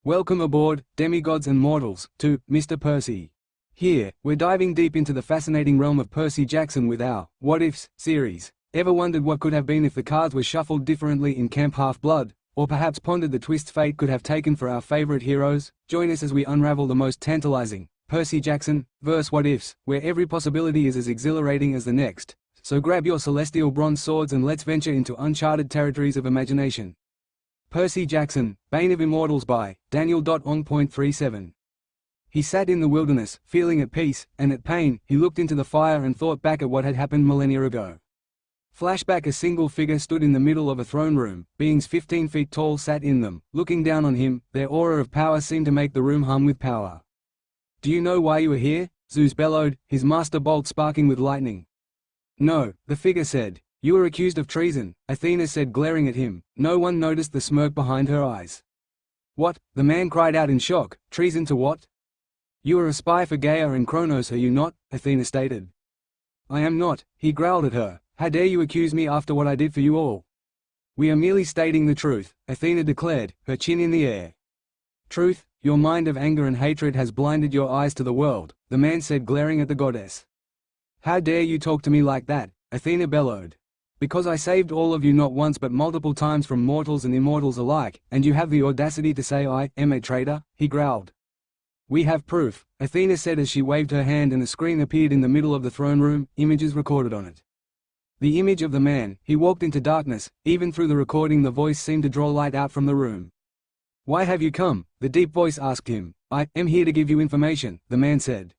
Welcome aboard, demigods and mortals, to Mr. Percy. Here, we're diving deep into the fascinating realm of Percy Jackson with our What Ifs series. Ever wondered what could have been if the cards were shuffled differently in Camp Half-Blood? Or perhaps pondered the twists fate could have taken for our favorite heroes? Join us as we unravel the most tantalizing Percy Jackson verse What Ifs, where every possibility is as exhilarating as the next. So grab your celestial bronze swords and let's venture into uncharted territories of imagination. Percy Jackson, Bane of Immortals by Daniel.on.37. He sat in the wilderness, feeling at peace, and at pain. He looked into the fire and thought back at what had happened millennia ago. Flashback: a single figure stood in the middle of a throne room. Beings 15 feet tall sat in them, looking down on him. Their aura of power seemed to make the room hum with power. "Do you know why you are here?" Zeus bellowed, his master bolt sparking with lightning. "No," the figure said. "You are accused of treason," Athena said, glaring at him. No one noticed the smirk behind her eyes. "What?" the man cried out in shock. "Treason to what?" "You are a spy for Gaia and Kronos, are you not?" Athena stated. "I am not," he growled at her. "How dare you accuse me after what I did for you all?" "We are merely stating the truth," Athena declared, her chin in the air. "Truth? Your mind of anger and hatred has blinded your eyes to the world," the man said, glaring at the goddess. "How dare you talk to me like that?" Athena bellowed. "Because I saved all of you not once but multiple times from mortals and immortals alike, and you have the audacity to say I am a traitor," he growled. "We have proof," Athena said as she waved her hand, and a screen appeared in the middle of the throne room, images recorded on it. The image of the man. He walked into darkness. Even through the recording the voice seemed to draw light out from the room. "Why have you come?" the deep voice asked him. "I am here to give you information," the man said.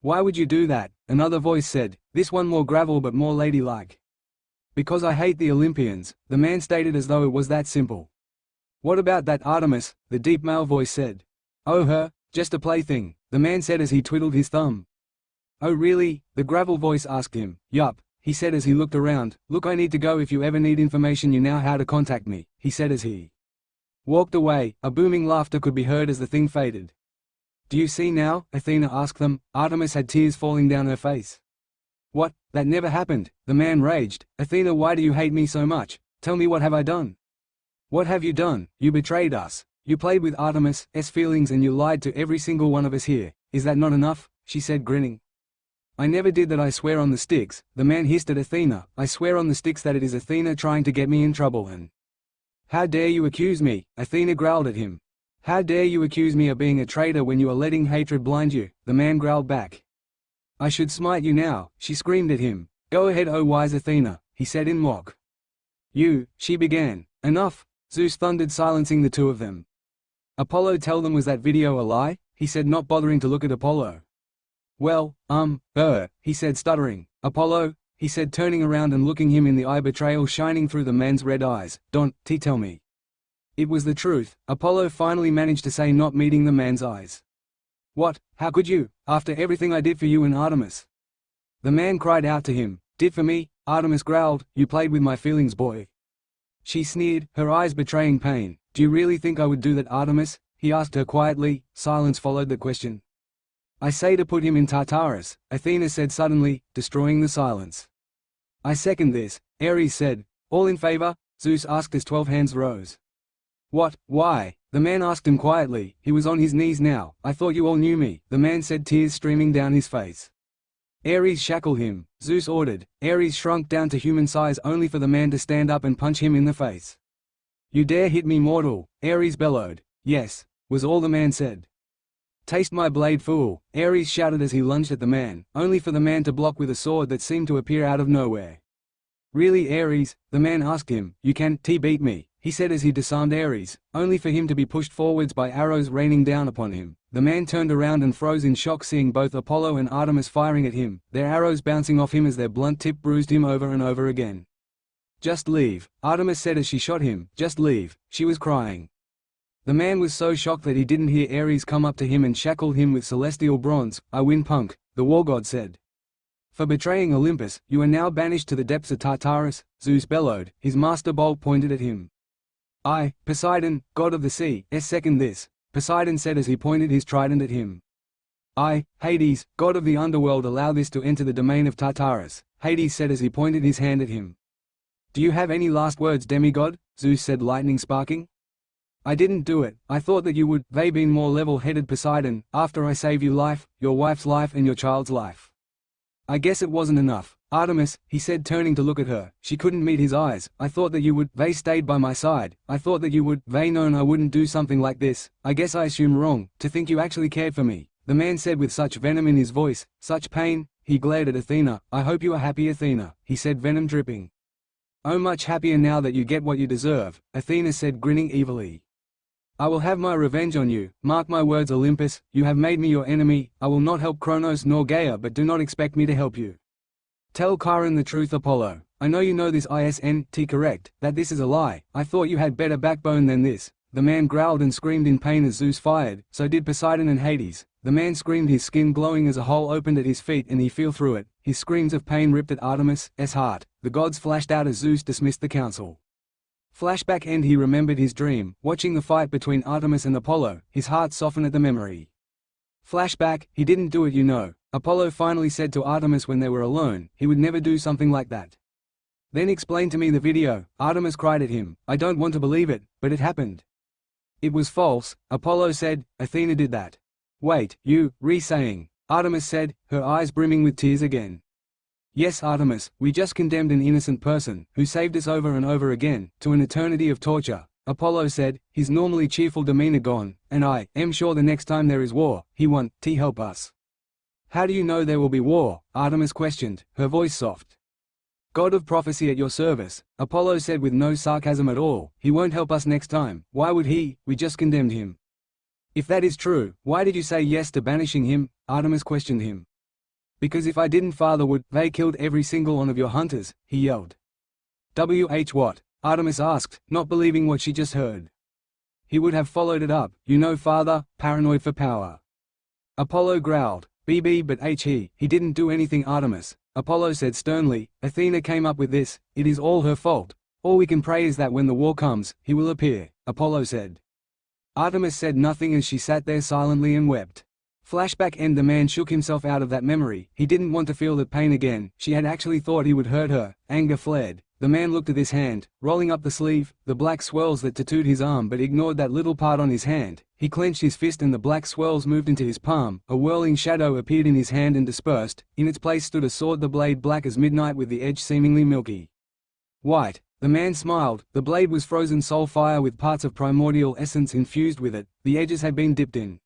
"Why would you do that?" another voice said, this one more gravel but more ladylike. "Because I hate the Olympians," the man stated, as though it was that simple. "What about that Artemis?" the deep male voice said. "Oh, her? Just a plaything," the man said as he twiddled his thumb. "Oh really?" the gravel voice asked him. "Yup," he said as he looked around. "Look, I need to go. If you ever need information you know how to contact me," he said as he walked away. A booming laughter could be heard as the thing faded. "Do you see now?" Athena asked them. Artemis had tears falling down her face. "What? That never happened," the man raged. "Athena, why do you hate me so much? Tell me, what have I done?" "What have you done? You betrayed us. You played with Artemis' feelings and you lied to every single one of us here. Is that not enough?" she said, grinning. "I never did that, I swear on the sticks," the man hissed at Athena. "I swear on the sticks that it is Athena trying to get me in trouble and—" "How dare you accuse me?" Athena growled at him. "How dare you accuse me of being a traitor when you are letting hatred blind you?" the man growled back. "I should smite you now," she screamed at him. "Go ahead, O wise Athena," he said in mock. She began. "Enough!" Zeus thundered, silencing the two of them. "Apollo, tell them, was that video a lie?" he said, not bothering to look at Apollo. "Well, he said, stuttering. "Apollo," he said, turning around and looking him in the eye, betrayal shining through the man's red eyes. "Don't tell me." "It was the truth," Apollo finally managed to say, not meeting the man's eyes. "What? How could you, after everything I did for you and Artemis?" the man cried out to him. "Did for me?" Artemis growled. "You played with my feelings, boy." She sneered, her eyes betraying pain. "Do you really think I would do that, Artemis?" he asked her quietly. Silence followed the question. "I say to put him in Tartarus," Athena said suddenly, destroying the silence. "I second this," Ares said. "All in favor?" Zeus asked as 12 hands rose. "What? Why?" the man asked him quietly. He was on his knees now. "I thought you all knew me," the man said, tears streaming down his face. "Ares, shackle him," Zeus ordered. Ares shrunk down to human size only for the man to stand up and punch him in the face. "You dare hit me, mortal?" Ares bellowed. "Yes," was all the man said. "Taste my blade, fool," Ares shouted as he lunged at the man, only for the man to block with a sword that seemed to appear out of nowhere. "Really, Ares?" the man asked him. "You can beat me," he said as he disarmed Ares, only for him to be pushed forwards by arrows raining down upon him. The man turned around and froze in shock, seeing both Apollo and Artemis firing at him, their arrows bouncing off him as their blunt tip bruised him over and over again. "Just leave," Artemis said as she shot him. "Just leave." She was crying. The man was so shocked that he didn't hear Ares come up to him and shackle him with celestial bronze. "I win, punk," the war god said. "For betraying Olympus, you are now banished to the depths of Tartarus," Zeus bellowed, his master bolt pointed at him. "I, Poseidon, god of the sea, second this," Poseidon said as he pointed his trident at him. "I, Hades, god of the underworld, allow this to enter the domain of Tartarus," Hades said as he pointed his hand at him. "Do you have any last words, demigod?" Zeus said, lightning sparking. I didn't do it. I thought that you would. They been more level-headed, Poseidon, after I save your life, your wife's life and your child's life. I guess it wasn't enough. Artemis, he said, turning to look at her. She couldn't meet his eyes. I thought that you would. They stayed by my side. I thought that you would. They known I wouldn't do something like this. I guess I assumed wrong, to think you actually cared for me. The man said with such venom in his voice, such pain. He glared at Athena. I hope you are happy, Athena, he said, venom dripping. Oh, much happier now that you get what you deserve, Athena said, grinning evilly. I will have my revenge on you. Mark my words, Olympus, you have made me your enemy. I will not help Kronos nor Gaia, but do not expect me to help you. Tell Chiron the truth, Apollo. I know you know this isn't correct, that this is a lie. I thought you had better backbone than this. The man growled and screamed in pain as Zeus fired, so did Poseidon and Hades. The man screamed, his skin glowing as a hole opened at his feet and he fell through it. His screams of pain ripped at Artemis' heart. The gods flashed out as Zeus dismissed the council. Flashback end. He remembered his dream, watching the fight between Artemis and Apollo. His heart softened at the memory. Flashback, he didn't do it, you know. Apollo finally said to Artemis when they were alone, he would never do something like that. Then explain to me the video. Artemis cried at him. I don't want to believe it, but it happened. It was false, Apollo said. Athena did that. Wait, you, re-saying. Artemis said, her eyes brimming with tears again. Yes, Artemis, we just condemned an innocent person, who saved us over and over again, to an eternity of torture. Apollo said, his normally cheerful demeanor gone, and I am sure the next time there is war, he won't help us. How do you know there will be war? Artemis questioned, her voice soft. God of prophecy at your service, Apollo said with no sarcasm at all. He won't help us next time. Why would he? We just condemned him. If that is true, why did you say yes to banishing him? Artemis questioned him. Because if I didn't, father would. They killed every single one of your hunters, he yelled. What? Artemis asked, not believing what she just heard. He would have followed it up, you know, father, paranoid for power. Apollo growled, but he didn't do anything, Artemis. Apollo said sternly. Athena came up with this. It is all her fault. All we can pray is that when the war comes, he will appear, Apollo said. Artemis said nothing as she sat there silently and wept. Flashback end. The man shook himself out of that memory. He didn't want to feel that pain again. She had actually thought he would hurt her. Anger flared. The man looked at his hand, rolling up the sleeve, the black swirls that tattooed his arm, but ignored that little part on his hand. He clenched his fist and the black swirls moved into his palm. A whirling shadow appeared in his hand and dispersed. In its place stood a sword, the blade black as midnight with the edge seemingly milky white. The man smiled. The blade was frozen soul fire with parts of primordial essence infused with it. The edges had been dipped in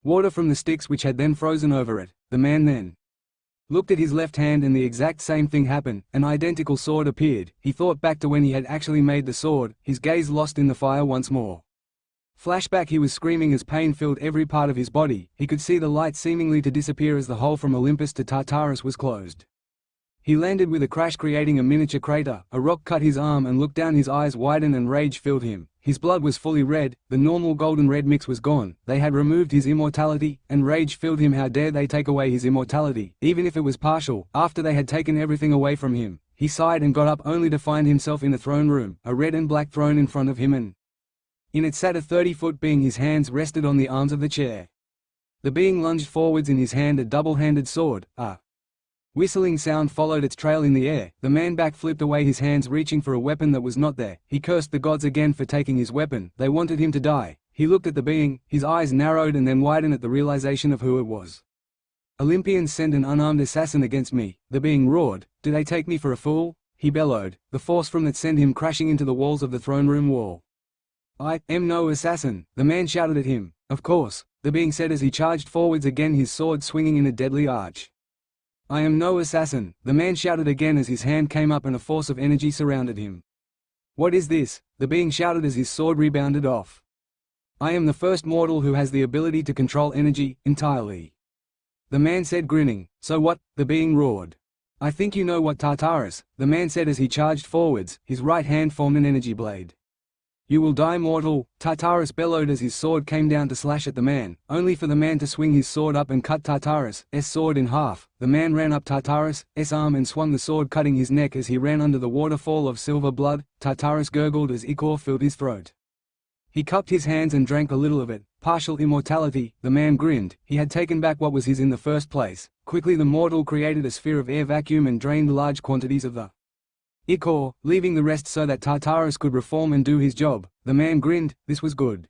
water from the sticks which had then frozen over it. The man then looked at his left hand and the exact same thing happened. An identical sword appeared. He thought back to when he had actually made the sword, his gaze lost in the fire once more. Flashback. He was screaming as pain filled every part of his body. He could see the light seemingly to disappear as the hole from Olympus to Tartarus was closed. He landed with a crash, creating a miniature crater. A rock cut his arm and looked down. His eyes widened and rage filled him. His blood was fully red. The normal golden red mix was gone. They had removed his immortality, and rage filled him. How dare they take away his immortality, even if it was partial, after they had taken everything away from him. He sighed and got up only to find himself in a throne room, a red and black throne in front of him, and in it sat a 30-foot being. His hands rested on the arms of the chair. The being lunged forwards, in his hand a double-handed sword. A whistling sound followed its trail in the air. The man backflipped away, his hands reaching for a weapon that was not there. He cursed the gods again for taking his weapon. They wanted him to die. He looked at the being, his eyes narrowed and then widened at the realization of who it was. Olympians send an unarmed assassin against me, the being roared. Do they take me for a fool? He bellowed, the force from it sent him crashing into the walls of the throne room wall. I am no assassin, the man shouted at him. Of course, the being said as he charged forwards again, his sword swinging in a deadly arch. I am no assassin, the man shouted again as his hand came up and a force of energy surrounded him. What is this? The being shouted as his sword rebounded off. I am the first mortal who has the ability to control energy, entirely. The man said, grinning. So what? The being roared. I think you know what, Tartarus, the man said as he charged forwards. His right hand formed an energy blade. You will die, mortal, Tartarus bellowed as his sword came down to slash at the man, only for the man to swing his sword up and cut Tartarus' sword in half. The man ran up Tartarus' arm and swung the sword, cutting his neck as he ran under the waterfall of silver blood. Tartarus gurgled as ichor filled his throat. He cupped his hands and drank a little of it. Partial immortality, the man grinned. He had taken back what was his in the first place. Quickly the mortal created a sphere of air vacuum and drained large quantities of the ichor, leaving the rest so that Tartarus could reform and do his job. The man grinned. This was good.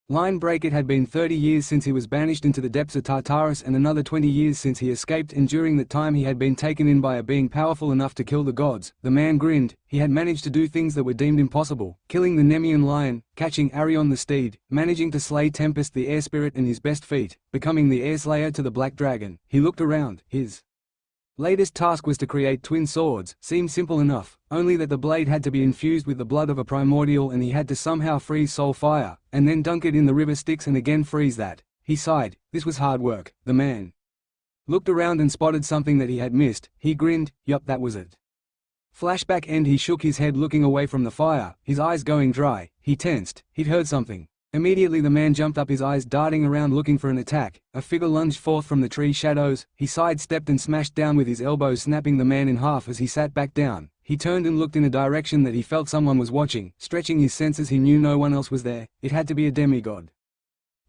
Line break. It had been 30 years since he was banished into the depths of Tartarus and another 20 years since he escaped, and during that time he had been taken in by a being powerful enough to kill the gods. The man grinned. He had managed to do things that were deemed impossible, killing the Nemean lion, catching Arion the steed, managing to slay Tempest the air spirit in his best feat, becoming the air slayer to the black dragon. He looked around. His latest task was to create twin swords. Seemed simple enough, only that the blade had to be infused with the blood of a primordial, and he had to somehow freeze soul fire, and then dunk it in the river Styx and again freeze that. He sighed. This was hard work. The man looked around and spotted something that he had missed. He grinned. Yup, that was it. Flashback end. He shook his head looking away from the fire, his eyes going dry. He tensed. He'd heard something. Immediately the man jumped up, his eyes darting around looking for an attack. A figure lunged forth from the tree shadows. He sidestepped and smashed down with his elbow, snapping the man in half as he sat back down. He turned and looked in a direction that he felt someone was watching. Stretching his senses, he knew no one else was there. It had to be a demigod.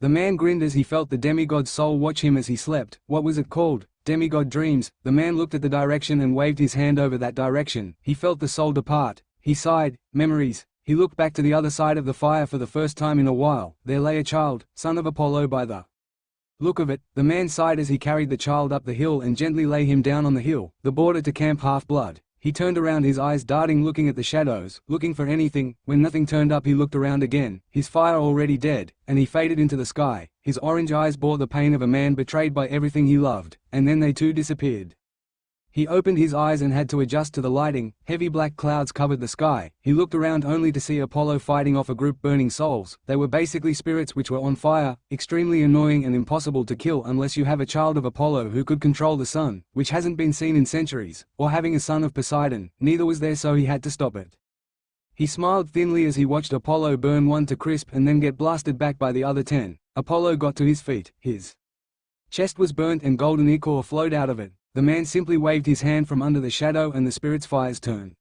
The man grinned as he felt the demigod's soul watch him as he slept. What was it called? Demigod dreams. The man looked at the direction and waved his hand over that direction. He felt the soul depart. He sighed. Memories. He looked back to the other side of the fire for the first time in a while. There lay a child, son of Apollo by the look of it. The man sighed as he carried the child up the hill and gently lay him down on the hill, the border to Camp Half-Blood. He turned around, his eyes darting, looking at the shadows, looking for anything. When nothing turned up, he looked around again, his fire already dead, and he faded into the sky. His orange eyes bore the pain of a man betrayed by everything he loved, and then they too disappeared. He opened his eyes and had to adjust to the lighting. Heavy black clouds covered the sky. He looked around only to see Apollo fighting off a group burning souls. They were basically spirits which were on fire, extremely annoying and impossible to kill unless you have a child of Apollo who could control the sun, which hasn't been seen in centuries, or having a son of Poseidon. Neither was there, so he had to stop it. He smiled thinly as he watched Apollo burn one to crisp and then get blasted back by the other 10. Apollo got to his feet. His chest was burnt and golden ichor flowed out of it. The man simply waved his hand from under the shadow and the spirit's fires turned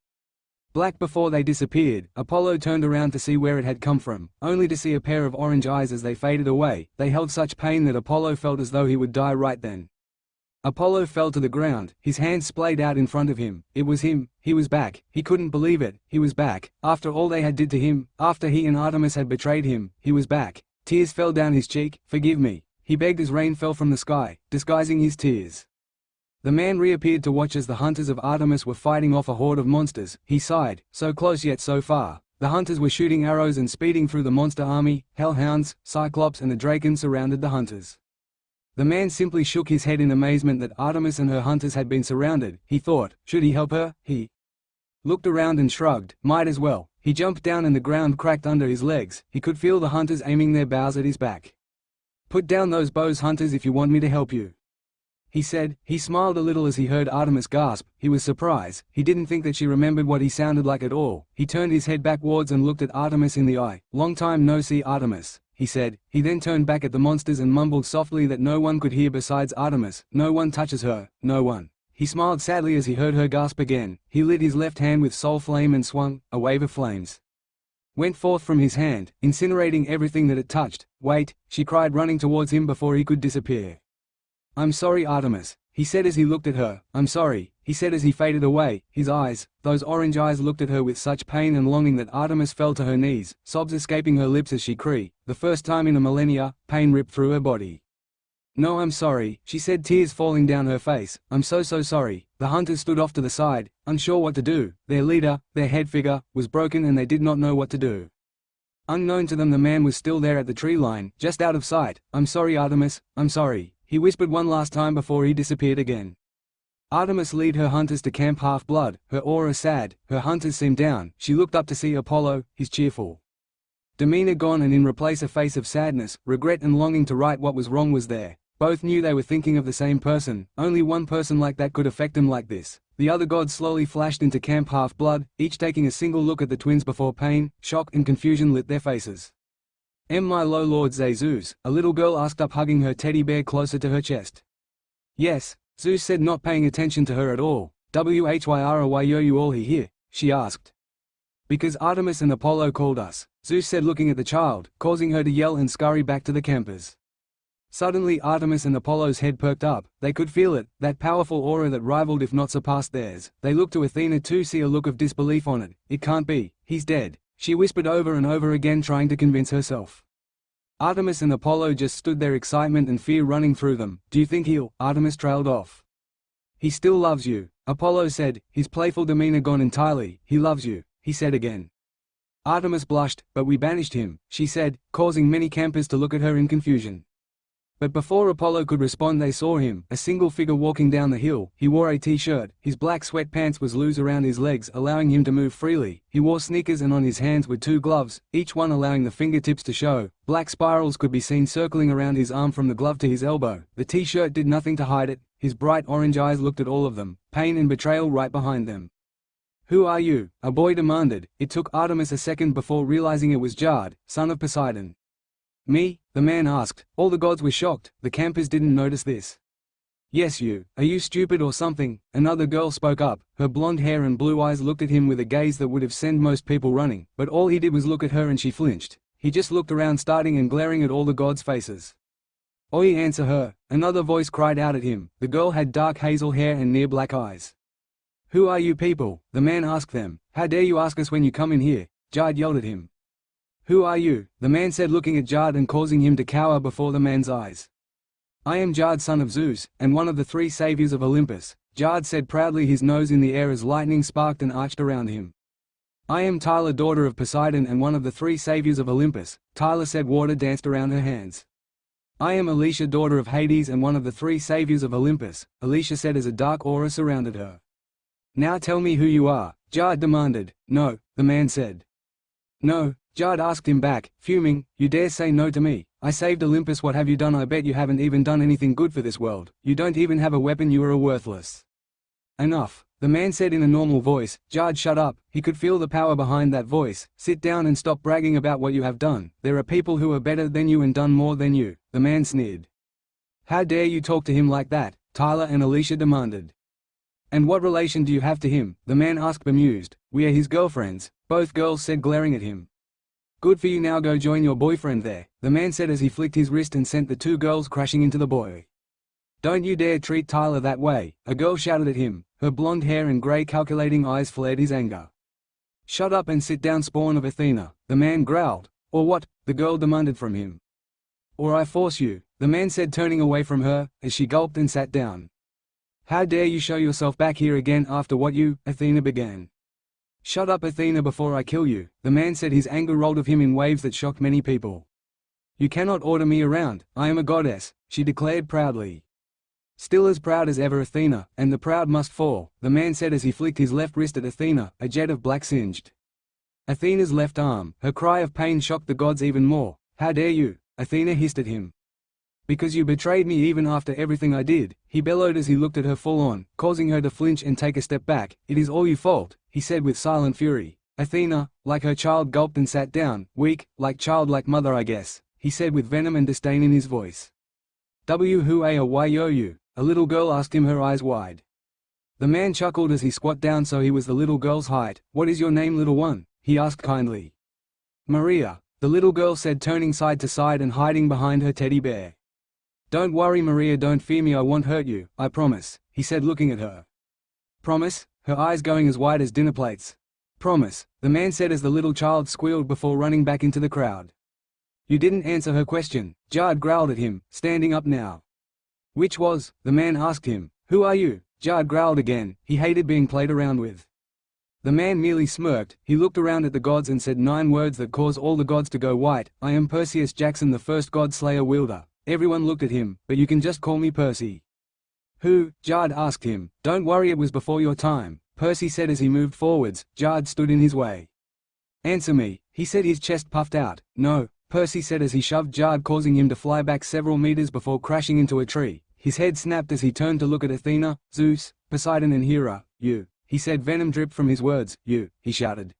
black before they disappeared. Apollo turned around to see where it had come from, only to see a pair of orange eyes as they faded away. They held such pain that Apollo felt as though he would die right then. Apollo fell to the ground, his hands splayed out in front of him. It was him. He was back. He couldn't believe it. He was back. After all they had did to him, after he and Artemis had betrayed him, he was back. Tears fell down his cheek. Forgive me, he begged as rain fell from the sky, disguising his tears. The man reappeared to watch as the hunters of Artemis were fighting off a horde of monsters. He sighed. So close yet so far. The hunters were shooting arrows and speeding through the monster army. Hellhounds, Cyclops and the Draken surrounded the hunters. The man simply shook his head in amazement that Artemis and her hunters had been surrounded. He thought, should he help her? He looked around and shrugged. Might as well. He jumped down and the ground cracked under his legs. He could feel the hunters aiming their bows at his back. Put down those bows, hunters, if you want me to help you, he said. He smiled a little as he heard Artemis gasp. He was surprised. He didn't think that she remembered what he sounded like at all. He turned his head backwards and looked at Artemis in the eye. Long time no see, Artemis, he said. He then turned back at the monsters and mumbled softly that no one could hear besides Artemis. No one touches her. No one. He smiled sadly as he heard her gasp again. He lit his left hand with soul flame and swung. A wave of flames went forth from his hand, incinerating everything that it touched. Wait, she cried, running towards him before he could disappear. I'm sorry, Artemis, he said as he looked at her. I'm sorry, he said as he faded away. His eyes, those orange eyes, looked at her with such pain and longing that Artemis fell to her knees, sobs escaping her lips as she cried. The first time in a millennia, pain ripped through her body. No, I'm sorry, she said, tears falling down her face. I'm so sorry. The hunters stood off to the side, unsure what to do. Their leader, their head figure, was broken and they did not know what to do. Unknown to them, the man was still there at the tree line, just out of sight. I'm sorry, Artemis, I'm sorry, he whispered one last time before he disappeared again. Artemis led her hunters to Camp Half-Blood, her aura sad, her hunters seemed down. She looked up to see Apollo, his cheerful demeanor gone, and in replace a face of sadness, regret and longing to right what was wrong was there. Both knew they were thinking of the same person. Only one person like that could affect them like this. The other gods slowly flashed into Camp Half-Blood, each taking a single look at the twins before pain, shock and confusion lit their faces. My Lord Zeus, a little girl asked up, hugging her teddy bear closer to her chest. Yes, Zeus said, not paying attention to her at all. Why you all here? She asked. Because Artemis and Apollo called us, Zeus said, looking at the child, causing her to yell and scurry back to the campers. Suddenly Artemis and Apollo's head perked up. They could feel it, that powerful aura that rivaled if not surpassed theirs. They looked to Athena to see a look of disbelief on it. It can't be. He's dead. she whispered over and over again, trying to convince herself. Artemis and Apollo just stood there, excitement and fear running through them. Do you think he'll? Artemis trailed off. He still loves you, Apollo said, his playful demeanor gone entirely. He loves you, he said again. Artemis blushed, but we banished him, she said, causing many campers to look at her in confusion. But before Apollo could respond, they saw him, a single figure walking down the hill. He wore a t-shirt, his black sweatpants was loose around his legs, allowing him to move freely. He wore sneakers and on his hands were 2 gloves, each one allowing the fingertips to show. Black spirals could be seen circling around his arm from the glove to his elbow. The t-shirt did nothing to hide it. His bright orange eyes looked at all of them, pain and betrayal right behind them. Who are you? A boy demanded. It took Artemis a second before realizing it was Jard, son of Poseidon. Me? The man asked. All the gods were shocked. The campers didn't notice this. Yes, you. Are you stupid or something? Another girl spoke up. Her blonde hair and blue eyes looked at him with a gaze that would have sent most people running, but all he did was look at her and she flinched. He just looked around, starting and glaring at all the gods' faces. Oi, answer her, another voice cried out at him. The girl had dark hazel hair and near black eyes. Who are you people? The man asked them. How dare you ask us when you come in here? Jard yelled at him. Who are you? The man said, looking at Jard and causing him to cower before the man's eyes. I am Jard, son of Zeus, and one of the 3 saviors of Olympus, Jard said proudly, his nose in the air as lightning sparked and arched around him. I am Tyler, daughter of Poseidon and one of the 3 saviors of Olympus, Tyler said. Water danced around her hands. I am Alicia, daughter of Hades and one of the 3 saviors of Olympus, Alicia said as a dark aura surrounded her. Now tell me who you are, Jard demanded. No, the man said. No, Jard asked him back, fuming, you dare say no to me? I saved Olympus. What have you done? I bet you haven't even done anything good for this world. You don't even have a weapon. You are a worthless. Enough, the man said in a normal voice. Jard shut up. He could feel the power behind that voice. Sit down and stop bragging about what you have done. There are people who are better than you and done more than you, the man sneered. How dare you talk to him like that? Tyler and Alicia demanded. And what relation do you have to him? The man asked, bemused. We are his girlfriends, both girls said, glaring at him. Good for you, now go join your boyfriend there, the man said as he flicked his wrist and sent the 2 girls crashing into the boy. Don't you dare treat Tyler that way, a girl shouted at him. Her blonde hair and grey calculating eyes flared his anger. Shut up and sit down, spawn of Athena, the man growled. Or what? The girl demanded from him. Or I force you, the man said, turning away from her, as she gulped and sat down. How dare you show yourself back here again after what you, Athena began. Shut up, Athena, before I kill you, the man said, his anger rolled of him in waves that shocked many people. You cannot order me around, I am a goddess, she declared proudly. Still as proud as ever, Athena, and the proud must fall, the man said as he flicked his left wrist at Athena, a jet of black singed Athena's left arm. Her cry of pain shocked the gods even more. How dare you? Athena hissed at him. Because you betrayed me even after everything I did, he bellowed as he looked at her full on, causing her to flinch and take a step back. It is all your fault, he said with silent fury. Athena, like her child, gulped and sat down. Weak, like childlike mother, I guess, he said with venom and disdain in his voice. Who are you? A little girl asked him, her eyes wide. The man chuckled as he squat down so he was the little girl's height. What is your name, little one? He asked kindly. Maria, the little girl said, turning side to side and hiding behind her teddy bear. Don't worry, Maria, don't fear me, I won't hurt you, I promise, he said, looking at her. Promise? Her eyes going as wide as dinner plates. Promise, the man said as the little child squealed before running back into the crowd. You didn't answer her question, Jard growled at him, standing up now. Which was? The man asked him. Who are you? Jard growled again. He hated being played around with. The man merely smirked. He looked around at the gods and said 9 words that caused all the gods to go white. I am Perseus Jackson, the first god slayer wielder. Everyone looked at him, but you can just call me Percy. Who? Jard asked him. Don't worry, it was before your time, Percy said as he moved forwards. Jard stood in his way. Answer me, he said, his chest puffed out. No, Percy said as he shoved Jard, causing him to fly back several meters before crashing into a tree. His head snapped as he turned to look at Athena, Zeus, Poseidon and Hera. You, he said, venom dripped from his words. You, he shouted.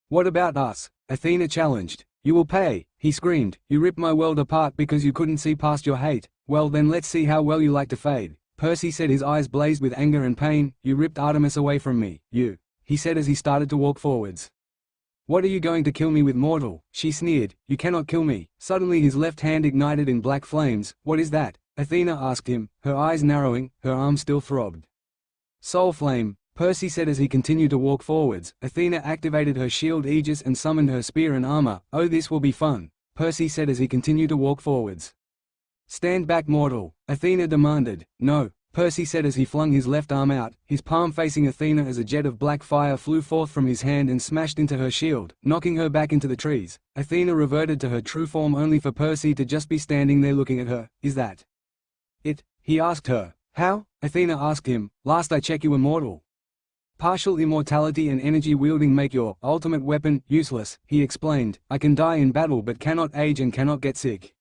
What about us? Athena challenged. You will pay, he screamed. You ripped my world apart because you couldn't see past your hate. Well then, let's see how well you like to fade. Percy said, his eyes blazed with anger and pain. You ripped Artemis away from me. You, he said as he started to walk forwards. What are you going to kill me with, mortal? She sneered. You cannot kill me. Suddenly his left hand ignited in black flames. What is that? Athena asked him, her eyes narrowing. Her arm still throbbed. Soul flame, Percy said as he continued to walk forwards. Athena activated her shield aegis and summoned her spear and armor. "Oh, this will be fun," Percy said as he continued to walk forwards. "Stand back, mortal," Athena demanded. "No," Percy said as he flung his left arm out, his palm facing Athena as a jet of black fire flew forth from his hand and smashed into her shield, knocking her back into the trees. Athena reverted to her true form only for Percy to just be standing there looking at her. "Is that it?" he asked her. "How?" Athena asked him. "Last I check you were mortal. Partial immortality and energy wielding make your ultimate weapon useless," he explained. "I can die in battle but cannot age and cannot get sick."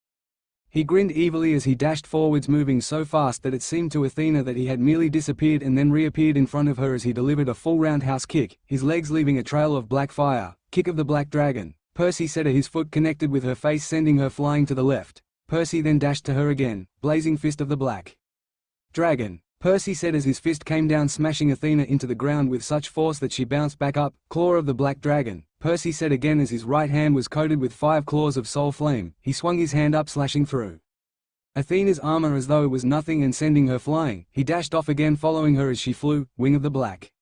He grinned evilly as he dashed forwards, moving so fast that it seemed to Athena that he had merely disappeared and then reappeared in front of her as he delivered a full roundhouse kick, his legs leaving a trail of black fire. "Kick of the Black Dragon," Percy said as his foot connected with her face, sending her flying to the left. Percy then dashed to her again. "Blazing Fist of the Black Dragon," Percy said as his fist came down, smashing Athena into the ground with such force that she bounced back up. "Claw of the Black Dragon," Percy said again as his right hand was coated with 5 claws of soul flame. He swung his hand up, slashing through Athena's armor as though it was nothing and sending her flying. He dashed off again, following her as she flew. "Wing of the Black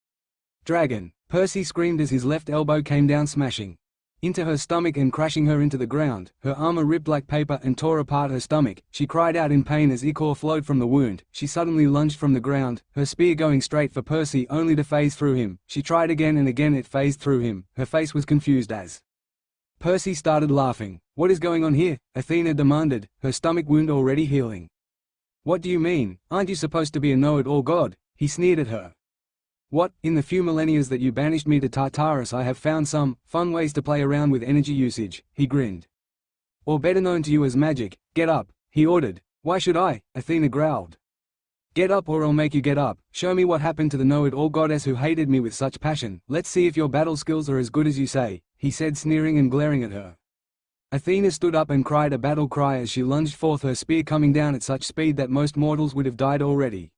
Dragon," Percy screamed as his left elbow came down, smashing into her stomach and crashing her into the ground. Her armor ripped like paper and tore apart her stomach. She cried out in pain as ichor flowed from the wound. She suddenly lunged from the ground, her spear going straight for Percy only to phase through him. She tried again and again, it phased through him. Her face was confused as Percy started laughing. "What is going on here?" Athena demanded, her stomach wound already healing. "What do you mean? Aren't you supposed to be a know-it-all god?" He sneered at her. "What, in the few millennia that you banished me to Tartarus I have found some fun ways to play around with energy usage," he grinned. "Or better known to you as magic. Get up," he ordered. "Why should I?" Athena growled. "Get up or I'll make you get up. Show me what happened to the know-it-all goddess who hated me with such passion. Let's see if your battle skills are as good as you say," he said, sneering and glaring at her. Athena stood up and cried a battle cry as she lunged forth, her spear coming down at such speed that most mortals would have died already.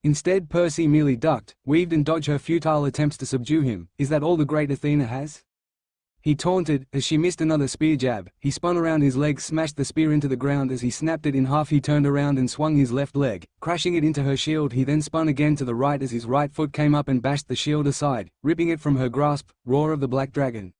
Instead, Percy merely ducked, weaved and dodged her futile attempts to subdue him. "Is that all the great Athena has?" he taunted, as she missed another spear jab. He spun around, his legs smashed the spear into the ground. As he snapped it in half, he turned around and swung his left leg, crashing it into her shield. He then spun again to the right as his right foot came up and bashed the shield aside, ripping it from her grasp. "Roar of the Black Dragon,"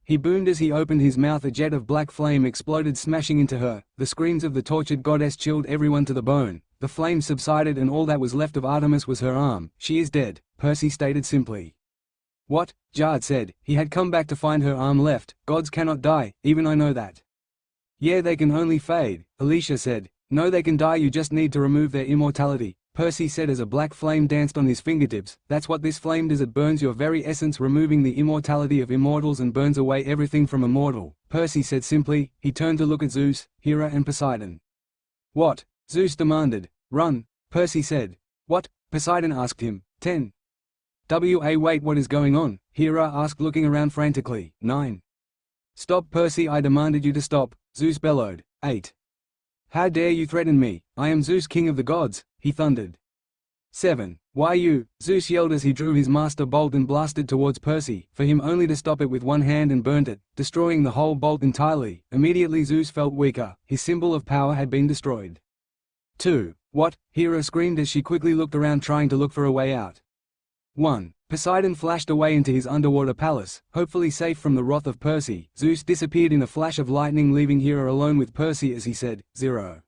he boomed as he opened his mouth. A jet of black flame exploded, smashing into her. The screams of the tortured goddess chilled everyone to the bone. The flames subsided and all that was left of Artemis was her arm. "She is dead," Percy stated simply. "What?" Jard said. He had come back to find her arm left. "Gods cannot die, even I know that." "Yeah, they can only fade," Alicia said. "No, they can die, you just need to remove their immortality," Percy said as a black flame danced on his fingertips. "That's what this flame does, it burns your very essence, removing the immortality of immortals and burns away everything from a mortal," Percy said simply. He turned to look at Zeus, Hera and Poseidon. "What?" Zeus demanded. "Run," Percy said. "What?" Poseidon asked him. 10. Wait, what is going on? Hera asked, looking around frantically. 9. Stop, Percy, I demanded you to stop, Zeus bellowed. 8. How dare you threaten me? I am Zeus, king of the gods, he thundered. 7. Why you? Zeus yelled as he drew his master bolt and blasted towards Percy, for him only to stop it with one hand and burnt it, destroying the whole bolt entirely. Immediately Zeus felt weaker, his symbol of power had been destroyed. 2. What? Hera screamed as she quickly looked around, trying to look for a way out. 1. Poseidon flashed away into his underwater palace, hopefully safe from the wrath of Percy. Zeus disappeared in a flash of lightning, leaving Hera alone with Percy as he said, 0.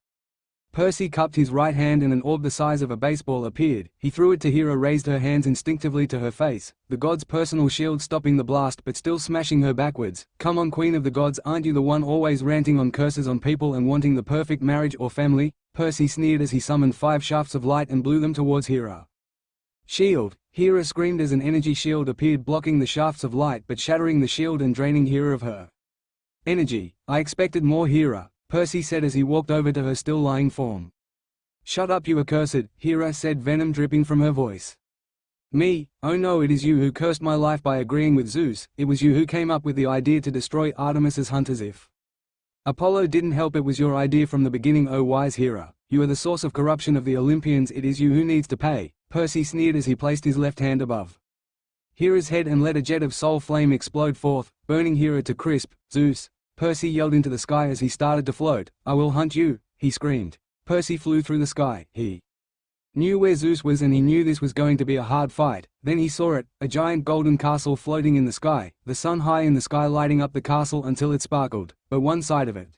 Percy cupped his right hand and an orb the size of a baseball appeared. He threw it to Hera, raised her hands instinctively to her face, the god's personal shield stopping the blast but still smashing her backwards. Come on, queen of the gods, aren't you the one always ranting on curses on people and wanting the perfect marriage or family? Percy sneered as he summoned 5 shafts of light and blew them towards Hera. Shield! Hera screamed as an energy shield appeared, blocking the shafts of light but shattering the shield and draining Hera of her energy. I expected more, Hera, Percy said as he walked over to her still lying form. Shut up, you accursed, Hera said, venom dripping from her voice. Me? Oh no, it is you who cursed my life by agreeing with Zeus. It was you who came up with the idea to destroy Artemis's hunters. If Apollo didn't help, it was your idea from the beginning. Oh wise Hera, you are the source of corruption of the Olympians. It is you who needs to pay, Percy sneered as he placed his left hand above Hera's head and let a jet of soul flame explode forth, burning Hera to crisp. Zeus! Percy yelled into the sky as he started to float. I will hunt you, he screamed. Percy flew through the sky. He knew where Zeus was, and he knew this was going to be a hard fight. Then he saw it, a giant golden castle floating in the sky, the sun high in the sky lighting up the castle until it sparkled, but one side of it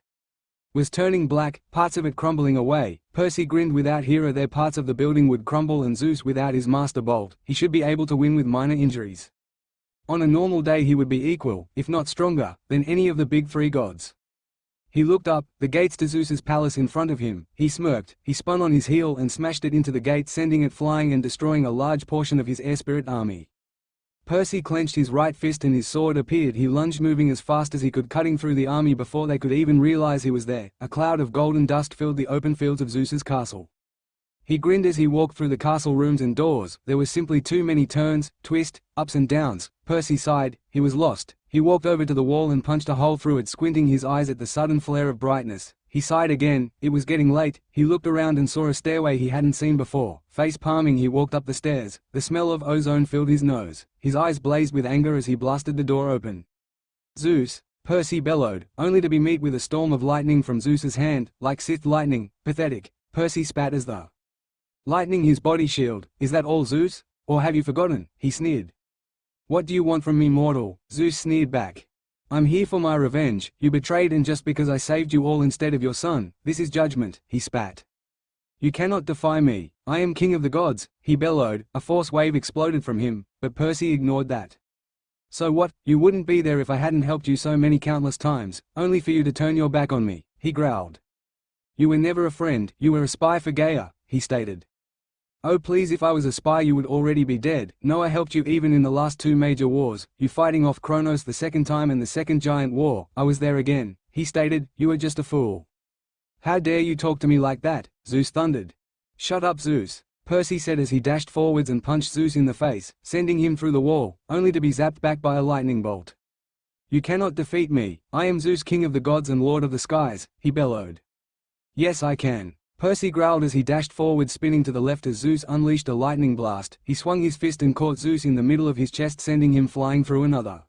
was turning black, parts of it crumbling away. Percy grinned. Without Hera their parts of the building would crumble, and Zeus without his master bolt, he should be able to win with minor injuries. On a normal day he would be equal, if not stronger, than any of the big three gods. He looked up, the gates to Zeus's palace in front of him. He smirked, he spun on his heel and smashed it into the gate, sending it flying and destroying a large portion of his air spirit army. Percy clenched his right fist and his sword appeared. He lunged, moving as fast as he could, cutting through the army before they could even realize he was there. A cloud of golden dust filled the open fields of Zeus's castle. He grinned as he walked through the castle rooms and doors. There were simply too many turns, twists, ups and downs. Percy sighed, he was lost. He walked over to the wall and punched a hole through it, squinting his eyes at the sudden flare of brightness. He sighed again, it was getting late. He looked around and saw a stairway he hadn't seen before. Face palming he walked up the stairs. The smell of ozone filled his nose. His eyes blazed with anger as he blasted the door open. Zeus, Percy bellowed, only to be met with a storm of lightning from Zeus's hand, like Sith lightning. Pathetic. Percy spat as the lightning his body shield. Is that all, Zeus? Or have you forgotten? He sneered. What do you want from me, mortal? Zeus sneered back. I'm here for my revenge. You betrayed, and just because I saved you all instead of your son, this is judgment. He spat. You cannot defy me. I am king of the gods, he bellowed. A force wave exploded from him, but Percy ignored that. So what? You wouldn't be there if I hadn't helped you so many countless times, only for you to turn your back on me, he growled. You were never a friend, you were a spy for Gaia, he stated. Oh please, if I was a spy you would already be dead. No, I helped you even in the last two major wars, you fighting off Kronos the second time and the second giant war. I was there again, he stated. You were just a fool. How dare you talk to me like that? Zeus thundered. Shut up, Zeus, Percy said as he dashed forwards and punched Zeus in the face, sending him through the wall, only to be zapped back by a lightning bolt. You cannot defeat me. I am Zeus, king of the gods and lord of the skies, he bellowed. Yes, I can, Percy growled as he dashed forward, spinning to the left as Zeus unleashed a lightning blast. He swung his fist and caught Zeus in the middle of his chest, sending him flying through another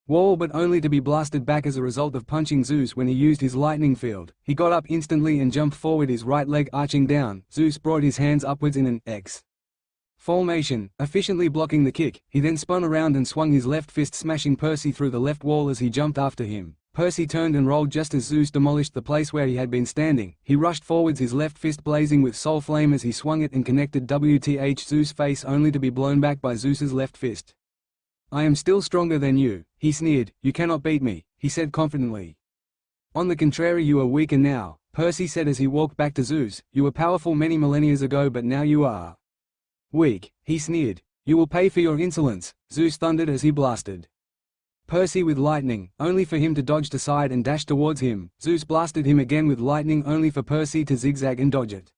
wall, but only to be blasted back as a result of punching Zeus when he used his lightning field. He got up instantly and jumped forward, his right leg arching down. Zeus brought his hands upwards in an X formation, efficiently blocking the kick. He then spun around and swung his left fist, smashing Percy through the left wall as he jumped after him. Percy turned and rolled just as Zeus demolished the place where he had been standing. He rushed forwards, his left fist blazing with soul flame as he swung it and connected WTH Zeus' face, only to be blown back by Zeus's left fist. I am still stronger than you, he sneered. You cannot beat me, he said confidently. On the contrary, you are weaker now, Percy said as he walked back to Zeus. You were powerful many millennia ago, but now you are weak, he sneered. You will pay for your insolence, Zeus thundered as he blasted Percy with lightning, only for him to dodge aside and dash towards him. Zeus blasted him again with lightning, only for Percy to zigzag and dodge it.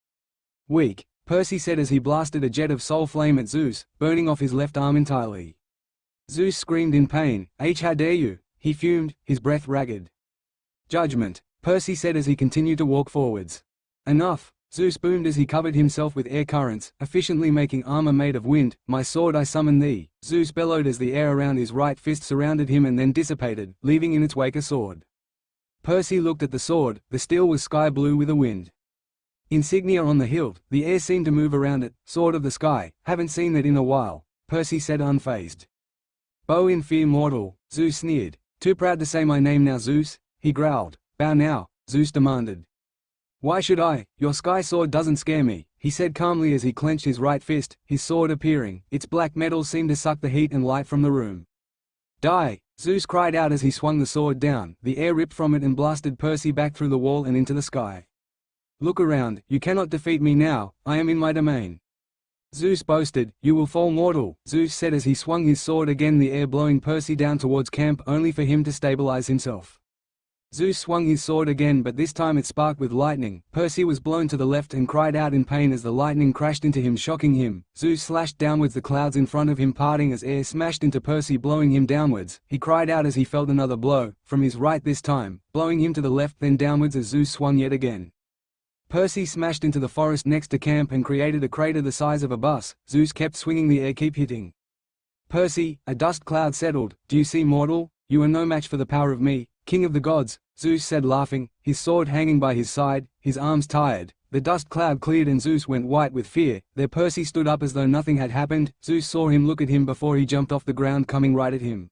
Weak, Percy said as he blasted a jet of soul flame at Zeus, burning off his left arm entirely. Zeus screamed in pain. How dare you? He fumed, his breath ragged. Judgment, Percy said as he continued to walk forwards. Enough, Zeus boomed as he covered himself with air currents, efficiently making armor made of wind. My sword, I summon thee, Zeus bellowed as the air around his right fist surrounded him and then dissipated, leaving in its wake a sword. Percy looked at the sword. The steel was sky blue with a wind insignia on the hilt. The air seemed to move around it. Sword of the sky, haven't seen that in a while, Percy said unfazed. Bow in fear, mortal, Zeus sneered. Too proud to say my name now, Zeus, he growled. Bow now, Zeus demanded. Why should I? Your sky sword doesn't scare me, he said calmly as he clenched his right fist, his sword appearing. Its black metal seemed to suck the heat and light from the room. Die, Zeus cried out as he swung the sword down. The air ripped from it and blasted Percy back through the wall and into the sky. Look around, you cannot defeat me now, I am in my domain, Zeus boasted. You will fall, mortal, Zeus said as he swung his sword again, the air blowing Percy down towards camp, only for him to stabilize himself. Zeus swung his sword again, but this time it sparked with lightning. Percy was blown to the left and cried out in pain as the lightning crashed into him, shocking him. Zeus slashed downwards, the clouds in front of him parting as air smashed into Percy, blowing him downwards. He cried out as he felt another blow, from his right this time, blowing him to the left, then downwards as Zeus swung yet again. Percy smashed into the forest next to camp and created a crater the size of a bus. Zeus kept swinging the air, keep hitting Percy. A dust cloud settled. Do you see, mortal? You are no match for the power of me, king of the gods, Zeus said laughing, his sword hanging by his side, his arms tired. The dust cloud cleared and Zeus went white with fear. There Percy stood up as though nothing had happened. Zeus saw him look at him before he jumped off the ground, coming right at him.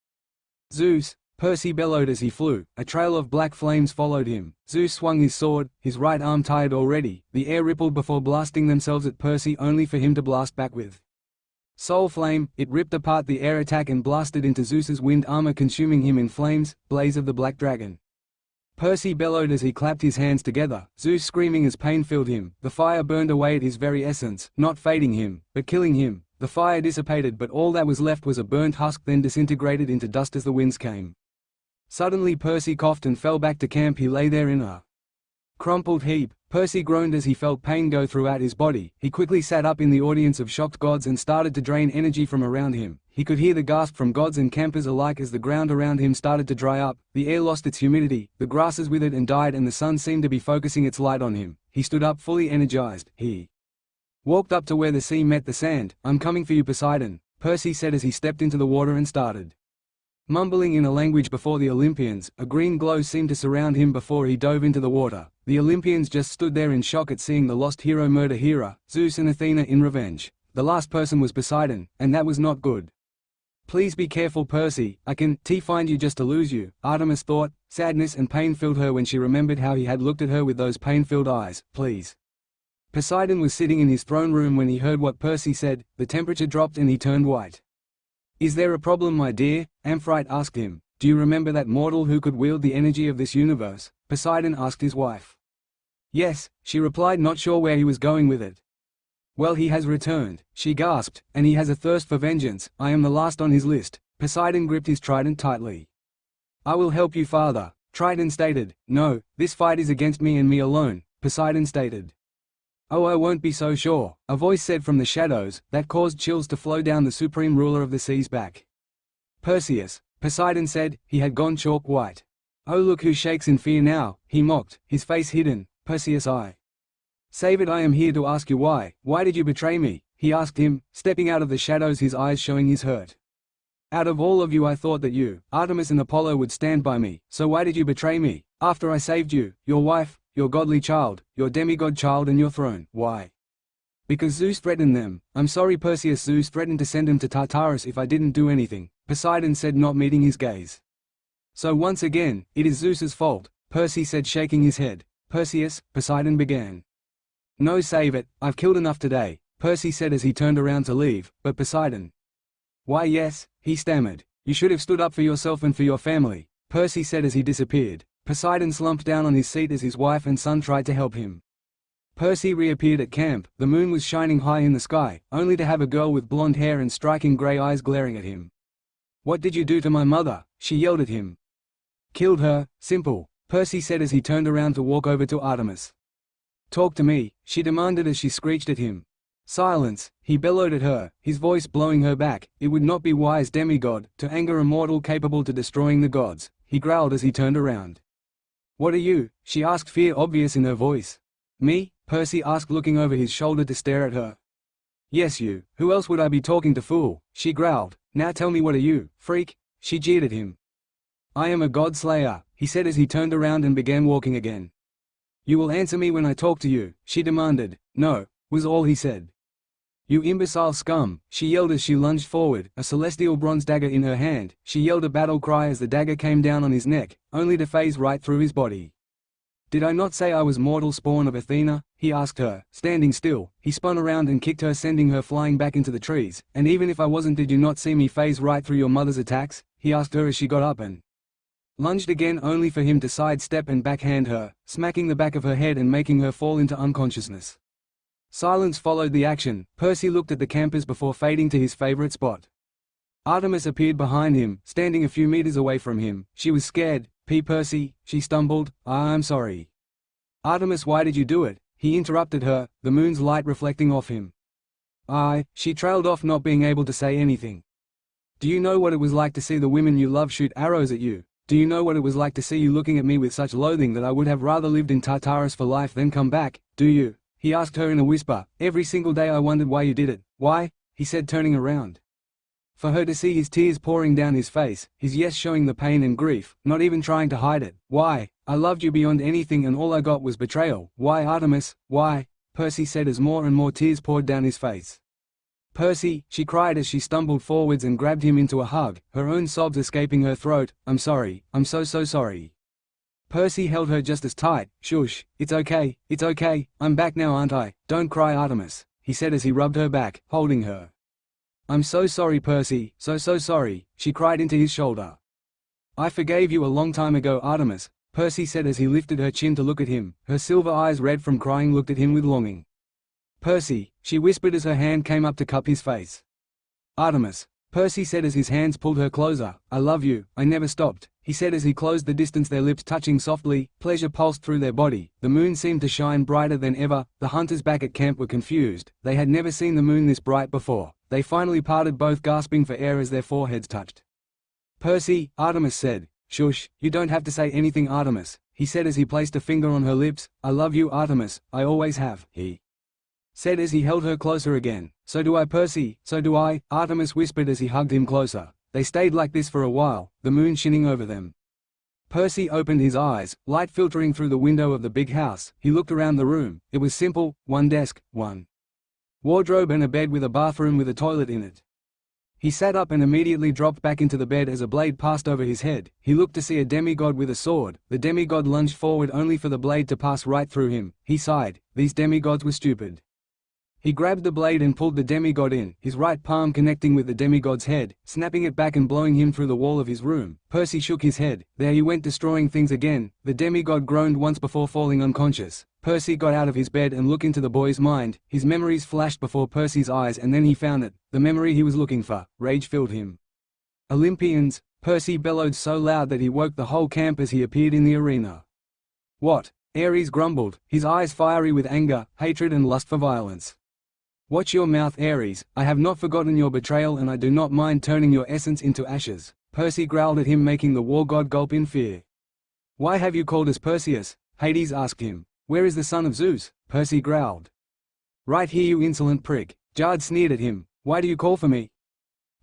Zeus! Percy bellowed as he flew. A trail of black flames followed him. Zeus swung his sword, his right arm tired already. The air rippled before blasting themselves at Percy, only for him to blast back with Soul Flame. It ripped apart the air attack and blasted into Zeus's wind armor, consuming him in flames. Blaze of the Black Dragon. Percy bellowed as he clapped his hands together, Zeus screaming as pain filled him. The fire burned away at his very essence, not fading him, but killing him. The fire dissipated, but all that was left was a burnt husk, then disintegrated into dust as the winds came. Suddenly Percy coughed and fell back to camp. He lay there in a crumpled heap. Percy groaned as he felt pain go throughout his body. He quickly sat up in the audience of shocked gods and started to drain energy from around him. He could hear the gasp from gods and campers alike as the ground around him started to dry up. The air lost its humidity, the grasses withered and died, and the sun seemed to be focusing its light on him. He stood up fully energized. He walked up to where the sea met the sand. "I'm coming for you, Poseidon," Percy said as he stepped into the water and started mumbling in a language before the Olympians. A green glow seemed to surround him before he dove into the water. The Olympians just stood there in shock at seeing the lost hero murder Hera, Zeus and Athena in revenge. The last person was Poseidon, and that was not good. "Please be careful, Percy, I can find you just to lose you," Artemis thought. Sadness and pain filled her when she remembered how he had looked at her with those pain-filled eyes. "Please." Poseidon was sitting in his throne room when he heard what Percy said. The temperature dropped and he turned white. "Is there a problem, my dear?" Amphitrite asked him. "Do you remember that mortal who could wield the energy of this universe?" Poseidon asked his wife. "Yes," she replied, not sure where he was going with it. "Well, he has returned," she gasped, "and he has a thirst for vengeance. I am the last on his list." Poseidon gripped his trident tightly. "I will help you, father," Triton stated. "No, this fight is against me and me alone," Poseidon stated. "Oh, I won't be so sure," a voice said from the shadows, that caused chills to flow down the supreme ruler of the sea's back. "Perseus," Poseidon said. He had gone chalk white. "Oh, look who shakes in fear now," he mocked, his face hidden. "Perseus, I save it. I am here to ask you why. Why did you betray me?" he asked him, stepping out of the shadows, his eyes showing his hurt. "Out of all of you I thought that you, Artemis and Apollo, would stand by me, so why did you betray me? After I saved you, your wife, your godly child, your demigod child and your throne. Why?" "Because Zeus threatened them." "I'm sorry, Perseus, Zeus threatened to send him to Tartarus if I didn't do anything," Poseidon said, not meeting his gaze. "So once again, it is Zeus's fault," Percy said, shaking his head. "Perseus," Poseidon began. "No, save it, I've killed enough today," Percy said as he turned around to leave. "But Poseidon—" "Why yes," he stammered. "You should have stood up for yourself and for your family," Percy said as he disappeared. Poseidon slumped down on his seat as his wife and son tried to help him. Percy reappeared at camp. The moon was shining high in the sky, only to have a girl with blonde hair and striking grey eyes glaring at him. "What did you do to my mother?" she yelled at him. "Killed her, simple," Percy said as he turned around to walk over to Artemis. "Talk to me," she demanded as she screeched at him. "Silence," he bellowed at her, his voice blowing her back. "It would not be wise, demigod, to anger a mortal capable to destroying the gods," he growled as he turned around. "What are you?" she asked, fear obvious in her voice. "Me?" Percy asked, looking over his shoulder to stare at her. "Yes, you. Who else would I be talking to, fool?" she growled. "Now tell me, what are you, freak?" she jeered at him. "I am a god slayer," he said as he turned around and began walking again. "You will answer me when I talk to you," she demanded. "No," was all he said. "You imbecile scum," she yelled as she lunged forward, a celestial bronze dagger in her hand. She yelled a battle cry as the dagger came down on his neck, only to phase right through his body. "Did I not say I was mortal spawn of Athena?" he asked her, standing still. He spun around and kicked her, sending her flying back into the trees. "And even if I wasn't, did you not see me phase right through your mother's attacks?" he asked her as she got up and lunged again, only for him to sidestep and backhand her, smacking the back of her head and making her fall into unconsciousness. Silence followed the action. Percy looked at the campers before fading to his favorite spot. Artemis appeared behind him, standing a few meters away from him. She was scared. Percy," she stumbled. I'm sorry." "Artemis, why did you do it?" he interrupted her, the moon's light reflecting off him. She trailed off, not being able to say anything. "Do you know what it was like to see the women you love shoot arrows at you? Do you know what it was like to see you looking at me with such loathing that I would have rather lived in Tartarus for life than come back? Do you?" he asked her in a whisper. "Every single day I wondered why you did it." "Why?" he said, turning around. For her to see his tears pouring down his face, his yes showing the pain and grief, not even trying to hide it. "Why? I loved you beyond anything and all I got was betrayal." "Why, Artemis, why?" Percy said as more and more tears poured down his face. Percy, she cried as she stumbled forwards and grabbed him into a hug, her own sobs escaping her throat. I'm sorry, I'm so sorry. Percy held her just as tight. Shush, it's okay, I'm back now aren't I? Don't cry Artemis, he said as he rubbed her back, holding her. I'm so sorry Percy, so sorry, she cried into his shoulder. I forgave you a long time ago Artemis, Percy said as he lifted her chin to look at him, her silver eyes red from crying looked at him with longing. Percy, she whispered as her hand came up to cup his face. Artemis, Percy said as his hands pulled her closer. I love you, I never stopped, he said as he closed the distance, their lips touching softly. Pleasure pulsed through their body. The moon seemed to shine brighter than ever. The hunters back at camp were confused. They had never seen the moon this bright before. They finally parted, both gasping for air as their foreheads touched. Percy, Artemis said. Shush, you don't have to say anything Artemis, he said as he placed a finger on her lips. I love you Artemis, I always have, he said as he held her closer again. So do I Percy, so do I, Artemis whispered as he hugged him closer. They stayed like this for a while, the moon shining over them. Percy opened his eyes, light filtering through the window of the big house. He looked around the room. It was simple, one desk, one wardrobe and a bed with a bathroom with a toilet in it. He sat up and immediately dropped back into the bed as a blade passed over his head. He looked to see a demigod with a sword. The demigod lunged forward only for the blade to pass right through him. He sighed. These demigods were stupid. He grabbed the blade and pulled the demigod in, his right palm connecting with the demigod's head, snapping it back and blowing him through the wall of his room. Percy shook his head. There he went, destroying things again. The demigod groaned once before falling unconscious. Percy got out of his bed and looked into the boy's mind. His memories flashed before Percy's eyes and then he found it, the memory he was looking for. Rage filled him. Olympians, Percy bellowed so loud that he woke the whole camp as he appeared in the arena. What? Ares grumbled, his eyes fiery with anger, hatred and lust for violence. Watch your mouth Ares, I have not forgotten your betrayal and I do not mind turning your essence into ashes. Percy growled at him, making the war god gulp in fear. Why have you called us Perseus? Hades asked him. Where is the son of Zeus? Percy growled. Right here you insolent prick. Jard sneered at him. Why do you call for me?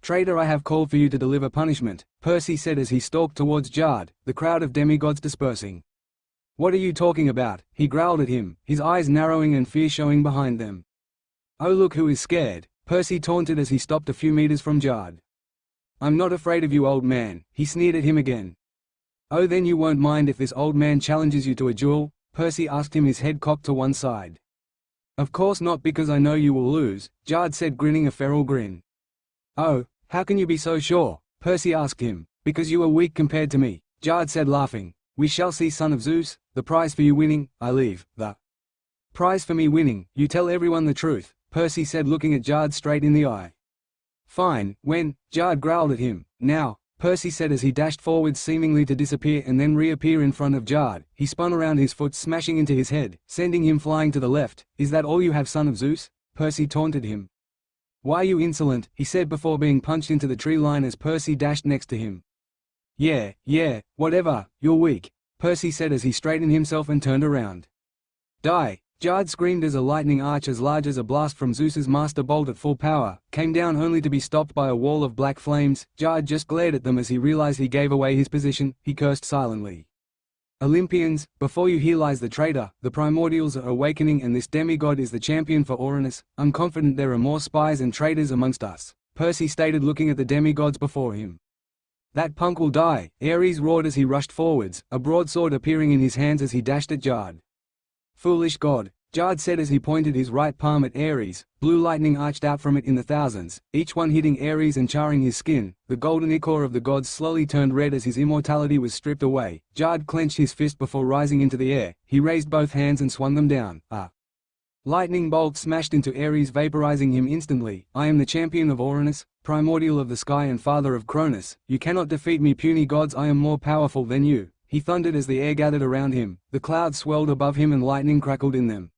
Traitor, I have called for you to deliver punishment, Percy said as he stalked towards Jard, the crowd of demigods dispersing. What are you talking about? He growled at him, his eyes narrowing and fear showing behind them. Oh look who is scared, Percy taunted as he stopped a few meters from Jard. I'm not afraid of you old man, he sneered at him again. Oh then you won't mind if this old man challenges you to a duel? Percy asked him, his head cocked to one side. Of course not, because I know you will lose, Jard said, grinning a feral grin. Oh, how can you be so sure? Percy asked him. Because you are weak compared to me, Jard said laughing. We shall see son of Zeus, the prize for you winning, I leave, the prize for me winning, you tell everyone the truth, Percy said looking at Jard straight in the eye. Fine, when? Jard growled at him. Now, Percy said as he dashed forward seemingly to disappear and then reappear in front of Jard. He spun around, his foot smashing into his head, sending him flying to the left. Is that all you have, son of Zeus? Percy taunted him. Why you insolent, he said before being punched into the tree line as Percy dashed next to him. Yeah, whatever, you're weak, Percy said as he straightened himself and turned around. Die! Jard screamed as a lightning arch as large as a blast from Zeus's master bolt at full power came down, only to be stopped by a wall of black flames. Jard just glared at them as he realized he gave away his position. He cursed silently. Olympians, before you here lies the traitor. The primordials are awakening and this demigod is the champion for Uranus. I'm confident there are more spies and traitors amongst us, Percy stated looking at the demigods before him. That punk will die, Ares roared as he rushed forwards, a broadsword appearing in his hands as he dashed at Jard. Foolish god, Jard said as he pointed his right palm at Ares. Blue lightning arched out from it in the thousands, each one hitting Ares and charring his skin. The golden ichor of the gods slowly turned red as his immortality was stripped away. Jard clenched his fist before rising into the air. He raised both hands and swung them down. A lightning bolt smashed into Ares, vaporizing him instantly. I am the champion of Uranus, primordial of the sky and father of Cronus. You cannot defeat me, puny gods. I am more powerful than you, he thundered as the air gathered around him. The clouds swelled above him and lightning crackled in them.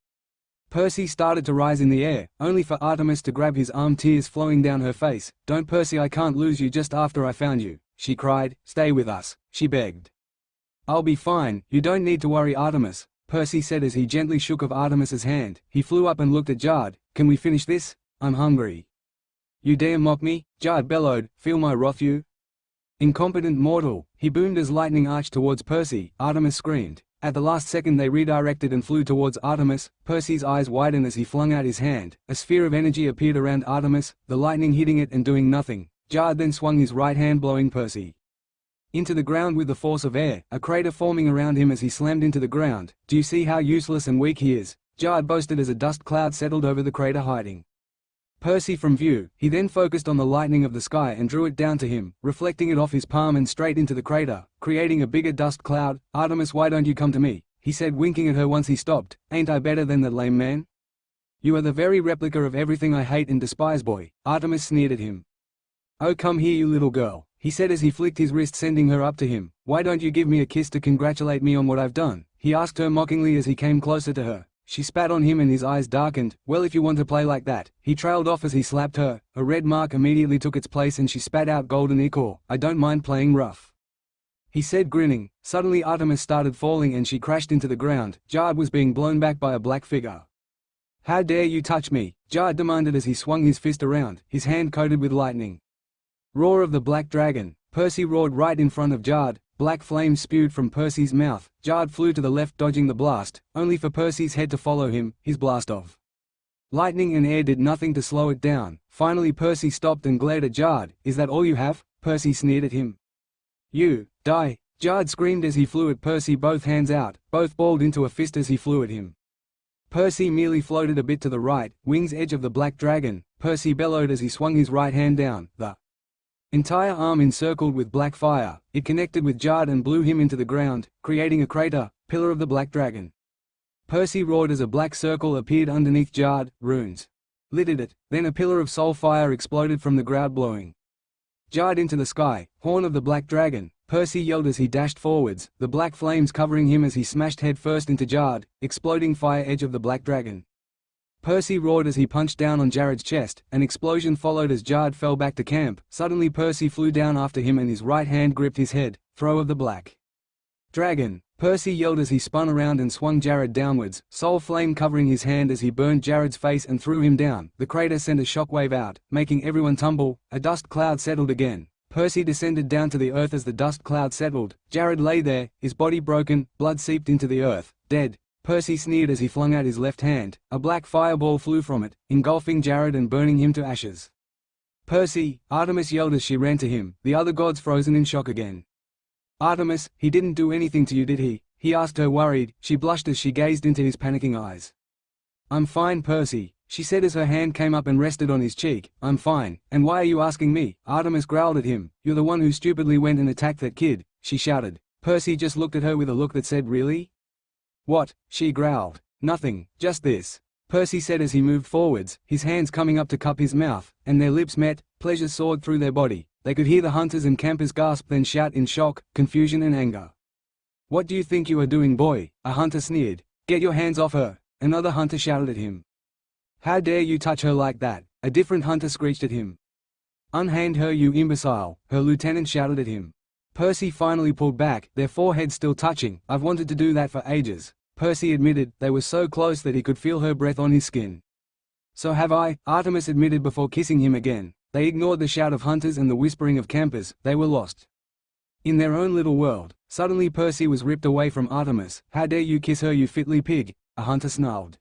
Percy started to rise in the air, only for Artemis to grab his arm, tears flowing down her face. Don't Percy, I can't lose you just after I found you, she cried. Stay with us, she begged. I'll be fine, you don't need to worry Artemis, Percy said as he gently shook of Artemis's hand. He flew up and looked at Jard. Can we finish this? I'm hungry. You dare mock me? Jard bellowed. Feel my wrath, you incompetent mortal, he boomed as lightning arched towards Percy. Artemis screamed. At the last second they redirected and flew towards Artemis. Percy's eyes widened as he flung out his hand. A sphere of energy appeared around Artemis, the lightning hitting it and doing nothing. Jard then swung his right hand, blowing Percy into the ground with the force of air, a crater forming around him as he slammed into the ground. "Do you see how useless and weak he is?" Jard boasted as a dust cloud settled over the crater, hiding Percy from view. He then focused on the lightning of the sky and drew it down to him, reflecting it off his palm and straight into the crater, creating a bigger dust cloud. "Artemis, why don't you come to me?" he said, winking at her once he stopped. "Ain't I better than that lame man? You are the very replica of everything I hate and despise, boy." Artemis sneered at him. "Oh, come here, you little girl," he said as he flicked his wrist, sending her up to him. "Why don't you give me a kiss to congratulate me on what I've done?" he asked her mockingly as he came closer to her. She spat on him and his eyes darkened. "Well, if you want to play like that." He trailed off as he slapped her. A red mark immediately took its place and she spat out golden ichor. "I don't mind playing rough," he said, grinning. Suddenly Artemis started falling and she crashed into the ground. Jard was being blown back by a black figure. "How dare you touch me?" Jard demanded as he swung his fist around, his hand coated with lightning. Roar of the Black Dragon. Percy roared right in front of Jard. Black flames spewed from Percy's mouth. Jard flew to the left, dodging the blast, only for Percy's head to follow him. His blast of lightning and air did nothing to slow it down. Finally Percy stopped and glared at Jard. "Is that all you have?" Percy sneered at him. "You die!" Jard screamed as he flew at Percy, both hands out, both balled into a fist as he flew at him. Percy merely floated a bit to the right, wings edge of the Black Dragon. Percy bellowed as he swung his right hand down. The entire arm encircled with black fire. It connected with Jard and blew him into the ground, creating a crater, pillar of the Black Dragon. Percy roared as a black circle appeared underneath Jard. Runes littered it. Then a pillar of soul fire exploded from the ground, blowing Jard into the sky. Horn of the Black Dragon. Percy yelled as he dashed forwards, the black flames covering him as he smashed headfirst into Jard. Exploding fire edge of the Black Dragon. Percy roared as he punched down on Jared's chest. An explosion followed as Jard fell back to camp. Suddenly Percy flew down after him and his right hand gripped his head. Throw of the Black Dragon. Percy yelled as he spun around and swung Jared downwards, soul flame covering his hand as he burned Jared's face and threw him down. The crater sent a shockwave out, making everyone tumble. A dust cloud settled again. Percy descended down to the earth as the dust cloud settled. Jared lay there, his body broken, blood seeped into the earth, dead. Percy sneered as he flung out his left hand. A black fireball flew from it, engulfing Jared and burning him to ashes. "Percy!" Artemis yelled as she ran to him, the other gods frozen in shock again. "Artemis, he didn't do anything to you, did he?" he asked her, worried. She blushed as she gazed into his panicking eyes. "I'm fine, Percy," she said as her hand came up and rested on his cheek. "I'm fine, and why are you asking me?" Artemis growled at him. "You're the one who stupidly went and attacked that kid," she shouted. Percy just looked at her with a look that said, "Really?" "What?" she growled. "Nothing, just this," Percy said as he moved forwards, his hands coming up to cup his mouth, and their lips met. Pleasure soared through their body. They could hear the hunters and campers gasp, then shout in shock, confusion and anger. "What do you think you are doing, boy?" a hunter sneered. "Get your hands off her," another hunter shouted at him. "How dare you touch her like that?" a different hunter screeched at him. "Unhand her, you imbecile," her lieutenant shouted at him. Percy finally pulled back, their foreheads still touching. "I've wanted to do that for ages," Percy admitted. They were so close that he could feel her breath on his skin. "So have I," Artemis admitted before kissing him again. They ignored the shout of hunters and the whispering of campers. They were lost in their own little world. Suddenly Percy was ripped away from Artemis. "How dare you kiss her, you fitly pig," a hunter snarled.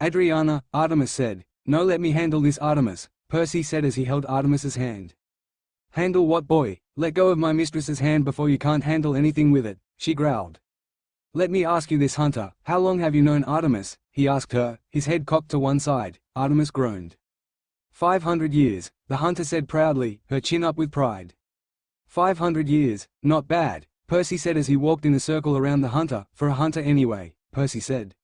"Adriana," Artemis said. "No, let me handle this, Artemis," Percy said as he held Artemis's hand. "Handle what, boy? Let go of my mistress's hand before you can't handle anything with it," she growled. "Let me ask you this, hunter, how long have you known Artemis?" he asked her, his head cocked to one side. Artemis groaned. 500 years, the hunter said proudly, her chin up with pride. 500 years, not bad, Percy said as he walked in a circle around the hunter. "For a hunter anyway," Percy said.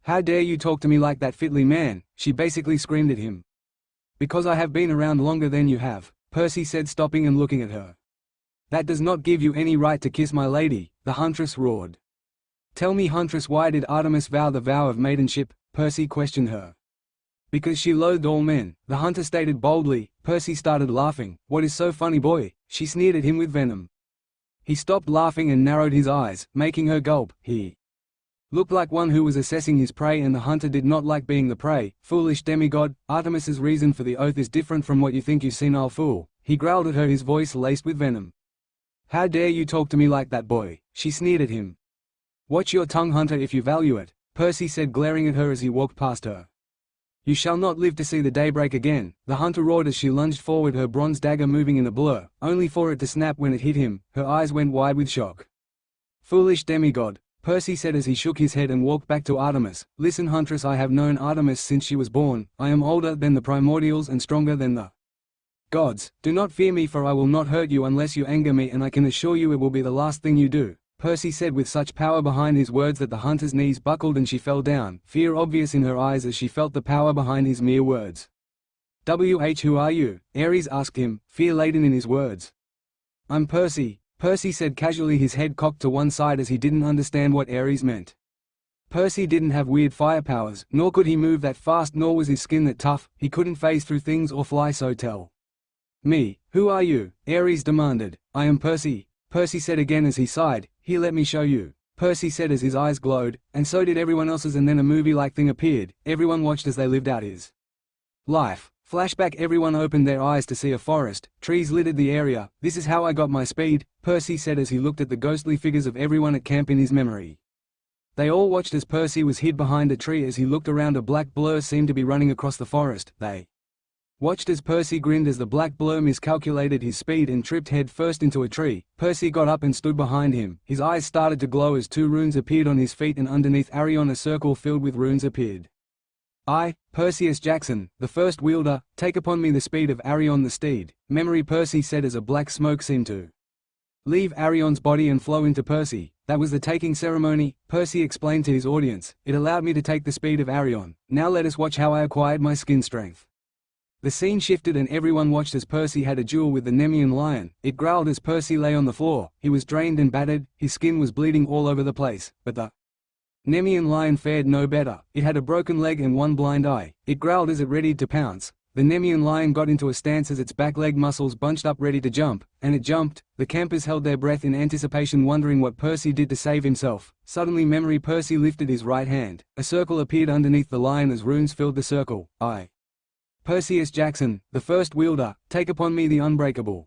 "How dare you talk to me like that, Fitly man," she basically screamed at him. "Because I have been around longer than you have," Percy said, stopping and looking at her. "That does not give you any right to kiss my lady," the huntress roared. "Tell me, huntress, why did Artemis vow the vow of maidenship?" Percy questioned her. "Because she loathed all men," the hunter stated boldly. Percy started laughing. "What is so funny, boy?" she sneered at him with venom. He stopped laughing and narrowed his eyes, making her gulp. He looked like one who was assessing his prey, and the hunter did not like being the prey. "Foolish demigod, Artemis's reason for the oath is different from what you think, you senile fool," he growled at her, his voice laced with venom. "How dare you talk to me like that, boy?" she sneered at him. "Watch your tongue, hunter, if you value it," Percy said, glaring at her as he walked past her. "You shall not live to see the daybreak again," the hunter roared as she lunged forward, her bronze dagger moving in a blur, only for it to snap when it hit him. Her eyes went wide with shock. "Foolish demigod," Percy said as he shook his head and walked back to Artemis. "Listen, huntress, I have known Artemis since she was born. I am older than the primordials and stronger than the gods. Do not fear me, for I will not hurt you unless you anger me, and I can assure you it will be the last thing you do," Percy said with such power behind his words that the hunter's knees buckled and she fell down, fear obvious in her eyes as she felt the power behind his mere words. "Who are you?" Ares asked him, fear laden in his words. "I'm Percy," Percy said casually, his head cocked to one side as he didn't understand what Ares meant. Percy didn't have weird fire powers, nor could he move that fast, nor was his skin that tough. He couldn't phase through things or fly, so tell me, who are you? Ares demanded. "I am Percy," Percy said again as he sighed. "Here, let me show you," Percy said as his eyes glowed, and so did everyone else's, and then a movie-like thing appeared. Everyone watched as they lived out his life. Flashback. Everyone opened their eyes to see a forest. Trees littered the area. "This is how I got my speed," Percy said as he looked at the ghostly figures of everyone at camp in his memory. They all watched as Percy was hid behind a tree. As he looked around, a black blur seemed to be running across the forest. They watched as Percy grinned as the black blur miscalculated his speed and tripped head first into a tree. Percy got up and stood behind him. His eyes started to glow as two runes appeared on his feet, and underneath Arion a circle filled with runes appeared. "I, Perseus Jackson, the first wielder, take upon me the speed of Arion the steed." Memory, Percy said as a black smoke seemed to leave Arion's body and flow into Percy. "That was the taking ceremony," Percy explained to his audience. "It allowed me to take the speed of Arion. Now let us watch how I acquired my skin strength." The scene shifted and everyone watched as Percy had a duel with the Nemean lion. It growled as Percy lay on the floor. He was drained and battered, his skin was bleeding all over the place, but the Nemean lion fared no better. It had a broken leg and one blind eye. It growled as it readied to pounce. The Nemean lion got into a stance as its back leg muscles bunched up ready to jump, and it jumped. The campers held their breath in anticipation, wondering what Percy did to save himself. Suddenly, memory, Percy lifted his right hand. A circle appeared underneath the lion as runes filled the circle. "I, Perseus Jackson, the first wielder, take upon me the unbreakable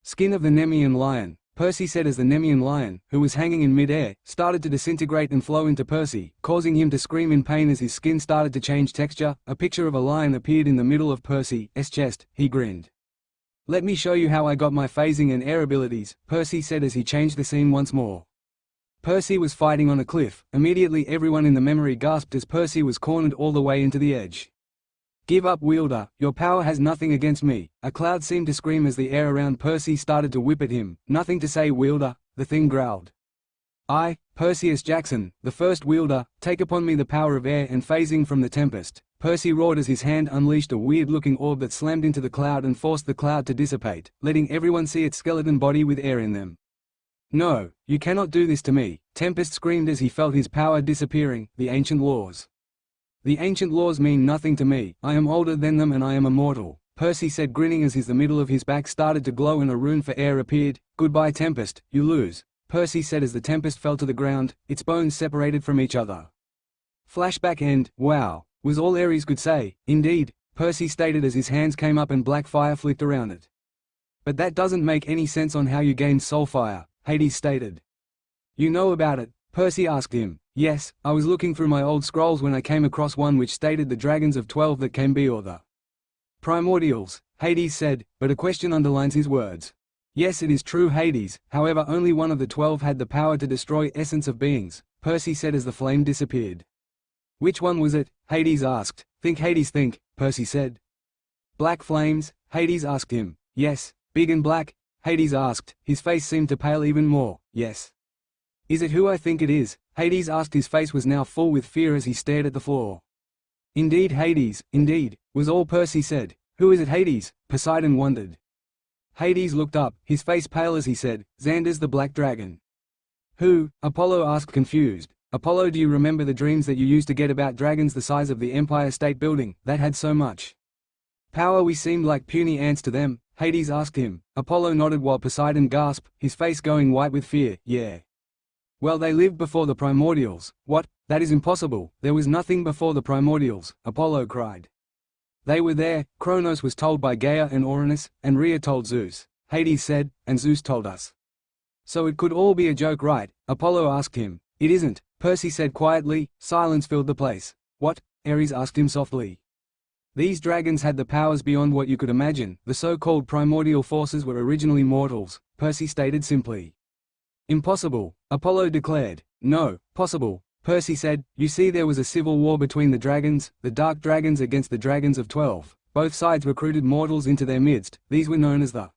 skin of the Nemean lion," Percy said as the Nemean lion, who was hanging in mid-air, started to disintegrate and flow into Percy, causing him to scream in pain as his skin started to change texture. A picture of a lion appeared in the middle of Percy's chest. He grinned. "Let me show you how I got my phasing and air abilities," Percy said as he changed the scene once more. Percy was fighting on a cliff. Immediately everyone in the memory gasped as Percy was cornered all the way into the edge. "Give up, wielder, your power has nothing against me," a cloud seemed to scream as the air around Percy started to whip at him. "Nothing to say, wielder," the thing growled. "I, Perseus Jackson, the first wielder, take upon me the power of air and phasing from the tempest," Percy roared as his hand unleashed a weird-looking orb that slammed into the cloud and forced the cloud to dissipate, letting everyone see its skeleton body with air in them. "No, you cannot do this to me," Tempest screamed as he felt his power disappearing. "The ancient laws. The ancient laws mean nothing to me. I am older than them and I am immortal," Percy said, grinning as the middle of his back started to glow and a rune for air appeared. "Goodbye, Tempest, you lose," Percy said as the Tempest fell to the ground, its bones separated from each other. Flashback end. "Wow," was all Ares could say. "Indeed," Percy stated as his hands came up and black fire flicked around it. "But that doesn't make any sense on how you gained soul fire," Hades stated. "You know about it?" Percy asked him. "Yes, I was looking through my old scrolls when I came across one which stated the dragons of 12 that came be or the primordials," Hades said, but a question underlines his words. "Yes, it is true, Hades, however only one of the 12 had the power to destroy essence of beings," Percy said as the flame disappeared. "Which one was it?" Hades asked. "Think, Hades, think," Percy said. "Black flames?" Hades asked him. "Yes, big and black?" Hades asked. His face seemed to pale even more. "Yes." "Is it who I think it is?" Hades asked. His face was now full with fear as he stared at the floor. "Indeed, Hades, indeed," was all Percy said. "Who is it, Hades?" Poseidon wondered. Hades looked up, his face pale as he said, "Xander's the black dragon." "Who?" Apollo asked, confused. "Apollo, do you remember the dreams that you used to get about dragons the size of the Empire State Building, that had so much power we seemed like puny ants to them?" Hades asked him. Apollo nodded while Poseidon gasped, his face going white with fear. "Yeah. Well, they lived before the primordials." "What? That is impossible. There was nothing before the primordials," Apollo cried. "They were there. Kronos was told by Gaia and Uranus, and Rhea told Zeus," Hades said, "and Zeus told us. So it could all be a joke, right?" Apollo asked him. It isn't, Percy said quietly. Silence filled the place. What? Ares asked him softly. These dragons had the powers beyond what you could imagine. The so-called primordial forces were originally mortals, Percy stated simply. Impossible, Apollo declared. No, possible, Percy said. You see, there was a civil war between the dragons, the dark dragons against the dragons of 12. Both sides recruited mortals into their midst. These were known as the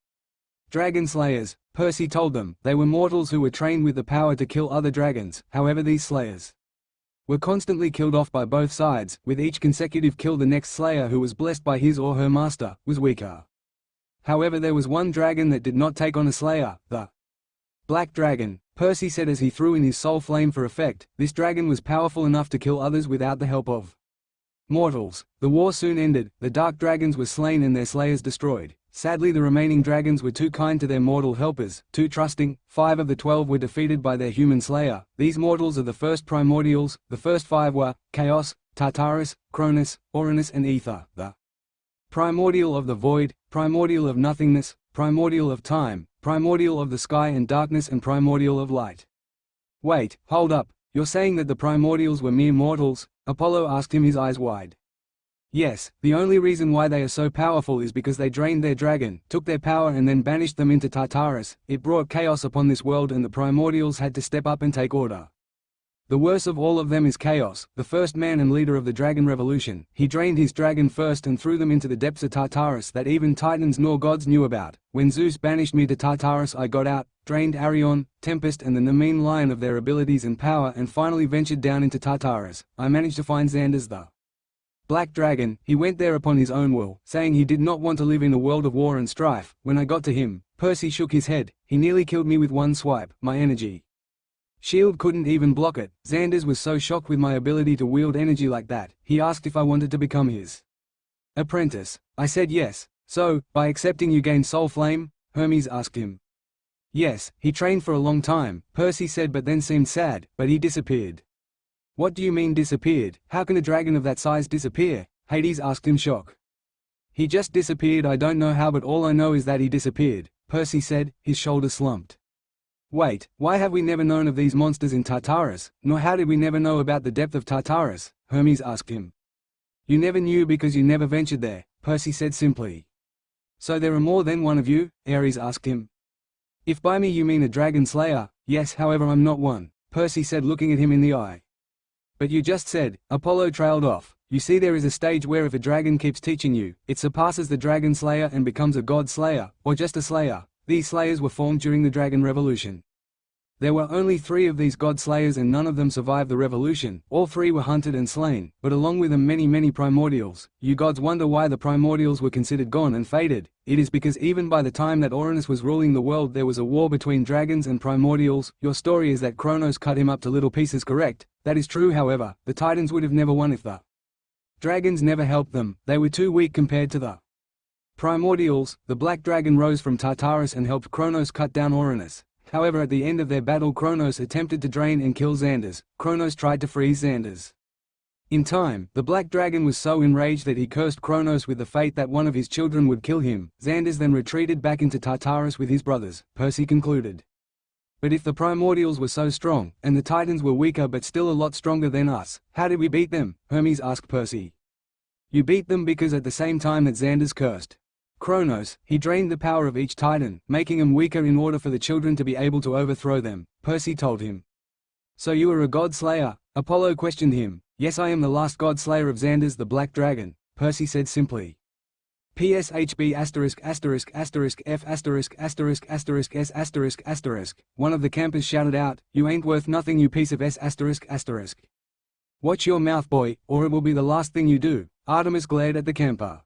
Dragon Slayers, Percy told them. They were mortals who were trained with the power to kill other dragons. However, these slayers were constantly killed off by both sides. With each consecutive kill, the next slayer, who was blessed by his or her master, was weaker. However, there was one dragon that did not take on a slayer, the Black Dragon, Percy said as he threw in his soul flame for effect. This dragon was powerful enough to kill others without the help of mortals. The war soon ended, the dark dragons were slain and their slayers destroyed. Sadly, the remaining dragons were too kind to their mortal helpers, too trusting. 5 of the 12 were defeated by their human slayer. These mortals are the first primordials. The first 5 were Chaos, Tartarus, Cronus, Uranus and Ether, the primordial of the void, primordial of nothingness, primordial of time, primordial of the sky and darkness, and primordial of light. Wait, hold up, you're saying that the primordials were mere mortals? Apollo asked him, his eyes wide. Yes, the only reason why they are so powerful is because they drained their dragon, took their power and then banished them into Tartarus. It brought chaos upon this world and the primordials had to step up and take order. The worst of all of them is Chaos, the first man and leader of the Dragon Revolution. He drained his dragon first and threw them into the depths of Tartarus that even titans nor gods knew about. When Zeus banished me to Tartarus, I got out, drained Arion, Tempest and the Nemean Lion of their abilities and power, and finally ventured down into Tartarus. I managed to find Xander's the Black Dragon. He went there upon his own will, saying he did not want to live in a world of war and strife. When I got to him, Percy shook his head. He nearly killed me with one swipe. My energy shield couldn't even block it. Xander's was so shocked with my ability to wield energy like that, he asked if I wanted to become his apprentice. I said yes. So, by accepting you gain soul flame? Hermes asked him. Yes, he trained for a long time, Percy said, but then seemed sad. But he disappeared. What do you mean disappeared? How can a dragon of that size disappear? Hades asked him, shocked. He just disappeared. I don't know how, but all I know is that he disappeared, Percy said, his shoulders slumped. Wait, why have we never known of these monsters in Tartarus, nor how did we never know about the depth of Tartarus? Hermes asked him. You never knew because you never ventured there, Percy said simply. So there are more than one of you? Ares asked him. If by me you mean a dragon slayer, yes, however I'm not one, Percy said, looking at him in the eye. But you just said, Apollo trailed off. You see, there is a stage where if a dragon keeps teaching you, it surpasses the dragon slayer and becomes a god slayer, or just a slayer. These slayers were formed during the Dragon Revolution. There were only 3 of these god slayers and none of them survived the revolution. All 3 were hunted and slain, but along with them many primordials. You gods wonder why the primordials were considered gone and faded. It is because even by the time that Uranus was ruling the world there was a war between dragons and primordials. Your story is that Kronos cut him up to little pieces, correct? That is true. However, the Titans would have never won if the dragons never helped them. They were too weak compared to the primordials. The Black Dragon rose from Tartarus and helped Kronos cut down Uranus. However, at the end of their battle, Kronos attempted to drain and kill Xander's. Kronos tried to freeze Xander's. In time, the Black Dragon was so enraged that he cursed Kronos with the fate that one of his children would kill him. Xander's then retreated back into Tartarus with his brothers, Percy concluded. But if the primordials were so strong, and the Titans were weaker but still a lot stronger than us, how did we beat them? Hermes asked Percy. You beat them because at the same time that Xander's cursed Kronos, he drained the power of each Titan, making them weaker in order for the children to be able to overthrow them, Percy told him. So you are a god slayer? Apollo questioned him. Yes, I am the last god slayer of Xander's the Black Dragon, Percy said simply. PSHB F***S***S***. One of the campers shouted out, you ain't worth nothing, you piece of S***. Watch your mouth, boy, or it will be the last thing you do. Artemis glared at the camper.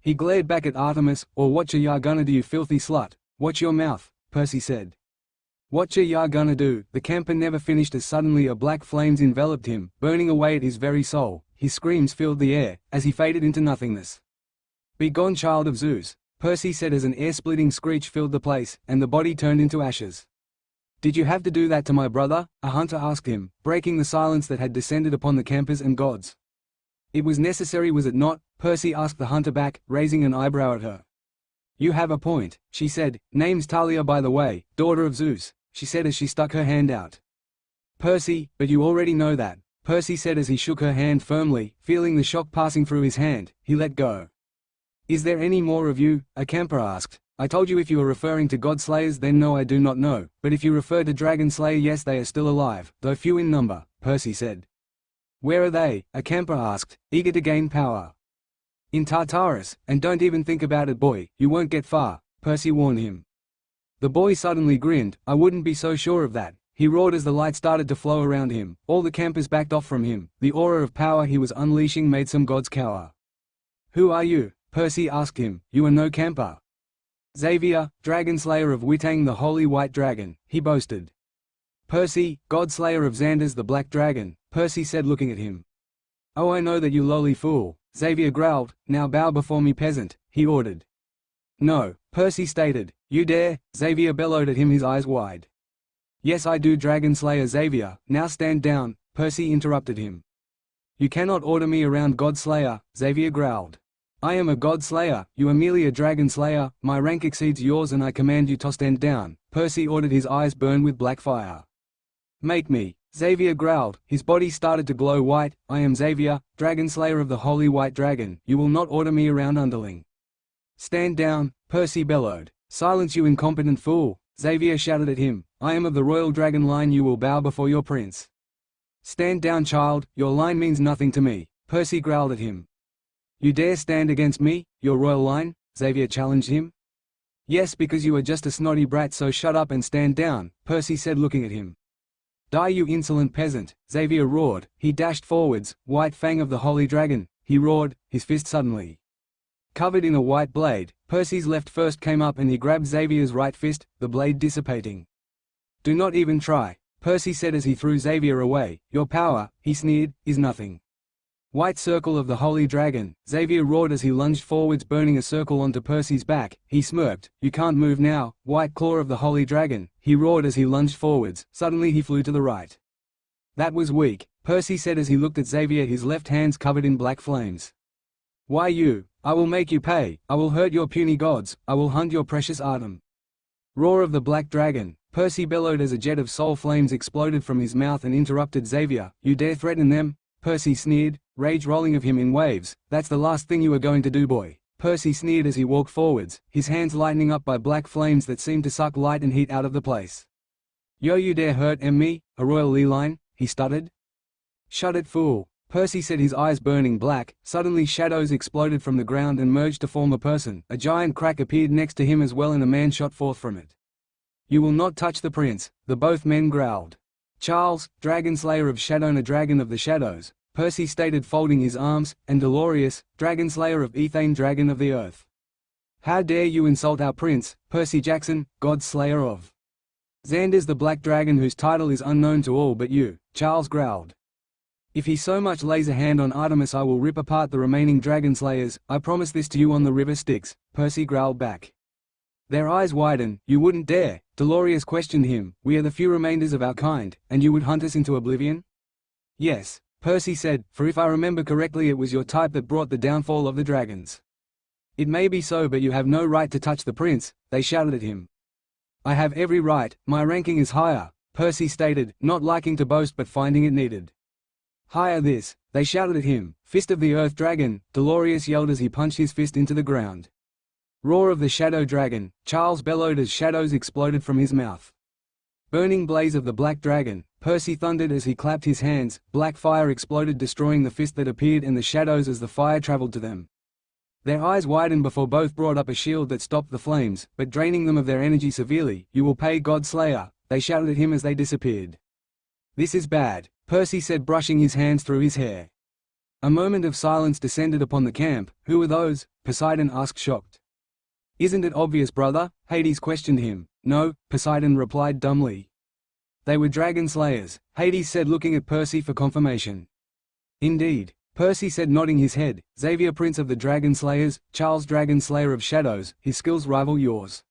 He glared back at Artemis. Or what ya gonna do, you filthy slut? Watch your mouth, Percy said. What ya gonna do? The camper never finished as suddenly a black flames enveloped him, burning away at his very soul. His screams filled the air, as he faded into nothingness. Be gone, child of Zeus, Percy said as an air-splitting screech filled the place, and the body turned into ashes. Did you have to do that to my brother? A hunter asked him, breaking the silence that had descended upon the campers and gods. It was necessary, was it not? Percy asked the hunter back, raising an eyebrow at her. You have a point, she said. Name's Talia, by the way, daughter of Zeus, she said as she stuck her hand out. Percy, but you already know that, Percy said as he shook her hand firmly, feeling the shock passing through his hand. He let go. Is there any more of you? A camper asked. I told you if you are referring to God-slayers then no, I do not know, but if you refer to Dragon Slayer, yes, they are still alive, though few in number, Percy said. Where are they? A camper asked, eager to gain power. In Tartarus, and don't even think about it, boy, you won't get far, Percy warned him. The boy suddenly grinned. I wouldn't be so sure of that, he roared as the light started to flow around him. All the campers backed off from him. The aura of power he was unleashing made some gods cower. Who are you? Percy asked him. You are no camper. Xavier, Dragon Slayer of Witang the Holy White Dragon, he boasted. Percy, God Slayer of Xander's the Black Dragon, Percy said looking at him. Oh, I know that, you lowly fool, Xavier growled. Now bow before me, peasant, he ordered. No, Percy stated. You dare? Xavier bellowed at him, his eyes wide. Yes, I do, Dragon Slayer Xavier. Now stand down, Percy interrupted him. You cannot order me around, God Slayer, Xavier growled. I am a God Slayer, you are merely a Dragon Slayer, my rank exceeds yours and I command you to stand down, Percy ordered, his eyes burned with black fire. Make me, Xavier growled, his body started to glow white. I am Xavier, Dragon Slayer of the Holy White Dragon, you will not order me around, underling. Stand down, Percy bellowed. Silence, you incompetent fool, Xavier shouted at him. I am of the royal dragon line, you will bow before your prince. Stand down, child, your line means nothing to me, Percy growled at him. You dare stand against me, your royal line? Xavier challenged him. Yes, because you are just a snotty brat, so shut up and stand down, Percy said looking at him. Die, you insolent peasant, Xavier roared. He dashed forwards. White Fang of the Holy Dragon, he roared, his fist suddenly covered in a white blade. Percy's left first came up and he grabbed Xavier's right fist, the blade dissipating. Do not even try, Percy said as he threw Xavier away. Your power, he sneered, is nothing. White Circle of the Holy Dragon, Xavier roared as he lunged forwards, burning a circle onto Percy's back. He smirked. You can't move now. White Claw of the Holy Dragon, he roared as he lunged forwards. Suddenly he flew to the right. That was weak, Percy said as he looked at Xavier, his left hands covered in black flames. Why you? I will make you pay. I will hurt your puny gods. I will hunt your precious Artem. Roar of the Black Dragon, Percy bellowed as a jet of soul flames exploded from his mouth and interrupted Xavier. You dare threaten them? Percy sneered, rage rolling of him in waves. That's the last thing you are going to do, boy. Percy sneered as he walked forwards, his hands lighting up by black flames that seemed to suck light and heat out of the place. Yo, you dare hurt me, a royal Leeline? He stuttered. Shut it, fool, Percy said, his eyes burning black. Suddenly shadows exploded from the ground and merged to form a person. A giant crack appeared next to him as well and a man shot forth from it. You will not touch the prince, the both men growled. Charles, Dragon Slayer of Shadowna, Dragon of the Shadows, Percy stated folding his arms, and Delorious, Dragon Slayer of Ethane, Dragon of the Earth. How dare you insult our prince, Percy Jackson, God Slayer of Xander's the Black Dragon, whose title is unknown to all but you, Charles growled. If he so much lays a hand on Artemis, I will rip apart the remaining Dragon Slayers. I promise this to you on the river Styx, Percy growled back. Their eyes widened. You wouldn't dare, Delorious questioned him. We are the few remainders of our kind, and you would hunt us into oblivion? Yes, Percy said, for if I remember correctly it was your type that brought the downfall of the dragons. It may be so, but you have no right to touch the prince, they shouted at him. I have every right, my ranking is higher, Percy stated, not liking to boast but finding it needed. Higher this, they shouted at him. Fist of the Earth Dragon, Delorious yelled as he punched his fist into the ground. Roar of the Shadow Dragon, Charles bellowed as shadows exploded from his mouth. Burning blaze of the Black Dragon, Percy thundered as he clapped his hands. Black fire exploded, destroying the fist that appeared and the shadows as the fire traveled to them. Their eyes widened before both brought up a shield that stopped the flames, but draining them of their energy severely. You will pay, God Slayer, they shouted at him as they disappeared. This is bad, Percy said, brushing his hands through his hair. A moment of silence descended upon the camp. Who were those? Poseidon asked, shocked. Isn't it obvious, brother? Hades questioned him. No, Poseidon replied dumbly. They were Dragon Slayers, Hades said, looking at Percy for confirmation. Indeed, Percy said, nodding his head. Xavier, Prince of the Dragon Slayers, Charles, Dragon Slayer of Shadows, his skills rival yours.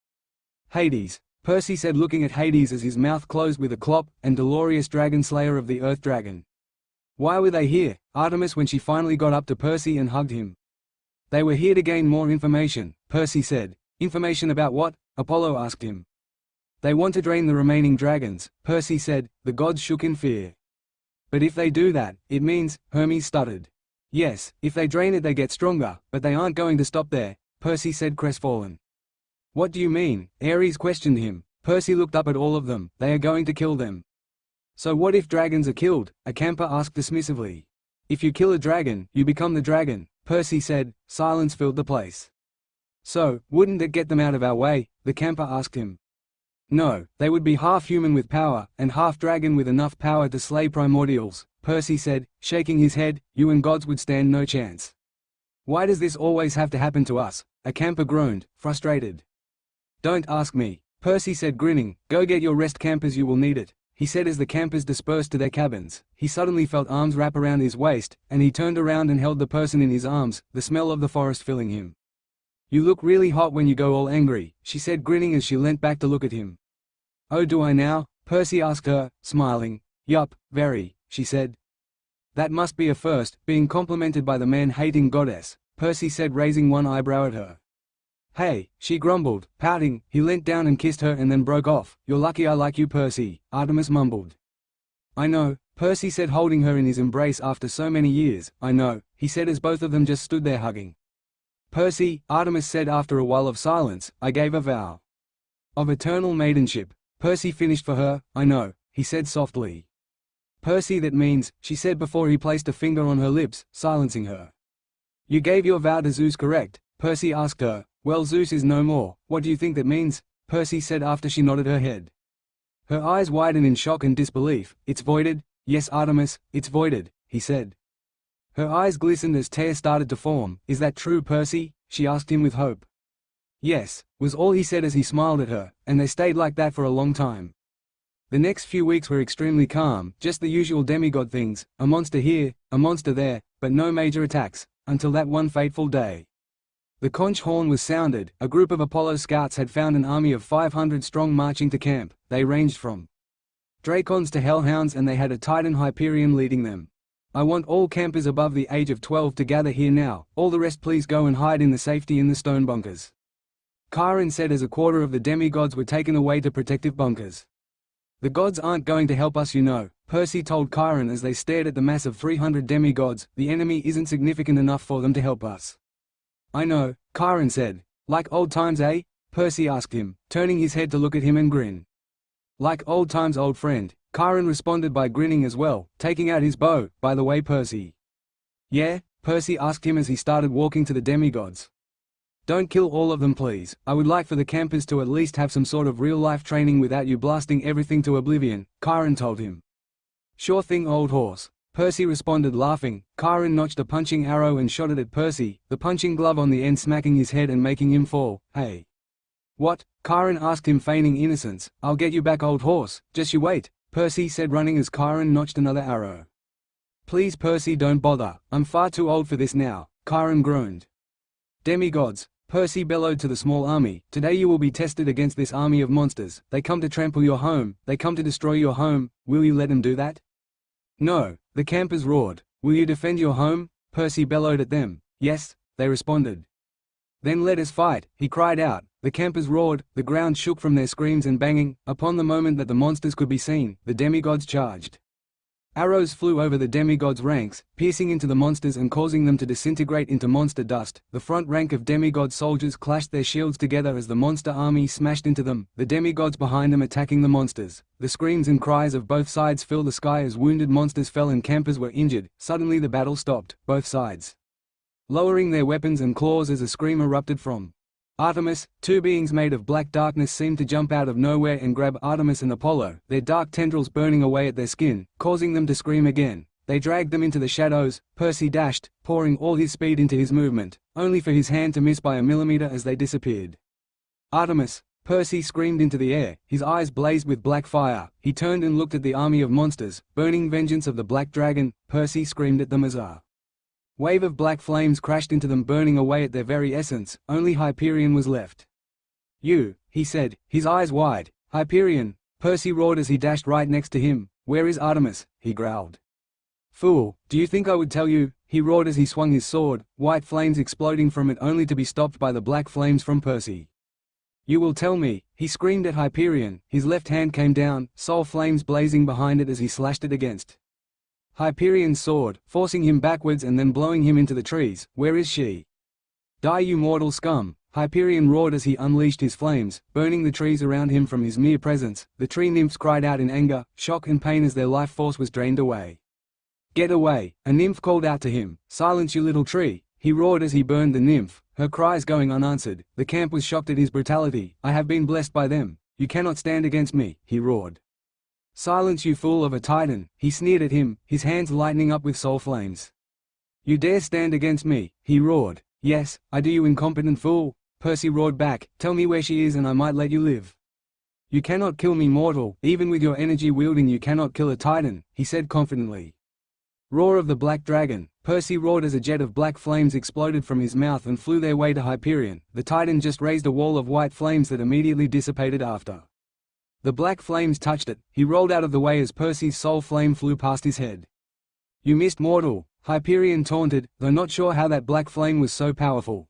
Hades, Percy said, looking at Hades as his mouth closed with a clop, and Delorious, Dragon Slayer of the Earth Dragon. Why were they here? Artemis when she finally got up to Percy and hugged him. They were here to gain more information, Percy said. Information about what? Apollo asked him. They want to drain the remaining dragons, Percy said. The gods shook in fear. But if they do that, it means, Hermes stuttered. Yes, if they drain it they get stronger, but they aren't going to stop there, Percy said crestfallen. What do you mean? Ares questioned him. Percy looked up at all of them. They are going to kill them. So what if dragons are killed? A camper asked dismissively. If you kill a dragon, you become the dragon, Percy said. Silence filled the place. So, wouldn't it get them out of our way? The camper asked him. No, they would be half human with power, and half dragon with enough power to slay primordials, Percy said, shaking his head. You and gods would stand no chance. Why does this always have to happen to us? A camper groaned, frustrated. Don't ask me, Percy said grinning. Go get your rest, campers, you will need it, he said as the campers dispersed to their cabins. He suddenly felt arms wrap around his waist, and he turned around and held the person in his arms, the smell of the forest filling him. You look really hot when you go all angry, she said grinning as she leant back to look at him. Oh, do I now? Percy asked her, smiling. Yup, very, she said. That must be a first, being complimented by the man-hating goddess, Percy said, raising one eyebrow at her. Hey, she grumbled, pouting. He leant down and kissed her and then broke off. You're lucky I like you, Percy, Artemis mumbled. I know, Percy said, holding her in his embrace after so many years. I know, he said as both of them just stood there hugging. Percy, Artemis said after a while of silence, I gave a vow of eternal maidenship. Percy finished for her. I know, he said softly. Percy, that means, she said before he placed a finger on her lips, silencing her. You gave your vow to Zeus, correct? Percy asked her. Well, Zeus is no more. What do you think that means? Percy said after she nodded her head. Her eyes widened in shock and disbelief. It's voided? Yes, Artemis, it's voided, he said. Her eyes glistened as tears started to form. Is that true, Percy? She asked him with hope. Yes, was all he said as he smiled at her, and they stayed like that for a long time. The next few weeks were extremely calm, just the usual demigod things, a monster here, a monster there, but no major attacks, until that one fateful day. The conch horn was sounded. A group of Apollo scouts had found an army of 500 strong marching to camp. They ranged from dracons to hellhounds, and they had a Titan Hyperion leading them. I want all campers above the age of 12 to gather here now. All the rest please go and hide in the safety in the stone bunkers, Chiron said as a quarter of the demigods were taken away to protective bunkers. The gods aren't going to help us, you know, Percy told Chiron as they stared at the mass of 300 demigods. The enemy isn't significant enough for them to help us. I know, Chiron said. Like old times, eh? Percy asked him, turning his head to look at him and grin. Like old times, old friend, Chiron responded by grinning as well, taking out his bow. By the way, Percy. Yeah? Percy asked him as he started walking to the demigods. Don't kill all of them, please. I would like for the campers to at least have some sort of real-life training without you blasting everything to oblivion, Chiron told him. Sure thing, old horse, Percy responded laughing. Chiron notched a punching arrow and shot it at Percy, the punching glove on the end smacking his head and making him fall. Hey. What? Chiron asked him, feigning innocence. I'll get you back, old horse, just you wait, Percy said, running as Chiron notched another arrow. Please, Percy, don't bother. I'm far too old for this now, Chiron groaned. Demigods, Percy bellowed to the small army. Today you will be tested against this army of monsters. They come to trample your home. They come to destroy your home. Will you let them do that? No, the campers roared. Will you defend your home? Percy bellowed at them. Yes, they responded. Then let us fight, he cried out. The campers roared. The ground shook from their screams and banging. Upon the moment that the monsters could be seen, the demigods charged. Arrows flew over the demigods' ranks, piercing into the monsters and causing them to disintegrate into monster dust. The front rank of demigod soldiers clashed their shields together as the monster army smashed into them, the demigods behind them attacking the monsters. The screams and cries of both sides filled the sky as wounded monsters fell and campers were injured. Suddenly the battle stopped, both sides lowering their weapons and claws as a scream erupted from Artemis. Two beings made of black darkness seemed to jump out of nowhere and grab Artemis and Apollo, their dark tendrils burning away at their skin, causing them to scream again. They dragged them into the shadows. Percy dashed, pouring all his speed into his movement, only for his hand to miss by a millimeter as they disappeared. Artemis! Percy screamed into the air, his eyes blazed with black fire. He turned and looked at the army of monsters, burning vengeance of the black dragon. Percy screamed at them as a wave of black flames crashed into them, burning away at their very essence. Only Hyperion was left. You, he said, his eyes wide. Hyperion! Percy roared as he dashed right next to him. Where is Artemis? He growled. Fool, do you think I would tell you? He roared as he swung his sword, white flames exploding from it only to be stopped by the black flames from Percy. You will tell me, he screamed at Hyperion. His left hand came down, soul flames blazing behind it as he slashed it against Hyperion's sword, forcing him backwards and then blowing him into the trees. Where is she? Die, you mortal scum! Hyperion roared as he unleashed his flames, burning the trees around him from his mere presence. The tree nymphs cried out in anger, shock and pain as their life force was drained away. Get away! A nymph called out to him. Silence, you little tree! He roared as he burned the nymph, her cries going unanswered. The camp was shocked at his brutality. I have been blessed by them. You cannot stand against me, he roared. Silence, you fool of a titan! He sneered at him, his hands lighting up with soul flames. You dare stand against me, he roared. Yes, I do, you incompetent fool! Percy roared back. Tell me where she is and I might let you live. You cannot kill me, mortal. Even with your energy wielding you cannot kill a titan, he said confidently. Roar of the black dragon. Percy roared as a jet of black flames exploded from his mouth and flew their way to Hyperion. The titan just raised a wall of white flames that immediately dissipated after the black flames touched it. He rolled out of the way as Percy's soul flame flew past his head. You missed, mortal, Hyperion taunted, though not sure how that black flame was so powerful.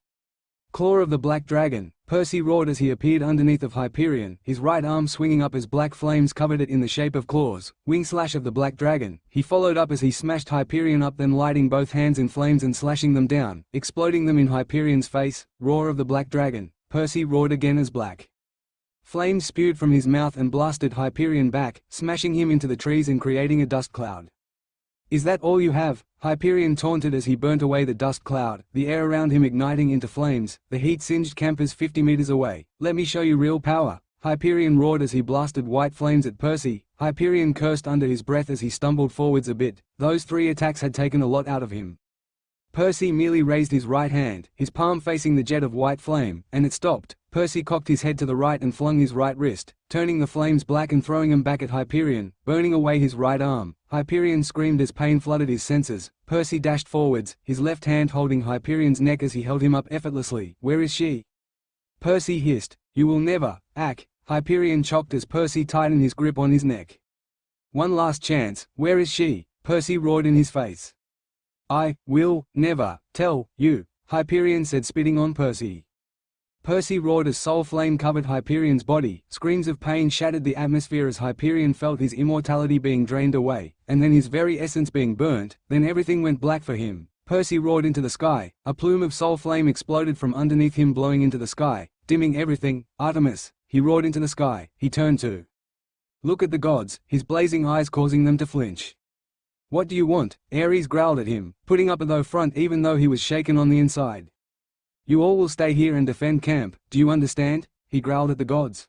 Claw of the black dragon. Percy roared as he appeared underneath of Hyperion, his right arm swinging up as black flames covered it in the shape of claws. Wing slash of the black dragon. He followed up as he smashed Hyperion up, then lighting both hands in flames and slashing them down, exploding them in Hyperion's face. Roar of the black dragon. Percy roared again as black flames spewed from his mouth and blasted Hyperion back, smashing him into the trees and creating a dust cloud. Is that all you have? Hyperion taunted as he burnt away the dust cloud, the air around him igniting into flames. The heat singed campers 50 meters away. Let me show you real power! Hyperion roared as he blasted white flames at Percy. Hyperion cursed under his breath as he stumbled forwards a bit. Those 3 attacks had taken a lot out of him. Percy merely raised his right hand, his palm facing the jet of white flame, and it stopped. Percy cocked his head to the right and flung his right wrist, turning the flames black and throwing them back at Hyperion, burning away his right arm. Hyperion screamed as pain flooded his senses. Percy dashed forwards, his left hand holding Hyperion's neck as he held him up effortlessly. Where is she? Percy hissed. You will never, Ack! Hyperion chocked as Percy tightened his grip on his neck. One last chance. Where is she? Percy roared in his face. I will never tell you, Hyperion said, spitting on Percy. Percy roared as soul flame covered Hyperion's body. Screams of pain shattered the atmosphere as Hyperion felt his immortality being drained away, and then his very essence being burnt. Then everything went black for him. Percy roared into the sky. A plume of soul flame exploded from underneath him, blowing into the sky, dimming everything. Artemis! He roared into the sky. He turned to look at the gods, his blazing eyes causing them to flinch. What do you want? Ares growled at him, putting up a though front even though he was shaken on the inside. You all will stay here and defend camp, do you understand? He growled at the gods.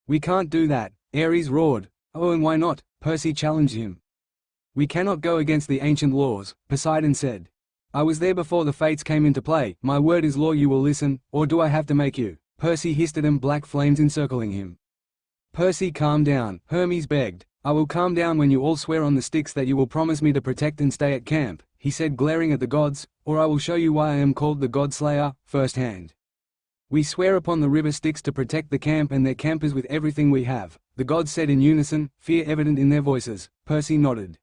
We can't do that, Ares roared. Oh, and why not? Percy challenged him. We cannot go against the ancient laws, Poseidon said. I was there before the fates came into play. My word is law. You will listen, or do I have to make you? Percy hissed at him, black flames encircling him. Percy, calm down, Hermes begged. I will calm down when you all swear on the sticks that you will promise me to protect and stay at camp, he said, glaring at the gods, or I will show you why I am called the God Slayer, firsthand. We swear upon the river Styx to protect the camp and their campers with everything we have, the gods said in unison, fear evident in their voices. Percy nodded.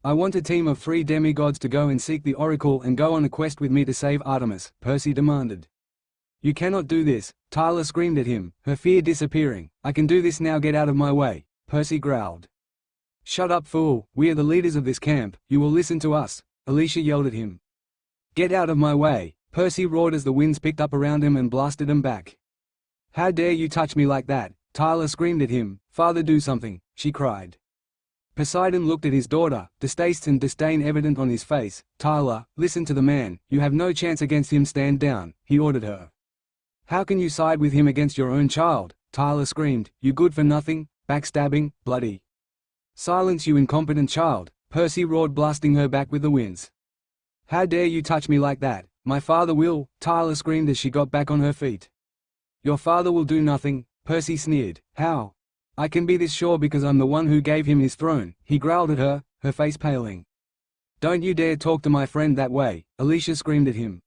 I want a team of 3 demigods to go and seek the oracle and go on a quest with me to save Artemis, Percy demanded. You cannot do this, Tyler screamed at him, her fear disappearing. I can do this now, get out of my way, Percy growled. Shut up, fool, we are the leaders of this camp, you will listen to us, Alicia yelled at him. Get out of my way, Percy roared as the winds picked up around him and blasted him back. How dare you touch me like that, Tyler screamed at him. Father, do something, she cried. Poseidon looked at his daughter, distaste and disdain evident on his face. Tyler, listen to the man, you have no chance against him, stand down, he ordered her. How can you side with him against your own child? Tyler screamed, you good for nothing, backstabbing, bloody. Silence, you incompetent child, Percy roared, blasting her back with the winds. How dare you touch me like that? My father will, Tyler screamed as she got back on her feet. Your father will do nothing, Percy sneered. How? I can be this sure because I'm the one who gave him his throne, he growled at her, her face paling. Don't you dare talk to my friend that way, Alicia screamed at him.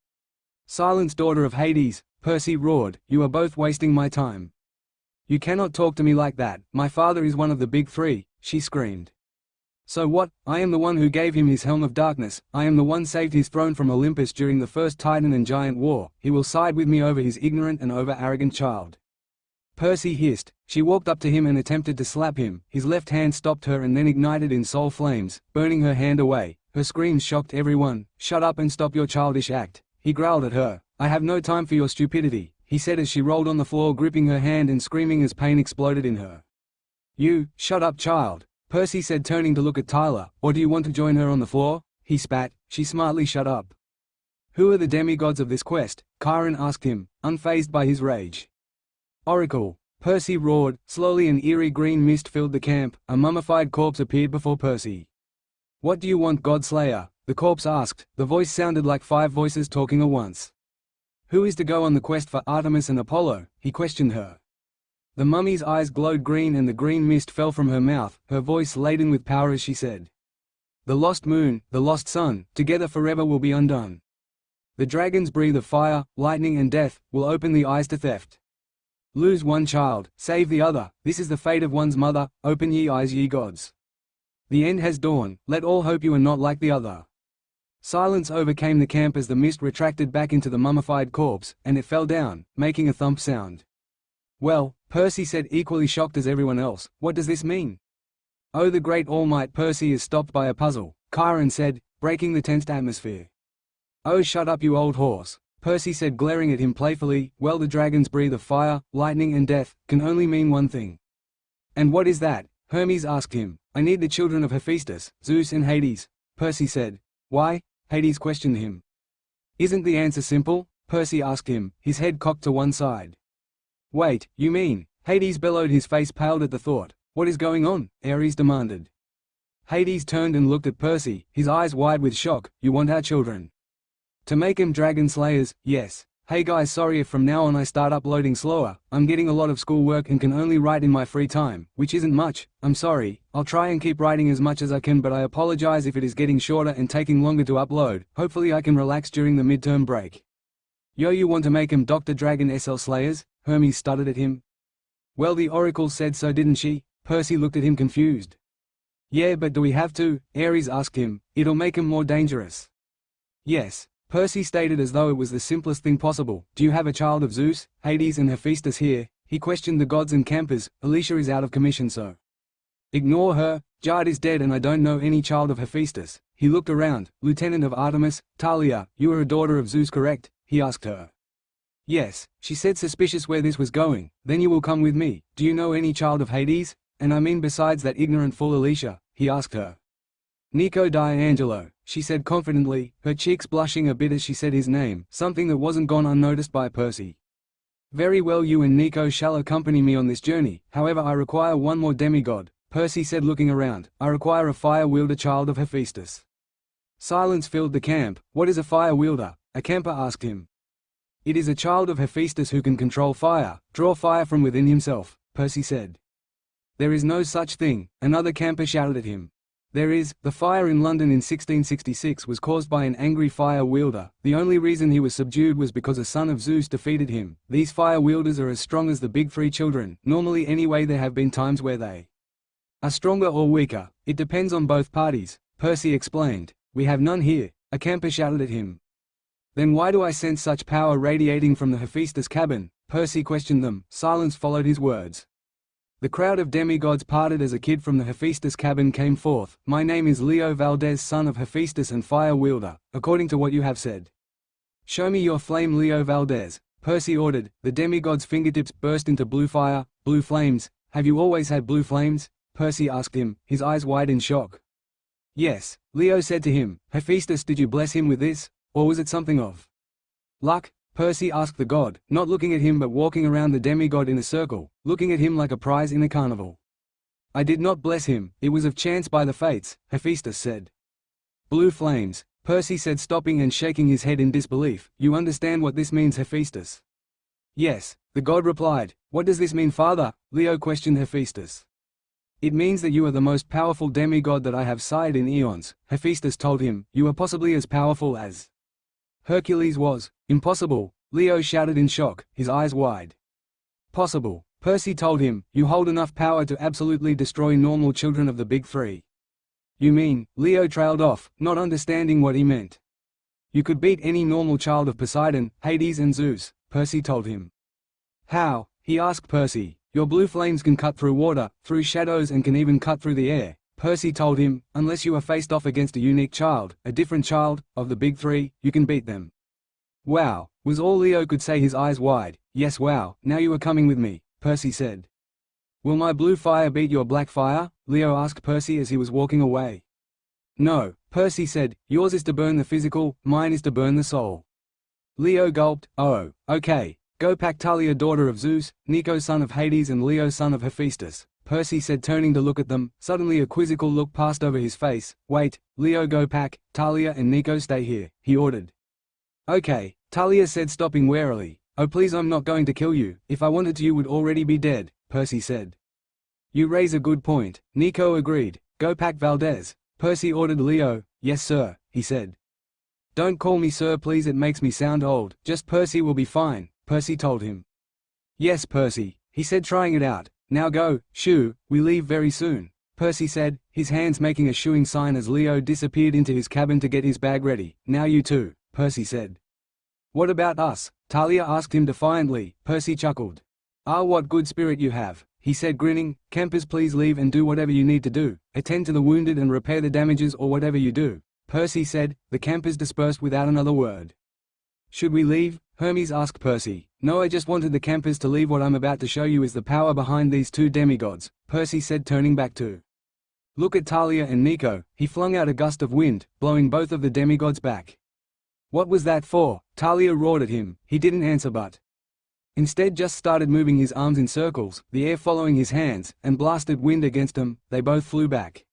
Silence, daughter of Hades, Percy roared, you are both wasting my time. You cannot talk to me like that, my father is one of the big 3, she screamed. So what? I am the one who gave him his helm of darkness, I am the one saved his throne from Olympus during the first Titan and Giant war. He will side with me over his ignorant and over-arrogant child. Percy hissed. She walked up to him and attempted to slap him. His left hand stopped her and then ignited in soul flames, burning her hand away. Her screams shocked everyone. "Shut up and stop your childish act," he growled at her. "I have no time for your stupidity," he said as she rolled on the floor, gripping her hand and screaming as pain exploded in her. "You, shut up, child," Percy said, turning to look at Tyler. "Or do you want to join her on the floor?" He spat. She smartly shut up. "Who are the demigods of this quest?" Chiron asked him, unfazed by his rage. "Oracle," Percy roared. Slowly an eerie green mist filled the camp. A mummified corpse appeared before Percy. "What do you want, Godslayer?" the corpse asked. The voice sounded like 5 voices talking at once. "Who is to go on the quest for Artemis and Apollo?" he questioned her. The mummy's eyes glowed green and the green mist fell from her mouth, her voice laden with power as she said, "The lost moon, the lost sun, together forever will be undone. The dragons breathe of fire, lightning and death, will open the eyes to theft. Lose one child, save the other, this is the fate of one's mother, open ye eyes ye gods. The end has dawned, let all hope you are not like the other." Silence overcame the camp as the mist retracted back into the mummified corpse, and it fell down, making a thump sound. "Well," Percy said, equally shocked as everyone else, "what does this mean?" "Oh, the great All Might." Percy is stopped by a puzzle, Chiron said, breaking the tensed atmosphere. "Oh, shut up, you old horse," Percy said, glaring at him playfully. "Well, the dragons breathe of fire, lightning and death, can only mean one thing." "And what is that?" Hermes asked him. "I need the children of Hephaestus, Zeus and Hades," Percy said. "Why?" Hades questioned him. "Isn't the answer simple?" Percy asked him, his head cocked to one side. "Wait, you mean?" Hades bellowed, his face paled at the thought. "What is going on?" Ares demanded. Hades turned and looked at Percy, his eyes wide with shock. "You want our children? To make 'em dragon slayers?" "Yes. Hey guys, sorry if from now on I start uploading slower. I'm getting a lot of schoolwork and can only write in my free time, which isn't much. I'm sorry. I'll try and keep writing as much as I can, but I apologize if it is getting shorter and taking longer to upload. Hopefully I can relax during the midterm break." "Yo, you want to make 'em Dr. Dragon SL Slayers?" Hermes stuttered at him. "Well, the Oracle said so, didn't she?" Percy looked at him confused. "Yeah, but do we have to?" Ares asked him. "It'll make 'em more dangerous." "Yes," Percy stated as though it was the simplest thing possible. "Do you have a child of Zeus, Hades and Hephaestus here?" He questioned the gods and campers. "Alicia is out of commission, so ignore her. Jard is dead and I don't know any child of Hephaestus." He looked around. "Lieutenant of Artemis, Talia, you are a daughter of Zeus, correct?" he asked her. "Yes," she said, suspicious where this was going. "Then you will come with me. Do you know any child of Hades? And I mean besides that ignorant fool Alicia?" he asked her. "Nico D'Angelo," she said confidently, her cheeks blushing a bit as she said his name, something that wasn't gone unnoticed by Percy. "Very well, you and Nico shall accompany me on this journey. However, I require one more demigod," Percy said, looking around. "I require a fire-wielder child of Hephaestus." Silence filled the camp. "What is a fire-wielder?" a camper asked him. "It is a child of Hephaestus who can control fire, draw fire from within himself," Percy said. "There is no such thing," another camper shouted at him. "There is. The fire in London in 1666 was caused by an angry fire-wielder. The only reason he was subdued was because a son of Zeus defeated him. These fire-wielders are as strong as the big three children. Normally anyway, there have been times where they are stronger or weaker. It depends on both parties," Percy explained. "We have none here," a camper shouted at him. "Then why do I sense such power radiating from the Hephaestus cabin?" Percy questioned them. Silence followed his words. The crowd of demigods parted as a kid from the Hephaestus cabin came forth. "My name is Leo Valdez, son of Hephaestus and fire wielder, according to what you have said." "Show me your flame, Leo Valdez," Percy ordered. The demigod's fingertips burst into blue fire, blue flames. "Have you always had blue flames?" Percy asked him, his eyes wide in shock. "Yes," Leo said to him. "Hephaestus, did you bless him with this? Or was it something of luck?" Percy asked the god, not looking at him but walking around the demigod in a circle, looking at him like a prize in a carnival. "I did not bless him, it was of chance by the fates," Hephaestus said. "Blue flames," Percy said, stopping and shaking his head in disbelief. "You understand what this means, Hephaestus?" "Yes," the god replied. "What does this mean, father?" Leo questioned Hephaestus. "It means that you are the most powerful demigod that I have sired in eons," Hephaestus told him. "You are possibly as powerful as Hercules was." "Impossible," Leo shouted in shock, his eyes wide. "Possible," Percy told him. "You hold enough power to absolutely destroy normal children of the big three." "You mean?" Leo trailed off, not understanding what he meant. "You could beat any normal child of Poseidon, Hades and Zeus," Percy told him. "How?" he asked Percy. Your blue flames can cut through water, through shadows, and can even cut through the air. Percy told him, unless you are faced off against a unique child, a different child, of the big three, you can beat them. Wow, was all Leo could say, his eyes wide. Yes, wow, now you are coming with me, Percy said. Will my blue fire beat your black fire? Leo asked Percy as he was walking away. No, Percy said, yours is to burn the physical, mine is to burn the soul. Leo gulped. Oh, okay. Go pack Talia, daughter of Zeus, Nico son of Hades, and Leo son of Hephaestus, Percy said, turning to look at them. Suddenly a quizzical look passed over his face. Wait, Leo, go pack, Talia and Nico stay here, he ordered. Okay, Talia said, stopping warily. Oh please, I'm not going to kill you. If I wanted to, you would already be dead, Percy said. You raise a good point, Nico agreed. Go pack Valdez, Percy ordered Leo. Yes sir, he said. Don't call me sir please, it makes me sound old. Just Percy will be fine, Percy told him. Yes Percy, he said, trying it out. Now go, shoo, we leave very soon, Percy said, his hands making a shooing sign as Leo disappeared into his cabin to get his bag ready. Now you too, Percy said. What about us? Talia asked him defiantly. Percy chuckled. Ah, what good spirit you have, he said, grinning. Campers, please leave and do whatever you need to do. Attend to the wounded and repair the damages, or whatever you do, Percy said. The campers dispersed without another word. Should we leave? Hermes asked Percy. No, I just wanted the campers to leave. What I'm about to show you is the power behind these two demigods, Percy said, turning back to look at Talia and Nico. He flung out a gust of wind, blowing both of the demigods back. What was that for? Talia roared at him. He didn't answer but instead just started moving his arms in circles, the air following his hands, and blasted wind against them. They both flew back.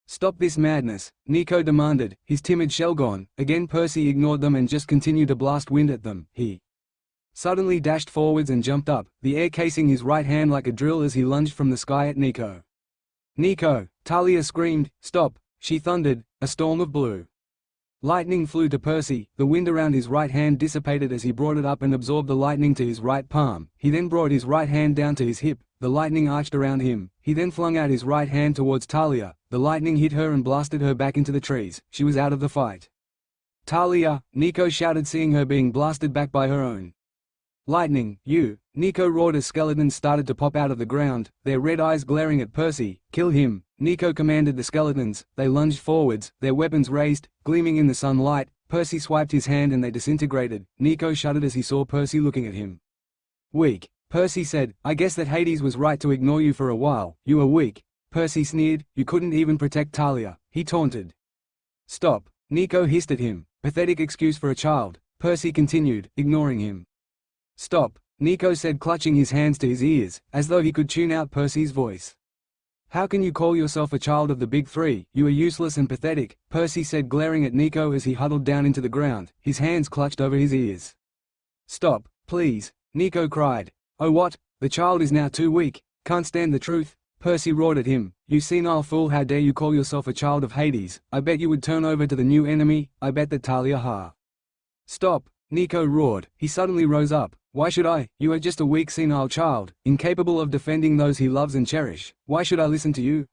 Stop this madness, Nico demanded, his timid shell gone. Again Percy ignored them and just continued to blast wind at them. He suddenly dashed forwards and jumped up, the air casing his right hand like a drill as he lunged from the sky at Nico. Nico, Talia screamed. Stop, she thundered. A storm of blue lightning flew to Percy. The wind around his right hand dissipated as he brought it up and absorbed the lightning to his right palm. He then brought his right hand down to his hip. The lightning arched around him. He then flung out his right hand towards Talia. The lightning hit her and blasted her back into the trees. She was out of the fight. Talia, Nico shouted, seeing her being blasted back by her own lightning. You, Nico roared as skeletons started to pop out of the ground, their red eyes glaring at Percy. Kill him, Nico commanded the skeletons. They lunged forwards, their weapons raised, gleaming in the sunlight. Percy swiped his hand and they disintegrated. Nico shuddered as he saw Percy looking at him. Weak, Percy said. I guess that Hades was right to ignore you for a while. You are weak, Percy sneered. You couldn't even protect Talia, he taunted. Stop, Nico hissed at him. Pathetic excuse for a child, Percy continued, ignoring him. Stop, Nico said, clutching his hands to his ears, as though he could tune out Percy's voice. How can you call yourself a child of the big three? You are useless and pathetic, Percy said, glaring at Nico as he huddled down into the ground, his hands clutched over his ears. Stop, please, Nico cried. Oh what? The child is now too weak, can't stand the truth, Percy roared at him. You senile fool, how dare you call yourself a child of Hades? I bet you would turn over to the new enemy. I bet that Talia ha. Stop, Nico roared. He suddenly rose up. Why should I? You are just a weak senile child, incapable of defending those he loves and cherish. Why should I listen to you?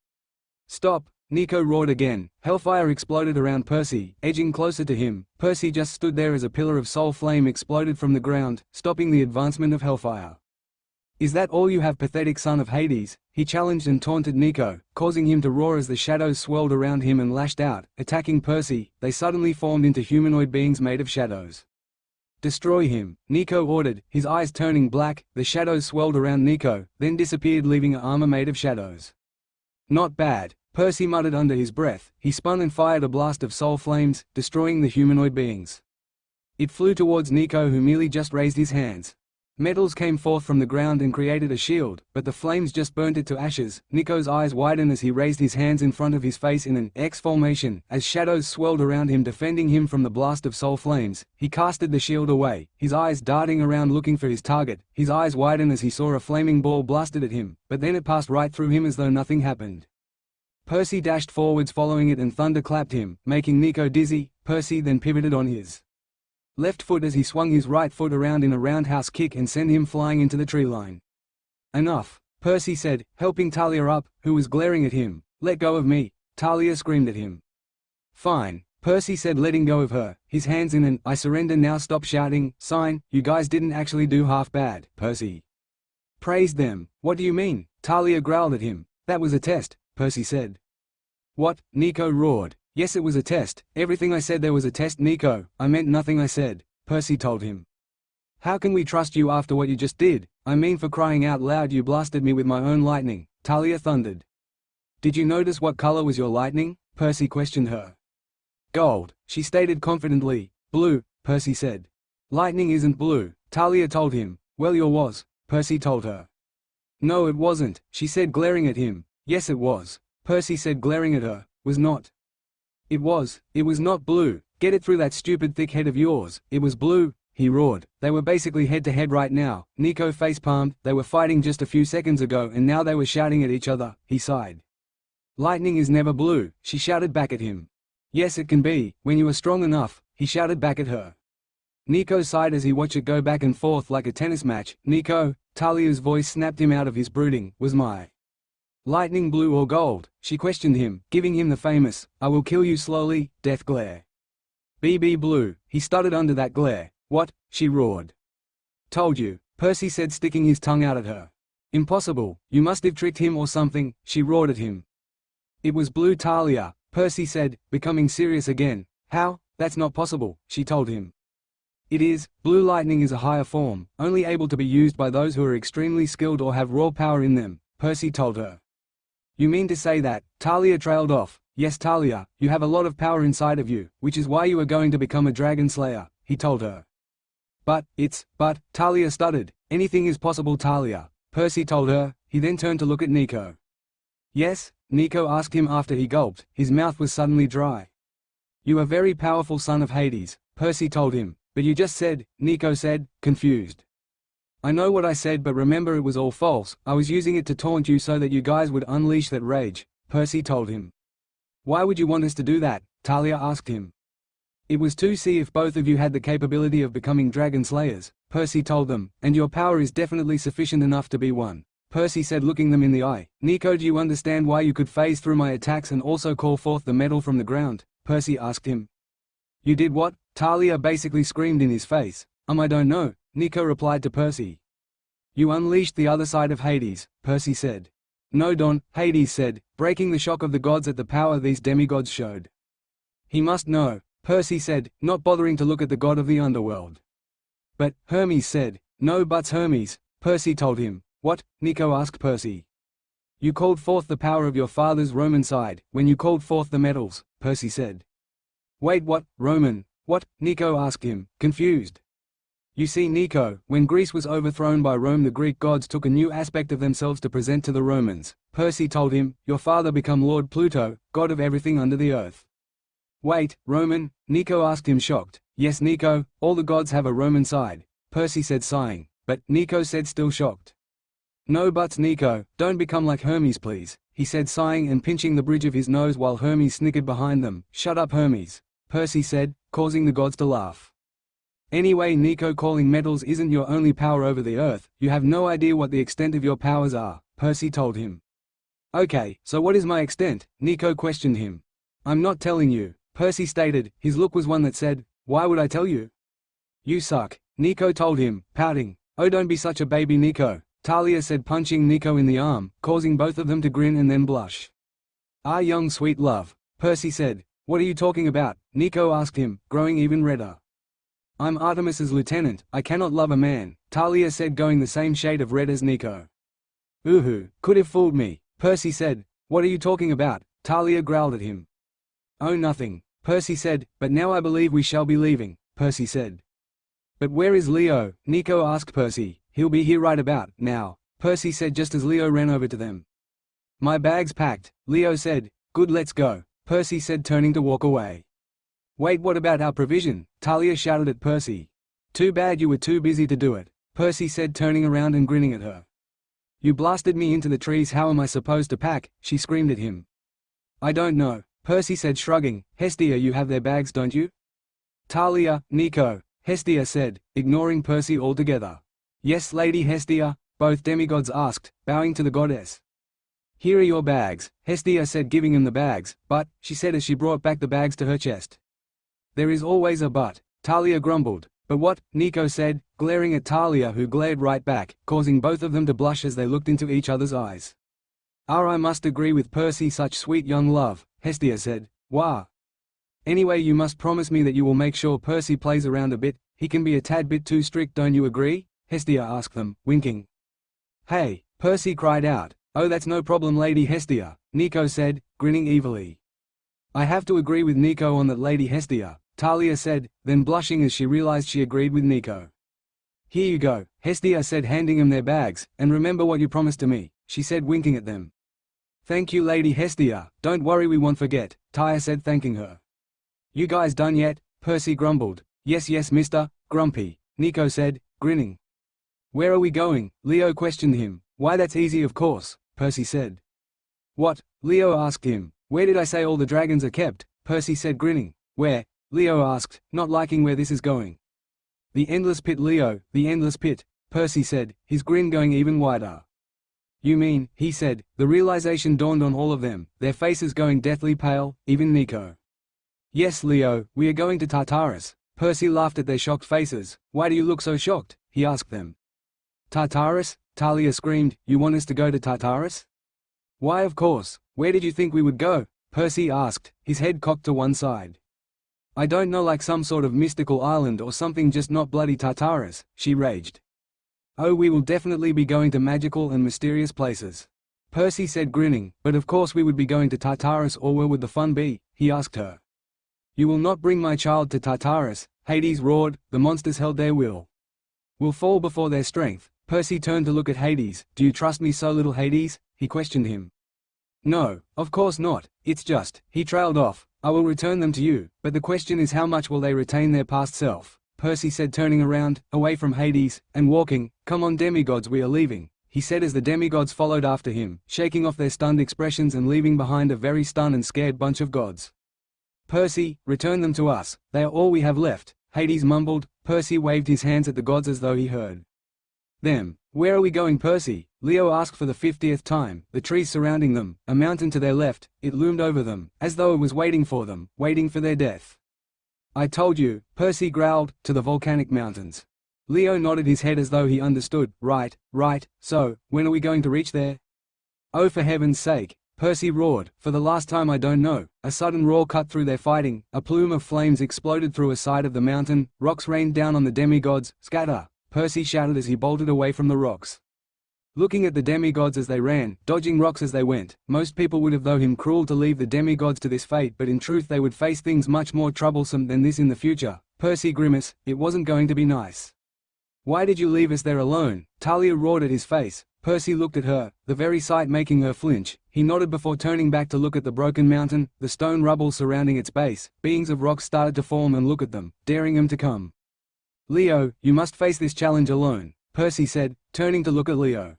Stop, Nico roared again. Hellfire exploded around Percy, edging closer to him. Percy just stood there as a pillar of soul flame exploded from the ground, stopping the advancement of Hellfire. Is that all you have, pathetic son of Hades? He challenged and taunted Nico, causing him to roar as the shadows swirled around him and lashed out, attacking Percy. They suddenly formed into humanoid beings made of shadows. Destroy him, Nico ordered, his eyes turning black. The shadows swirled around Nico, then disappeared, leaving an armor made of shadows. Not bad, Percy muttered under his breath. He spun and fired a blast of soul flames, destroying the humanoid beings. It flew towards Nico, who merely just raised his hands. Metals came forth from the ground and created a shield, but the flames just burnt it to ashes. Nico's eyes widened as he raised his hands in front of his face in an X formation, as shadows swirled around him, defending him from the blast of soul flames. He casted the shield away, his eyes darting around looking for his target. His eyes widened as he saw a flaming ball blasted at him, but then it passed right through him as though nothing happened. Percy dashed forwards following it and thunder clapped him, making Nico dizzy. Percy then pivoted on his left foot as he swung his right foot around in a roundhouse kick and sent him flying into the tree line. Enough, Percy said, helping Talia up, who was glaring at him. Let go of me, Talia screamed at him. Fine, Percy said, letting go of her, his hands in an I surrender now stop shouting sign. You guys didn't actually do half bad, Percy. Praised them? What do you mean? Talia growled at him. That was a test, Percy said. What? Nico roared. Yes, it was a test. Everything I said there was a test, Nico. I meant nothing I said, Percy told him. How can we trust you after what you just did? I mean, for crying out loud, you blasted me with my own lightning, Talia thundered. Did you notice what color was your lightning? Percy questioned her. Gold, she stated confidently. Blue, Percy said. Lightning isn't blue, Talia told him. Well, yours was, Percy told her. No, it wasn't, she said, glaring at him. Yes, it was, Percy said, glaring at her. Was not. It was not blue. Get it through that stupid thick head of yours. It was blue, he roared. They were basically head to head right now. Nico facepalmed. They were fighting just a few seconds ago and now they were shouting at each other, he sighed. Lightning is never blue, she shouted back at him. Yes, it can be, when you are strong enough, he shouted back at her. Nico sighed as he watched it go back and forth like a tennis match. Nico, Talia's voice snapped him out of his brooding. Was my lightning blue or gold? She questioned him, giving him the famous, I will kill you slowly, death glare. BB blue, he stuttered under that glare. What? She roared. Told you, Percy said, sticking his tongue out at her. Impossible, you must have tricked him or something, she roared at him. It was blue, Talia, Percy said, becoming serious again. How? That's not possible, she told him. It is. Blue lightning is a higher form, only able to be used by those who are extremely skilled or have raw power in them, Percy told her. You mean to say that? Talia trailed off. Yes, Talia, you have a lot of power inside of you, which is why you are going to become a dragon slayer, he told her. But, Talia stuttered. Anything is possible, Talia, Percy told her. He then turned to look at Nico. Yes? Nico asked him after he gulped. His mouth was suddenly dry. You are very powerful, son of Hades, Percy told him. But you just said, Nico said, confused. I know what I said, but remember, it was all false. I was using it to taunt you so that you guys would unleash that rage, Percy told him. Why would you want us to do that? Talia asked him. It was to see if both of you had the capability of becoming dragon slayers, Percy told them, and your power is definitely sufficient enough to be one, Percy said, looking them in the eye. Nico, do you understand why you could phase through my attacks and also call forth the metal from the ground? Percy asked him. You did what? Talia basically screamed in his face. I don't know, Nico replied to Percy. You unleashed the other side of Hades, Percy said. No, Don, Hades said, breaking the shock of the gods at the power these demigods showed. He must know, Percy said, not bothering to look at the god of the underworld. But, Hermes said. No buts, Hermes, Percy told him. What? Nico asked Percy. You called forth the power of your father's Roman side, when you called forth the metals, Percy said. Wait, what? Roman? What? Nico asked him, confused. You see, Nico, when Greece was overthrown by Rome, the Greek gods took a new aspect of themselves to present to the Romans. Percy told him, your father became Lord Pluto, god of everything under the earth. Wait, Roman? Nico asked him, shocked. Yes, Nico, all the gods have a Roman side, Percy said, sighing. But, Nico said, still shocked. No buts, Nico, don't become like Hermes, please, he said, sighing and pinching the bridge of his nose while Hermes snickered behind them. Shut up, Hermes, Percy said, causing the gods to laugh. Anyway, Nico, calling metals isn't your only power over the earth. You have no idea what the extent of your powers are, Percy told him. Okay, so what is my extent? Nico questioned him. I'm not telling you, Percy stated. His look was one that said, why would I tell you? You suck, Nico told him, pouting. Oh, don't be such a baby, Nico, Talia said, punching Nico in the arm, causing both of them to grin and then blush. Ah, young sweet love, Percy said. What are you talking about? Nico asked him, growing even redder. I'm Artemis's lieutenant, I cannot love a man, Talia said, going the same shade of red as Nico. Ooh, could have fooled me, Percy said. What are you talking about? Talia growled at him. Oh, nothing, Percy said, but now I believe we shall be leaving, Percy said. But where is Leo? Nico asked Percy. He'll be here right about now, Percy said just as Leo ran over to them. My bag's packed, Leo said. Good, let's go, Percy said, turning to walk away. Wait, what about our provision? Talia shouted at Percy. Too bad you were too busy to do it, Percy said, turning around and grinning at her. You blasted me into the trees, how am I supposed to pack? She screamed at him. I don't know, Percy said, shrugging. Hestia, you have their bags, don't you? Talia, Nico, Hestia said, ignoring Percy altogether. Yes, Lady Hestia, both demigods asked, bowing to the goddess. Here are your bags, Hestia said, giving him the bags, but, she said as she brought back the bags to her chest. There is always a but, Talia grumbled. But what? Nico said, glaring at Talia, who glared right back, causing both of them to blush as they looked into each other's eyes. I must agree with Percy, such sweet young love, Hestia said. Wah. Anyway, you must promise me that you will make sure Percy plays around a bit. He can be a tad bit too strict, don't you agree? Hestia asked them, winking. Hey, Percy cried out. Oh, that's no problem, Lady Hestia, Nico said, grinning evilly. I have to agree with Nico on that, Lady Hestia, Talia said, then blushing as she realized she agreed with Nico. Here you go, Hestia said, handing them their bags, and remember what you promised to me, she said, winking at them. Thank you, Lady Hestia, don't worry, we won't forget, Taya said, thanking her. You guys done yet? Percy grumbled. Yes, Mr. Grumpy, Nico said, grinning. Where are we going? Leo questioned him. Why, that's easy, of course, Percy said. What? Leo asked him. Where did I say all the dragons are kept? Percy said, grinning. Where? Leo asked, not liking where this is going. The endless pit, Leo, the endless pit, Percy said, his grin going even wider. You mean, he said, the realization dawned on all of them, their faces going deathly pale, even Nico. Yes, Leo, we are going to Tartarus. Percy laughed at their shocked faces. Why do you look so shocked? He asked them. Tartarus? Talia screamed, you want us to go to Tartarus? Why, of course. Where did you think we would go? Percy asked, his head cocked to one side. I don't know, like some sort of mystical island or something, just not bloody Tartarus, she raged. Oh, we will definitely be going to magical and mysterious places. Percy said, grinning, but of course we would be going to Tartarus, or where would the fun be? He asked her. You will not bring my child to Tartarus, Hades roared, the monsters held their will. Will fall before their strength. Percy turned to look at Hades. Do you trust me so, little Hades? He questioned him. No, of course not, it's just, he trailed off, I will return them to you, but the question is how much will they retain their past self? Percy said, turning around, away from Hades, and walking. Come on, demigods, we are leaving, he said as the demigods followed after him, shaking off their stunned expressions and leaving behind a very stunned and scared bunch of gods. Percy, return them to us, they are all we have left, Hades mumbled. Percy waved his hands at the gods as though he heard them. Where are we going, Percy? Leo asked for the 50th time. The trees surrounding them, a mountain to their left, it loomed over them, as though it was waiting for them, waiting for their death. I told you, Percy growled, to the volcanic mountains. Leo nodded his head as though he understood. Right, so, when are we going to reach there? Oh, for heaven's sake, Percy roared, for the last time I don't know. A sudden roar cut through their fighting, a plume of flames exploded through a side of the mountain, rocks rained down on the demigods. Scatter! Percy shouted as he bolted away from the rocks. Looking at the demigods as they ran, dodging rocks as they went, most people would have thought him cruel to leave the demigods to this fate, but in truth they would face things much more troublesome than this in the future. Percy grimaced, it wasn't going to be nice. Why did you leave us there alone? Talia roared at his face. Percy looked at her, the very sight making her flinch. He nodded before turning back to look at the broken mountain, the stone rubble surrounding its base. Beings of rock started to form and look at them, daring him to come. Leo, you must face this challenge alone, Percy said, turning to look at Leo.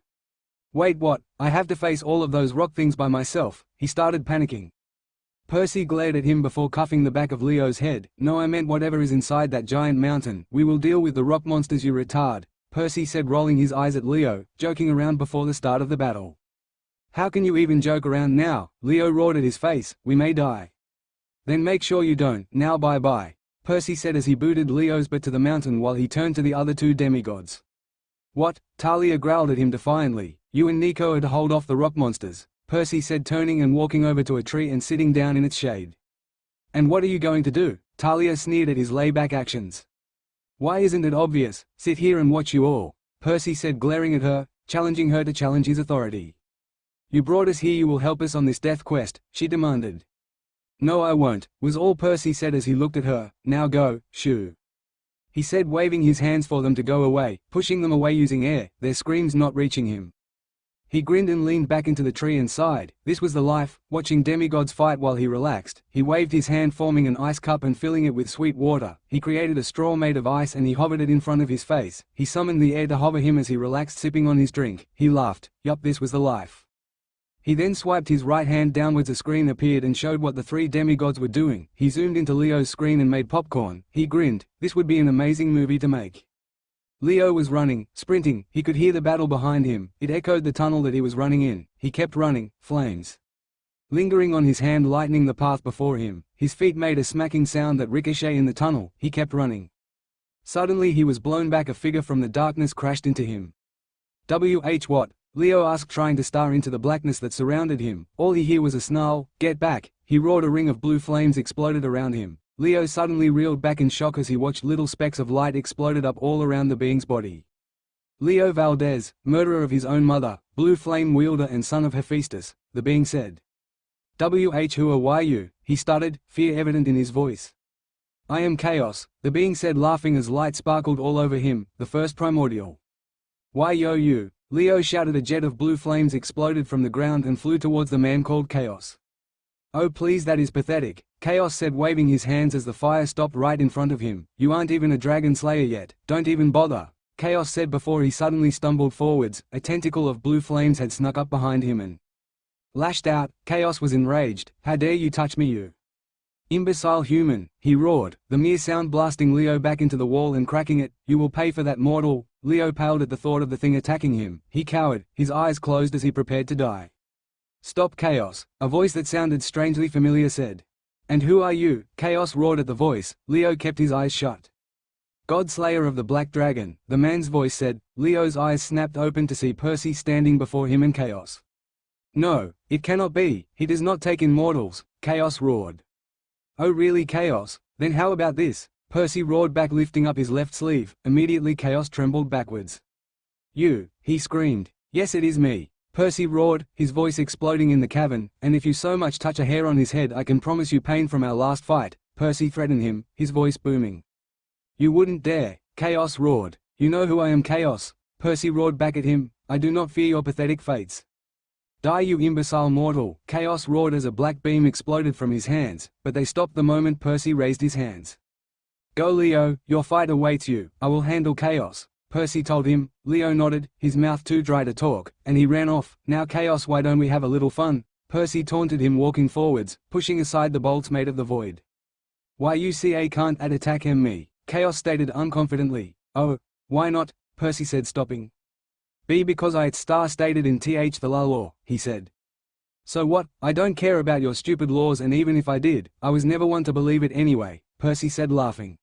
Wait, what? I have to face all of those rock things by myself? He started panicking. Percy glared at him before cuffing the back of Leo's head. No, I meant whatever is inside that giant mountain. We will deal with the rock monsters, you retard, Percy said, rolling his eyes at Leo, joking around before the start of the battle. How can you even joke around now? Leo roared at his face, we may die. Then make sure you don't. Now bye-bye, Percy said as he booted Leo's butt to the mountain while he turned to the other two demigods. What? Talia growled at him defiantly. You and Nico are to hold off the rock monsters, Percy said, turning and walking over to a tree and sitting down in its shade. And what are you going to do? Talia sneered at his layback actions. Why isn't it obvious? Sit here and watch you all, Percy said, glaring at her, challenging her to challenge his authority. You brought us here, you will help us on this death quest, she demanded. No, I won't, was all Percy said as he looked at her. Now go, shoo, he said, waving his hands for them to go away, pushing them away using air, their screams not reaching him. He grinned and leaned back into the tree and sighed. This was the life, watching demigods fight while he relaxed. He waved his hand, forming an ice cup and filling it with sweet water. He created a straw made of ice and he hovered it in front of his face. He summoned the air to hover him as he relaxed, sipping on his drink. He laughed. Yup, this was the life. He then swiped his right hand downwards. A screen appeared and showed what the three demigods were doing. He zoomed into Leo's screen and made popcorn. He grinned. This would be an amazing movie to make. Leo was running, sprinting. He could hear the battle behind him. It echoed the tunnel that he was running in. He kept running, flames lingering on his hand, lightening the path before him. His feet made a smacking sound that ricocheted in the tunnel. He kept running. Suddenly he was blown back. A figure from the darkness crashed into him. What? Leo asked, trying to stare into the blackness that surrounded him. All he heard was a snarl. Get back! He roared. A ring of blue flames exploded around him. Leo suddenly reeled back in shock as he watched little specks of light exploded up all around the being's body. Leo Valdez, murderer of his own mother, blue flame wielder and son of Hephaestus, the being said. Who are you? He stuttered, fear evident in his voice. I am Chaos, the being said, laughing as light sparkled all over him, the first primordial. Why yo you? Leo shouted. A jet of blue flames exploded from the ground and flew towards the man called Chaos. Oh please, that is pathetic, Chaos said, waving his hands as the fire stopped right in front of him. You aren't even a dragon slayer yet, don't even bother, Chaos said before he suddenly stumbled forwards. A tentacle of blue flames had snuck up behind him and lashed out. Chaos was enraged. How dare you touch me, you imbecile human, he roared, the mere sound blasting Leo back into the wall and cracking it. You will pay for that, mortal. Leo paled at the thought of the thing attacking him. He cowered, his eyes closed as he prepared to die. Stop, Chaos, a voice that sounded strangely familiar said. And who are you? Chaos roared at the voice. Leo kept his eyes shut. God Slayer of the Black Dragon, the man's voice said. Leo's eyes snapped open to see Percy standing before him and Chaos. No, it cannot be, he does not take in mortals, Chaos roared. Oh really, Chaos? Then how about this? Percy roared back, lifting up his left sleeve. Immediately Chaos trembled backwards. You, he screamed. Yes, it is me, Percy roared, his voice exploding in the cavern, and if you so much touch a hair on his head I can promise you pain from our last fight. Percy threatened him, his voice booming. You wouldn't dare, Chaos roared. You know who I am, Chaos, Percy roared back at him. I do not fear your pathetic fates. Die, you imbecile mortal, Chaos roared as a black beam exploded from his hands, but they stopped the moment Percy raised his hands. Go Leo, your fight awaits you, I will handle Chaos, Percy told him. Leo nodded, his mouth too dry to talk, and he ran off. Now Chaos, why don't we have a little fun? Percy taunted him, walking forwards, pushing aside the bolts made of the void. Why you can't attack him me, Chaos stated unconfidently. Oh, why not? Percy said, stopping. Because I stated in the law, he said. So what? I don't care about your stupid laws, and even if I did, I was never one to believe it anyway, Percy said, laughing.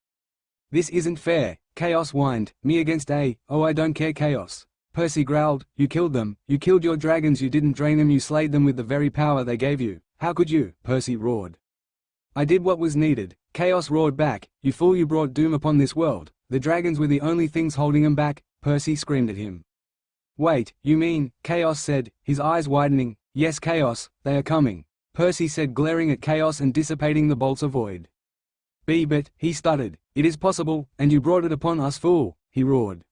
This isn't fair, Chaos whined. Me against oh I don't care, Chaos. Percy growled. You killed them, you killed your dragons, you didn't drain them, you slayed them with the very power they gave you. How could you? Percy roared. I did what was needed, Chaos roared back. You fool, you brought doom upon this world. The dragons were the only things holding them back, Percy screamed at him. Wait, you mean, Chaos said, his eyes widening. Yes, Chaos, they are coming, Percy said, glaring at Chaos and dissipating the bolts of void. But, he stuttered, it is possible, and you brought it upon us, fool, he roared.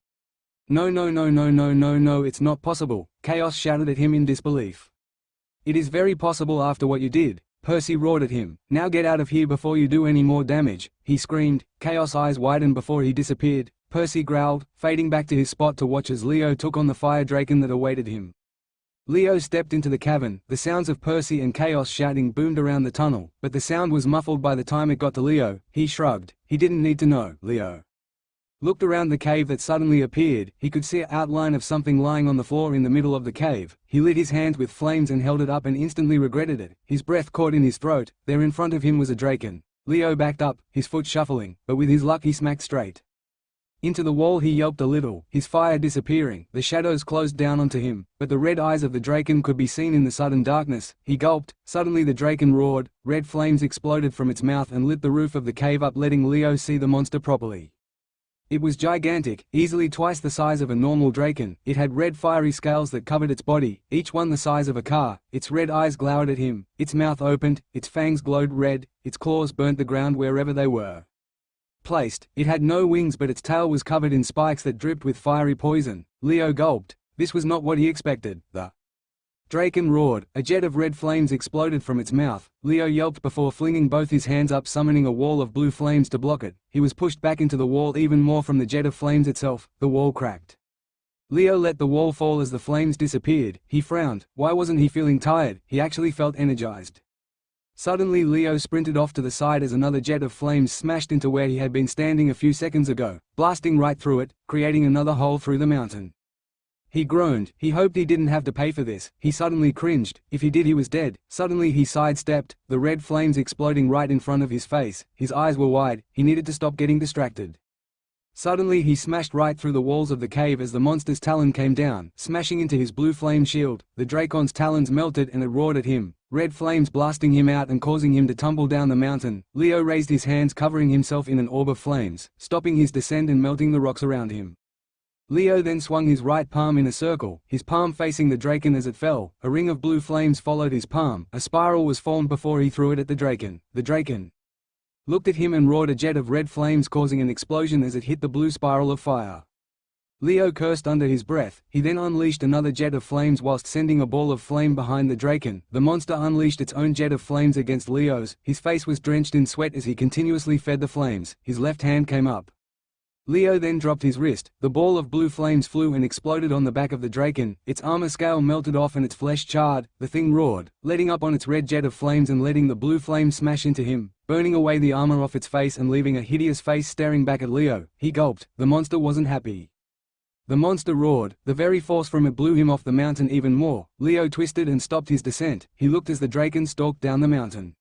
No, it's not possible, Chaos shouted at him in disbelief. It is very possible after what you did, Percy roared at him. Now get out of here before you do any more damage, he screamed. Chaos' eyes widened before he disappeared. Percy growled, fading back to his spot to watch as Leo took on the fire draken that awaited him. Leo stepped into the cavern. The sounds of Percy and Chaos shouting boomed around the tunnel, but the sound was muffled by the time it got to Leo. He shrugged. He didn't need to know. Leo looked around the cave that suddenly appeared. He could see an outline of something lying on the floor in the middle of the cave. He lit his hand with flames and held it up and instantly regretted it. His breath caught in his throat. There in front of him was a draken. Leo backed up, his foot shuffling, but with his luck he smacked straight into the wall. He yelped a little, his fire disappearing. The shadows closed down onto him, but the red eyes of the draken could be seen in the sudden darkness. He gulped. Suddenly the draken roared. Red flames exploded from its mouth and lit the roof of the cave up, letting Leo see the monster properly. It was gigantic, easily twice the size of a normal draken. It had red fiery scales that covered its body, each one the size of a car. Its red eyes glowered at him, its mouth opened, its fangs glowed red, its claws burnt the ground wherever they were placed. It had no wings, but its tail was covered in spikes that dripped with fiery poison. Leo gulped. This was not what he expected. The draken roared. A jet of red flames exploded from its mouth. Leo yelped before flinging both his hands up, summoning a wall of blue flames to block it. He was pushed back into the wall even more from the jet of flames itself. The wall cracked. Leo let the wall fall as the flames disappeared. He frowned. Why wasn't he feeling tired? He actually felt energized. Suddenly Leo sprinted off to the side as another jet of flames smashed into where he had been standing a few seconds ago, blasting right through it, creating another hole through the mountain. He groaned. He hoped he didn't have to pay for this. He suddenly cringed. If he did, he was dead. Suddenly he sidestepped, the red flames exploding right in front of his face. His eyes were wide. He needed to stop getting distracted. Suddenly he smashed right through the walls of the cave as the monster's talon came down, smashing into his blue flame shield. The Dracon's talons melted and it roared at him, red flames blasting him out and causing him to tumble down the mountain. Leo raised his hands, covering himself in an orb of flames, stopping his descent and melting the rocks around him. Leo then swung his right palm in a circle, his palm facing the Draken as it fell. A ring of blue flames followed his palm. A spiral was formed before he threw it at the Draken. The Draken looked at him and roared a jet of red flames, causing an explosion as it hit the blue spiral of fire. Leo cursed under his breath. He then unleashed another jet of flames whilst sending a ball of flame behind the Draken. The monster unleashed its own jet of flames against Leo's. His face was drenched in sweat as he continuously fed the flames. His left hand came up. Leo then dropped his wrist. The ball of blue flames flew and exploded on the back of the Draken. Its armor scale melted off and its flesh charred. The thing roared, letting up on its red jet of flames and letting the blue flames smash into him, burning away the armor off its face and leaving a hideous face staring back at Leo. He gulped. The monster wasn't happy. The monster roared. The very force from it blew him off the mountain even more. Leo twisted and stopped his descent. He looked as the Draken stalked down the mountain.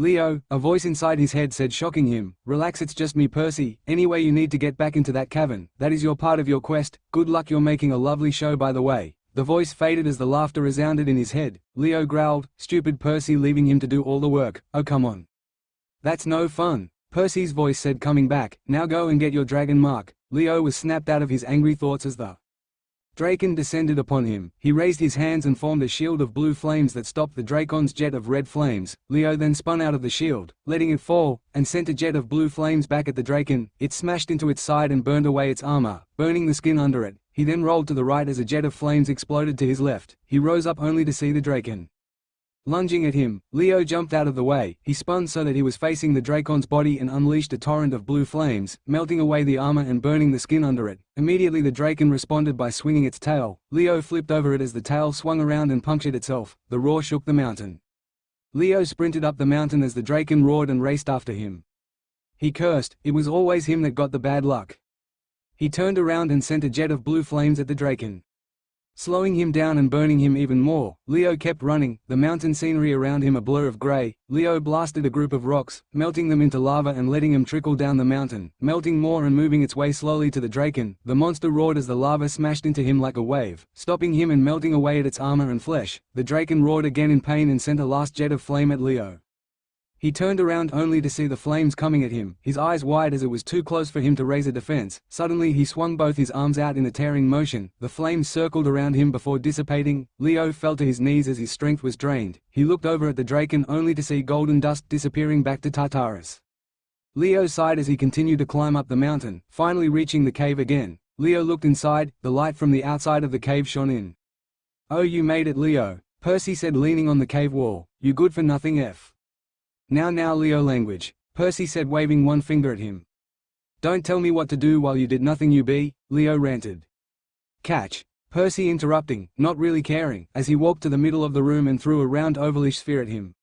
Leo, a voice inside his head said, shocking him, "Relax, it's just me, Percy. Anyway, you need to get back into that cavern. That is your part of your quest. Good luck, you're making a lovely show, by the way." The voice faded as the laughter resounded in his head. Leo growled, "Stupid Percy, leaving him to do all the work. Oh, come on. That's no fun." Percy's voice said, coming back, "Now go and get your dragon mark." Leo was snapped out of his angry thoughts as the Draken descended upon him. He raised his hands and formed a shield of blue flames that stopped the Dracon's jet of red flames. Leo then spun out of the shield, letting it fall, and sent a jet of blue flames back at the Draken. It smashed into its side and burned away its armor, burning the skin under it. He then rolled to the right as a jet of flames exploded to his left. He rose up only to see the Draken lunging at him. Leo jumped out of the way. He spun so that he was facing the Dracon's body and unleashed a torrent of blue flames, melting away the armor and burning the skin under it. Immediately the Draken responded by swinging its tail. Leo flipped over it as the tail swung around and punctured itself. The roar shook the mountain. Leo sprinted up the mountain as the Draken roared and raced after him. He cursed. It was always him that got the bad luck. He turned around and sent a jet of blue flames at the Draken, slowing him down and burning him even more. Leo kept running, the mountain scenery around him a blur of grey. Leo blasted a group of rocks, melting them into lava and letting them trickle down the mountain, melting more and moving its way slowly to the Draken. The monster roared as the lava smashed into him like a wave, stopping him and melting away at its armor and flesh. The Draken roared again in pain and sent a last jet of flame at Leo. He turned around only to see the flames coming at him, his eyes wide as it was too close for him to raise a defense. Suddenly he swung both his arms out in a tearing motion. The flames circled around him before dissipating. Leo fell to his knees as his strength was drained. He looked over at the Draken only to see golden dust disappearing back to Tartarus. Leo sighed as he continued to climb up the mountain, finally reaching the cave again. Leo looked inside. The light from the outside of the cave shone in. "Oh, you made it, Leo," Percy said, leaning on the cave wall. "You good for nothing, F. Now Leo language," Percy said, waving one finger at him. "Don't tell me what to do while you did nothing, you be," Leo ranted. "Catch," Percy interrupting, not really caring, as he walked to the middle of the room and threw a round ovalish sphere at him.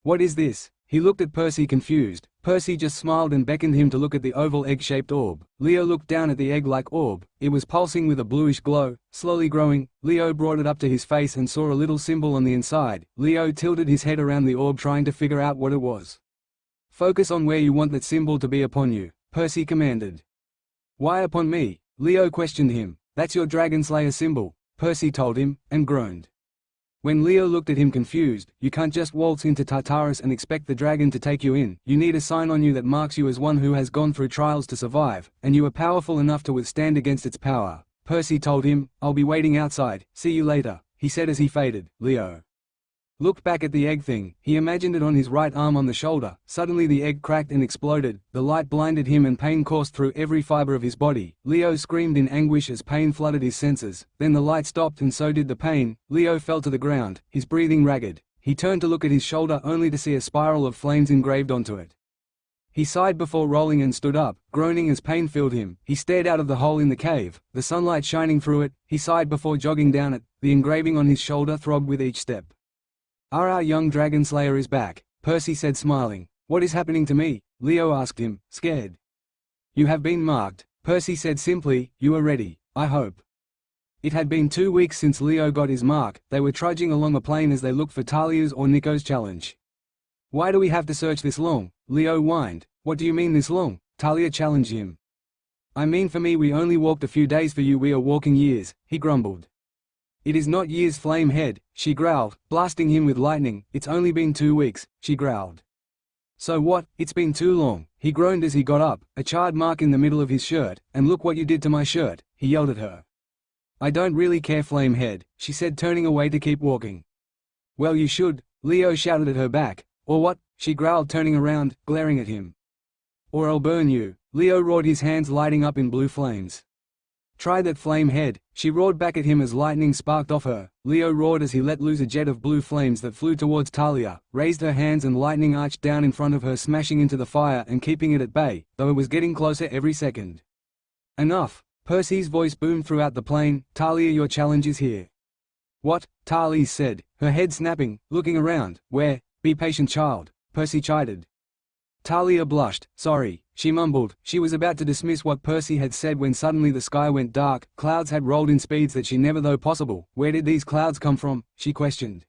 "What is this?" He looked at Percy confused. Percy just smiled and beckoned him to look at the oval egg-shaped orb. Leo looked down at the egg-like orb. It was pulsing with a bluish glow, slowly growing. Leo brought it up to his face and saw a little symbol on the inside. Leo tilted his head around the orb trying to figure out what it was. "Focus on where you want that symbol to be upon you," Percy commanded. "Why upon me?" Leo questioned him. "That's your Dragon Slayer symbol," Percy told him, and groaned. When Leo looked at him confused, "You can't just waltz into Tartarus and expect the dragon to take you in. You need a sign on you that marks you as one who has gone through trials to survive, and you are powerful enough to withstand against its power." Percy told him, "I'll be waiting outside. See you later," he said as he faded. Leo looked back at the egg thing. He imagined it on his right arm on the shoulder. Suddenly the egg cracked and exploded. The light blinded him and pain coursed through every fiber of his body. Leo screamed in anguish as pain flooded his senses. Then the light stopped and so did the pain. Leo fell to the ground, his breathing ragged. He turned to look at his shoulder only to see a spiral of flames engraved onto it. He sighed before rolling and stood up, groaning as pain filled him. He stared out of the hole in the cave, the sunlight shining through it. He sighed before jogging down it. The engraving on his shoulder throbbed with each step. Our young Dragon Slayer is back," Percy said, smiling. "What is happening to me?" Leo asked him, scared. "You have been marked," Percy said simply. "You are ready, I hope." It had been 2 weeks since Leo got his mark. They were trudging along a plain as they looked for Talia's or Nico's challenge. "Why do we have to search this long?" Leo whined. "What do you mean this long?" Talia challenged him. "I mean for me we only walked a few days, for you we are walking years," he grumbled. "It is not years, Flamehead," she growled, blasting him with lightning. "It's only been 2 weeks," she growled. "So what? It's been too long," he groaned as he got up, a charred mark in the middle of his shirt. "And look what you did to my shirt," he yelled at her. "I don't really care, Flamehead," she said, turning away to keep walking. "Well, you should," Leo shouted at her back. "Or what?" she growled, turning around, glaring at him. "Or I'll burn you," Leo roared, his hands lighting up in blue flames. "Try that, Flamehead," she roared back at him as lightning sparked off her. Leo roared as he let loose a jet of blue flames that flew towards Talia, raised her hands, and lightning arched down in front of her, smashing into the fire and keeping it at bay, though it was getting closer every second. "Enough!" Percy's voice boomed throughout the plane. "Talia, your challenge is here." "What?" Talia said, her head snapping, looking around. "Where?" "Be patient, child," Percy chided. Talia blushed. "Sorry," she mumbled. She was about to dismiss what Percy had said when suddenly the sky went dark. Clouds had rolled in speeds that she never thought possible. "Where did these clouds come from?" she questioned.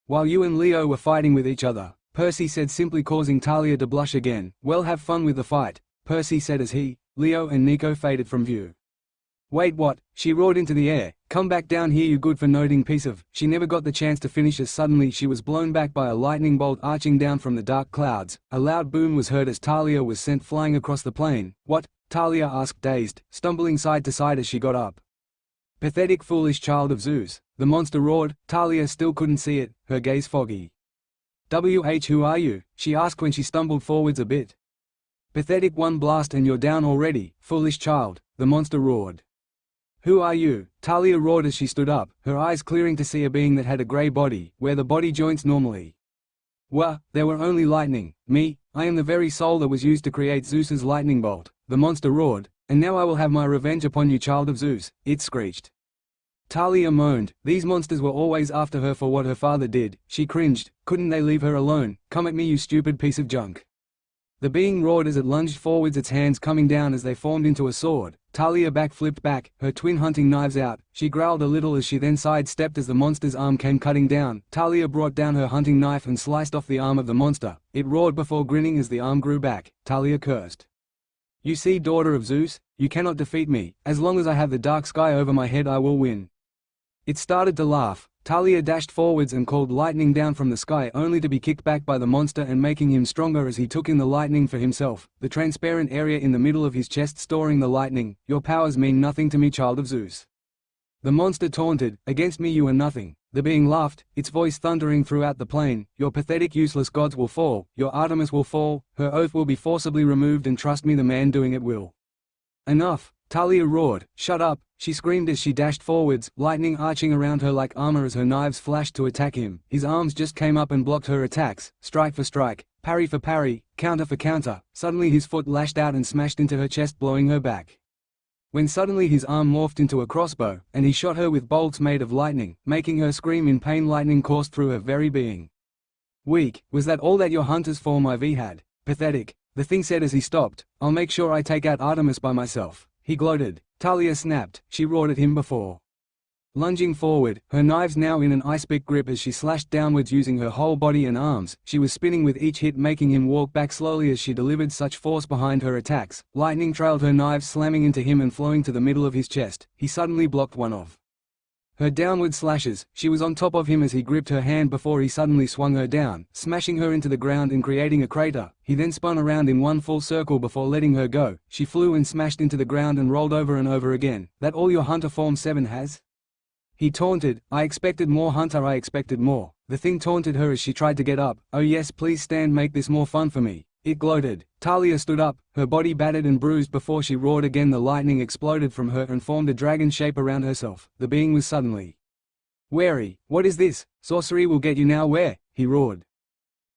"While you and Leo were fighting with each other," Percy said, simply causing Talia to blush again. "Well, have fun with the fight," Percy said as he, Leo and Nico faded from view. "Wait, what?" she roared into the air. "Come back down here, you good-for-nothing piece of—" She never got the chance to finish as suddenly she was blown back by a lightning bolt arching down from the dark clouds. A loud boom was heard as Talia was sent flying across the plain. "What?" Talia asked, dazed, stumbling side to side as she got up. "Pathetic, foolish child of Zeus," the monster roared. Talia still couldn't see it, her gaze foggy. "Who are you?" she asked when she stumbled forwards a bit. "Pathetic, one blast and you're down already, foolish child," the monster roared. "Who are you?" Talia roared as she stood up, her eyes clearing to see a being that had a grey body, where the body joints normally. There were only lightning. "Me, I am the very soul that was used to create Zeus's lightning bolt," the monster roared. "And now I will have my revenge upon you, child of Zeus," it screeched. Talia moaned. These monsters were always after her for what her father did. She cringed. Couldn't they leave her alone? "Come at me, you stupid piece of junk." The being roared as it lunged forwards, its hands coming down as they formed into a sword. Talia flipped back, her twin hunting knives out. She growled a little as she then sidestepped as the monster's arm came cutting down. Talia brought down her hunting knife and sliced off the arm of the monster. It roared before grinning as the arm grew back. Talia cursed. "You see, daughter of Zeus, you cannot defeat me. As long as I have the dark sky over my head, I will win." It started to laugh. Talia dashed forwards and called lightning down from the sky, only to be kicked back by the monster and making him stronger as he took in the lightning for himself, the transparent area in the middle of his chest storing the lightning. "Your powers mean nothing to me, child of Zeus." The monster taunted. "Against me you are nothing." The being laughed, its voice thundering throughout the plain. "Your pathetic, useless gods will fall, your Artemis will fall, her oath will be forcibly removed, and trust me, the man doing it will." "Enough!" Talia roared. "Shut up!" she screamed as she dashed forwards, lightning arching around her like armor as her knives flashed to attack him. His arms just came up and blocked her attacks, strike for strike, parry for parry, counter for counter. Suddenly his foot lashed out and smashed into her chest, blowing her back. When suddenly his arm morphed into a crossbow, and he shot her with bolts made of lightning, making her scream in pain. Lightning coursed through her very being. "Weak, was that all that your hunter's form IV had? Pathetic," the thing said as he stopped. "I'll make sure I take out Artemis by myself," he gloated. Talia snapped. She roared at him before. Lunging forward, her knives now in an ice-pick grip as she slashed downwards using her whole body and arms. She was spinning with each hit, making him walk back slowly as she delivered such force behind her attacks. Lightning trailed her knives, slamming into him and flowing to the middle of his chest. He suddenly blocked one of her downward slashes. She was on top of him as he gripped her hand before he suddenly swung her down, smashing her into the ground and creating a crater. He then spun around in one full circle before letting her go. She flew and smashed into the ground and rolled over and over again. "That all your Hunter Form 7 has?" he taunted. "I expected more, Hunter, I expected more." The thing taunted her as she tried to get up. "Oh yes, please stand, make this more fun for me," it gloated. Talia stood up, her body battered and bruised before she roared again. The lightning exploded from her and formed a dragon shape around herself. The being was suddenly wary. "What is this? Sorcery will get you now." "Where?" he roared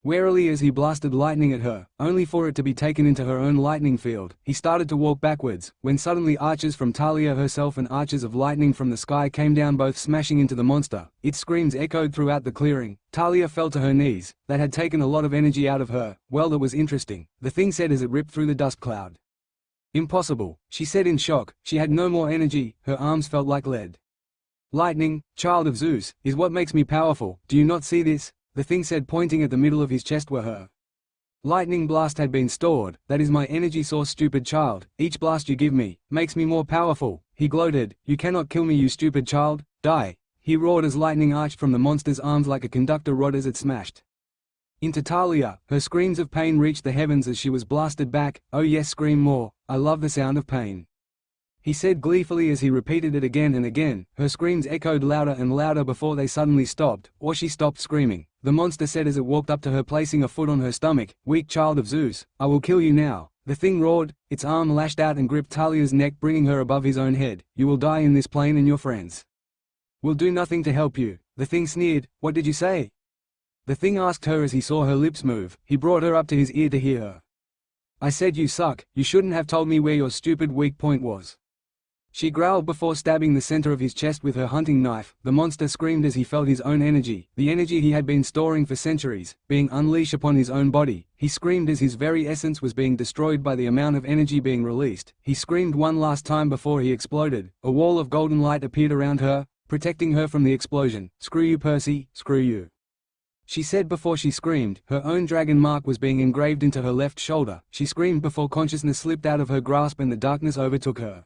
warily as he blasted lightning at her, only for it to be taken into her own lightning field. He started to walk backwards, when suddenly archers from Talia herself and archers of lightning from the sky came down, both smashing into the monster. Its screams echoed throughout the clearing. Talia fell to her knees. That had taken a lot of energy out of her. "Well, that was interesting," the thing said as it ripped through the dust cloud. "Impossible," she said in shock. She had no more energy, her arms felt like lead. "Lightning, child of Zeus, is what makes me powerful. Do you not see this?" the thing said, pointing at the middle of his chest where her Lightning blast had been stored. That is my energy source, stupid child. Each blast you give me makes me more powerful. He gloated. You cannot kill me, you stupid child. Die. He roared as lightning arched from the monster's arms like a conductor rod as it smashed into Talia. Her screams of pain reached the heavens as she was blasted back. Oh yes, scream more. I love the sound of pain, he said gleefully as he repeated it again and again. Her screams echoed louder and louder before they suddenly stopped, or she stopped screaming. The monster said as it walked up to her, placing a foot on her stomach. Weak child of Zeus, I will kill you now. The thing roared. Its arm lashed out and gripped Talia's neck, bringing her above his own head. You will die in this plane, and your friends will do nothing to help you. The thing sneered. What did you say? The thing asked her as he saw her lips move. He brought her up to his ear to hear her. I said you suck. You shouldn't have told me where your stupid weak point was. She growled before stabbing the center of his chest with her hunting knife. The monster screamed as he felt his own energy, the energy he had been storing for centuries, being unleashed upon his own body. He screamed as his very essence was being destroyed by the amount of energy being released. He screamed one last time before he exploded. A wall of golden light appeared around her, protecting her from the explosion. Screw you, Percy, screw you, she said before she screamed. Her own dragon mark was being engraved into her left shoulder. She screamed before consciousness slipped out of her grasp and the darkness overtook her.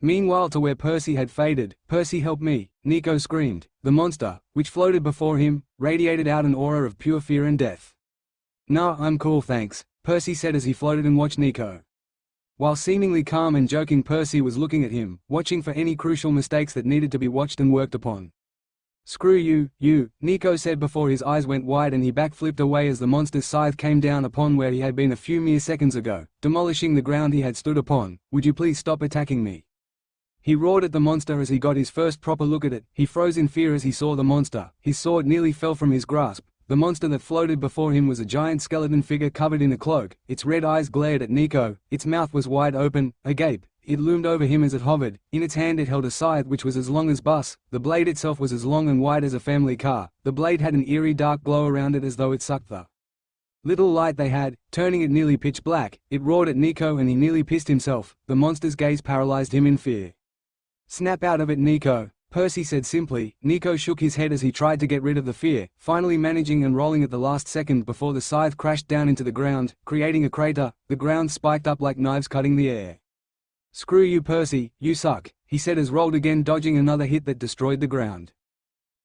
Meanwhile, to where Percy had faded, Percy, help me, Nico screamed. The monster, which floated before him, radiated out an aura of pure fear and death. Nah, I'm cool thanks, Percy said as he floated and watched Nico. While seemingly calm and joking, Percy was looking at him, watching for any crucial mistakes that needed to be watched and worked upon. Screw you, Nico said before his eyes went wide and he backflipped away as the monster's scythe came down upon where he had been a few mere seconds ago, demolishing the ground he had stood upon. Would you please stop attacking me? He roared at the monster as he got his first proper look at it. He froze in fear as he saw the monster. His sword nearly fell from his grasp. The monster that floated before him was a giant skeleton figure covered in a cloak. Its red eyes glared at Nico. Its mouth was wide open, agape. It loomed over him as it hovered. In its hand it held a scythe which was as long as Bus. The blade itself was as long and wide as a family car. The blade had an eerie dark glow around it as though it sucked the little light they had, turning it nearly pitch black. It roared at Nico and he nearly pissed himself. The monster's gaze paralyzed him in fear. Snap out of it, Nico, Percy said simply. Nico shook his head as he tried to get rid of the fear, finally managing and rolling at the last second before the scythe crashed down into the ground, creating a crater. The ground spiked up like knives cutting the air. Screw you, Percy, you suck, he said as rolled again, dodging another hit that destroyed the ground.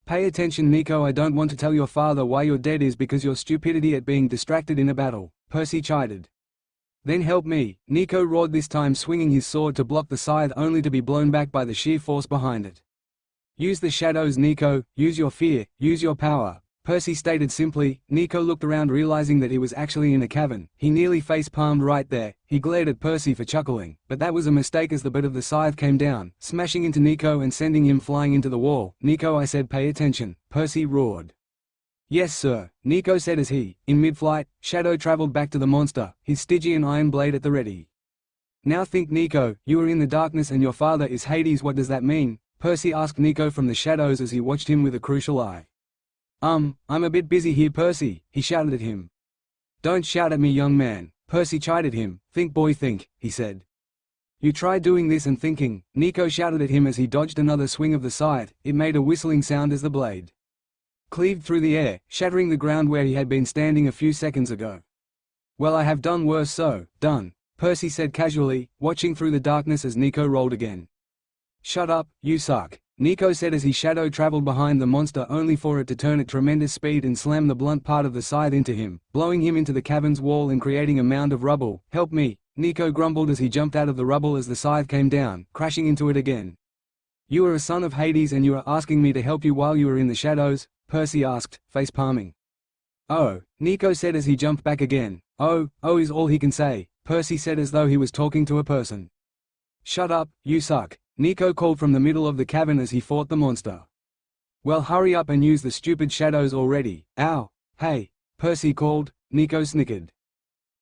Pay attention, Nico. I don't want to tell your father why you're dead is because your stupidity at being distracted in a battle, Percy chided. Then help me, Nico roared, this time swinging his sword to block the scythe only to be blown back by the sheer force behind it. Use the shadows, Nico, use your fear, use your power, Percy stated simply. Nico looked around, realizing that he was actually in a cavern. He nearly face-palmed right there. He glared at Percy for chuckling, but that was a mistake as the butt of the scythe came down, smashing into Nico and sending him flying into the wall. Nico, I said pay attention, Percy roared. Yes sir, Nico said as he, in mid-flight, shadow traveled back to the monster, his Stygian iron blade at the ready. Now think, Nico, you are in the darkness and your father is Hades. What does that mean? Percy asked Nico from the shadows as he watched him with a crucial eye. I'm a bit busy here, Percy, he shouted at him. Don't shout at me, young man, Percy chided him. Think, boy, think, he said. You try doing this and thinking, Nico shouted at him as he dodged another swing of the scythe. It made a whistling sound as the blade cleaved through the air, shattering the ground where he had been standing a few seconds ago. Well, I have done worse, so, done, Percy said casually, watching through the darkness as Nico rolled again. Shut up, you suck, Nico said as he shadow traveled behind the monster only for it to turn at tremendous speed and slam the blunt part of the scythe into him, blowing him into the cavern's wall and creating a mound of rubble. Help me, Nico grumbled as he jumped out of the rubble as the scythe came down, crashing into it again. You are a son of Hades and you are asking me to help you while you are in the shadows? Percy asked, face-palming. Oh, Nico said as he jumped back again. Oh is all he can say, Percy said as though he was talking to a person. Shut up, you suck, Nico called from the middle of the cavern as he fought the monster. Well, hurry up and use the stupid shadows already. Ow, hey, Percy called. Nico snickered.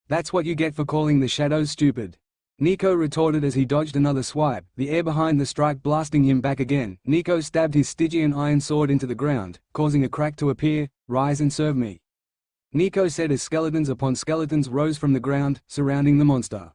That's what you get for calling the shadows stupid, Nico retorted as he dodged another swipe, the air behind the strike blasting him back again. Nico stabbed his Stygian iron sword into the ground, causing a crack to appear. Rise and serve me, Nico said as skeletons upon skeletons rose from the ground, surrounding the monster.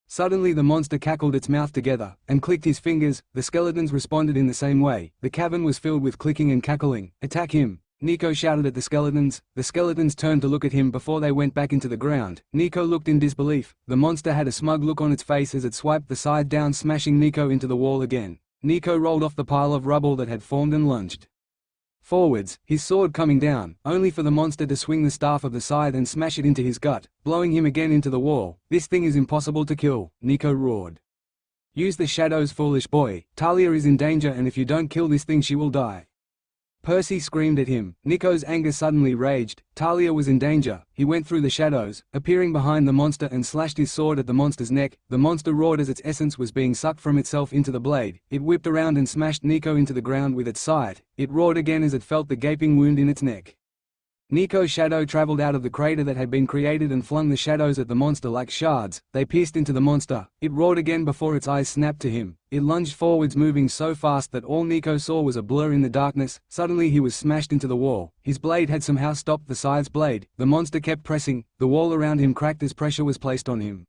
Suddenly the monster cackled its mouth together, and clicked his fingers. The skeletons responded in the same way. The cavern was filled with clicking and cackling. Attack him, Nico shouted at the skeletons. The skeletons turned to look at him before they went back into the ground. Nico looked in disbelief. The monster had a smug look on its face as it swiped the side down, smashing Nico into the wall again. Nico rolled off the pile of rubble that had formed and lunged forwards, his sword coming down, only for the monster to swing the staff of the scythe and smash it into his gut, blowing him again into the wall. "This thing is impossible to kill," Nico roared. "Use the shadows, foolish boy. Talia is in danger, and if you don't kill this thing she will die." Percy screamed at him. Nico's anger suddenly raged. Talia was in danger. He went through the shadows, appearing behind the monster, and slashed his sword at the monster's neck. The monster roared as its essence was being sucked from itself into the blade. It whipped around and smashed Nico into the ground with its scythe. It roared again as it felt the gaping wound in its neck. Nico's shadow traveled out of the crater that had been created and flung the shadows at the monster like shards. They pierced into the monster. It roared again before its eyes snapped to him. It lunged forwards, moving so fast that all Nico saw was a blur in the darkness. Suddenly he was smashed into the wall. His blade had somehow stopped the scythe's blade. The monster kept pressing. The wall around him cracked as pressure was placed on him.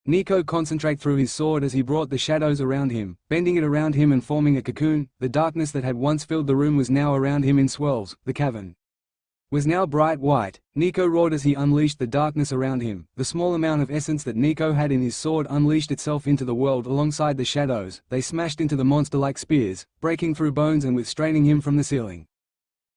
Nico concentrated through his sword as he brought the shadows around him, bending it around him and forming a cocoon. The darkness that had once filled the room was now around him in swirls. The cavern was now bright white. Nico roared as he unleashed the darkness around him. The small amount of essence that Nico had in his sword unleashed itself into the world alongside the shadows. They smashed into the monster like spears, breaking through bones and straining him from the ceiling.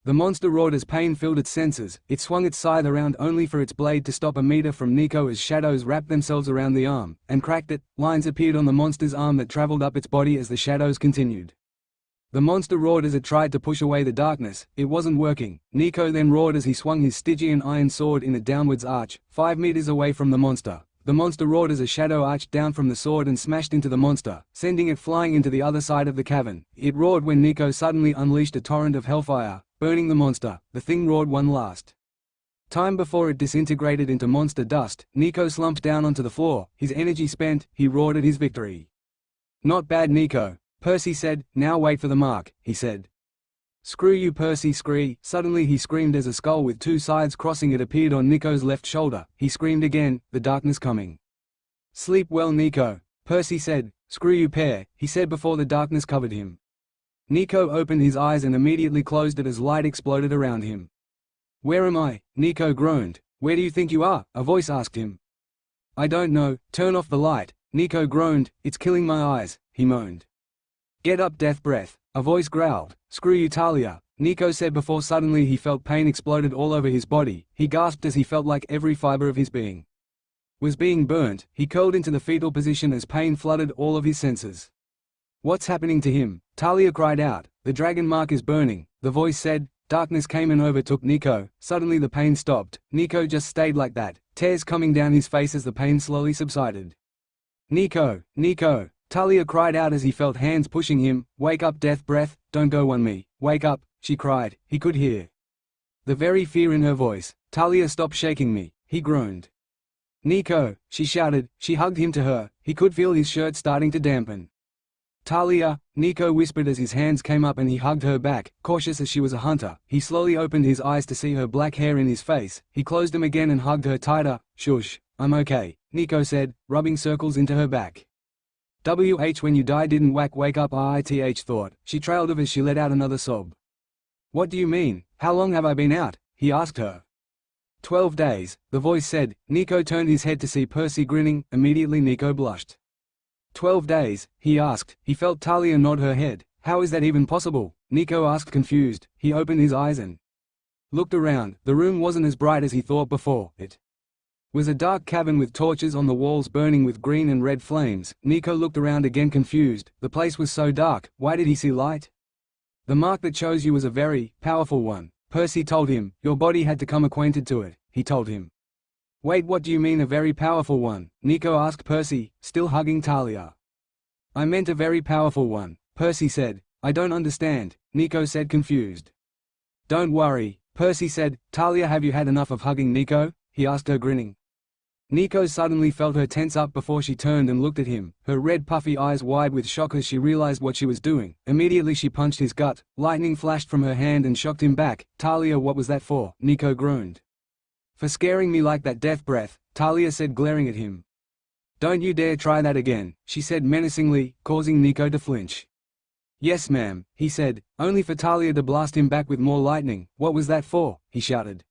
The monster roared as pain filled its senses. It swung its scythe around only for its blade to stop a meter from Nico as shadows wrapped themselves around the arm, and cracked it. Lines appeared on the monster's arm that traveled up its body as the shadows continued. The monster roared as it tried to push away the darkness. It wasn't working. Nico then roared as he swung his Stygian iron sword in a downwards arch, 5 meters away from the monster. The monster roared as a shadow arched down from the sword and smashed into the monster, sending it flying into the other side of the cavern. It roared when Nico suddenly unleashed a torrent of hellfire, burning the monster. The thing roared one last time before it disintegrated into monster dust. Nico slumped down onto the floor, his energy spent. He roared at his victory. "Not bad, Nico," Percy said. "Now wait for the mark," he said. "Screw you, Percy, scree!" Suddenly he screamed as a skull with 2 sides crossing it appeared on Nico's left shoulder. He screamed again, the darkness coming. "Sleep well, Nico," Percy said. "Screw you, pair," he said before the darkness covered him. Nico opened his eyes and immediately closed it as light exploded around him. "Where am I?" Nico groaned. "Where do you think you are?" a voice asked him. "I don't know. Turn off the light." Nico groaned. "It's killing my eyes," he moaned. "Get up, death breath," a voice growled. "Screw you, Talia," Nico said before suddenly he felt pain exploded all over his body. He gasped as he felt like every fiber of his being was being burnt. He curled into the fetal position as pain flooded all of his senses. "What's happening to him?" Talia cried out. "The dragon mark is burning," the voice said. Darkness came and overtook Nico. Suddenly the pain stopped. Nico just stayed like that, tears coming down his face as the pain slowly subsided. "Nico, Nico," Talia cried out as he felt hands pushing him. "Wake up, death breath, don't go on me. Wake up," she cried. He could hear the very fear in her voice. "Talia, stop shaking me," he groaned. "Nico," she shouted. She hugged him to her. He could feel his shirt starting to dampen. "Talia," Nico whispered as his hands came up and he hugged her back. Cautious as she was a hunter, he slowly opened his eyes to see her black hair in his face. He closed them again and hugged her tighter. "Shush, I'm okay," Nico said, rubbing circles into her back. When you die didn't wake up IITH thought. She trailed off as she let out another sob. "What do you mean? How long have I been out?" he asked her. 12 days, the voice said. Nico turned his head to see Percy grinning. Immediately Nico blushed. 12 days, he asked. He felt Talia nod her head. "How is that even possible?" Nico asked confused. He opened his eyes and looked around. The room wasn't as bright as he thought before. It was a dark cavern with torches on the walls burning with green and red flames. Nico looked around again confused. The place was so dark. Why did he see light? "The mark that chose you was a very powerful one," Percy told him. "Your body had to come acquainted to it," he told him. "Wait, what do you mean a very powerful one?" Nico asked Percy, still hugging Talia. "I meant a very powerful one," Percy said. "I don't understand," Nico said confused. "Don't worry," Percy said. "Talia, have you had enough of hugging Nico?" he asked her grinning. Nico suddenly felt her tense up before she turned and looked at him, her red puffy eyes wide with shock as she realized what she was doing. Immediately she punched his gut. Lightning flashed from her hand and shocked him back. "Talia, what was that for?" Nico groaned. "For scaring me like that, death breath," Talia said, glaring at him. "Don't you dare try that again," she said menacingly, causing Nico to flinch. Yes ma'am, he said, only for Talia to blast him back with more lightning. What was that for? He shouted.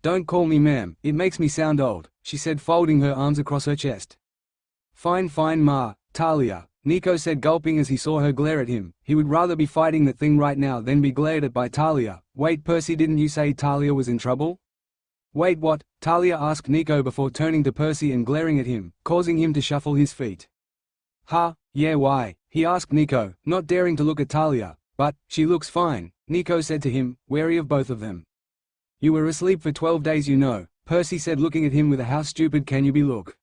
Don't call me ma'am, it makes me sound old, she said, folding her arms across her chest. Fine fine ma, Talia, Nico said, gulping as he saw her glare at him. He would rather be fighting that thing right now than be glared at by Talia. Wait Percy, didn't you say Talia was in trouble? Wait what? Talia asked Nico before turning to Percy and glaring at him, causing him to shuffle his feet. Yeah why? He asked Nico, not daring to look at Talia. But, she looks fine, Nico said to him, wary of both of them. You were asleep for 12 days you know, Percy said, looking at him with a how stupid can you be look.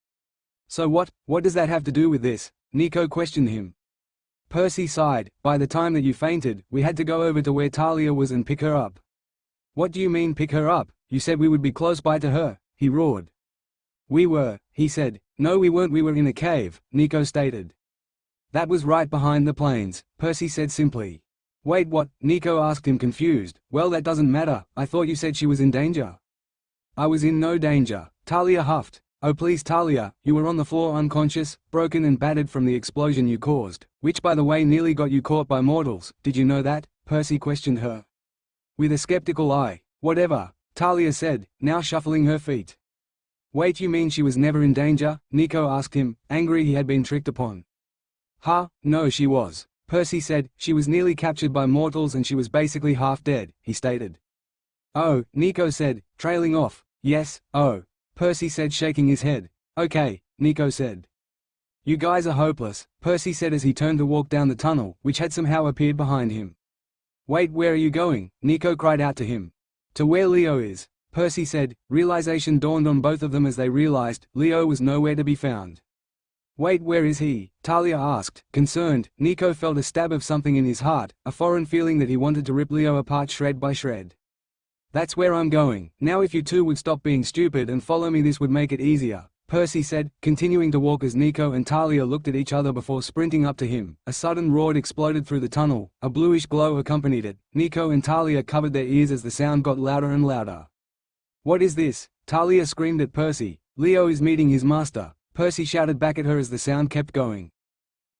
So what does that have to do with this? Nico questioned him. Percy sighed, by the time that you fainted, we had to go over to where Talia was and pick her up. What do you mean pick her up? You said we would be close by to her, he roared. We were, he said. No we weren't, we were in a cave, Nico stated. That was right behind the plains, Percy said simply. Wait what? Nico asked him confused. Well that doesn't matter, I thought you said she was in danger. I was in no danger, Talia huffed. Oh please Talia, you were on the floor unconscious, broken and battered from the explosion you caused, which by the way nearly got you caught by mortals, did you know that? Percy questioned her. With a skeptical eye. Whatever, Talia said, now shuffling her feet. Wait you mean she was never in danger? Nico asked him, angry he had been tricked upon. No she was. Percy said, she was nearly captured by mortals and she was basically half dead, he stated. Oh, Nico said, trailing off. Yes, oh. Percy said, shaking his head. Okay, Nico said. You guys are hopeless, Percy said as he turned to walk down the tunnel, which had somehow appeared behind him. Wait, where are you going? Nico cried out to him. To where Leo is, Percy said. Realization dawned on both of them as they realized, Leo was nowhere to be found. Wait, where is he? Talia asked, concerned. Nico felt a stab of something in his heart, a foreign feeling that he wanted to rip Leo apart shred by shred. That's where I'm going. Now if you two would stop being stupid and follow me this would make it easier, Percy said, continuing to walk as Nico and Talia looked at each other before sprinting up to him. A sudden roar exploded through the tunnel, a bluish glow accompanied it. Nico and Talia covered their ears as the sound got louder and louder. What is this? Talia screamed at Percy. Leo is meeting his master, Percy shouted back at her as the sound kept going.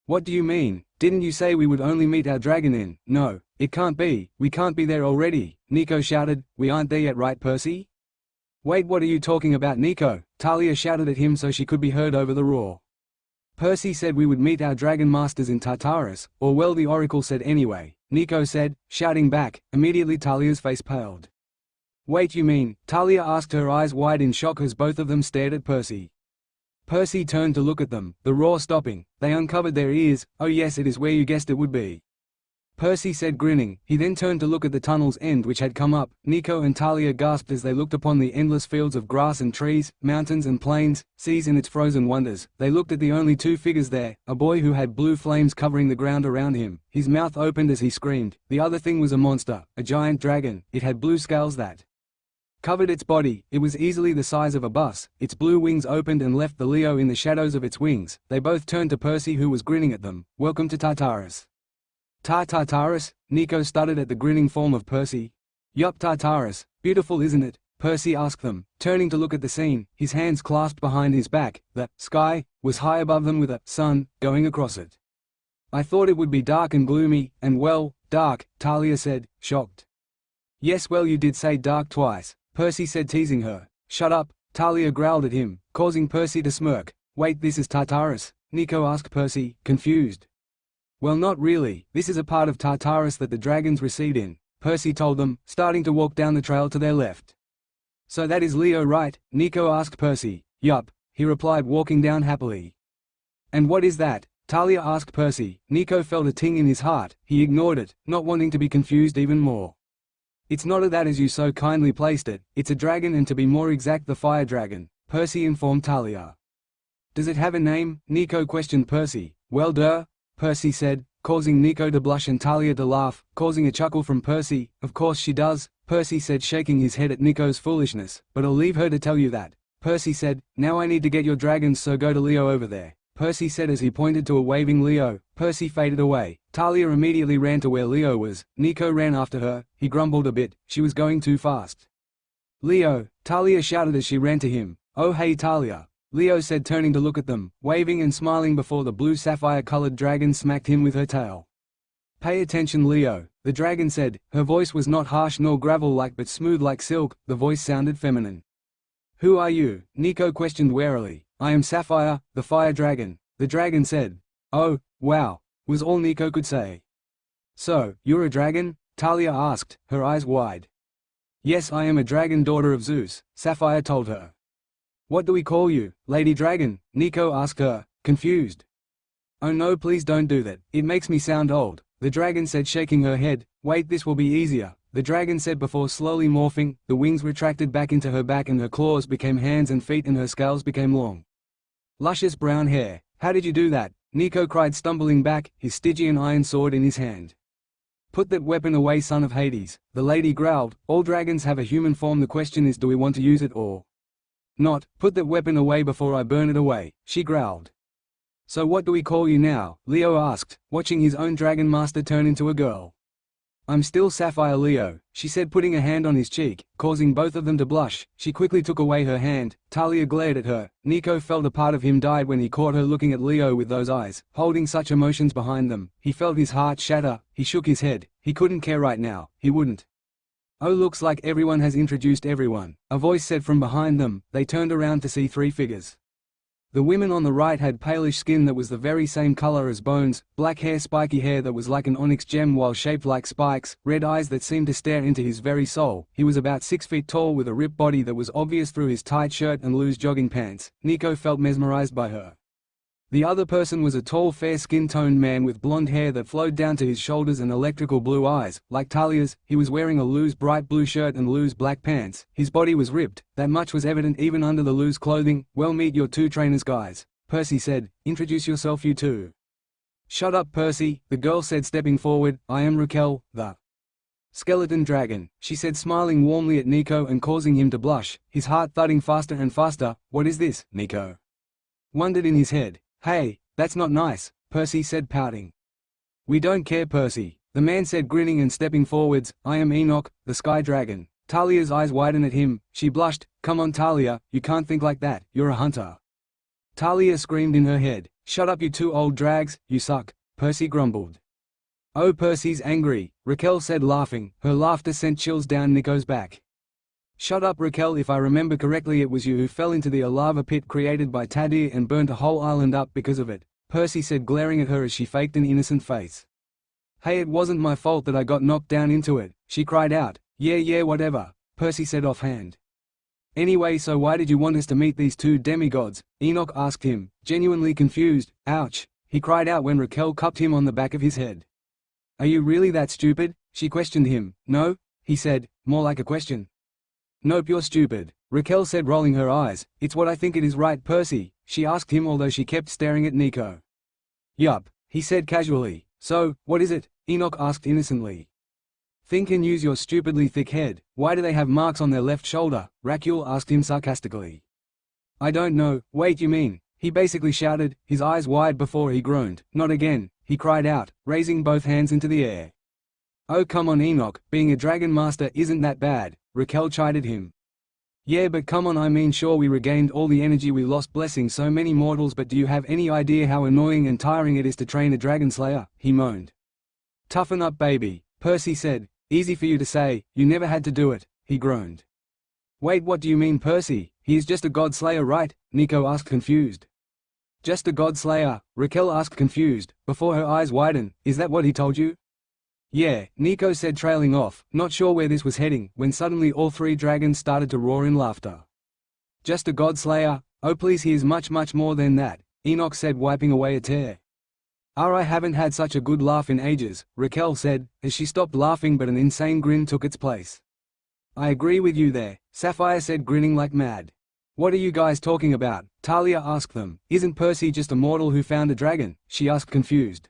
What do you mean? Didn't you say we would only meet our dragon in? No, it can't be, we can't be there already, Nico shouted. We aren't there yet, right Percy? Wait, what are you talking about Nico? Talia shouted at him so she could be heard over the roar. Percy said we would meet our dragon masters in Tartarus, or well the oracle said anyway, Nico said, shouting back. Immediately Talia's face paled. Wait you mean? Talia asked, her eyes wide in shock as both of them stared at Percy. Percy turned to look at them, the roar stopping. They uncovered their ears. Oh yes, it is where you guessed it would be, Percy said grinning. He then turned to look at the tunnel's end which had come up. Nico and Talia gasped as they looked upon the endless fields of grass and trees, mountains and plains, seas and its frozen wonders. They looked at the only two figures there, a boy who had blue flames covering the ground around him. His mouth opened as he screamed. The other thing was a monster, a giant dragon. It had blue scales that covered its body. It was easily the size of a bus. Its blue wings opened and left the Leo in the shadows of its wings. They both turned to Percy who was grinning at them. Welcome to Tartarus. Tartarus? Nico stuttered at the grinning form of Percy. Yup, Tartarus. Beautiful isn't it? Percy asked them, turning to look at the scene, his hands clasped behind his back. The sky was high above them with a sun going across it. I thought it would be dark and gloomy, and well, dark, Talia said, shocked. Yes, well you did say dark twice, Percy said, teasing her. Shut up, Talia growled at him, causing Percy to smirk. Wait, this is Tartarus? Nico asked Percy, confused. Well not really, this is a part of Tartarus that the dragons reside in, Percy told them, starting to walk down the trail to their left. So that is Leo right? Nico asked Percy. Yup, he replied, walking down happily. And what is that? Talia asked Percy. Nico felt a ting in his heart. He ignored it, not wanting to be confused even more. It's not a that as you so kindly placed it, it's a dragon, and to be more exact the fire dragon, Percy informed Talia. Does it have a name? Nico questioned Percy. Well duh, Percy said, causing Nico to blush and Talia to laugh, causing a chuckle from Percy. Of course she does, Percy said, shaking his head at Nico's foolishness, but I'll leave her to tell you that. Percy said, now I need to get your dragons, so go to Leo over there, Percy said as he pointed to a waving Leo. Percy faded away. Talia immediately ran to where Leo was. Nico ran after her. He grumbled a bit, she was going too fast. Leo, Talia shouted as she ran to him. Oh hey Talia, Leo said, turning to look at them, waving and smiling before the blue sapphire-colored dragon smacked him with her tail. Pay attention, Leo, the dragon said. Her voice was not harsh nor gravel-like but smooth like silk. The voice sounded feminine. Who are you? Nico questioned warily. I am Sapphire, the fire dragon, the dragon said. Oh, wow, was all Nico could say. So, you're a dragon? Talia asked, her eyes wide. Yes, I am a dragon, daughter of Zeus, Sapphire told her. What do we call you, Lady Dragon? Nico asked her, confused. Oh no, please don't do that, it makes me sound old, the dragon said, shaking her head. Wait, this will be easier, the dragon said before slowly morphing. The wings retracted back into her back and her claws became hands and feet and her scales became long, luscious brown hair. How did you do that? Nico cried, stumbling back, his Stygian iron sword in his hand. Put that weapon away, son of Hades, the lady growled. All dragons have a human form, the question is, do we want to use it or not? Put that weapon away before I burn it away, she growled. So what do we call you now? Leo asked, watching his own dragon master turn into a girl. I'm still Sapphire, Leo, she said, putting a hand on his cheek, causing both of them to blush. She quickly took away her hand. Talia glared at her. Nico felt a part of him died when he caught her looking at Leo with those eyes, holding such emotions behind them. He felt his heart shatter. He shook his head. He couldn't care right now, he wouldn't. Oh, looks like everyone has introduced everyone, a voice said from behind them. They turned around to see three figures. The women on the right had palish skin that was the very same color as bones, black hair, spiky hair that was like an onyx gem while shaped like spikes, red eyes that seemed to stare into his very soul. He was about 6 feet tall with a ripped body that was obvious through his tight shirt and loose jogging pants. Nico felt mesmerized by her. The other person was a tall, fair skin-toned man with blonde hair that flowed down to his shoulders and electrical blue eyes, like Talia's. He was wearing a loose bright blue shirt and loose black pants. His body was ripped, that much was evident even under the loose clothing. Well, meet your two trainers, guys, Percy said. Introduce yourself, you two. Shut up, Percy, the girl said, stepping forward. I am Raquel, the skeleton dragon, she said, smiling warmly at Nico and causing him to blush, his heart thudding faster and faster. What is this? Nico wondered in his head. Hey, that's not nice, Percy said, pouting. We don't care, Percy, the man said, grinning and stepping forwards. I am Enoch, the sky dragon. Talia's eyes widened at him. She blushed. Come on, Talia, you can't think like that, you're a hunter. Talia screamed in her head. Shut up, you two old drags, you suck, Percy grumbled. Oh, Percy's angry, Raquel said, laughing. Her laughter sent chills down Nico's back. Shut up, Raquel, if I remember correctly it was you who fell into the lava pit created by Tadir and burnt a whole island up because of it, Percy said, glaring at her as she faked an innocent face. Hey, it wasn't my fault that I got knocked down into it, she cried out. Yeah, whatever, Percy said offhand. Anyway, so why did you want us to meet these two demigods? Enoch asked him, genuinely confused. Ouch, he cried out when Raquel cupped him on the back of his head. Are you really that stupid? She questioned him. No, he said, more like a question. Nope, you're stupid, Raquel said, rolling her eyes. It's what I think it is, right, Percy? She asked him, although she kept staring at Nico. Yup, he said casually. So, what is it? Enoch asked innocently. Think and use your stupidly thick head. Why do they have marks on their left shoulder? Raquel asked him sarcastically. I don't know. Wait, you mean? He basically shouted, his eyes wide before he groaned. Not again, he cried out, raising both hands into the air. Oh come on, Enoch, being a dragon master isn't that bad, Raquel chided him. Yeah, but come on, I mean, sure, we regained all the energy we lost blessing so many mortals, but do you have any idea how annoying and tiring it is to train a dragon slayer? He moaned. Toughen up, baby, Percy said. Easy for you to say, you never had to do it, he groaned. Wait, what do you mean, Percy? He is just a god slayer, right? Nico asked, confused. Just a god slayer, Raquel asked, confused, before her eyes widened. Is that what he told you? Yeah, Nico said, trailing off, not sure where this was heading, when suddenly all three dragons started to roar in laughter. Just a god slayer? Oh please, he is much more than that, Enoch said, wiping away a tear. I haven't had such a good laugh in ages, Raquel said, as she stopped laughing, but an insane grin took its place. I agree with you there, Sapphire said, grinning like mad. What are you guys talking about? Talia asked them. Isn't Percy just a mortal who found a dragon? She asked, confused.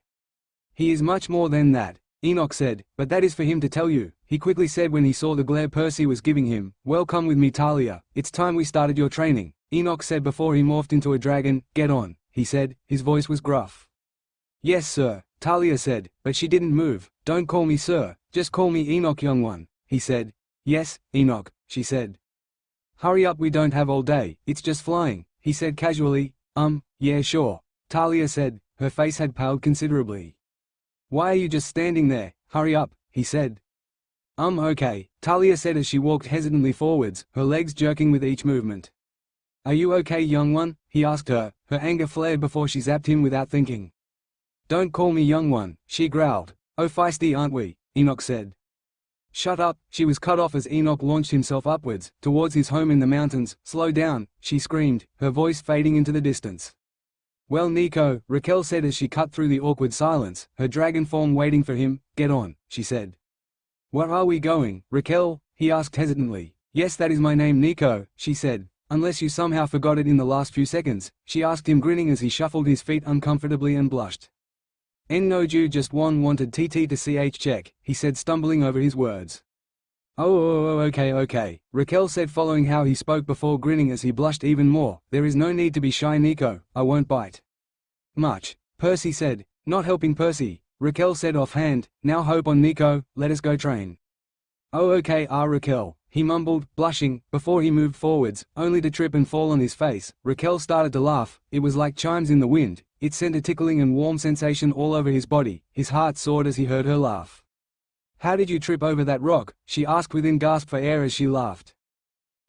He is much more than that, Enoch said, but that is for him to tell you, he quickly said when he saw the glare Percy was giving him. Well, come with me, Talia, it's time we started your training, Enoch said before he morphed into a dragon. Get on, he said, his voice was gruff. Yes sir, Talia said, but she didn't move. Don't call me sir, just call me Enoch, young one, he said. Yes, Enoch, she said. Hurry up, we don't have all day, it's just flying, he said casually. Yeah sure, Talia said, her face had paled considerably. Why are you just standing there? Hurry up, he said. Okay, Talia said as she walked hesitantly forwards, her legs jerking with each movement. Are you okay, young one? He asked her, her anger flared before she zapped him without thinking. Don't call me young one, she growled. Oh, feisty aren't we? Enoch said. Shut up, she was cut off as Enoch launched himself upwards, towards his home in the mountains. Slow down, she screamed, her voice fading into the distance. Well, Nico, Raquel said as she cut through the awkward silence, her dragon form waiting for him. Get on, she said. Where are we going, Raquel? He asked hesitantly. Yes, that is my name, Nico, she said. Unless you somehow forgot it in the last few seconds, she asked him, grinning as he shuffled his feet uncomfortably and blushed. No, you just wanted TT to CH check, he said, stumbling over his words. Okay, Raquel said, following how he spoke before grinning as he blushed even more. There is no need to be shy, Nico, I won't bite much, Percy said. Not helping Percy, Raquel said offhand. Now hope on, Nico, let us go train. Oh okay, Raquel, he mumbled, blushing, before he moved forwards, only to trip and fall on his face. Raquel started to laugh. It was like chimes in the wind. It sent a tickling and warm sensation all over his body. His heart soared as he heard her laugh. How did you trip over that rock? She asked within gasp for air as she laughed.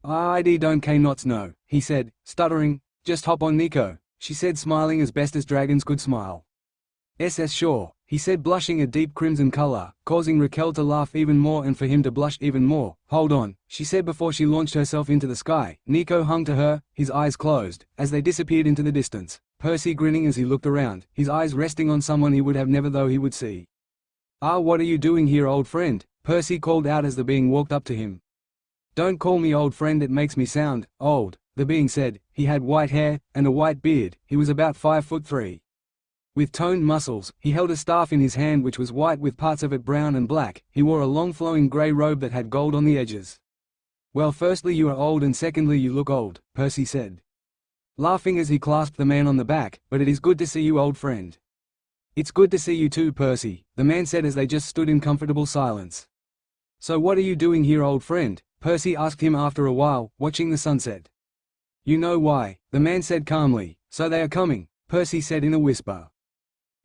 I don't not know, he said, stuttering. Just hop on, Nico, she said, smiling as best as dragons could smile. SS sure, he said, blushing a deep crimson color, causing Raquel to laugh even more and for him to blush even more. Hold on, she said before she launched herself into the sky. Nico hung to her, his eyes closed, as they disappeared into the distance. Percy grinning as he looked around, his eyes resting on someone he would have never thought he would see. What are you doing here, old friend? Percy called out as the being walked up to him. Don't call me old friend, it makes me sound old, the being said. He had white hair, and a white beard. He was about 5'3". With toned muscles, he held a staff in his hand which was white with parts of it brown and black. He wore a long flowing grey robe that had gold on the edges. Well, firstly you are old and secondly you look old, Percy said, laughing as he clasped the man on the back. But it is good to see you, old friend. It's good to see you too, Percy, the man said as they just stood in comfortable silence. So what are you doing here, old friend? Percy asked him after a while, watching the sunset. You know why, the man said calmly. So they are coming, Percy said in a whisper.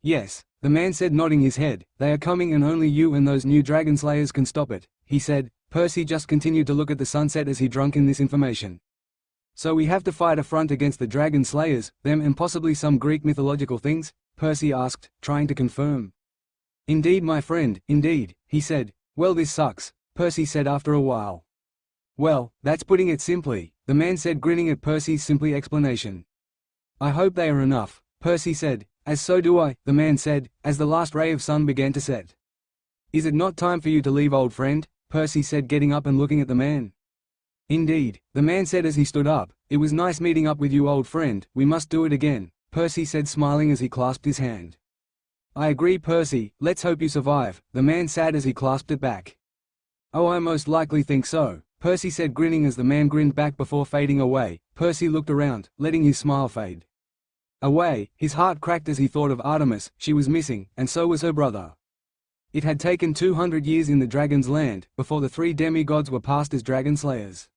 Yes, the man said, nodding his head. They are coming and only you and those new dragon slayers can stop it, he said. Percy just continued to look at the sunset as he drank in this information. So we have to fight a front against the dragon slayers, them and possibly some Greek mythological things? Percy asked, trying to confirm. Indeed, my friend, indeed, he said. Well, this sucks, Percy said after a while. Well, that's putting it simply, the man said, grinning at Percy's simple explanation. I hope they are enough, Percy said. As so do I, the man said, as the last ray of sun began to set. Is it not time for you to leave, old friend? Percy said, getting up and looking at the man. Indeed, the man said as he stood up. It was nice meeting up with you, old friend. We must do it again, Percy said, smiling as he clasped his hand. I agree, Percy, let's hope you survive, the man said as he clasped it back. Oh, I most likely think so, Percy said, grinning as the man grinned back before fading away. Percy looked around, letting his smile fade away. His heart cracked as he thought of Artemis. She was missing, and so was her brother. It had taken 200 years in the Dragon's Land, before the 3 demigods were passed as dragon slayers.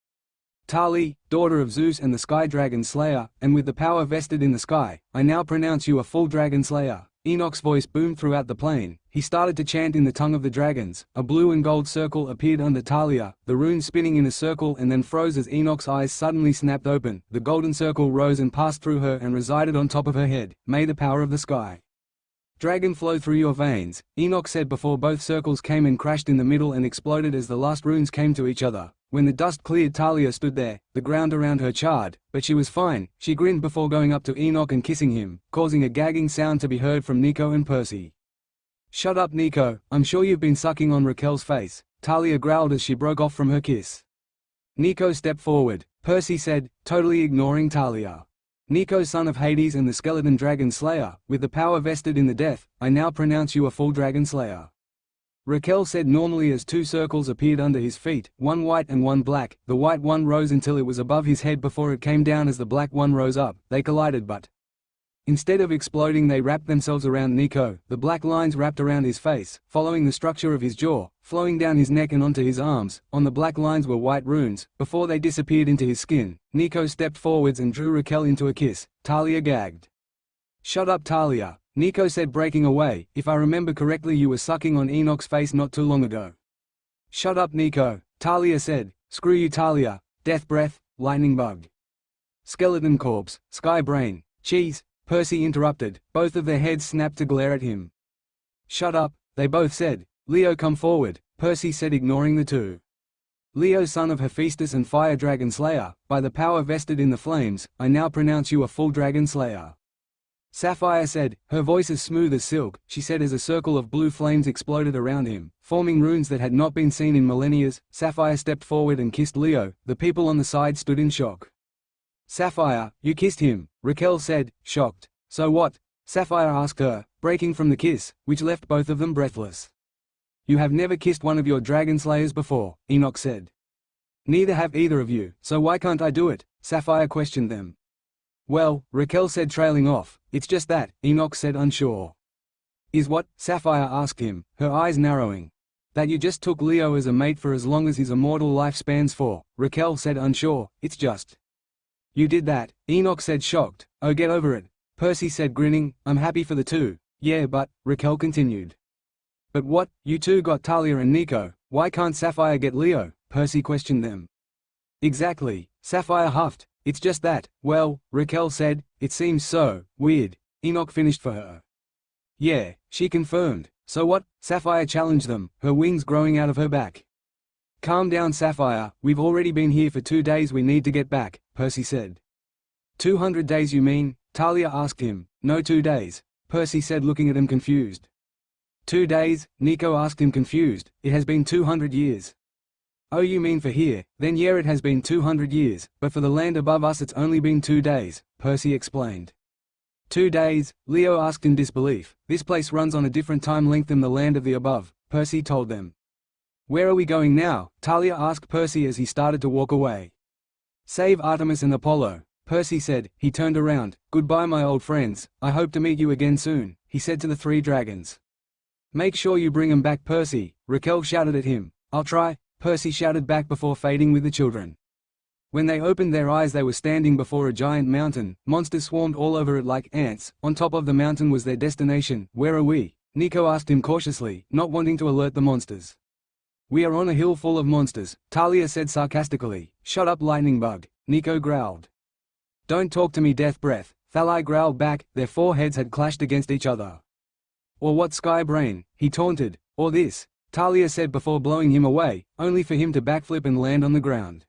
Tali, daughter of Zeus and the Sky Dragon Slayer, and with the power vested in the sky, I now pronounce you a full dragon slayer. Enoch's voice boomed throughout the plain. He started to chant in the tongue of the dragons. A blue and gold circle appeared under Talia, the runes spinning in a circle and then froze as Enoch's eyes suddenly snapped open. The golden circle rose and passed through her and resided on top of her head. May the power of the sky dragon flow through your veins, Enoch said before both circles came and crashed in the middle and exploded as the last runes came to each other. When the dust cleared, Talia stood there, the ground around her charred, but she was fine. She grinned before going up to Enoch and kissing him, causing a gagging sound to be heard from Nico and Percy. Shut up, Nico, I'm sure you've been sucking on Raquel's face, Talia growled as she broke off from her kiss. Nico stepped forward, Percy said, totally ignoring Talia. Nico, son of Hades and the skeleton dragon slayer, with the power vested in the death, I now pronounce you a full dragon slayer. Raquel said normally as 2 circles appeared under his feet, one white and one black. The white one rose until it was above his head before it came down as the black one rose up. They collided, but instead of exploding they wrapped themselves around Nico. The black lines wrapped around his face, following the structure of his jaw, flowing down his neck and onto his arms. On the black lines were white runes. Before they disappeared into his skin, Nico stepped forwards and drew Raquel into a kiss. Talia gagged. Shut up, Talia, Nico said, breaking away. If I remember correctly, you were sucking on Enoch's face not too long ago. Shut up, Nico, Talia said. Screw you, Talia. Death breath, lightning bug. Skeleton corpse, sky brain, cheese, Percy interrupted. Both of their heads snapped to glare at him. Shut up, they both said. Leo, come forward, Percy said, ignoring the two. Leo, son of Hephaestus and fire dragon slayer, by the power vested in the flames, I now pronounce you a full dragon slayer. Sapphire said, her voice as smooth as silk, she said as a circle of blue flames exploded around him, forming runes that had not been seen in millennia. Sapphire stepped forward and kissed Leo. The people on the side stood in shock. Sapphire, you kissed him, Raquel said, shocked. So what? Sapphire asked her, breaking from the kiss, which left both of them breathless. You have never kissed one of your dragon slayers before, Enoch said. Neither have either of you, so why can't I do it? Sapphire questioned them. Well, Raquel said, trailing off, it's just that, Enoch said, unsure. Is what? Sapphire asked him, her eyes narrowing. That you just took Leo as a mate for as long as his immortal life spans for, Raquel said, unsure, it's just. You did that, Enoch said, shocked. Oh, get over it, Percy said, grinning. I'm happy for the two. Yeah, but, Raquel continued. But what, you two got Talia and Nico, why can't Sapphire get Leo? Percy questioned them. Exactly, Sapphire huffed, it's just that, well, Raquel said, it seems so weird. Enoch finished for her. Yeah, she confirmed. So what? Sapphire challenged them, her wings growing out of her back. Calm down, Sapphire, we've already been here for 2 days, we need to get back, Percy said. 200 days you mean? Talia asked him. No, 2 days, Percy said, looking at him confused. 2 days? Nico asked him, confused. It has been 200 years. Oh, you mean for here? Then yeah, it has been 200 years, but for the land above us it's only been 2 days, Percy explained. 2 days? Leo asked in disbelief. This place runs on a different time length than the land of the above, Percy told them. Where are we going now? Talia asked Percy as he started to walk away. Save Artemis and Apollo, Percy said. He turned around. Goodbye, my old friends, I hope to meet you again soon, he said to the 3 dragons. Make sure you bring 'em back, Percy, Raquel shouted at him. I'll try, Percy shouted back before fading with the children. When they opened their eyes, they were standing before a giant mountain. Monsters swarmed all over it like ants. On top of the mountain was their destination. Where are we? Nico asked him cautiously, not wanting to alert the monsters. We are on a hill full of monsters, Talia said sarcastically. Shut up, lightning bug, Nico growled. Don't talk to me, death breath, Thalai growled back. Their foreheads had clashed against each other. Or what, sky brain, he taunted. Or this, Talia said before blowing him away, only for him to backflip and land on the ground.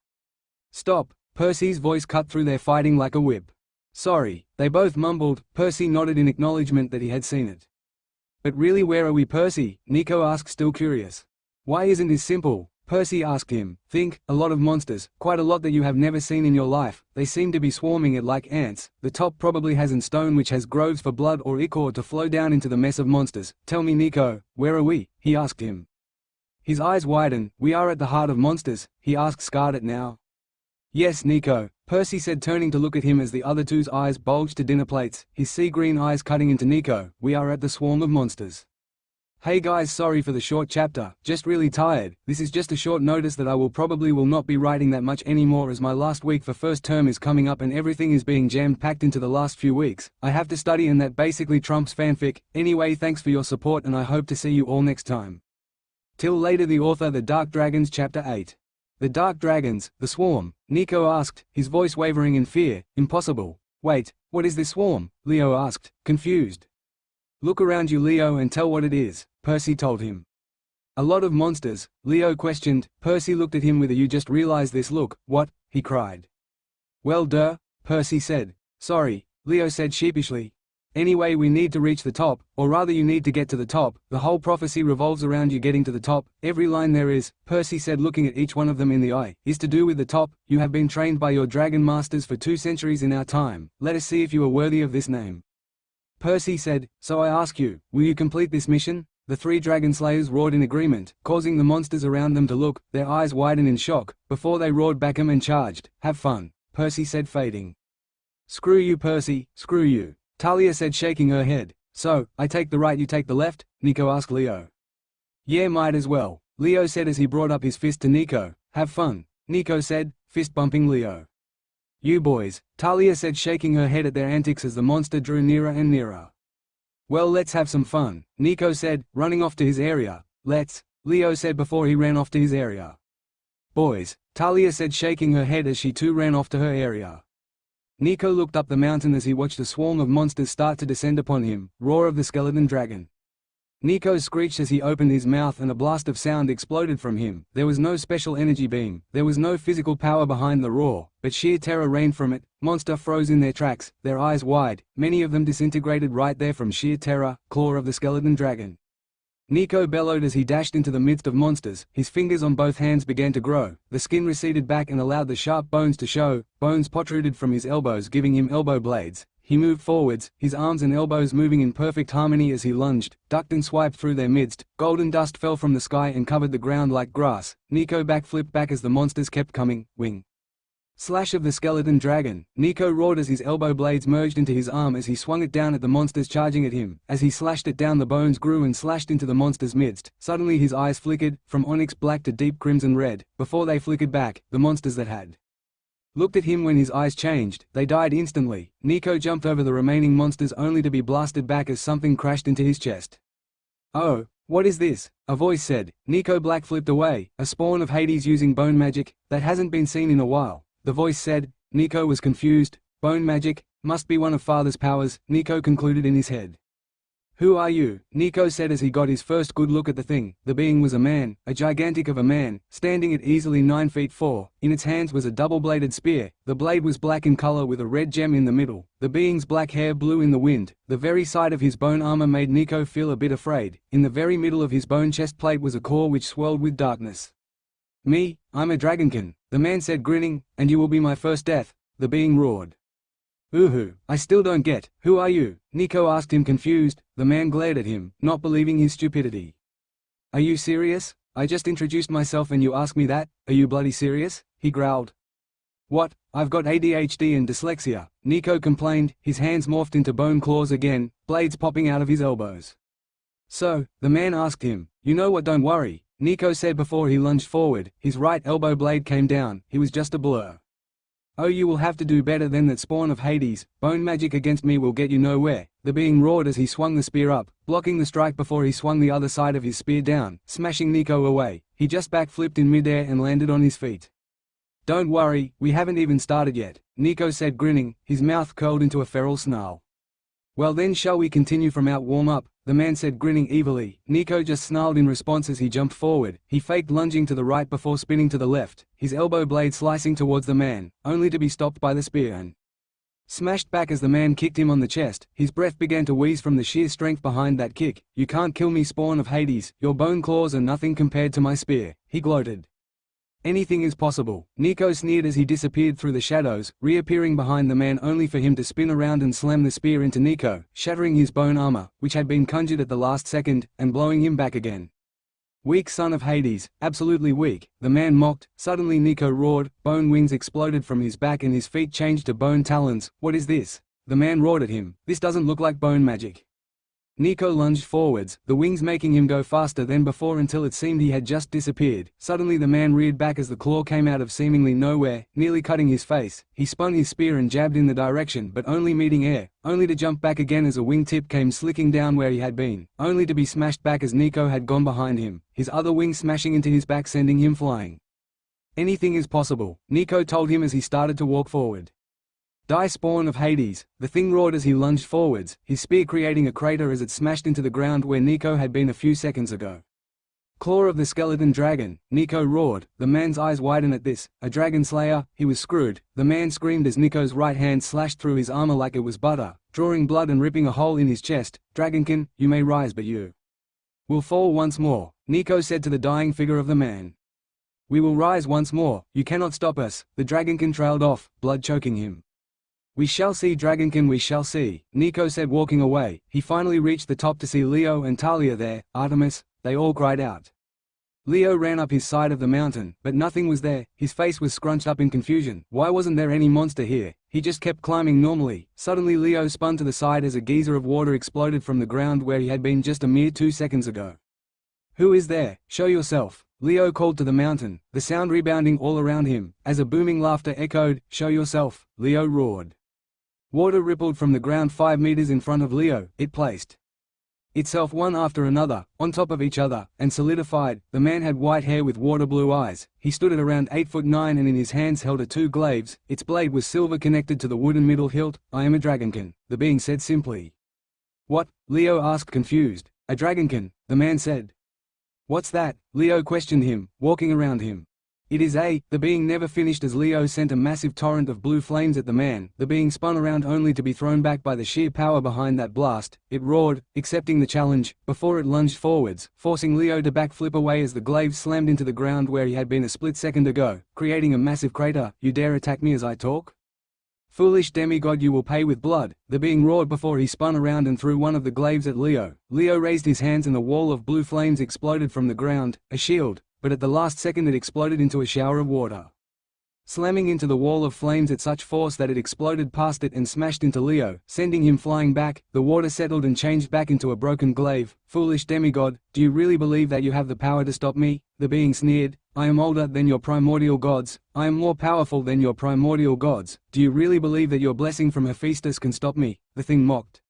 Stop, Percy's voice cut through their fighting like a whip. Sorry, they both mumbled. Percy nodded in acknowledgement that he had seen it. But really, where are we, Percy? Nico asked, still curious. Why isn't this simple? Percy asked him. Think, a lot of monsters, quite a lot that you have never seen in your life. They seem to be swarming it like ants. The top probably has an stone which has groves for blood or ichor to flow down into the mess of monsters. Tell me, Nico, where are we? He asked him. His eyes widened. We are at the heart of monsters, he asked, scarred at now. Yes, Nico, Percy said, turning to look at him as the other two's eyes bulged to dinner plates, his sea-green eyes cutting into Nico. We are at the swarm of monsters. Hey guys, sorry for the short chapter, just really tired. This is just a short notice that I will not be writing that much anymore, as my last week for first term is coming up and everything is being jam-packed into the last few weeks. I have to study and that basically trumps fanfic. Anyway, thanks for your support and I hope to see you all next time. Till later. The author. The Dark Dragons, Chapter 8. The Dark Dragons, the Swarm, Nico asked, his voice wavering in fear. Impossible. Wait, what is this swarm? Leo asked, confused. Look around you, Leo, and tell what it is, Percy told him. A lot of monsters, Leo questioned. Percy looked at him with a "you just realized this" look. What? He cried. Well, duh, Percy said. Sorry, Leo said sheepishly. Anyway, we need to reach the top, or rather you need to get to the top. The whole prophecy revolves around you getting to the top. Every line there is, Percy said, looking at each one of them in the eye, is to do with the top. You have been trained by your dragon masters for 2 centuries in our time. Let us see if you are worthy of this name. Percy said, so I ask you, will you complete this mission? The 3 dragon slayers roared in agreement, causing the monsters around them to look, their eyes widen in shock, before they roared back and charged. Have fun, Percy said, fading. Screw you, Percy, screw you, Talia said, shaking her head. So, I take the right, you take the left? Nico asked Leo. Yeah, might as well, Leo said as he brought up his fist to Nico. Have fun, Nico said, fist bumping Leo. You boys, Talia said, shaking her head at their antics as the monster drew nearer and nearer. Well, let's have some fun, Nico said, running off to his area. Let's, Leo said before he ran off to his area. Boys, Talia said, shaking her head as she too ran off to her area. Nico looked up the mountain as he watched a swarm of monsters start to descend upon him. Roar of the skeleton dragon. Nico screeched as he opened his mouth and a blast of sound exploded from him. There was no special energy beam, there was no physical power behind the roar, but sheer terror rained from it. Monster froze in their tracks, their eyes wide, many of them disintegrated right there from sheer terror. Claw of the skeleton dragon. Nico bellowed as he dashed into the midst of monsters. His fingers on both hands began to grow, the skin receded back and allowed the sharp bones to show. Bones protruded from his elbows, giving him elbow blades. He moved forwards, his arms and elbows moving in perfect harmony as he lunged, ducked and swiped through their midst. Golden dust fell from the sky and covered the ground like grass. Nico backflipped back as the monsters kept coming. Wing. Slash of the skeleton dragon. Nico roared as his elbow blades merged into his arm as he swung it down at the monsters charging at him. As he slashed it down, the bones grew and slashed into the monsters' midst. Suddenly his eyes flickered, from onyx black to deep crimson red. Before they flickered back, the monsters that had looked at him when his eyes changed, they died instantly. Nico jumped over the remaining monsters only to be blasted back as something crashed into his chest. Oh, what is this? A voice said. Nico black flipped away. A spawn of Hades using bone magic, that hasn't been seen in a while. The voice said. Nico was confused. Bone magic, must be one of Father's powers, Nico concluded in his head. Who are you? Nico said as he got his first good look at the thing. The being was a man, a gigantic of a man, standing at easily 9 feet 4. In its hands was a double-bladed spear. The blade was black in color with a red gem in the middle. The being's black hair blew in the wind. The very sight of his bone armor made Nico feel a bit afraid. In the very middle of his bone chest plate was a core which swirled with darkness. Me, I'm a dragonkin, the man said grinning, and you will be my first death, the being roared. Ooh, I still don't get, who are you? Nico asked him confused. The man glared at him, not believing his stupidity. Are you serious? I just introduced myself and you ask me that? Are you bloody serious? He growled. What? I've got ADHD and dyslexia, Nico complained. His hands morphed into bone claws again, blades popping out of his elbows. So, the man asked him, you know what, don't worry, Nico said before he lunged forward. His right elbow blade came down, he was just a blur. Oh, you will have to do better than that, spawn of Hades. Bone magic against me will get you nowhere, the being roared as he swung the spear up, blocking the strike before he swung the other side of his spear down, smashing Nico away. He just backflipped in midair and landed on his feet. Don't worry, we haven't even started yet, Nico said grinning, his mouth curled into a feral snarl. Well then, shall we continue from our warm-up? The man said grinning evilly. Nico just snarled in response as he jumped forward. He faked lunging to the right before spinning to the left, his elbow blade slicing towards the man, only to be stopped by the spear and smashed back as the man kicked him on the chest. His breath began to wheeze from the sheer strength behind that kick. You can't kill me, spawn of Hades, your bone claws are nothing compared to my spear, he gloated. Anything is possible, Nico sneered as he disappeared through the shadows, reappearing behind the man only for him to spin around and slam the spear into Nico, shattering his bone armor, which had been conjured at the last second, and blowing him back again. Weak son of Hades, absolutely weak, the man mocked. Suddenly Nico roared, bone wings exploded from his back and his feet changed to bone talons. What is this? The man roared at him. This doesn't look like bone magic. Nico lunged forwards, the wings making him go faster than before until it seemed he had just disappeared. Suddenly the man reared back as the claw came out of seemingly nowhere, nearly cutting his face. He spun his spear and jabbed in the direction, but only meeting air, only to jump back again as a wingtip came slicking down where he had been, only to be smashed back as Nico had gone behind him, his other wing smashing into his back sending him flying. Anything is possible, Nico told him as he started to walk forward. Die, spawn of Hades, the thing roared as he lunged forwards, his spear creating a crater as it smashed into the ground where Nico had been a few seconds ago. Claw of the skeleton dragon, Nico roared, the man's eyes widened at this. A dragon slayer, he was screwed. The man screamed as Nico's right hand slashed through his armor like it was butter, drawing blood and ripping a hole in his chest. Dragonkin, you may rise but you will fall once more, Nico said to the dying figure of the man. We will rise once more, you cannot stop us. The dragonkin trailed off, blood choking him. We shall see, dragonkin, we shall see, Nico said walking away. He finally reached the top to see Leo and Talia there. Artemis, they all cried out. Leo ran up his side of the mountain, but nothing was there. His face was scrunched up in confusion. Why wasn't there any monster here? He just kept climbing normally. Suddenly Leo spun to the side as a geyser of water exploded from the ground where he had been just a mere 2 seconds ago. Who is there? Show yourself, Leo called to the mountain, the sound rebounding all around him. As a booming laughter echoed, show yourself, Leo roared. Water rippled from the ground 5 meters in front of Leo. It placed itself one after another, on top of each other, and solidified. The man had white hair with water blue eyes. He stood at around 8'9" and in his hands held a two glaives. Its blade was silver connected to the wooden middle hilt. "I am a dragonkin," the being said simply. "What?" Leo asked confused. "A dragonkin," the man said. "What's that?" Leo questioned him, walking around him. "It is the being never finished as Leo sent a massive torrent of blue flames at the man. The being spun around only to be thrown back by the sheer power behind that blast. It roared, accepting the challenge, before it lunged forwards, forcing Leo to backflip away as the glaive slammed into the ground where he had been a split second ago, creating a massive crater. "You dare attack me as I talk? Foolish demigod, you will pay with blood," the being roared before he spun around and threw one of the glaives at Leo. Leo raised his hands and a wall of blue flames exploded from the ground, a shield, but at the last second it exploded into a shower of water, slamming into the wall of flames at such force that it exploded past it and smashed into Leo, sending him flying back. The water settled and changed back into a broken glaive. "Foolish demigod, do you really believe that you have the power to stop me?" the being sneered. "I am older than your primordial gods. I am more powerful than your primordial gods. Do you really believe that your blessing from Hephaestus can stop me?" the thing mocked.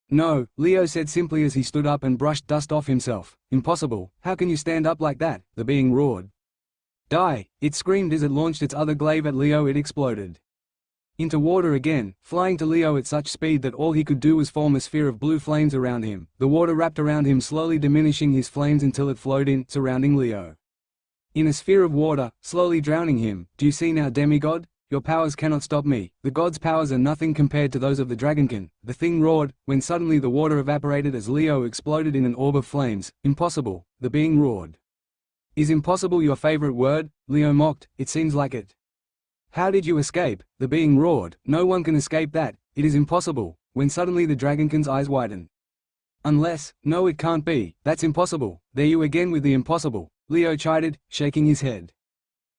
"No," Leo said simply as he stood up and brushed dust off himself. "Impossible, how can you stand up like that?" the being roared. "Die!" it screamed as it launched its other glaive at Leo. It exploded into water again, flying to Leo at such speed that all he could do was form a sphere of blue flames around him. The water wrapped around him, slowly diminishing his flames until it flowed in, surrounding Leo in a sphere of water, slowly drowning him. "Do you see now, demigod? Your powers cannot stop me. The gods' powers are nothing compared to those of the dragonkin," the thing roared, when suddenly the water evaporated as Leo exploded in an orb of flames. "Impossible," the being roared. "Is impossible your favorite word?" Leo mocked. "It seems like it." "How did you escape?" the being roared. "No one can escape that. It is impossible," when suddenly the dragonkin's eyes widened. "Unless, no, it can't be. That's impossible. There you again with the impossible," Leo chided, shaking his head.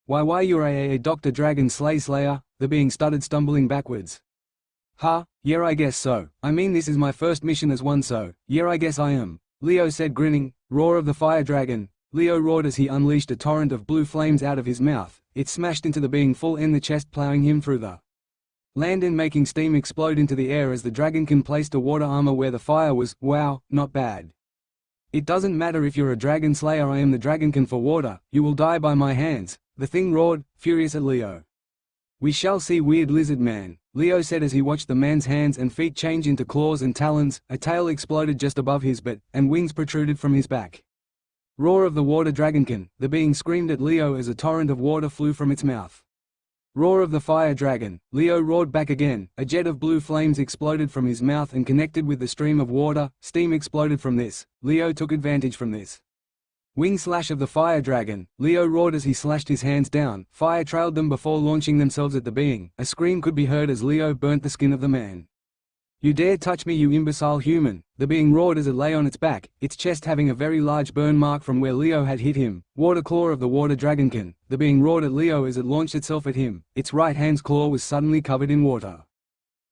Why you're a Dr. Dragon Slayer," the being stuttered, stumbling backwards. Yeah, I guess so. I mean, this is my first mission as one, so, yeah, I guess I am," Leo said, grinning. "Roar of the fire dragon," Leo roared as he unleashed a torrent of blue flames out of his mouth. It smashed into the being full in the chest, plowing him through the land and making steam explode into the air as the dragonkin placed a water armor where the fire was. "Wow, not bad. It doesn't matter if you're a dragon slayer, I am the dragonkin for water. You will die by my hands," the thing roared, furious at Leo. "We shall see, weird lizard man," Leo said as he watched the man's hands and feet change into claws and talons. A tail exploded just above his butt, and wings protruded from his back. "Roar of the water dragonkin," the being screamed at Leo as a torrent of water flew from its mouth. "Roar of the fire dragon," Leo roared back again. A jet of blue flames exploded from his mouth and connected with the stream of water. Steam exploded from this. Leo took advantage from this. "Wing slash of the fire dragon," Leo roared as he slashed his hands down. Fire trailed them before launching themselves at the being. A scream could be heard as Leo burnt the skin of the man. "You dare touch me, you imbecile human," the being roared as it lay on its back, its chest having a very large burn mark from where Leo had hit him. "Water claw of the water dragonkin," the being roared at Leo as it launched itself at him. Its right hand's claw was suddenly covered in water.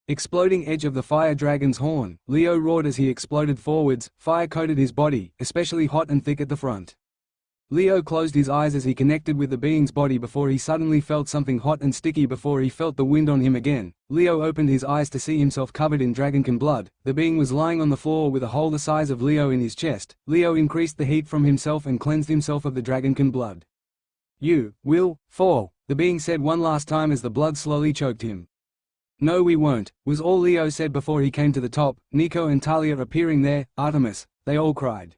"Exploding edge of the fire dragon's horn," Leo roared as he exploded forwards. Fire coated his body, especially hot and thick at the front. Leo closed his eyes as he connected with the being's body before he suddenly felt something hot and sticky before he felt the wind on him again. Leo opened his eyes to see himself covered in dragonkin blood. The being was lying on the floor with a hole the size of Leo in his chest. Leo increased the heat from himself and cleansed himself of the dragonkin blood. "You will fall," the being said one last time as the blood slowly choked him. "No, we won't," was all Leo said before he came to the top. Nico and Talia appearing there. "Artemis," they all cried.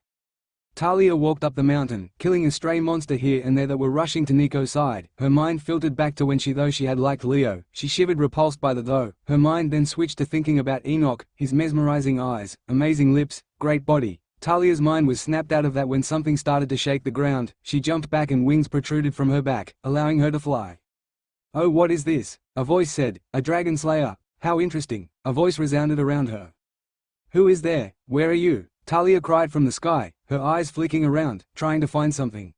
Talia walked up the mountain, killing a stray monster here and there that were rushing to Nico's side. Her mind filtered back to when though she had liked Leo, she shivered repulsed by the though. Her mind then switched to thinking about Enoch, his mesmerizing eyes, amazing lips, great body. Talia's mind was snapped out of that when something started to shake the ground. She jumped back and wings protruded from her back, allowing her to fly. "Oh, what is this?" a voice said. "A dragon slayer. How interesting." A voice resounded around her. "Who is there? Where are you?" Talia cried from the sky, her eyes flicking around, trying to find something.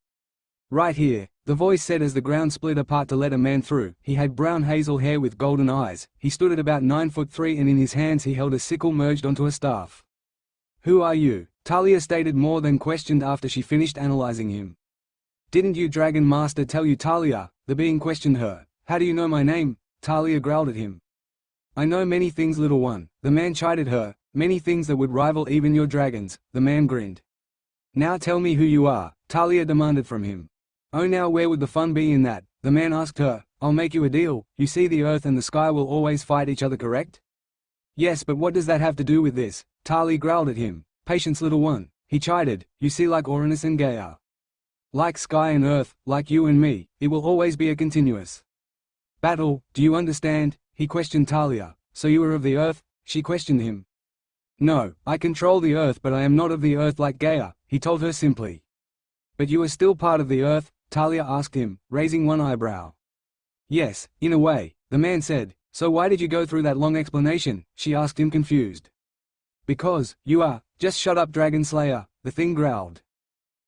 "Right here," the voice said as the ground split apart to let a man through. He had brown hazel hair with golden eyes. He stood at about 9'3" and in his hands he held a sickle merged onto a staff. "Who are you?" Talia stated more than questioned after she finished analyzing him. "Didn't you Dragon Master tell you?" Talia, the being questioned her. "How do you know my name?" Talia growled at him. "I know many things, little one," the man chided her. Many things that would rival even your dragons, the man grinned. Now tell me who you are, Talia demanded from him. Oh, now where would the fun be in that? The man asked her. I'll make you a deal. You see, the earth and the sky will always fight each other, correct? Yes, but what does that have to do with this? Talia growled at him. Patience, little one, he chided. You see, like Uranus and Gaia. Like sky and earth, like you and me, it will always be a continuous battle. Do you understand? He questioned Talia. So you are of the earth? She questioned him. No, I control the earth, but I am not of the earth like Gaia, he told her simply. But you are still part of the earth? Talia asked him, raising one eyebrow. Yes, in a way, the man said. So why did you go through that long explanation? She asked him, confused. Because, you are. Just shut up, Dragon Slayer, the thing growled.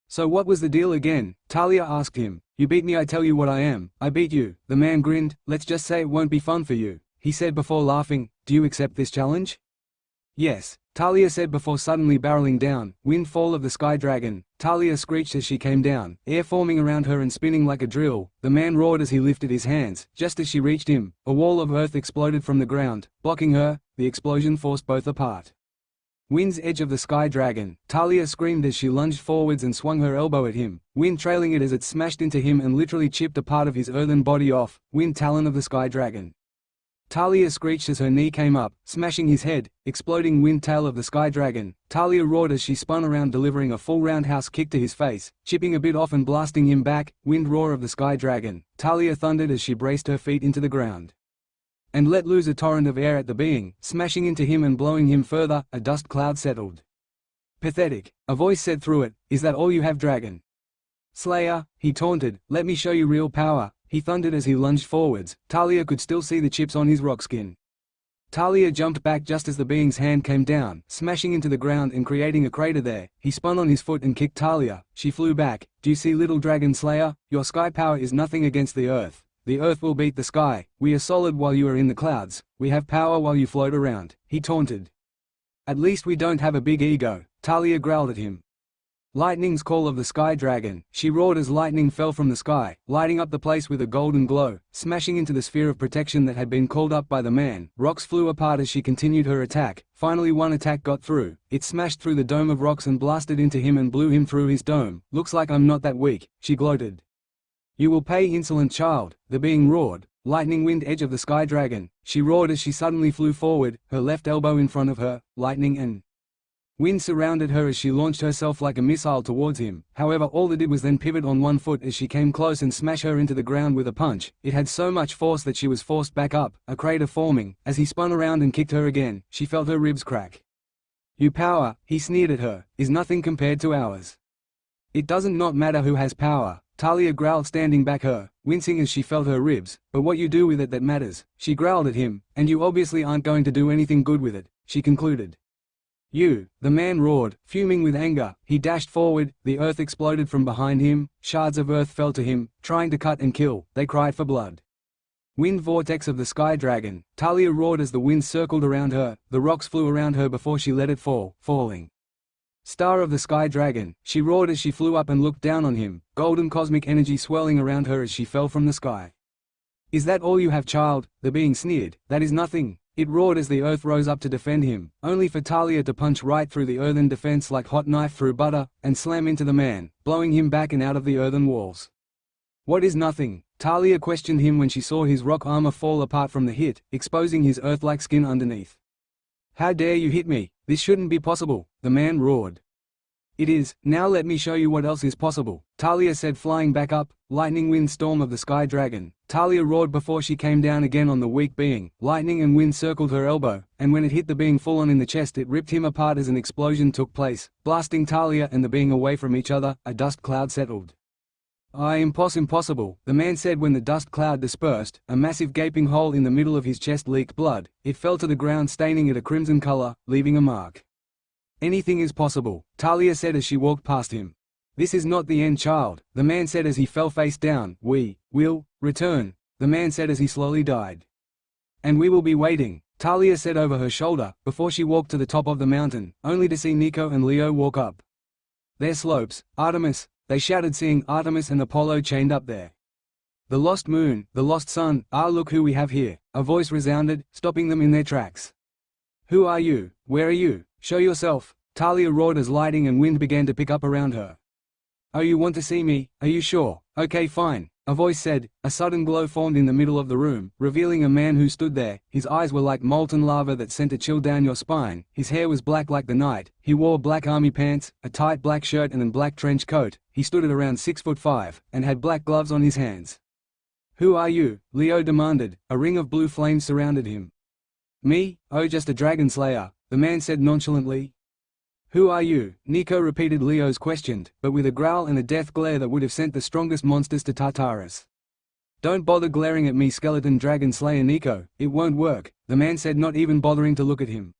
So what was the deal again? Talia asked him. You beat me, I tell you what I am. I beat you. The man grinned. Let's just say it won't be fun for you, he said before laughing. Do you accept this challenge? Yes, Talia said before suddenly barreling down. Windfall of the Sky Dragon. Talia screeched as she came down, air forming around her and spinning like a drill. The man roared as he lifted his hands. Just as she reached him, a wall of earth exploded from the ground, blocking her. The explosion forced both apart. Wind's edge of the Sky Dragon. Talia screamed as she lunged forwards and swung her elbow at him, Wind trailing it as it smashed into him and literally chipped a part of his earthen body off. Wind talon of the Sky Dragon. Talia screeched as her knee came up, smashing his head. Exploding wind tail of the Sky Dragon. Talia roared as she spun around, delivering a full roundhouse kick to his face, chipping a bit off and blasting him back. Wind roar of the Sky Dragon. Talia thundered as she braced her feet into the ground and let loose a torrent of air at the being, smashing into him and blowing him further. A dust cloud settled. Pathetic, a voice said through it. Is that all you have, Dragon Slayer? He taunted. Let me show you real power, he thundered as he lunged forwards. Talia could still see the chips on his rock skin. Talia jumped back just as the being's hand came down, smashing into the ground and creating a crater there. He spun on his foot and kicked Talia. She flew back. Do you see, little Dragon Slayer? Your sky power is nothing against the earth. The earth will beat the sky. We are solid while you are in the clouds. We have power while you float around, he taunted. At least we don't have a big ego, Talia growled at him. Lightning's call of the Sky Dragon. She roared as lightning fell from the sky, lighting up the place with a golden glow, smashing into the sphere of protection that had been called up by the man. Rocks flew apart as she continued her attack. Finally one attack got through. It smashed through the dome of rocks and blasted into him and blew him through his dome. Looks like I'm not that weak, she gloated. You will pay, insolent child, the being roared. Lightning wind edge of the Sky Dragon. She roared as she suddenly flew forward, her left elbow in front of her. Lightning and wind surrounded her as she launched herself like a missile towards him. However, all it did was then pivot on one foot as she came close and smash her into the ground with a punch. It had so much force that she was forced back up, a crater forming. As he spun around and kicked her again, she felt her ribs crack. Your power, he sneered at her, is nothing compared to ours. It doesn't not matter who has power, Talia growled, standing back her, wincing as she felt her ribs. But what you do with it that matters, she growled at him, and you obviously aren't going to do anything good with it, she concluded. You, the man roared, fuming with anger. He dashed forward, the earth exploded from behind him, shards of earth fell to him, trying to cut and kill. They cried for blood. Wind vortex of the Sky Dragon. Talia roared as the wind circled around her, the rocks flew around her before she let it fall, falling. Star of the Sky Dragon. She roared as she flew up and looked down on him, golden cosmic energy swirling around her as she fell from the sky. Is that all you have, child? The being sneered. That is nothing. It roared as the earth rose up to defend him, only for Talia to punch right through the earthen defense like hot knife through butter, and slam into the man, blowing him back and out of the earthen walls. What is nothing? Talia questioned him when she saw his rock armor fall apart from the hit, exposing his earth-like skin underneath. How dare you hit me? This shouldn't be possible, the man roared. It is. Now let me show you what else is possible, Talia said, flying back up. Lightning wind storm of the Sky Dragon. Talia roared before she came down again on the weak being. Lightning and wind circled her elbow, and when it hit the being full on in the chest, it ripped him apart as an explosion took place, blasting Talia and the being away from each other. A dust cloud settled. Impossible, the man said when the dust cloud dispersed. A massive gaping hole in the middle of his chest leaked blood. It fell to the ground, staining it a crimson color, leaving a mark. Anything is possible, Talia said as she walked past him. This is not the end, child, the man said as he fell face down. We will return, the man said as he slowly died. And we will be waiting, Talia said over her shoulder, before she walked to the top of the mountain, only to see Nico and Leo walk up their slopes. Artemis, they shouted, seeing Artemis and Apollo chained up there. The lost moon, the lost sun. Ah, look who we have here, a voice resounded, stopping them in their tracks. Who are you? Where are you? Show yourself! Talia roared as lightning and wind began to pick up around her. Oh, you want to see me? Are you sure? Okay, fine, a voice said. A sudden glow formed in the middle of the room, revealing a man who stood there. His eyes were like molten lava that sent a chill down your spine. His hair was black like the night. He wore black army pants, a tight black shirt and a black trench coat. He stood at around 6'5", and had black gloves on his hands. Who are you? Leo demanded. A ring of blue flames surrounded him. Me? Oh, just a dragon slayer, the man said nonchalantly. Who are you? Nico repeated Leo's question, but with a growl and a death glare that would have sent the strongest monsters to Tartarus. Don't bother glaring at me, skeleton dragon slayer Nico, it won't work, the man said, not even bothering to look at him.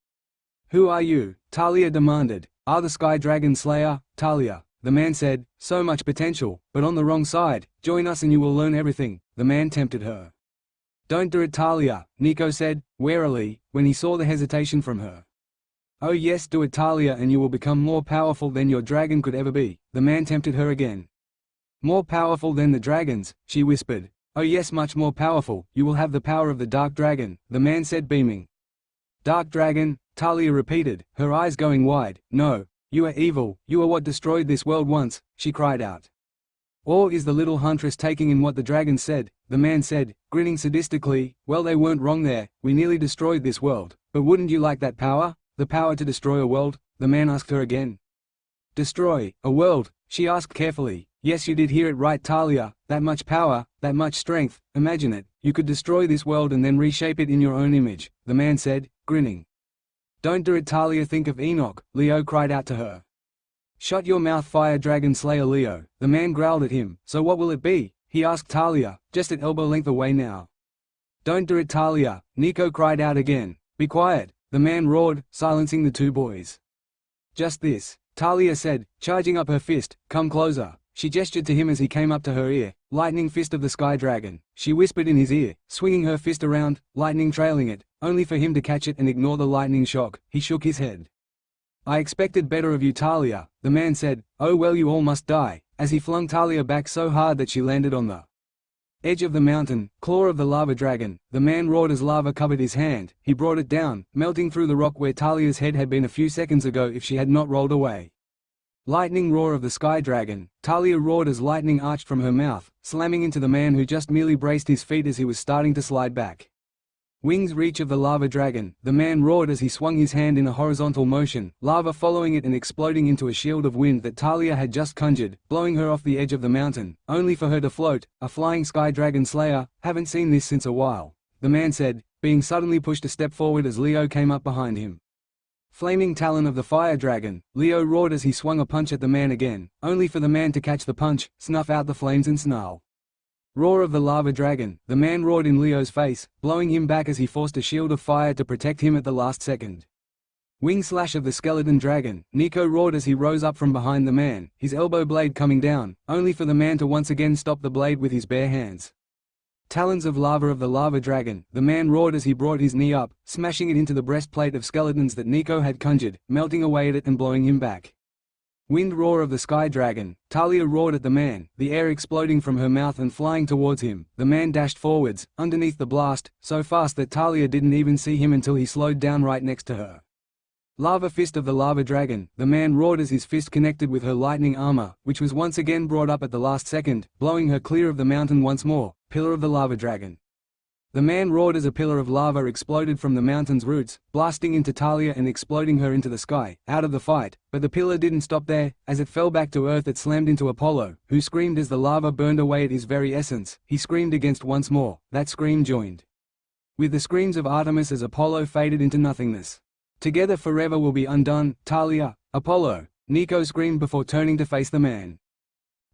Who are you? Talia demanded. The Sky Dragon Slayer, Talia, the man said. So much potential, but on the wrong side. Join us and you will learn everything, the man tempted her. Don't do it, Talia, Nico said, warily, when he saw the hesitation from her. Oh yes, do it, Talia, and you will become more powerful than your dragon could ever be, the man tempted her again. More powerful than the dragons, she whispered. Oh yes, much more powerful, you will have the power of the Dark Dragon, the man said, beaming. Dark Dragon, Talia repeated, her eyes going wide. No, you are evil, you are what destroyed this world once, she cried out. Or is the little huntress taking in what the dragon said, the man said, grinning sadistically. Well, they weren't wrong there, we nearly destroyed this world, but wouldn't you like that power? The power to destroy a world? The man asked her again. Destroy a world? She asked carefully. Yes, you did hear it right, Talia, that much power, that much strength, imagine it, you could destroy this world and then reshape it in your own image, the man said, grinning. Don't do it, Talia, think of Enoch, Leo cried out to her. Shut your mouth, Fire Dragon Slayer Leo, the man growled at him. So what will it be? He asked Talia, just at elbow length away now. Don't do it, Talia, Nico cried out again. Be quiet, the man roared, silencing the two boys. Just this, Talia said, charging up her fist. Come closer. She gestured to him as he came up to her ear. Lightning fist of the Sky Dragon, she whispered in his ear, swinging her fist around, lightning trailing it, only for him to catch it and ignore the lightning shock. He shook his head. I expected better of you, Talia, the man said. Oh well, you all must die, as he flung Talia back so hard that she landed on the edge of the mountain. Claw of the Lava Dragon, the man roared as lava covered his hand. He brought it down, melting through the rock where Talia's head had been a few seconds ago if she had not rolled away. Lightning roar of the Sky Dragon, Talia roared as lightning arched from her mouth, slamming into the man who just merely braced his feet as he was starting to slide back. Wings reach of the Lava Dragon, the man roared as he swung his hand in a horizontal motion, lava following it and exploding into a shield of wind that Talia had just conjured, blowing her off the edge of the mountain, only for her to float. A flying Sky Dragon Slayer, haven't seen this since a while, the man said, being suddenly pushed a step forward as Leo came up behind him. Flaming Talon of the Fire Dragon, Leo roared as he swung a punch at the man again, only for the man to catch the punch, snuff out the flames and snarl. Roar of the Lava Dragon, the man roared in Leo's face, blowing him back as he forced a shield of fire to protect him at the last second. Wing Slash of the Skeleton Dragon, Nico roared as he rose up from behind the man, his elbow blade coming down, only for the man to once again stop the blade with his bare hands. Talons of Lava of the Lava Dragon, the man roared as he brought his knee up, smashing it into the breastplate of skeletons that Nico had conjured, melting away at it and blowing him back. Wind Roar of the Sky Dragon, Talia roared at the man, the air exploding from her mouth and flying towards him. The man dashed forwards, underneath the blast, so fast that Talia didn't even see him until he slowed down right next to her. Lava Fist of the Lava Dragon, the man roared as his fist connected with her lightning armor, which was once again brought up at the last second, blowing her clear of the mountain once more. Pillar of the Lava Dragon. The man roared as a pillar of lava exploded from the mountain's roots, blasting into Talia and exploding her into the sky, out of the fight, but the pillar didn't stop there. As it fell back to earth it slammed into Apollo, who screamed as the lava burned away at his very essence. He screamed against once more. That scream joined with the screams of Artemis as Apollo faded into nothingness. Together forever will be undone, Talia, Apollo, Nico screamed before turning to face the man.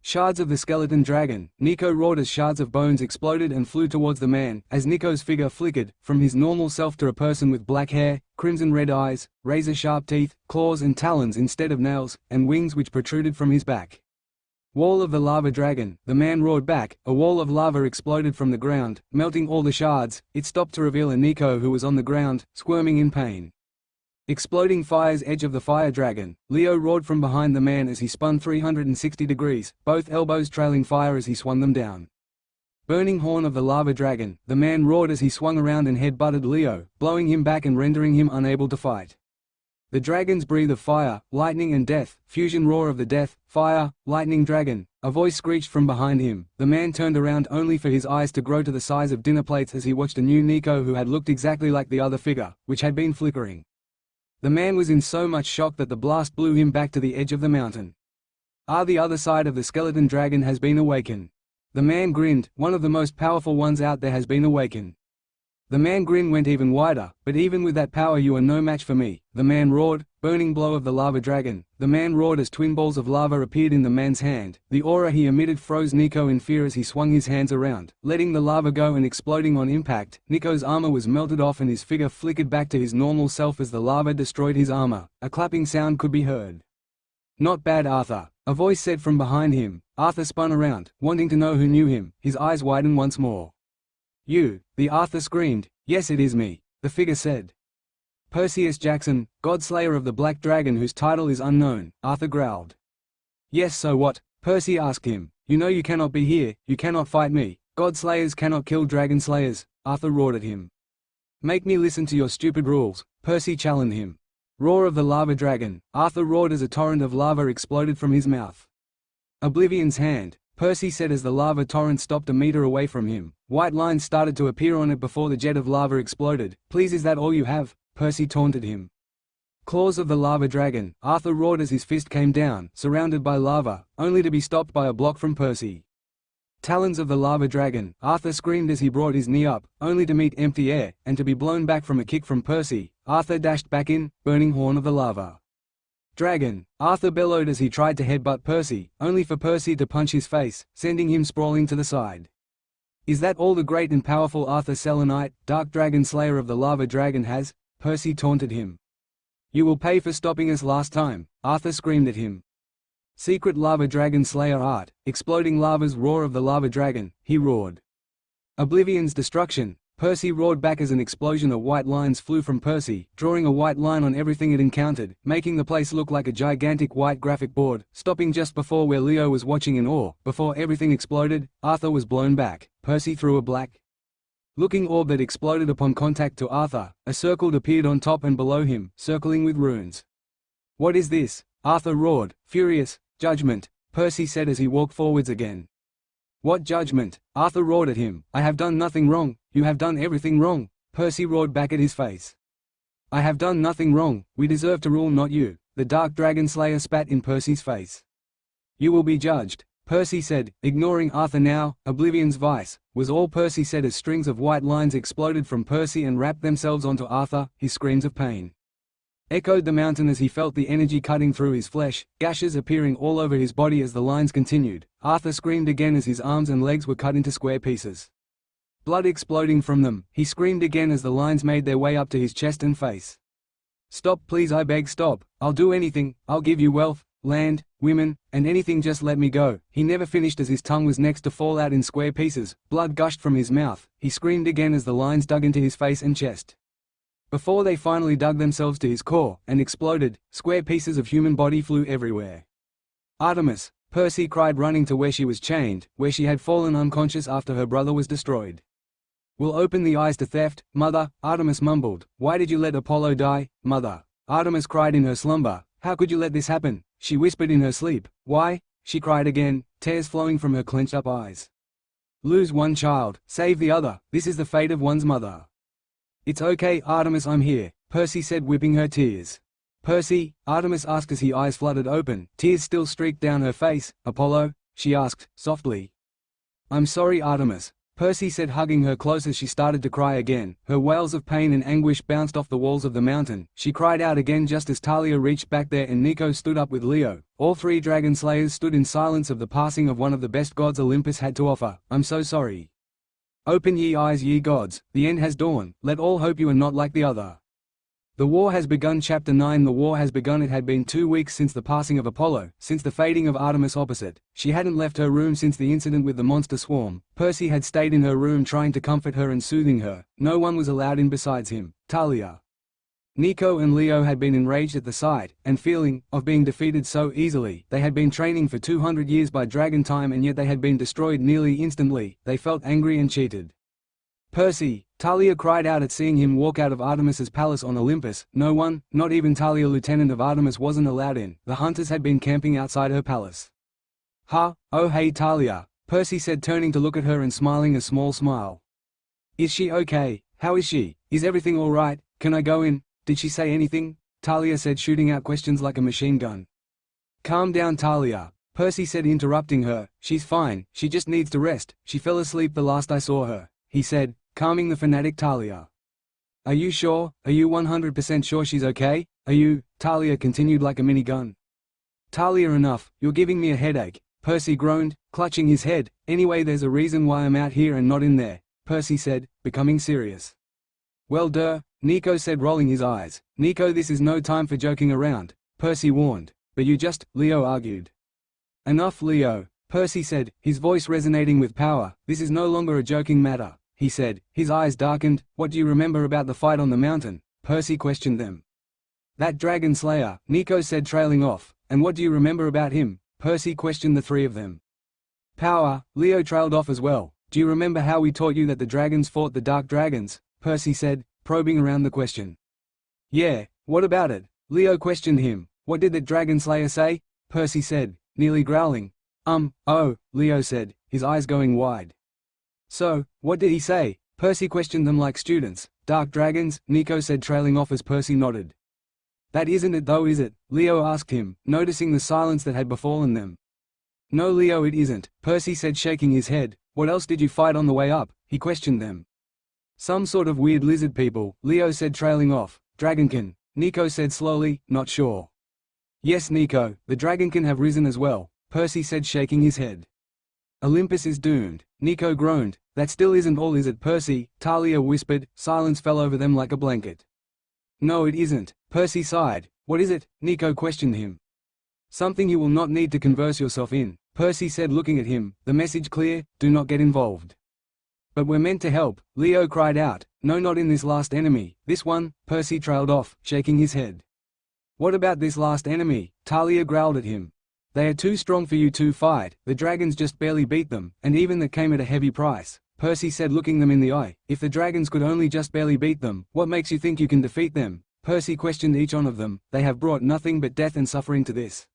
Shards of the Skeleton Dragon, Nico roared as shards of bones exploded and flew towards the man, as Nico's figure flickered, from his normal self to a person with black hair, crimson red eyes, razor-sharp teeth, claws and talons instead of nails, and wings which protruded from his back. Wall of the Lava Dragon, the man roared back. A wall of lava exploded from the ground, melting all the shards. It stopped to reveal a Nico who was on the ground, squirming in pain. Exploding Fire's Edge of the Fire Dragon, Leo roared from behind the man as he spun 360 degrees, both elbows trailing fire as he swung them down. burning horn of the lava dragon, the man roared as he swung around and head-butted Leo, blowing him back and rendering him unable to fight. The dragons breathe of fire, lightning and death, fusion roar of the death, fire, lightning dragon. A voice screeched from behind him. The man turned around only for his eyes to grow to the size of dinner plates as he watched a new Nico who had looked exactly like the other figure, which had been flickering. The man was in so much shock that the blast blew him back to the edge of the mountain. The other side of the skeleton dragon has been awakened. The man grinned. One of the most powerful ones out there has been awakened. The man's grin went even wider. But even with that power you are no match for me, the man roared. Burning blow of the lava dragon. The man roared as twin balls of lava appeared in the man's hand. The aura he emitted froze Nico in fear as he swung his hands around, letting the lava go and exploding on impact. Nico's armor was melted off and his figure flickered back to his normal self as the lava destroyed his armor. A clapping sound could be heard. "Not bad, Arthur," a voice said from behind him. Arthur spun around, wanting to know who knew him. His eyes widened once more. "You," the Arthur screamed. "Yes, it is me," the figure said. "Perseus Jackson, Godslayer of the Black Dragon whose title is unknown," Arthur growled. "Yes, so what?" Percy asked him. "You know you cannot be here, you cannot fight me. Godslayers cannot kill Dragon Slayers," Arthur roared at him. "Make me listen to your stupid rules," Percy challenged him. Roar of the lava dragon, Arthur roared as a torrent of lava exploded from his mouth. "Oblivion's hand," Percy said as the lava torrent stopped a meter away from him. White lines started to appear on it before the jet of lava exploded. "Please, is that all you have?" Percy taunted him. Claws of the lava dragon, Arthur roared as his fist came down, surrounded by lava, only to be stopped by a block from Percy. Talons of the lava dragon, Arthur screamed as he brought his knee up, only to meet empty air, and to be blown back from a kick from Percy. Arthur dashed back in, burning horn of the lava. Dragon, Arthur bellowed as he tried to headbutt Percy, only for Percy to punch his face, sending him sprawling to the side. "Is that all the great and powerful Arthur Selenite, Dark Dragon Slayer of the Lava Dragon has?" Percy taunted him. "You will pay for stopping us last time," Arthur screamed at him. "Secret Lava Dragon Slayer art, exploding lava's roar of the lava dragon," he roared. "Oblivion's destruction," Percy roared back as an explosion of white lines flew from Percy, drawing a white line on everything it encountered, making the place look like a gigantic white graphic board, stopping just before where Leo was watching in awe. Before everything exploded, Arthur was blown back. Percy threw a black-looking orb that exploded upon contact to Arthur. A circle appeared on top and below him, circling with runes. "What is this?" Arthur roared, furious. "Judgment," Percy said as he walked forwards again. "What judgment?" Arthur roared at him. "I have done nothing wrong." "You have done everything wrong," Percy roared back at his face. "I have done nothing wrong. We deserve to rule, not you," the Dark Dragon Slayer spat in Percy's face. "You will be judged," Percy said, ignoring Arthur now. "Oblivion's vice," was all Percy said as strings of white lines exploded from Percy and wrapped themselves onto Arthur. His screams of pain echoed the mountain as he felt the energy cutting through his flesh, gashes appearing all over his body as the lines continued. Arthur screamed again as his arms and legs were cut into square pieces. Blood exploding from them, he screamed again as the lines made their way up to his chest and face. "Stop, please, I beg, stop. I'll do anything. I'll give you wealth, land, women, and anything, just let me go." He never finished as his tongue was next to fall out in square pieces. Blood gushed from his mouth. He screamed again as the lines dug into his face and chest. Before they finally dug themselves to his core and exploded, square pieces of human body flew everywhere. "Artemis!" Percy cried, running to where she was chained, where she had fallen unconscious after her brother was destroyed. "We'll open the eyes to theft, mother," Artemis mumbled. "Why did you let Apollo die, mother?" Artemis cried in her slumber. "How could you let this happen?" she whispered in her sleep. "Why?" she cried again, tears flowing from her clenched-up eyes. "Lose one child, save the other. This is the fate of one's mother." "It's okay, Artemis, I'm here," Percy said, whipping her tears. "Percy?" Artemis asked as her eyes fluttered open. Tears still streaked down her face. "Apollo?" she asked, softly. "I'm sorry, Artemis," Percy said, hugging her close as she started to cry again. Her wails of pain and anguish bounced off the walls of the mountain. She cried out again just as Talia reached back there and Nico stood up with Leo. All three dragon slayers stood in silence of the passing of one of the best gods Olympus had to offer. "I'm so sorry. Open ye eyes, ye gods, the end has dawned. Let all hope you are not like the other. The war has begun." Chapter 9. The war has begun. It had been 2 weeks since the passing of Apollo, since the fading of Artemis opposite. She hadn't left her room since the incident with the monster swarm. Percy had stayed in her room trying to comfort her and soothing her. No one was allowed in besides him. Talia Nico and Leo had been enraged at the sight and feeling of being defeated so easily. They had been training for 200 years by dragon time, and yet they had been destroyed nearly instantly. They felt angry and cheated. Percy, Talia cried out at seeing him walk out of Artemis's palace on Olympus. No one, not even Talia, lieutenant of Artemis, wasn't allowed in. The hunters had been camping outside her palace. "Ha, oh hey Talia," Percy said, turning to look at her and smiling a small smile. "Is she okay? How is she? Is everything all right? Can I go in? Did she say anything?" Talia said, shooting out questions like a machine gun. "Calm down Talia," Percy said, interrupting her. "She's fine, she just needs to rest. She fell asleep the last I saw her," he said, calming the fanatic Talia. "Are you sure? Are you 100% sure she's okay? Are you?" Talia continued like a minigun. "Talia, enough, you're giving me a headache," Percy groaned, clutching his head. "Anyway, there's a reason why I'm out here and not in there," Percy said, becoming serious. "Well duh," Nico said, rolling his eyes. "Nico, this is no time for joking around," Percy warned. "But you just," Leo argued. "Enough Leo," Percy said, his voice resonating with power. "This is no longer a joking matter," he said, his eyes darkened. "What do you remember about the fight on the mountain?" Percy questioned them. "That dragon slayer," Nico said, trailing off. "And what do you remember about him?" Percy questioned the three of them. "Power," Leo trailed off as well. "Do you remember how we taught you that the dragons fought the dark dragons?" Percy said, probing around the question. "Yeah, what about it?" Leo questioned him. "What did that dragon slayer say?" Percy said, nearly growling. Oh," Leo said, his eyes going wide. "So, what did he say?" Percy questioned them like students. "Dark dragons," Nico said, trailing off as Percy nodded. "That isn't it though, is it?" Leo asked him, noticing the silence that had befallen them. "No Leo, it isn't," Percy said, shaking his head. "What else did you fight on the way up?" he questioned them. "Some sort of weird lizard people," Leo said, trailing off. "Dragonkin," Nico said slowly, not sure. "Yes Nico, the Dragonkin have risen as well," Percy said, shaking his head. "Olympus is doomed," Nico groaned. "That still isn't all, is it Percy?" Talia whispered. Silence fell over them like a blanket. "No it isn't," Percy sighed. "What is it?" Nico questioned him. "Something you will not need to converse yourself in," Percy said, looking at him. "The message clear, do not get involved." "But we're meant to help," Leo cried out. "No, not in this last enemy, this one," Percy trailed off, shaking his head. "What about this last enemy?" Talia growled at him. "They are too strong for you to fight, the dragons just barely beat them, and even that came at a heavy price," Percy said, looking them in the eye. "If the dragons could only just barely beat them, what makes you think you can defeat them?" Percy questioned each one of them. "They have brought nothing but death and suffering to this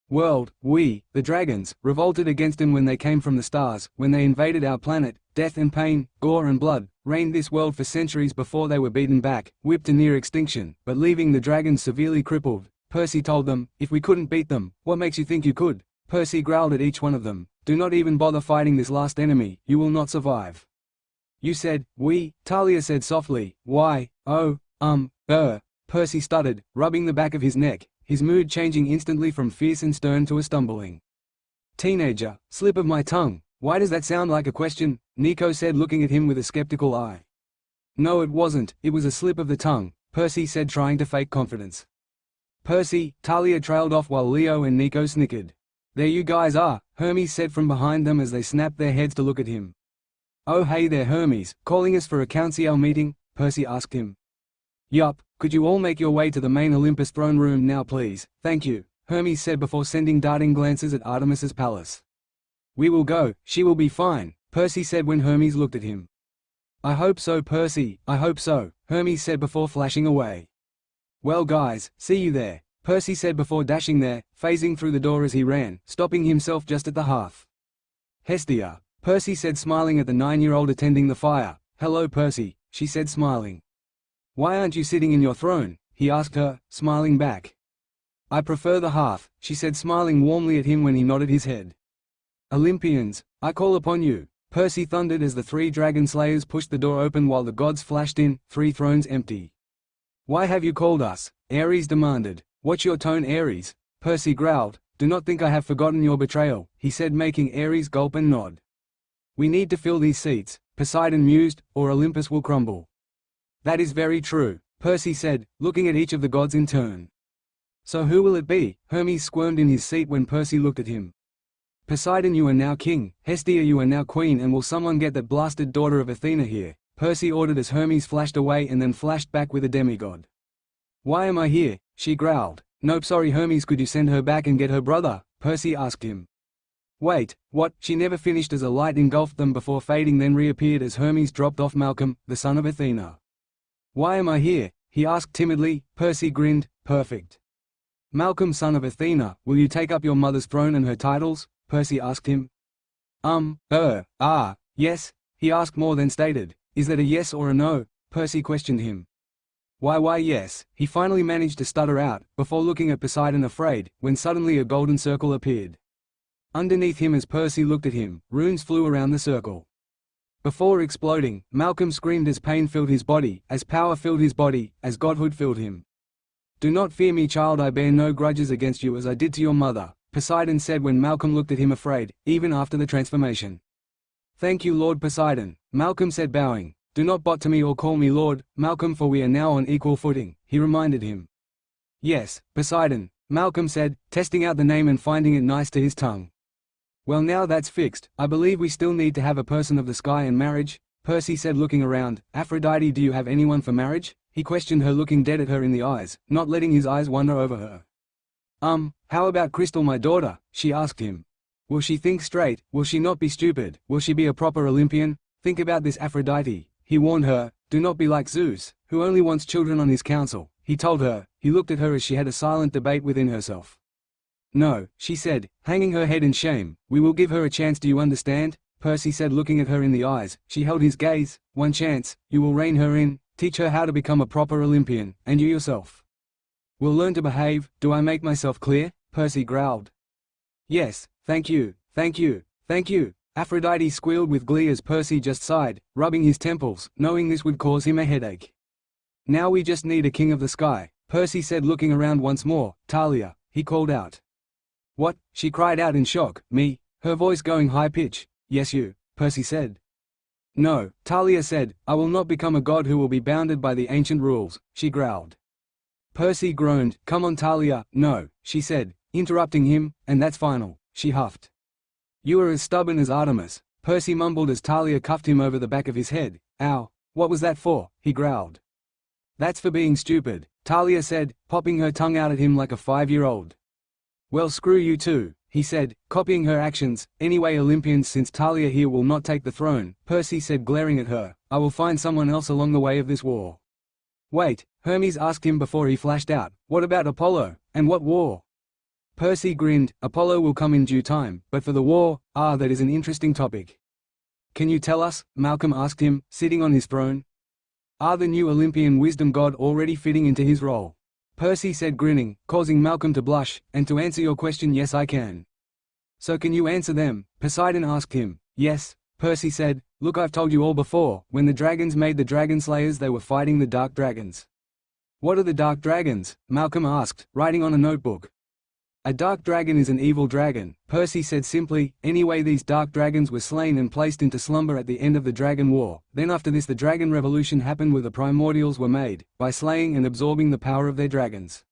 world. We, the dragons, revolted against them when they came from the stars, when they invaded our planet. Death and pain, gore and blood, reigned this world for centuries before they were beaten back, whipped to near extinction, but leaving the dragons severely crippled." Percy told them. "If we couldn't beat them, what makes you think you could?" Percy growled at each one of them. "Do not even bother fighting this last enemy, you will not survive." "You said, we," Talia said softly. "Why, oh, Percy stuttered, rubbing the back of his neck, his mood changing instantly from fierce and stern to a stumbling. "Teenager, slip of my tongue, why does that sound like a question?" Nico said, looking at him with a skeptical eye. "No it wasn't, it was a slip of the tongue," Percy said, trying to fake confidence. "Percy," Talia trailed off while Leo and Nico snickered. "There you guys are," Hermes said from behind them as they snapped their heads to look at him. "Oh hey there Hermes, calling us for a council meeting?" Percy asked him. "Yup, could you all make your way to the main Olympus throne room now please, thank you," Hermes said before sending darting glances at Artemis's palace. "We will go, she will be fine," Percy said when Hermes looked at him. "I hope so Percy, I hope so," Hermes said before flashing away. "Well guys, see you there," Percy said before dashing there, phasing through the door as he ran, stopping himself just at the hearth. "Hestia," Percy said, smiling at the 9-year-old attending the fire. "Hello Percy," she said, smiling. "Why aren't you sitting in your throne?" he asked her, smiling back. "I prefer the hearth," she said, smiling warmly at him when he nodded his head. "Olympians, I call upon you," Percy thundered as the 3 dragon slayers pushed the door open while the gods flashed in, 3 thrones empty. "Why have you called us?" Ares demanded. "Watch your tone Ares," Percy growled. "Do not think I have forgotten your betrayal," he said, making Ares gulp and nod. "We need to fill these seats," Poseidon mused, "or Olympus will crumble." "That is very true," Percy said, looking at each of the gods in turn. "So who will it be?" Hermes squirmed in his seat when Percy looked at him. "Poseidon, you are now king, Hestia, you are now queen, and will someone get that blasted daughter of Athena here?" Percy ordered as Hermes flashed away and then flashed back with a demigod. "Why am I here?" she growled. "Nope, sorry Hermes, could you send her back and get her brother?" Percy asked him. "Wait, what?" She never finished as a light engulfed them before fading, then reappeared as Hermes dropped off Malcolm, the son of Athena. "Why am I here?" he asked timidly. Percy grinned. "Perfect." "Malcolm, son of Athena, will you take up your mother's throne and her titles?" Percy asked him. Yes," he asked more than stated. "Is that a yes or a no?" Percy questioned him. Why yes," he finally managed to stutter out, before looking at Poseidon afraid, when suddenly a golden circle appeared. Underneath him as Percy looked at him, runes flew around the circle. Before exploding, Malcolm screamed as pain filled his body, as power filled his body, as godhood filled him. "Do not fear me, child, I bear no grudges against you as I did to your mother," Poseidon said when Malcolm looked at him afraid, even after the transformation. "Thank you, Lord Poseidon," Malcolm said bowing. "Do not bow to me or call me Lord, Malcolm, for we are now on equal footing," he reminded him. "Yes, Poseidon," Malcolm said, testing out the name and finding it nice to his tongue. "Well, now that's fixed, I believe we still need to have a person of the sky in marriage," Percy said looking around. "Aphrodite, do you have anyone for marriage?" he questioned her, looking dead at her in the eyes, not letting his eyes wander over her. How about Crystal, my daughter?" she asked him. "Will she think straight? Will she not be stupid? Will she be a proper Olympian? Think about this, Aphrodite," he warned her. "Do not be like Zeus, who only wants children on his council," he told her. He looked at her as she had a silent debate within herself. "No," she said, hanging her head in shame. "We will give her a chance, do you understand?" Percy said, looking at her in the eyes. She held his gaze. "One chance, you will rein her in, teach her how to become a proper Olympian, and you yourself will learn to behave. Do I make myself clear?" Percy growled. "Yes, thank you, thank you, thank you," Aphrodite squealed with glee as Percy just sighed, rubbing his temples, knowing this would cause him a headache. "Now we just need a king of the sky," Percy said, looking around once more. "Talia," he called out. "What?" she cried out in shock. "Me?" her voice going high-pitch. "Yes, you," Percy said. "No," Talia said, "I will not become a god who will be bounded by the ancient rules," she growled. Percy groaned. "Come on, Talia." "No," she said, interrupting him, "and that's final," she huffed. "You are as stubborn as Artemis," Percy mumbled as Talia cuffed him over the back of his head. "Ow, what was that for?" he growled. "That's for being stupid," Talia said, popping her tongue out at him like a 5-year-old. "Well, screw you too," he said, copying her actions. "Anyway, Olympians, since Talia here will not take the throne," Percy said, glaring at her, "I will find someone else along the way of this war." "Wait," Hermes asked him before he flashed out, "what about Apollo, and what war?" Percy grinned. "Apollo will come in due time, but for the war, that is an interesting topic." "Can you tell us?" Malcolm asked him, sitting on his throne. "Are the new Olympian wisdom god already fitting into his role?" Percy said, grinning, causing Malcolm to blush. "And to answer your question, yes, I can." "So can you answer them?" Poseidon asked him. "Yes," Percy said. "Look, I've told you all before. When the dragons made the dragon slayers, they were fighting the dark dragons." "What are the dark dragons?" Malcolm asked, writing on a notebook. "A dark dragon is an evil dragon," Percy said simply. "Anyway, these dark dragons were slain and placed into slumber at the end of the Dragon War. Then after this the Dragon Revolution happened, where the primordials were made, by slaying and absorbing the power of their dragons."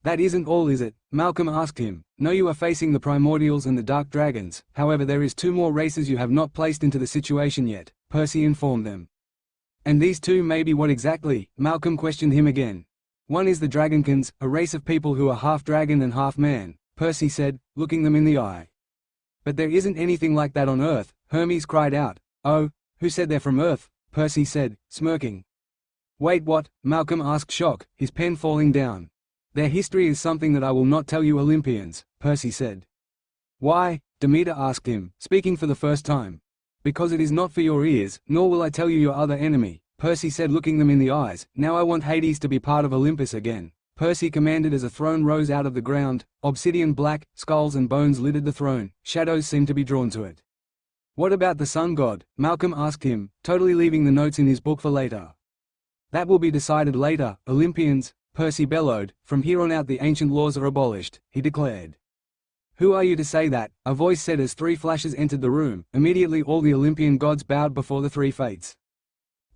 "That isn't all, is it?" Malcolm asked him. "No, you are facing the primordials and the dark dragons. However, there is 2 more races you have not placed into the situation yet," Percy informed them. "And these 2 may be what exactly?" Malcolm questioned him again. "One is the Dragonkins, a race of people who are half dragon and half man," Percy said, looking them in the eye. "But there isn't anything like that on Earth," Hermes cried out. "Oh, who said they're from Earth?" Percy said, smirking. "Wait, what?" Malcolm asked, shock, his pen falling down. "Their history is something that I will not tell you Olympians," Percy said. "Why?" Demeter asked him, speaking for the first time. "Because it is not for your ears, nor will I tell you your other enemy," Percy said, looking them in the eyes. "Now I want Hades to be part of Olympus again," Percy commanded as a throne rose out of the ground. Obsidian black, skulls and bones littered the throne, shadows seemed to be drawn to it. "What about the sun god?" Malcolm asked him, totally leaving the notes in his book for later. "That will be decided later, Olympians," Percy bellowed. "From here on out the ancient laws are abolished," he declared. "Who are you to say that?" a voice said as 3 flashes entered the room. Immediately all the Olympian gods bowed before the 3 fates.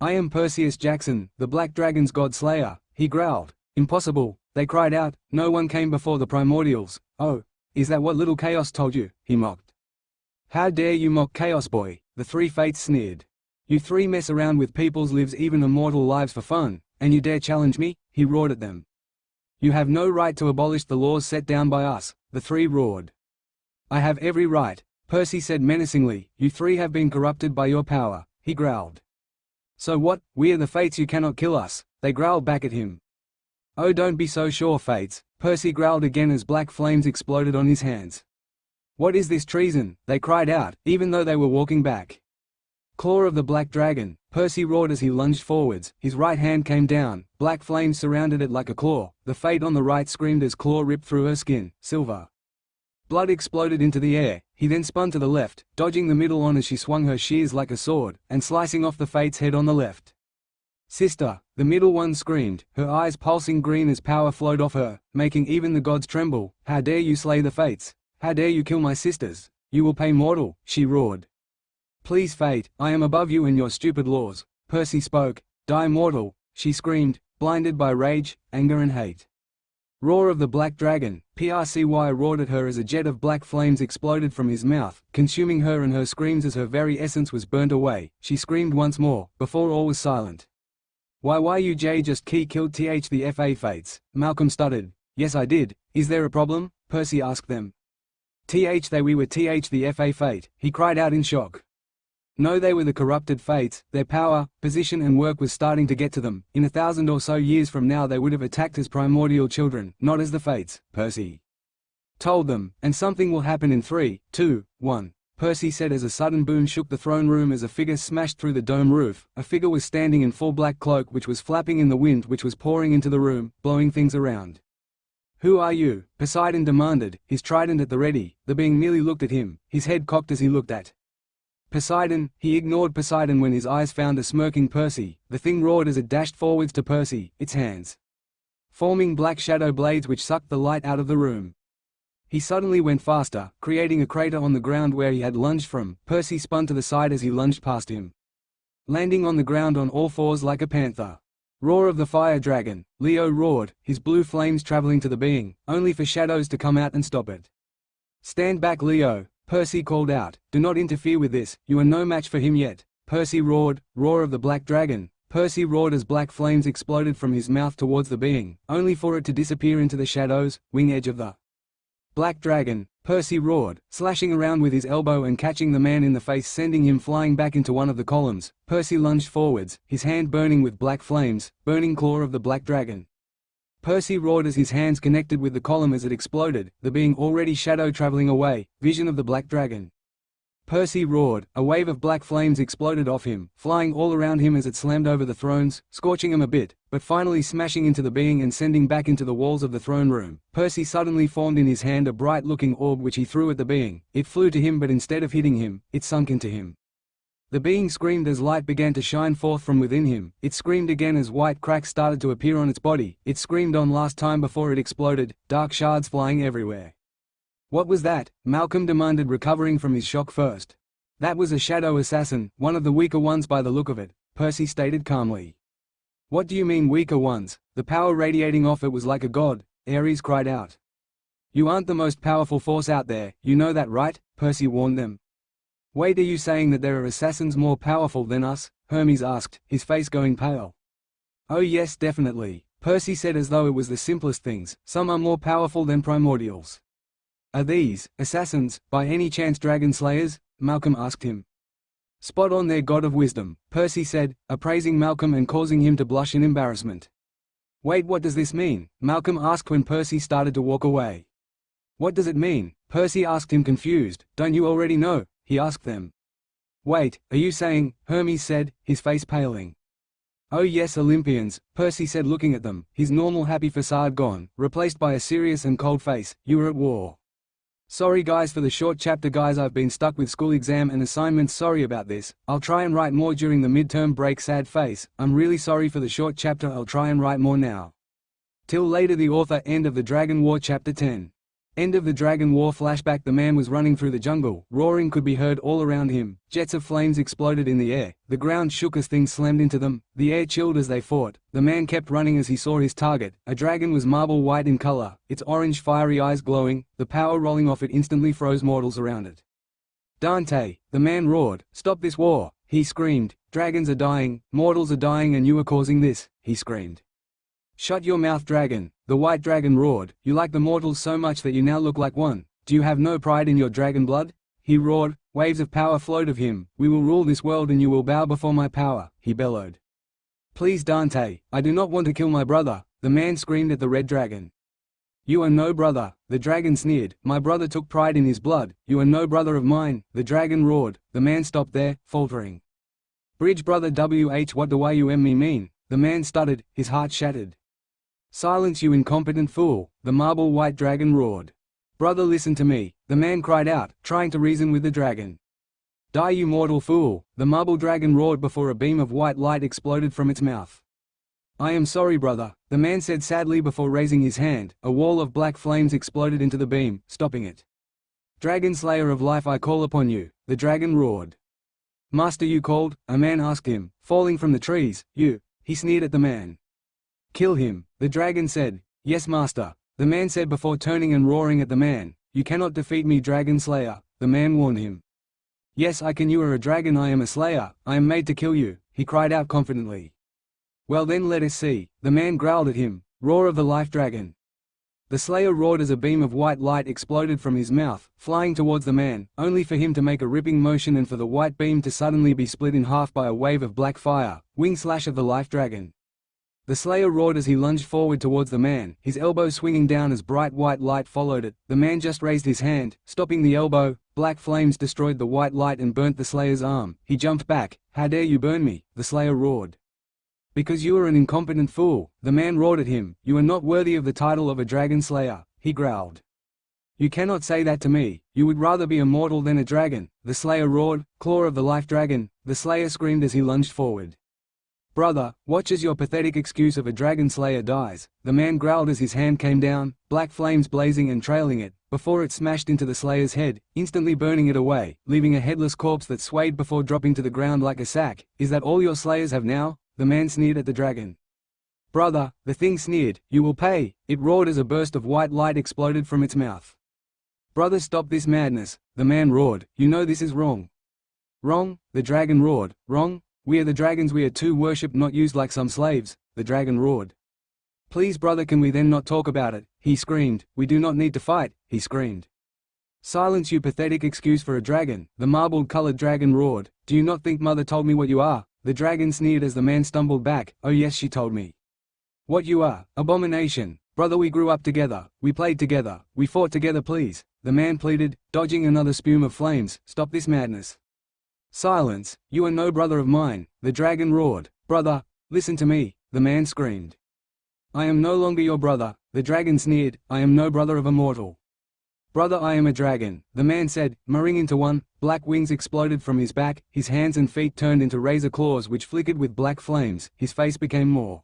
"I am Perseus Jackson, the Black Dragon's god slayer," he growled. "Impossible," they cried out. "No one came before the primordials." "Oh, is that what little Chaos told you?" he mocked. "How dare you mock Chaos, boy?" the 3 fates sneered. "You 3 mess around with people's lives, even immortal lives, for fun, and you dare challenge me?" he roared at them. You have no right to abolish the laws set down by us, the three roared. I have every right, Percy said menacingly. You three have been corrupted by your power, he growled. So what, we are the Fates, you cannot kill us, they growled back at him. Oh, don't be so sure, Fates, Percy growled again as black flames exploded on his hands. What is this treason, they cried out, even though they were walking back. Claw of the Black Dragon, Percy roared as he lunged forwards. His right hand came down, black flames surrounded it like a claw. The Fate on the right screamed as claw ripped through her skin. Silver blood exploded into the air. He then spun to the left, dodging the middle on as she swung her shears like a sword, and slicing off the Fate's head on the left. Sister, the middle one screamed, her eyes pulsing green as power flowed off her, making even the gods tremble. How dare you slay the Fates? How dare you kill my sisters? You will pay mortal, she roared. Please Fate, I am above you and your stupid laws, Percy spoke. Die mortal, she screamed, blinded by rage, anger and hate. Roar of the Black Dragon, Percy roared at her as a jet of black flames exploded from his mouth, consuming her and her screams as her very essence was burnt away. She screamed once more, before all was silent. Why you just killed the FA Fates, Malcolm stuttered. Yes I did, is there a problem? Percy asked them. We were the FA Fate, he cried out in shock. No, they were the corrupted Fates. Their power, position and work was starting to get to them. In 1,000 or so years from now they would have attacked as primordial children, not as the Fates, Percy told them, and something will happen in 3, 2, 1. Percy said as a sudden boom shook the throne room as a figure smashed through the dome roof. A figure was standing in full black cloak which was flapping in the wind which was pouring into the room, blowing things around. Who are you? Poseidon demanded, his trident at the ready. The being merely looked at him, his head cocked as he looked at Poseidon. He ignored Poseidon when his eyes found a smirking Percy. The thing roared as it dashed forwards to Percy, its hands forming black shadow blades which sucked the light out of the room. He suddenly went faster, creating a crater on the ground where he had lunged from. Percy spun to the side as he lunged past him, landing on the ground on all fours like a panther. Roar of the Fire Dragon, Leo roared, his blue flames traveling to the being, only for shadows to come out and stop it. Stand back Leo, Percy called out, do not interfere with this, you are no match for him yet. Percy roared, Roar of the Black Dragon. Percy roared as black flames exploded from his mouth towards the being, only for it to disappear into the shadows, wing edge of the Black Dragon. Percy roared, slashing around with his elbow and catching the man in the face, sending him flying back into one of the columns. Percy lunged forwards, his hand burning with black flames, burning Claw of the Black Dragon. Percy roared as his hands connected with the column as it exploded, the being already shadow traveling away, vision of the Black Dragon. Percy roared, a wave of black flames exploded off him, flying all around him as it slammed over the thrones, scorching him a bit, but finally smashing into the being and sending back into the walls of the throne room. Percy suddenly formed in his hand a bright-looking orb which he threw at the being. It flew to him but instead of hitting him, it sunk into him. The being screamed as light began to shine forth from within him. It screamed again as white cracks started to appear on its body. It screamed on last time before it exploded, dark shards flying everywhere. What was that? Malcolm demanded, recovering from his shock first. That was a shadow assassin, one of the weaker ones by the look of it, Percy stated calmly. What do you mean weaker ones? The power radiating off it was like a god, Ares cried out. You aren't the most powerful force out there, you know that right? Percy warned them. Wait, are you saying that there are assassins more powerful than us? Hermes asked, his face going pale. Oh yes, definitely, Percy said as though it was the simplest things. Some are more powerful than primordials. Are these assassins, by any chance dragon slayers? Malcolm asked him. Spot on, their god of wisdom, Percy said, appraising Malcolm and causing him to blush in embarrassment. Wait, what does this mean? Malcolm asked when Percy started to walk away. What does it mean? Percy asked him confused. Don't you already know? He asked them. Wait, are you saying? Hermes said, his face paling. Oh yes, Olympians, Percy said looking at them, his normal happy facade gone, replaced by a serious and cold face. You were at war. Sorry guys for the short chapter guys, I've been stuck with school exam and assignments, sorry about this. I'll try and write more during the midterm break, sad face. I'm really sorry for the short chapter, I'll try and write more now. Till later. The author. End of the Dragon War Chapter 10. End of the Dragon War flashback. The man was running through the jungle, roaring could be heard all around him, jets of flames exploded in the air, the ground shook as things slammed into them, the air chilled as they fought. The man kept running as he saw his target. A dragon was marble white in color, its orange fiery eyes glowing, the power rolling off it instantly froze mortals around it. Dante, the man roared, stop this war, he screamed, dragons are dying, mortals are dying and you are causing this, he screamed. "Shut your mouth, dragon," the white dragon roared. "You like the mortals so much that you now look like one. Do you have no pride in your dragon blood?" He roared. Waves of power flowed of him. "We will rule this world and you will bow before my power," he bellowed. "Please, Dante, I do not want to kill my brother," the man screamed at the red dragon. "You are no brother," the dragon sneered. "My brother took pride in his blood. You are no brother of mine," the dragon roared. The man stopped there, faltering. "Bridge brother, what do you mean?" the man stuttered, his heart shattered. "Silence, you incompetent fool," the marble white dragon roared. "Brother, listen to me," the man cried out, trying to reason with the dragon. "Die, you mortal fool," the marble dragon roared before a beam of white light exploded from its mouth. "I am sorry, brother," the man said sadly before raising his hand. A wall of black flames exploded into the beam, stopping it. "Dragon slayer of life, I call upon you," the dragon roared. "Master, you called?" a man asked him, falling from the trees. "You," he sneered at the man. "Kill him," the dragon said. "Yes, master," the man said before turning and roaring at the man. "You cannot defeat me, dragon slayer," the man warned him. "Yes, I can. You are a dragon, I am a slayer. I am made to kill you," he cried out confidently. "Well then, let us see," the man growled at him. "Roar of the life dragon." The slayer roared as a beam of white light exploded from his mouth, flying towards the man, only for him to make a ripping motion and for the white beam to suddenly be split in half by a wave of black fire. Wing slash of the life dragon. The slayer roared as he lunged forward towards the man, his elbow swinging down as bright white light followed it. The man just raised his hand, stopping the elbow. Black flames destroyed the white light and burnt the slayer's arm. He jumped back. "How dare you burn me?" the slayer roared. "Because you are an incompetent fool," the man roared at him. "You are not worthy of the title of a dragon slayer," he growled. "You cannot say that to me. You would rather be a mortal than a dragon," the slayer roared. "Claw of the life dragon," the slayer screamed as he lunged forward. "Brother, watch as your pathetic excuse of a dragon slayer dies," the man growled as his hand came down, black flames blazing and trailing it, before it smashed into the slayer's head, instantly burning it away, leaving a headless corpse that swayed before dropping to the ground like a sack. "Is that all your slayers have now?" the man sneered at the dragon. "Brother," the thing sneered, "you will pay," it roared as a burst of white light exploded from its mouth. "Brother, stop this madness," the man roared. "You know this is wrong." "Wrong?" the dragon roared. "Wrong? We are the dragons, we are to worship, not used like some slaves," the dragon roared. "Please, brother, can we then not talk about it?" he screamed. "We do not need to fight," he screamed. "Silence, you pathetic excuse for a dragon," the marbled-colored dragon roared. "Do you not think mother told me what you are?" The dragon sneered as the man stumbled back. "Oh yes, she told me." "What you are, abomination. Brother, we grew up together, we played together, we fought together, please," the man pleaded, dodging another spume of flames. "Stop this madness." "Silence, you are no brother of mine," the dragon roared. "Brother, listen to me," the man screamed. "I am no longer your brother," the dragon sneered. "I am no brother of a mortal." "Brother, I am a dragon," the man said, merging into one. Black wings exploded from his back, his hands and feet turned into razor claws which flickered with black flames. His face became more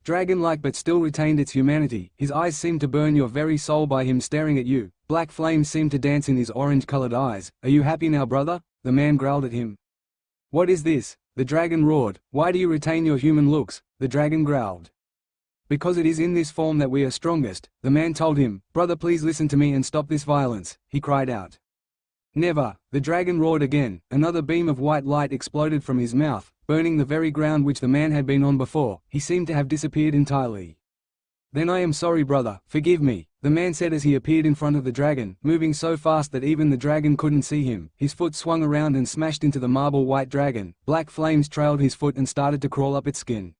dragon-like but still retained its humanity. His eyes seemed to burn your very soul by him staring at you. Black flames seemed to dance in his orange-colored eyes. "Are you happy now, brother?" the man growled at him. "What is this?" the dragon roared. "Why do you retain your human looks?" the dragon growled. "Because it is in this form that we are strongest," the man told him. "Brother, please listen to me and stop this violence," he cried out. "Never," the dragon roared again. Another beam of white light exploded from his mouth, burning the very ground which the man had been on before. He seemed to have disappeared entirely. "Then I am sorry, brother, forgive me," the man said as he appeared in front of the dragon, moving so fast that even the dragon couldn't see him. His foot swung around and smashed into the marble white dragon. Black flames trailed his foot and started to crawl up its skin.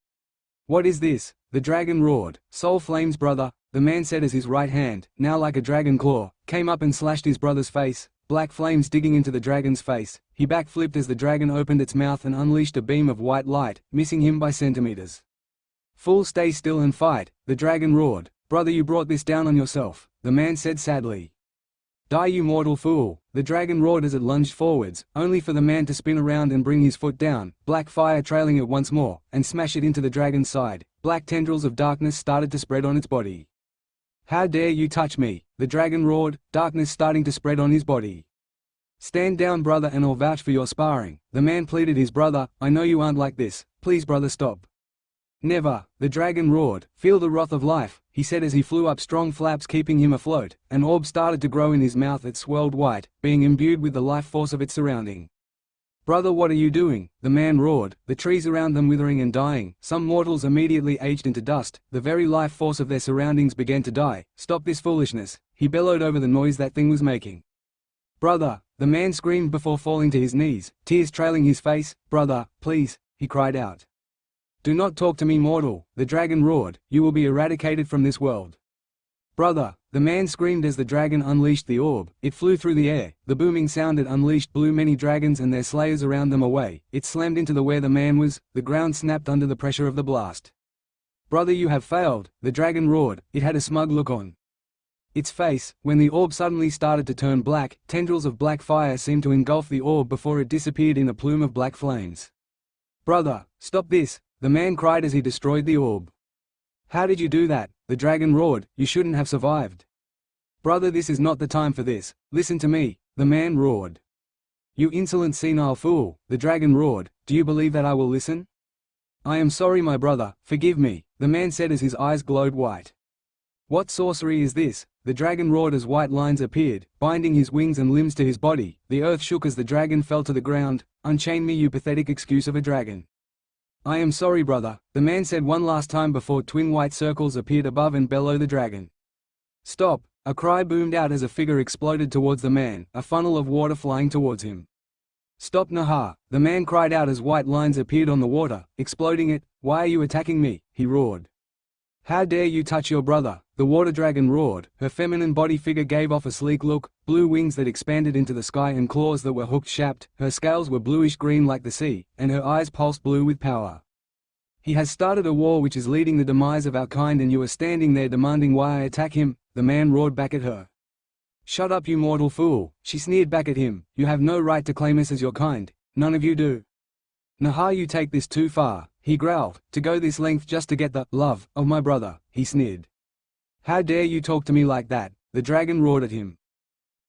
"What is this?" the dragon roared. "Soul flames, brother," the man said as his right hand, now like a dragon claw, came up and slashed his brother's face. Black flames digging into the dragon's face. He backflipped as the dragon opened its mouth and unleashed a beam of white light, missing him by centimeters. "Fool, stay still and fight," the dragon roared. "Brother, you brought this down on yourself," the man said sadly. "Die, you mortal fool," the dragon roared as it lunged forwards, only for the man to spin around and bring his foot down, black fire trailing it once more, and smash it into the dragon's side. Black tendrils of darkness started to spread on its body. "How dare you touch me?" the dragon roared, darkness starting to spread on his body. "Stand down, brother, and I'll vouch for your sparring," the man pleaded his brother. "I know you aren't like this. Please, brother, stop." "Never," the dragon roared. "Feel the wrath of life," he said as he flew up, strong flaps keeping him afloat. An orb started to grow in his mouth. It swirled white, being imbued with the life force of its surrounding. "Brother, what are you doing?" the man roared, the trees around them withering and dying. Some mortals immediately aged into dust, the very life force of their surroundings began to die. "Stop this foolishness," he bellowed over the noise that thing was making. "Brother," the man screamed before falling to his knees, tears trailing his face. "Brother, please," he cried out. "Do not talk to me, mortal," the dragon roared, "you will be eradicated from this world." "Brother," the man screamed as the dragon unleashed the orb. It flew through the air, the booming sound it unleashed blew many dragons and their slayers around them away. It slammed into where the man was, the ground snapped under the pressure of the blast. "Brother, you have failed," the dragon roared, it had a smug look on its face. When the orb suddenly started to turn black, tendrils of black fire seemed to engulf the orb before it disappeared in a plume of black flames. "Brother, stop this," the man cried as he destroyed the orb. "How did you do that?" the dragon roared, "you shouldn't have survived." "Brother, this is not the time for this. Listen to me," the man roared. "You insolent senile fool," the dragon roared, "do you believe that I will listen?" "I am sorry, my brother, forgive me," the man said as his eyes glowed white. "What sorcery is this?" the dragon roared as white lines appeared, binding his wings and limbs to his body. The earth shook as the dragon fell to the ground. "Unchain me, you pathetic excuse of a dragon." "I am sorry, brother," the man said one last time before twin white circles appeared above and below the dragon. "Stop!" a cry boomed out as a figure exploded towards the man, a funnel of water flying towards him. "Stop, Naha!" the man cried out as white lines appeared on the water, exploding it. "Why are you attacking me?" he roared. "How dare you touch your brother?" the water dragon roared. Her feminine body figure gave off a sleek look, blue wings that expanded into the sky and claws that were hook-shaped. Her scales were bluish-green like the sea, and her eyes pulsed blue with power. "He has started a war which is leading the demise of our kind, and you are standing there demanding why I attack him," the man roared back at her. "Shut up, you mortal fool," she sneered back at him. "You have no right to claim us as your kind. None of you do." "Naha, you take this too far," he growled. "To go this length just to get the love of my brother," he sneered. "How dare you talk to me like that?" the dragon roared at him.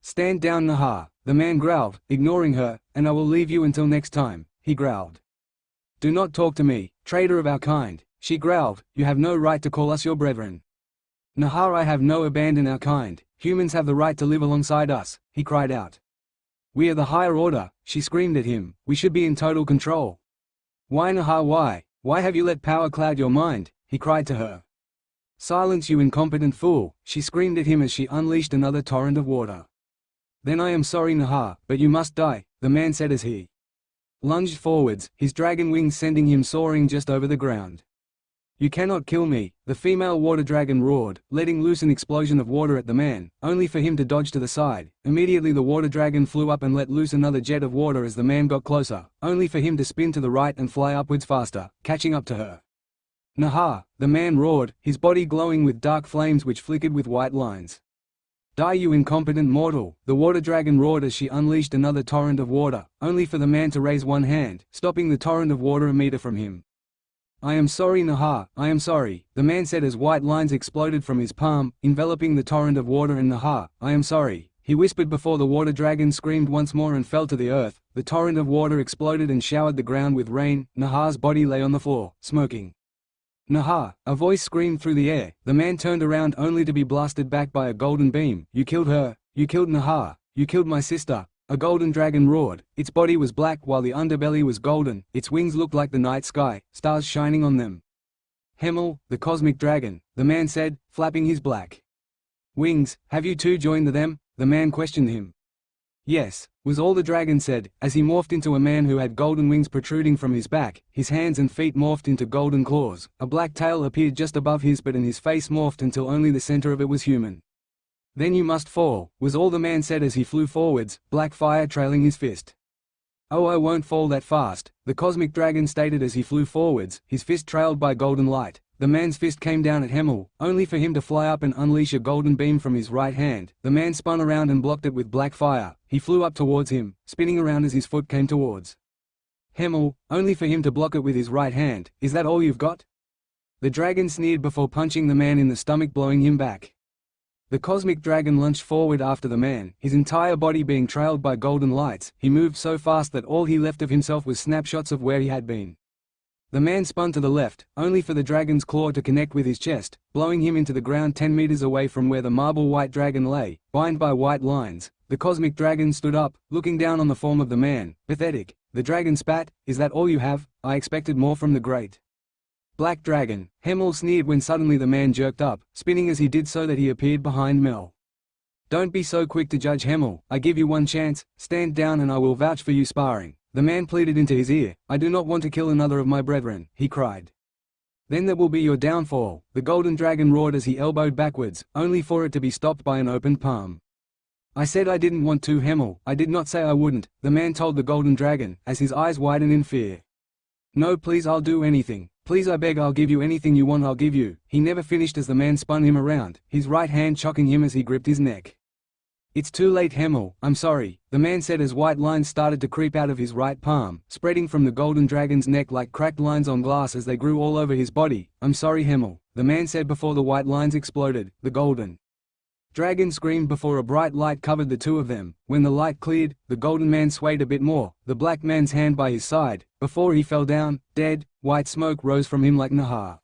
"Stand down, Naha," the man growled, ignoring her, "and I will leave you until next time," he growled. "Do not talk to me, traitor of our kind," she growled. "You have no right to call us your brethren." "Naha, I have no abandon our kind. Humans have the right to live alongside us," he cried out. "We are the higher order," she screamed at him. "We should be in total control." "Why, Naha, why? Why have you let power cloud your mind?" he cried to her. "Silence, you incompetent fool," she screamed at him as she unleashed another torrent of water. "Then I am sorry, Naha, but you must die," the man said as he lunged forwards, his dragon wings sending him soaring just over the ground. "You cannot kill me," the female water dragon roared, letting loose an explosion of water at the man, only for him to dodge to the side. Immediately the water dragon flew up and let loose another jet of water as the man got closer, only for him to spin to the right and fly upwards faster, catching up to her. "Naha!" the man roared, his body glowing with dark flames which flickered with white lines. "Die, you incompetent mortal!" the water dragon roared as she unleashed another torrent of water, only for the man to raise one hand, stopping the torrent of water a meter from him. "I am sorry, Naha, I am sorry," the man said as white lines exploded from his palm, enveloping the torrent of water. "And Naha, I am sorry," he whispered before the water dragon screamed once more and fell to the earth. The torrent of water exploded and showered the ground with rain. Naha's body lay on the floor, smoking. "Naha!" a voice screamed through the air. The man turned around only to be blasted back by a golden beam. "You killed her! You killed Naha! You killed my sister!" A golden dragon roared. Its body was black while the underbelly was golden. Its wings looked like the night sky, stars shining on them. "Hemel, the cosmic dragon," the man said, flapping his black wings. "Have you too joined them?" the man questioned him. "Yes," was all the dragon said, as he morphed into a man who had golden wings protruding from his back. His hands and feet morphed into golden claws. A black tail appeared just above his butt and his face morphed until only the center of it was human. "Then you must fall," was all the man said as he flew forwards, black fire trailing his fist. "Oh, I won't fall that fast," the cosmic dragon stated as he flew forwards, his fist trailed by golden light. The man's fist came down at Hemel, only for him to fly up and unleash a golden beam from his right hand. The man spun around and blocked it with black fire. He flew up towards him, spinning around as his foot came towards Hemel, only for him to block it with his right hand. "Is that all you've got?" the dragon sneered before punching the man in the stomach, blowing him back. The cosmic dragon lunged forward after the man, his entire body being trailed by golden lights. He moved so fast that all he left of himself was snapshots of where he had been. The man spun to the left, only for the dragon's claw to connect with his chest, blowing him into the ground 10 meters away from where the marble white dragon lay, bound by white lines. The cosmic dragon stood up, looking down on the form of the man. "Pathetic," The dragon spat. "Is that all you have? I expected more from the great Black Dragon." Hemel sneered when suddenly the man jerked up, spinning as he did so that he appeared behind Mel. "Don't be so quick to judge, Hemel. I give you one chance. Stand down and I will vouch for you sparring." The man pleaded into his ear. "I do not want to kill another of my brethren," he cried. "Then that will be your downfall," the golden dragon roared as he elbowed backwards, only for it to be stopped by an opened palm. "I said I didn't want to, Hemel. I did not say I wouldn't," the man told the golden dragon, as his eyes widened in fear. "No, please, I'll do anything. Please, I beg, I'll give you anything you want, I'll give you." He never finished as the man spun him around, his right hand chocking him as he gripped his neck. "It's too late, Hemel. I'm sorry," the man said as white lines started to creep out of his right palm, spreading from the golden dragon's neck like cracked lines on glass as they grew all over his body. "I'm sorry, Hemel," the man said before the white lines exploded. The golden dragon screamed before a bright light covered the two of them. When the light cleared, the golden man swayed a bit more, the black man's hand by his side. Before he fell down, dead, white smoke rose from him like Nahar.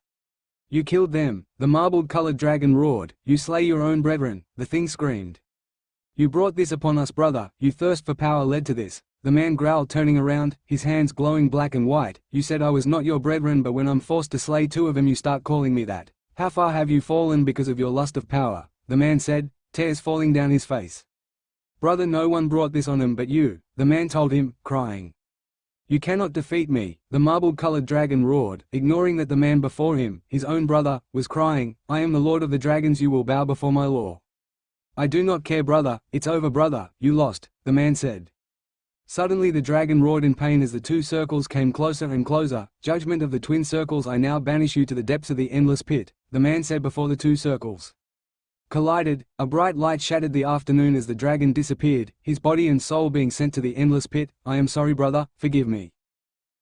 "You killed them," the marbled-colored dragon roared. "You slay your own brethren," the thing screamed. "You brought this upon us, brother. Your thirst for power led to this," the man growled, turning around, his hands glowing black and white. "You said I was not your brethren, but when I'm forced to slay two of them you start calling me that. How far have you fallen because of your lust of power?" the man said, tears falling down his face. "Brother, no one brought this on him but you," the man told him, crying. "You cannot defeat me," the marbled-colored dragon roared, ignoring that the man before him, his own brother, was crying. "I am the lord of the dragons, you will bow before my law." "I do not care, brother. It's over, brother. You lost," the man said. Suddenly the dragon roared in pain as the two circles came closer and closer. "Judgment of the twin circles, I now banish you to the depths of the endless pit," the man said before the two circles collided. A bright light shattered the afternoon as the dragon disappeared, his body and soul being sent to the endless pit. "I am sorry, brother. Forgive me,"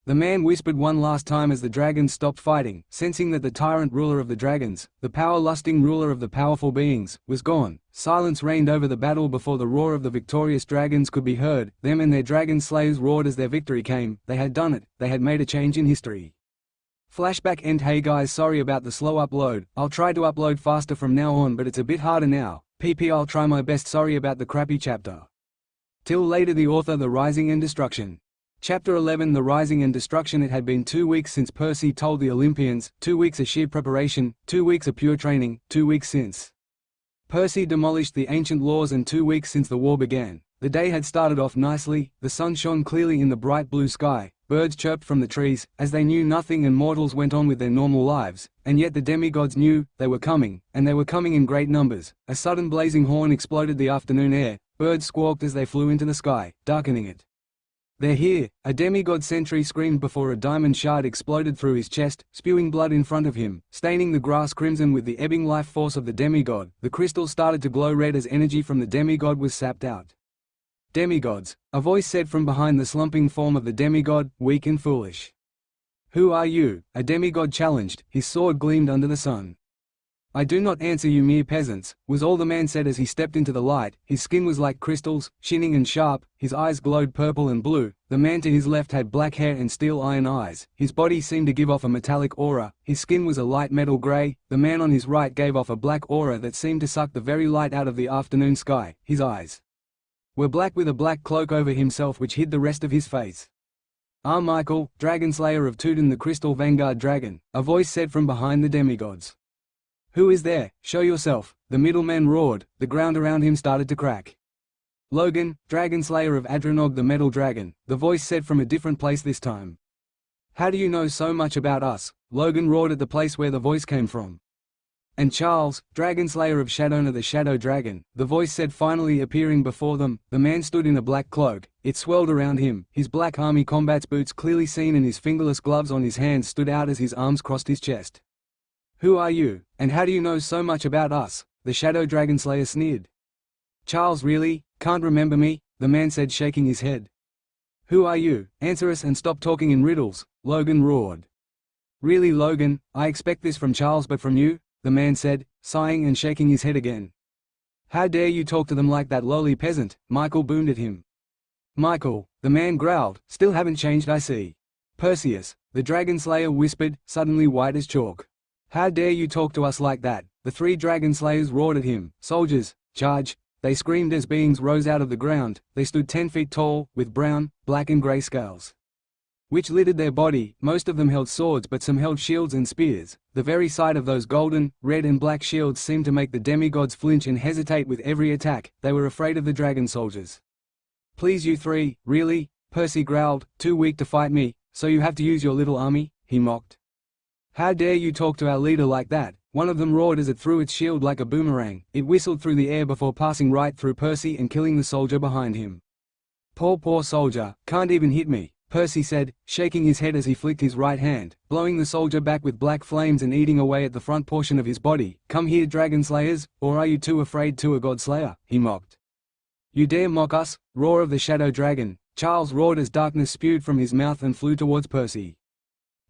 the man whispered one last time as the dragons stopped fighting, sensing that the tyrant ruler of the dragons, the power-lusting ruler of the powerful beings, was gone. Silence reigned over the battle before the roar of the victorious dragons could be heard. Them and their dragon slayers roared as their victory came. They had done it. They had made a change in history. Flashback end. Hey guys, sorry about the slow upload. I'll try to upload faster from now on, but it's a bit harder now. I'll try my best. Sorry about the crappy chapter. Till later. The author. The Rising and Destruction. Chapter 11. The Rising and Destruction. It had been 2 weeks since Percy told the Olympians, 2 weeks of sheer preparation, 2 weeks of pure training, 2 weeks since Percy demolished the ancient laws, and 2 weeks since the war began. The day had started off nicely, the sun shone clearly in the bright blue sky, birds chirped from the trees, as they knew nothing, and mortals went on with their normal lives, and yet the demigods knew, they were coming, and they were coming in great numbers. A sudden blazing horn exploded the afternoon air, birds squawked as they flew into the sky, darkening it. "They're here!" a demigod sentry screamed before a diamond shard exploded through his chest, spewing blood in front of him, staining the grass crimson with the ebbing life force of the demigod. The crystal started to glow red as energy from the demigod was sapped out. "Demigods," a voice said from behind the slumping form of the demigod, weak and foolish. "Who are you?" a demigod challenged, his sword gleamed under the sun. "I do not answer you mere peasants," was all the man said as he stepped into the light. His skin was like crystals, shining and sharp, his eyes glowed purple and blue. The man to his left had black hair and steel iron eyes, his body seemed to give off a metallic aura, his skin was a light metal grey. The man on his right gave off a black aura that seemed to suck the very light out of the afternoon sky. His eyes were black with a black cloak over himself which hid the rest of his face. "Ah, Michael, Dragonslayer of Tudun, the Crystal Vanguard Dragon," a voice said from behind the demigods. "Who is there? Show yourself," the middleman roared. The ground around him started to crack. "Logan, Dragonslayer of Adranog the Metal Dragon," the voice said from a different place this time. "How do you know so much about us?" Logan roared at the place where the voice came from. "And Charles, Dragonslayer of Shadowna the Shadow Dragon," the voice said, finally appearing before them. The man stood in a black cloak, it swirled around him, his black army combat's boots clearly seen and his fingerless gloves on his hands stood out as his arms crossed his chest. "Who are you, and how do you know so much about us?" the Shadow Dragonslayer sneered. "Charles, really? Can't remember me?" the man said, shaking his head. "Who are you? Answer us and stop talking in riddles," Logan roared. "Really, Logan, I expect this from Charles, but from you?" the man said, sighing and shaking his head again. "How dare you talk to them like that, lowly peasant?" Michael boomed at him. "Michael," the man growled, "still haven't changed, I see." "Perseus," the Dragonslayer whispered, suddenly white as chalk. "How dare you talk to us like that?" The 3 Dragonslayers roared at him. "Soldiers, charge!" they screamed as beings rose out of the ground. They stood 10 feet tall, with brown, black and grey scales which littered their body. Most of them held swords, but some held shields and spears. The very sight of those golden, red and black shields seemed to make the demigods flinch and hesitate with every attack. They were afraid of the dragon soldiers. "Please, you three, really?" Percy growled. "Too weak to fight me, so you have to use your little army?" he mocked. "How dare you talk to our leader like that?" one of them roared as it threw its shield like a boomerang. It whistled through the air before passing right through Percy and killing the soldier behind him. Poor soldier, can't even hit me," Percy said, shaking his head as he flicked his right hand, blowing the soldier back with black flames and eating away at the front portion of his body. "Come here, dragon slayers, or are you too afraid to a god slayer?" he mocked. "You dare mock us, roar of the shadow dragon!" Charles roared as darkness spewed from his mouth and flew towards Percy.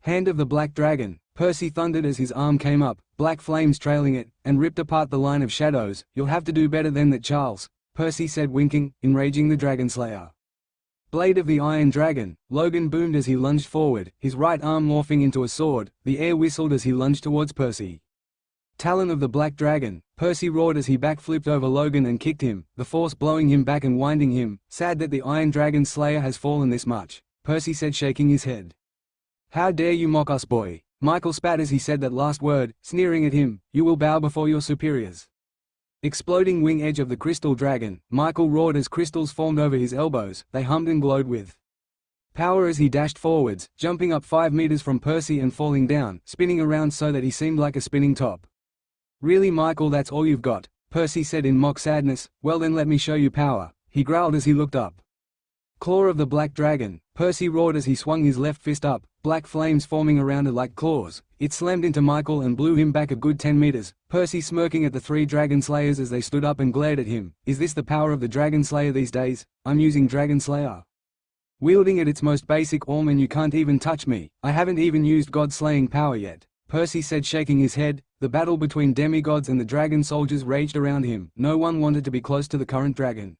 "Hand of the black dragon!" Percy thundered as his arm came up, black flames trailing it, and ripped apart the line of shadows. "You'll have to do better than that, Charles," Percy said, winking, enraging the dragon slayer. "Blade of the Iron Dragon!" Logan boomed as he lunged forward, his right arm morphing into a sword. The air whistled as he lunged towards Percy. "Talon of the Black Dragon!" Percy roared as he backflipped over Logan and kicked him, the force blowing him back and winding him. "Sad that the Iron Dragon Slayer has fallen this much," Percy said, shaking his head. "How dare you mock us, boy?" Michael spat as he said that last word, sneering at him. "You will bow before your superiors." Exploding wing edge of the crystal dragon, Michael roared as crystals formed over his elbows. They hummed and glowed with power as he dashed forwards, jumping up 5 meters from Percy and falling down, spinning around so that he seemed like a spinning top. "Really, Michael, that's all you've got?" Percy said in mock sadness. "Well then, let me show you power," he growled as he looked up. Claw of the Black Dragon, Percy roared as he swung his left fist up, black flames forming around it like claws. It slammed into Michael and blew him back a good 10 meters, Percy smirking at the 3 Dragon Slayers as they stood up and glared at him. "Is this the power of the Dragon Slayer these days? I'm using Dragon Slayer. Wielding at its most basic form, and you can't even touch me. I haven't even used God-slaying power yet," Percy said, shaking his head. The battle between demigods and the dragon soldiers raged around him. No one wanted to be close to the current dragon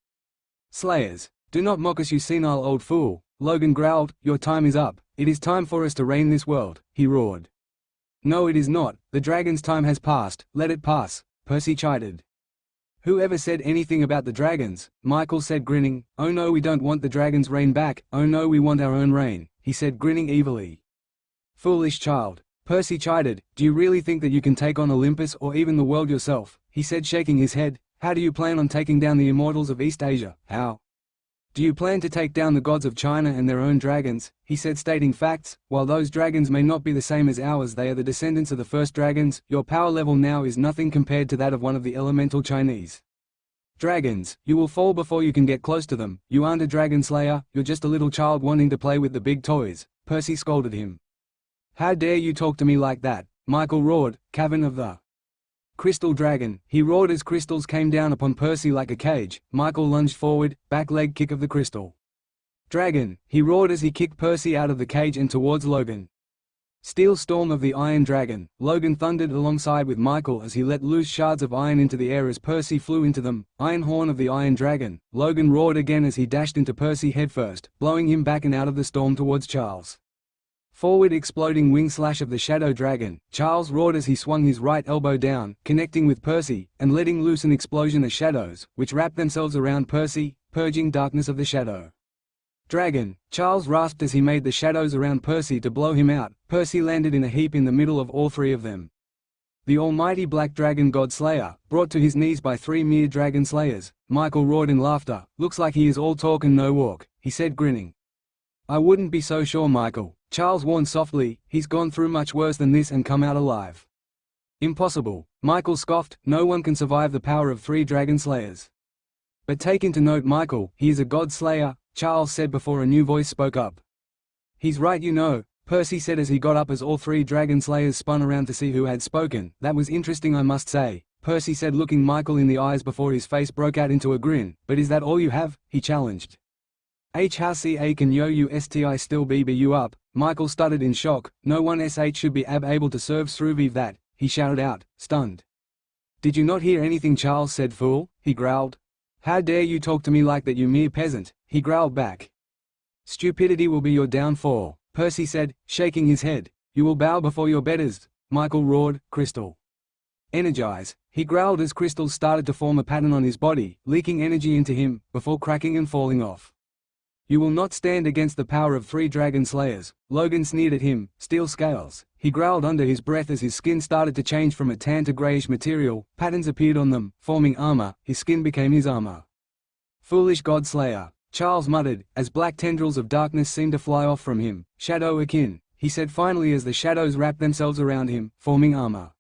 slayers. "Do not mock us, you senile old fool," Logan growled. "Your time is up. It is time for us to reign this world," he roared. "No, it is not. The dragon's time has passed. Let it pass," Percy chided. "Who ever said anything about the dragons?" Michael said, grinning. "Oh no, we don't want the dragon's reign back. Oh no, we want our own reign," he said, grinning evilly. "Foolish child," Percy chided. "Do you really think that you can take on Olympus or even the world yourself?" he said, shaking his head. "How do you plan on taking down the immortals of East Asia? How do you plan to take down the gods of China and their own dragons?" he said, stating facts. "While those dragons may not be the same as ours, they are the descendants of the first dragons. Your power level now is nothing compared to that of one of the elemental Chinese dragons. You will fall before you can get close to them. You aren't a dragon slayer, you're just a little child wanting to play with the big toys," Percy scolded him. "How dare you talk to me like that?" Michael roared. "Cavern of the Crystal Dragon," he roared as crystals came down upon Percy like a cage. Michael lunged forward, back leg kick of the Crystal Dragon, he roared as he kicked Percy out of the cage and towards Logan. Steel Storm of the Iron Dragon, Logan thundered alongside with Michael as he let loose shards of iron into the air as Percy flew into them. Iron Horn of the Iron Dragon, Logan roared again as he dashed into Percy headfirst, blowing him back and out of the storm towards Charles. Forward Exploding Wing Slash of the Shadow Dragon, Charles roared as he swung his right elbow down, connecting with Percy, and letting loose an explosion of shadows, which wrapped themselves around Percy, purging darkness of the Shadow Dragon. Charles rasped as he made the shadows around Percy to blow him out. Percy landed in a heap in the middle of all 3 of them. The almighty Black Dragon God Slayer, brought to his knees by 3 mere Dragon Slayers, Michael roared in laughter. "Looks like he is all talk and no walk," he said, grinning. "I wouldn't be so sure, Michael," Charles warned softly. "He's gone through much worse than this and come out alive." "Impossible," Michael scoffed. "No one can survive the power of 3 Dragon Slayers." "But take into note, Michael, he is a God Slayer," Charles said before a new voice spoke up. "He's right, you know," Percy said as he got up as all 3 Dragon Slayers spun around to see who had spoken. "That was interesting, I must say," Percy said, looking Michael in the eyes before his face broke out into a grin. "But is that all you have?" he challenged. "How can you still BB you up?" Michael stuttered in shock. "No one should be able to survive that," he shouted out, stunned. "Did you not hear anything Charles said, fool?" he growled. "How dare you talk to me like that, you mere peasant?" he growled back. "Stupidity will be your downfall," Percy said, shaking his head. "You will bow before your betters," Michael roared. "Crystal Energize," He growled as crystals started to form a pattern on his body, leaking energy into him, before cracking and falling off. "You will not stand against the power of 3 dragon slayers," Logan sneered at him. "Steel scales," he growled under his breath as his skin started to change from a tan to grayish material. Patterns appeared on them, forming armor. His skin became his armor. "Foolish god slayer," Charles muttered, as black tendrils of darkness seemed to fly off from him. "Shadow akin," he said finally as the shadows wrapped themselves around him, forming armor.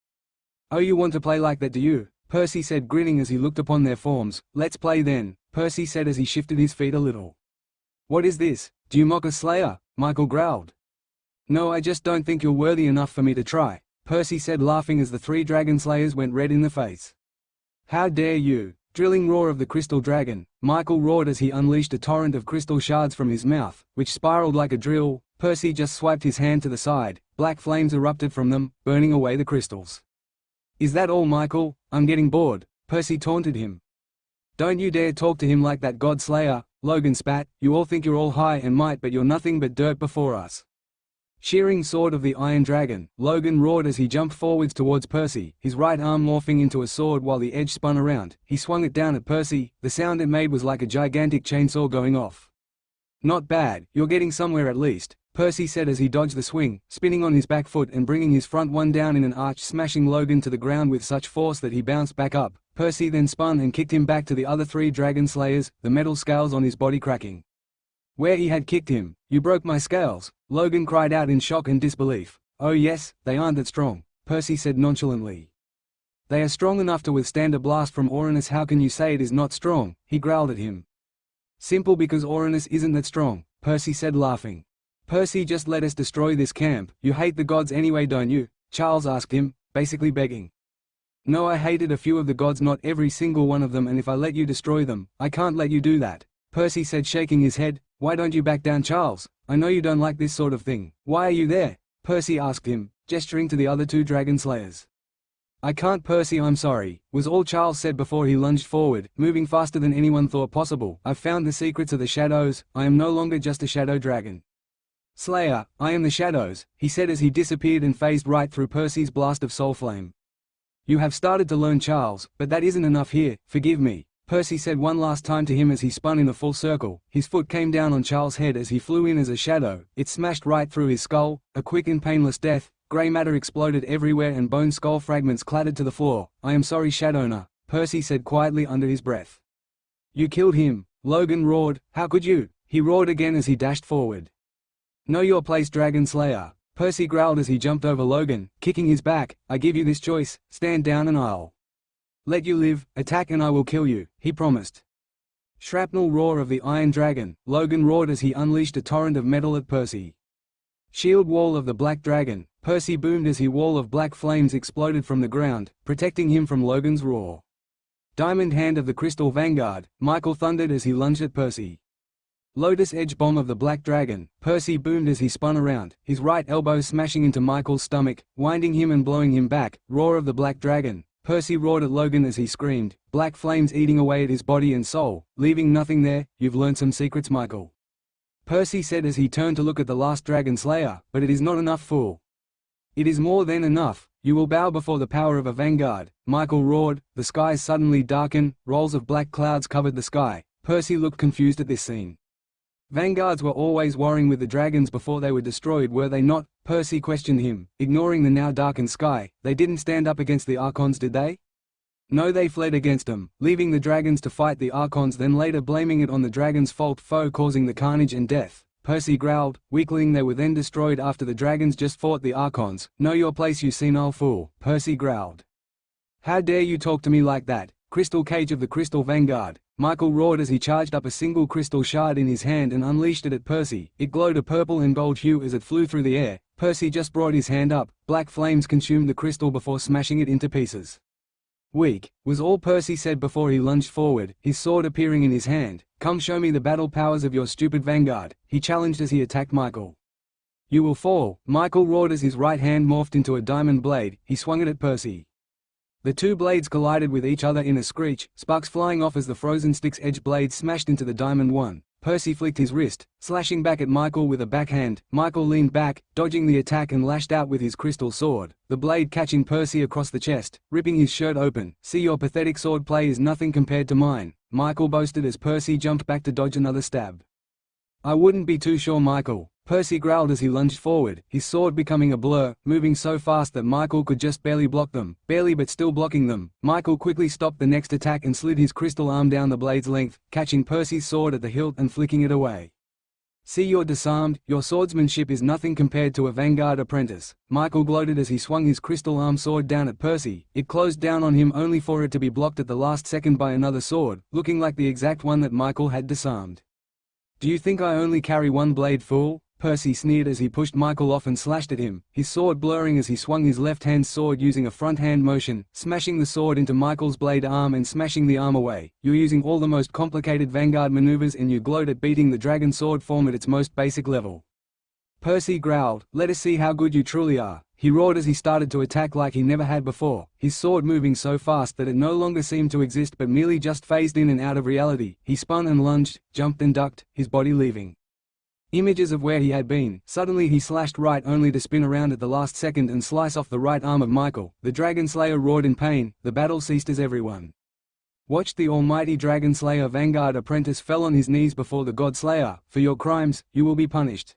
"Oh, you want to play like that, do you?" Percy said, grinning as he looked upon their forms. "Let's play then," Percy said as he shifted his feet a little. "What is this? Do you mock a slayer?" Michael growled. "No, I just don't think you're worthy enough for me to try," Percy said, laughing as the 3 dragon slayers went red in the face. "How dare you!" Drilling roar of the crystal dragon, Michael roared as he unleashed a torrent of crystal shards from his mouth, which spiraled like a drill. Percy just swiped his hand to the side. Black flames erupted from them, burning away the crystals. "Is that all, Michael? I'm getting bored," Percy taunted him. "Don't you dare talk to him like that, god slayer," Logan spat. "You all think you're all high and might, but you're nothing but dirt before us." Shearing sword of the Iron Dragon, Logan roared as he jumped forwards towards Percy, his right arm morphing into a sword while the edge spun around. He swung it down at Percy. The sound it made was like a gigantic chainsaw going off. "Not bad, you're getting somewhere at least," Percy said as he dodged the swing, spinning on his back foot and bringing his front one down in an arch, smashing Logan to the ground with such force that he bounced back up. Percy then spun and kicked him back to the other 3 dragon slayers, the metal scales on his body cracking. Where he had kicked him. "You broke my scales," Logan cried out in shock and disbelief. "Oh yes, they aren't that strong," Percy said nonchalantly. "They are strong enough to withstand a blast from Uranus. How can you say it is not strong?" he growled at him. "Simple, because Uranus isn't that strong," Percy said, laughing. "Percy, just let us destroy this camp. You hate the gods anyway, don't you?" Charles asked him, basically begging. "No, I hated a few of the gods, not every single one of them, and if I let you destroy them, I can't let you do that," Percy said, shaking his head. "Why don't you back down, Charles? I know you don't like this sort of thing." "Why are you there?" Percy asked him, gesturing to the other 2 dragon slayers. "I can't, Percy, I'm sorry," was all Charles said before he lunged forward, moving faster than anyone thought possible. "I've found the secrets of the shadows. I am no longer just a shadow dragon." "Slayer, I am the shadows," he said as he disappeared and phased right through Percy's blast of soul flame. "You have started to learn, Charles, but that isn't enough here. Forgive me," Percy said one last time to him as he spun in a full circle. His foot came down on Charles' head as he flew in as a shadow. It smashed right through his skull, a quick and painless death. Grey matter exploded everywhere and bone skull fragments clattered to the floor. "I am sorry, Shadowna," Percy said quietly under his breath. "You killed him," Logan roared. "How could you?" he roared again as he dashed forward. "Know your place, Dragon Slayer," Percy growled as he jumped over Logan, kicking his back. "I give you this choice: stand down and I'll let you live, attack and I will kill you," he promised. Shrapnel roar of the Iron Dragon, Logan roared as he unleashed a torrent of metal at Percy. Shield wall of the Black Dragon, Percy boomed as his wall of black flames exploded from the ground, protecting him from Logan's roar. Diamond hand of the Crystal Vanguard, Michael thundered as he lunged at Percy. Lotus Edge Bomb of the Black Dragon, Percy boomed as he spun around, his right elbow smashing into Michael's stomach, winding him and blowing him back. Roar of the Black Dragon, Percy roared at Logan as he screamed, black flames eating away at his body and soul, leaving nothing there. "You've learned some secrets, Michael," Percy said as he turned to look at the last Dragon Slayer, "but it is not enough, fool." "It is more than enough. You will bow before the power of a vanguard," Michael roared. The skies suddenly darkened, rolls of black clouds covered the sky. Percy looked confused at this scene. "Vanguards were always warring with the dragons before they were destroyed, were they not?" Percy questioned him, ignoring the now darkened sky. "They didn't stand up against the Archons, did they?" "No, they fled against them, leaving the dragons to fight the Archons, then later blaming it on the dragons' fault, causing the carnage and death," Percy growled. "Weakling, they were then destroyed after the dragons just fought the Archons." "Know your place, you senile fool," Percy growled. "How dare you talk to me like that?" Crystal Cage of the Crystal Vanguard, Michael roared as he charged up a single crystal shard in his hand and unleashed it at Percy. It glowed a purple and gold hue as it flew through the air. Percy just brought his hand up. Black flames consumed the crystal before smashing it into pieces. "Weak," was all Percy said before he lunged forward, his sword appearing in his hand. "Come show me the battle powers of your stupid vanguard," he challenged as he attacked Michael. "You will fall," Michael roared as his right hand morphed into a diamond blade. He swung it at Percy. The two blades collided with each other in a screech, sparks flying off as the frozen stick's edge blade smashed into the diamond one. Percy flicked his wrist, slashing back at Michael with a backhand. Michael leaned back, dodging the attack and lashed out with his crystal sword, the blade catching Percy across the chest, ripping his shirt open. "See, your pathetic sword play is nothing compared to mine," Michael boasted as Percy jumped back to dodge another stab. "I wouldn't be too sure, Michael," Percy growled as he lunged forward, his sword becoming a blur, moving so fast that Michael could just barely block them. Barely, but still blocking them. Michael quickly stopped the next attack and slid his crystal arm down the blade's length, catching Percy's sword at the hilt and flicking it away. "See, you're disarmed, your swordsmanship is nothing compared to a vanguard apprentice," Michael gloated as he swung his crystal arm sword down at Percy. It closed down on him only for it to be blocked at the last second by another sword, looking like the exact one that Michael had disarmed. "Do you think I only carry one blade, fool?" Percy sneered as he pushed Michael off and slashed at him, his sword blurring as he swung his left-hand sword using a front-hand motion, smashing the sword into Michael's blade arm and smashing the arm away. "You're using all the most complicated vanguard maneuvers and you gloat at beating the dragon sword form at its most basic level." Percy growled, "Let us see how good you truly are," he roared as he started to attack like he never had before, his sword moving so fast that it no longer seemed to exist but merely just phased in and out of reality. He spun and lunged, jumped and ducked, his body leaving images of where he had been. Suddenly he slashed right only to spin around at the last second and slice off the right arm of Michael. The Dragon Slayer roared in pain. The battle ceased as everyone watched. The almighty Dragon Slayer vanguard apprentice fell on his knees before the God Slayer. "For your crimes, you will be punished."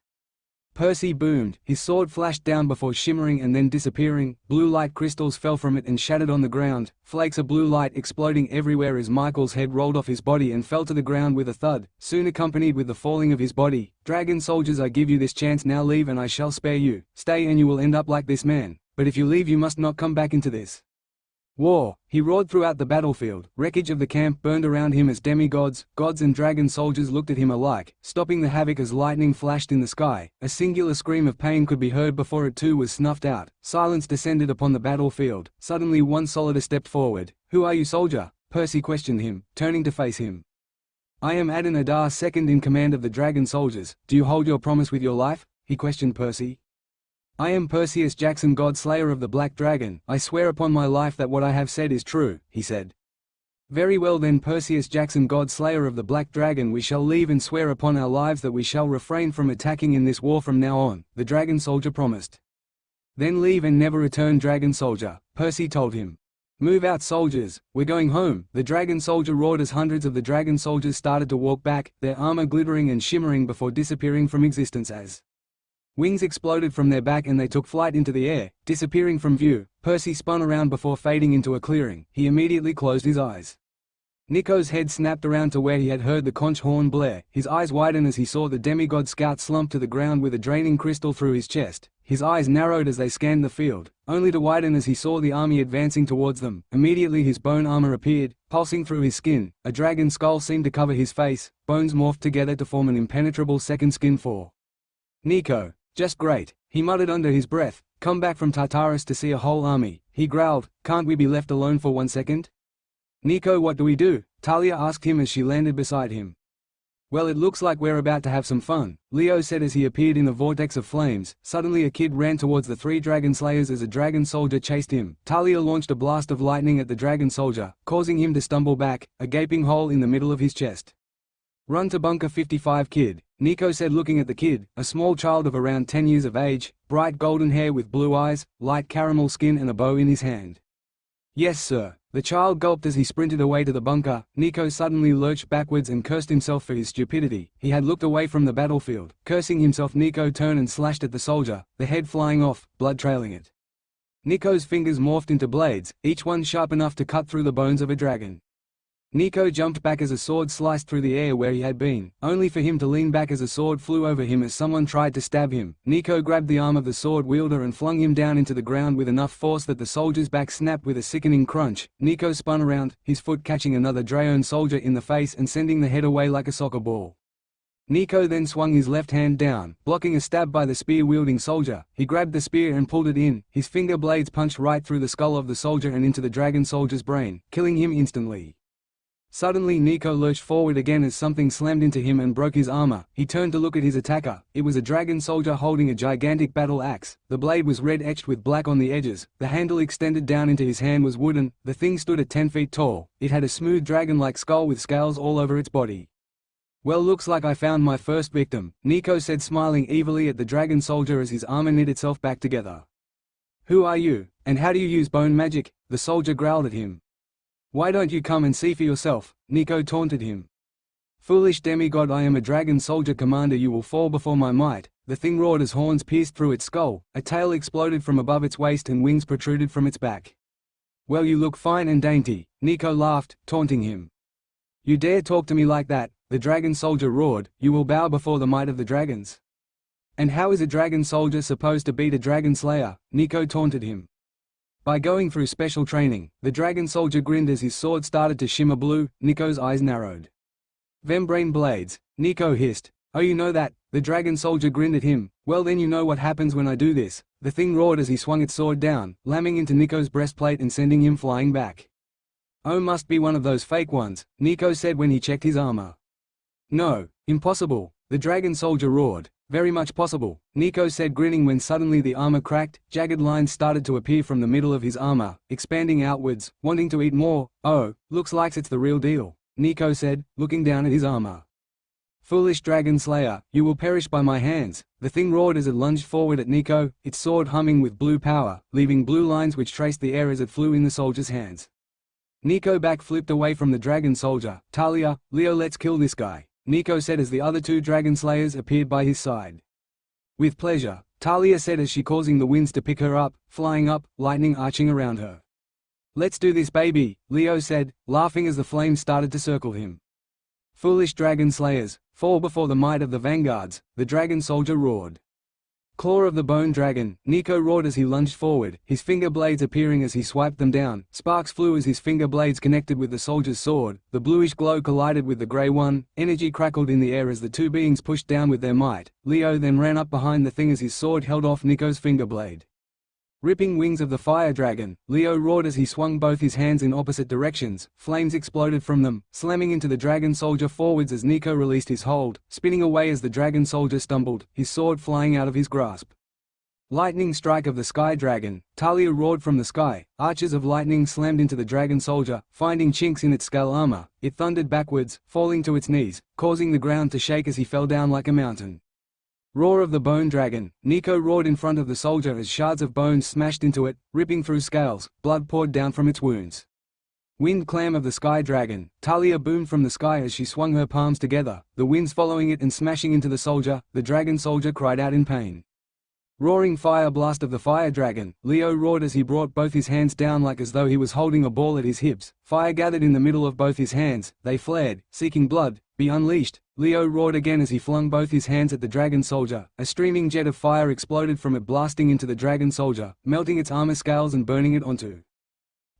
Percy boomed, his sword flashed down before shimmering and then disappearing. Blue light crystals fell from it and shattered on the ground, flakes of blue light exploding everywhere as Michael's head rolled off his body and fell to the ground with a thud, soon accompanied with the falling of his body. "Dragon soldiers, I give you this chance now. Leave and I shall spare you. Stay and you will end up like this man. But if you leave, you must not come back into this war." He roared throughout the battlefield. Wreckage of the camp burned around him as demigods, gods and dragon soldiers looked at him alike, stopping the havoc as lightning flashed in the sky. A singular scream of pain could be heard before it too was snuffed out. Silence descended upon the battlefield. Suddenly one soldier stepped forward. "Who are you, soldier?" Percy questioned him, turning to face him. "I am Adin Adar, second in command of the dragon soldiers. Do you hold your promise with your life?" he questioned Percy. "I am Perseus Jackson, God Slayer of the Black Dragon. I swear upon my life that what I have said is true," he said. "Very well then, Perseus Jackson, God Slayer of the Black Dragon, we shall leave and swear upon our lives that we shall refrain from attacking in this war from now on," the dragon soldier promised. "Then leave and never return, dragon soldier," Percy told him. "Move out, soldiers, we're going home," the dragon soldier roared as hundreds of the dragon soldiers started to walk back, their armor glittering and shimmering before disappearing from existence as wings exploded from their back and they took flight into the air, disappearing from view. Percy spun around before fading into a clearing. He immediately closed his eyes. Nico's head snapped around to where he had heard the conch horn blare. His eyes widened as he saw the demigod scout slump to the ground with a draining crystal through his chest. His eyes narrowed as they scanned the field, only to widen as he saw the army advancing towards them. Immediately his bone armor appeared, pulsing through his skin. A dragon skull seemed to cover his face, bones morphed together to form an impenetrable second skin for Nico. "Just great," he muttered under his breath. "Come back from Tartarus to see a whole army," he growled. "Can't we be left alone for 1 second?" "Nico, what do we do?" Talia asked him as she landed beside him. "Well, it looks like we're about to have some fun," Leo said as he appeared in the vortex of flames. Suddenly a kid ran towards the 3 dragon slayers as a dragon soldier chased him. Talia launched a blast of lightning at the dragon soldier, causing him to stumble back, a gaping hole in the middle of his chest. "Run to Bunker 55, kid," Nico said looking at the kid, a small child of around 10 years of age, bright golden hair with blue eyes, light caramel skin and a bow in his hand. "Yes, sir." The child gulped as he sprinted away to the bunker. Nico suddenly lurched backwards and cursed himself for his stupidity. He had looked away from the battlefield. Cursing himself, Nico turned and slashed at the soldier, the head flying off, blood trailing it. Nico's fingers morphed into blades, each one sharp enough to cut through the bones of a dragon. Nico jumped back as a sword sliced through the air where he had been, only for him to lean back as a sword flew over him as someone tried to stab him. Nico grabbed the arm of the sword wielder and flung him down into the ground with enough force that the soldier's back snapped with a sickening crunch. Nico spun around, his foot catching another Dragon soldier in the face and sending the head away like a soccer ball. Nico then swung his left hand down, blocking a stab by the spear-wielding soldier. He grabbed the spear and pulled it in. His finger blades punched right through the skull of the soldier and into the dragon soldier's brain, killing him instantly. Suddenly Nico lurched forward again as something slammed into him and broke his armor. He turned to look at his attacker. It was a dragon soldier holding a gigantic battle axe. The blade was red etched with black on the edges. The handle extended down into his hand was wooden. The thing stood at 10 feet tall. It had a smooth dragon-like skull with scales all over its body. Well, looks like I found my first victim, Nico said, smiling evilly at the dragon soldier as his armor knit itself back together. Who are you, and how do you use bone magic? The soldier growled at him. Why don't you come and see for yourself? Nico taunted him. Foolish demigod, I am a dragon soldier commander, you will fall before my might. The thing roared as horns pierced through its skull, a tail exploded from above its waist and wings protruded from its back. Well, you look fine and dainty, Nico laughed, taunting him. You dare talk to me like that? The dragon soldier roared, you will bow before the might of the dragons. And how is a dragon soldier supposed to beat a dragon slayer? Nico taunted him. By going through special training, the dragon soldier grinned as his sword started to shimmer blue. Nico's eyes narrowed. Vembrain blades, Nico hissed. Oh, you know that? The dragon soldier grinned at him. Well, then you know what happens when I do this. The thing roared as he swung its sword down, lamming into Nico's breastplate and sending him flying back. Oh, must be one of those fake ones, Nico said when he checked his armor. No, impossible, the dragon soldier roared. Very much possible, Nico said, grinning, when suddenly the armor cracked. Jagged lines started to appear from the middle of his armor, expanding outwards, wanting to eat more. Oh, looks like it's the real deal, Nico said, looking down at his armor. Foolish dragon slayer, you will perish by my hands, the thing roared as it lunged forward at Nico, its sword humming with blue power, leaving blue lines which traced the air as it flew in the soldier's hands. Nico back-flipped away from the dragon soldier. Talia, Leo, let's kill this guy, Nico said as the other two dragon slayers appeared by his side. With pleasure, Talia said as she causing the winds to pick her up, flying up, lightning arching around her. Let's do this, baby, Leo said, laughing as the flames started to circle him. Foolish dragon slayers, fall before the might of the vanguards, the dragon soldier roared. Claw of the bone dragon, Nico roared as he lunged forward, his finger blades appearing as he swiped them down. Sparks flew as his finger blades connected with the soldier's sword, the bluish glow collided with the grey one, energy crackled in the air as the two beings pushed down with their might. Leo then ran up behind the thing as his sword held off Nico's finger blade. Ripping wings of the fire dragon, Leo roared as he swung both his hands in opposite directions. Flames exploded from them, slamming into the dragon soldier forwards as Nico released his hold, spinning away as the dragon soldier stumbled, his sword flying out of his grasp. Lightning strike of the sky dragon, Talia roared from the sky. Arches of lightning slammed into the dragon soldier, finding chinks in its scale armor. It thundered backwards, falling to its knees, causing the ground to shake as he fell down like a mountain. Roar of the bone dragon, Nico roared in front of the soldier as shards of bones smashed into it, ripping through scales. Blood poured down from its wounds. Wind clam of the sky dragon, Talia boomed from the sky as she swung her palms together, the winds following it and smashing into the soldier. The dragon soldier cried out in pain. Roaring fire blast of the fire dragon, Leo roared as he brought both his hands down like as though he was holding a ball at his hips. Fire gathered in the middle of both his hands, they flared, seeking blood. Be unleashed, Leo roared again as he flung both his hands at the dragon soldier. A streaming jet of fire exploded from it, blasting into the dragon soldier, melting its armor scales and burning it onto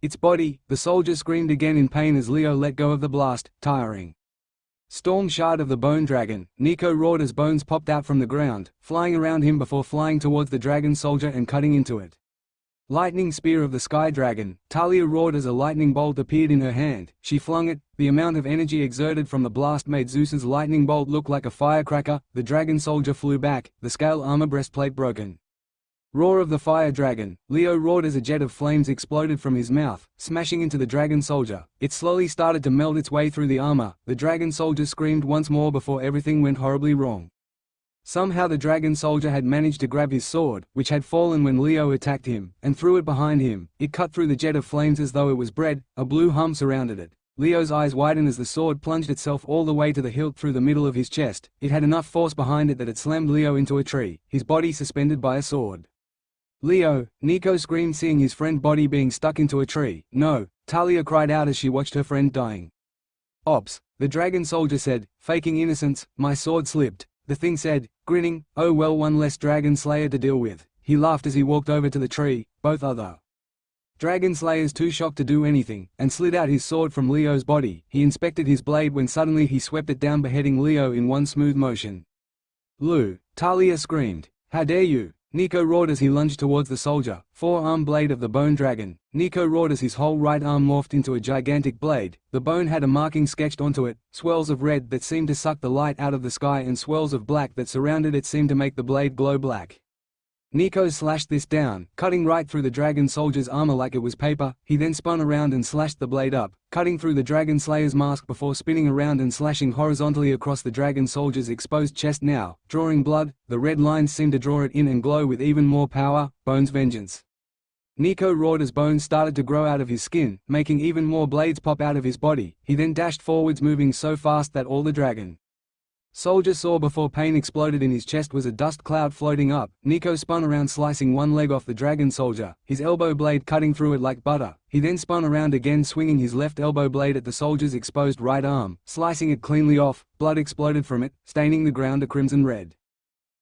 its body. The soldier screamed again in pain as Leo let go of the blast, tiring. Storm shard of the bone dragon, Nico roared as bones popped out from the ground, flying around him before flying towards the dragon soldier and cutting into it. Lightning spear of the sky dragon, Talia roared as a lightning bolt appeared in her hand. She flung it. The amount of energy exerted from the blast made Zeus's lightning bolt look like a firecracker. The dragon soldier flew back, the scale armor breastplate broken. Roar of the fire dragon, Leo roared as a jet of flames exploded from his mouth, smashing into the dragon soldier. It slowly started to melt its way through the armor. The dragon soldier screamed once more before everything went horribly wrong. Somehow the dragon soldier had managed to grab his sword, which had fallen when Leo attacked him, and threw it behind him. It cut through the jet of flames as though it was bread. A blue hum surrounded it. Leo's eyes widened as the sword plunged itself all the way to the hilt through the middle of his chest. It had enough force behind it that it slammed Leo into a tree, his body suspended by a sword. Leo, Nico screamed, seeing his friend's body being stuck into a tree. No, Talia cried out as she watched her friend dying. Ops, the dragon soldier said, faking innocence. My sword slipped. The thing said, grinning, oh well, one less dragon slayer to deal with. He laughed as he walked over to the tree. Both other dragon slayers, too shocked to do anything, and slid out his sword from Leo's body. He inspected his blade when suddenly he swept it down, beheading Leo in one smooth motion. Lou, Talia screamed. How dare you! Nico roared as he lunged towards the soldier. Four-arm blade of the bone dragon. Nico roared as his whole right arm morphed into a gigantic blade. The bone had a marking sketched onto it, swirls of red that seemed to suck the light out of the sky and swirls of black that surrounded it seemed to make the blade glow black. Nico slashed this down, cutting right through the dragon soldier's armor like it was paper. He then spun around and slashed the blade up, cutting through the dragon slayer's mask before spinning around and slashing horizontally across the dragon soldier's exposed chest. Now, drawing blood, the red lines seemed to draw it in and glow with even more power. Bones vengeance. Nico roared as bones started to grow out of his skin, making even more blades pop out of his body. He then dashed forwards, moving so fast that all the dragon soldier saw before pain exploded in his chest was a dust cloud floating up. Nico spun around, slicing one leg off the dragon soldier, his elbow blade cutting through it like butter. He then spun around again, swinging his left elbow blade at the soldier's exposed right arm, slicing it cleanly off. Blood exploded from it, staining the ground a crimson red.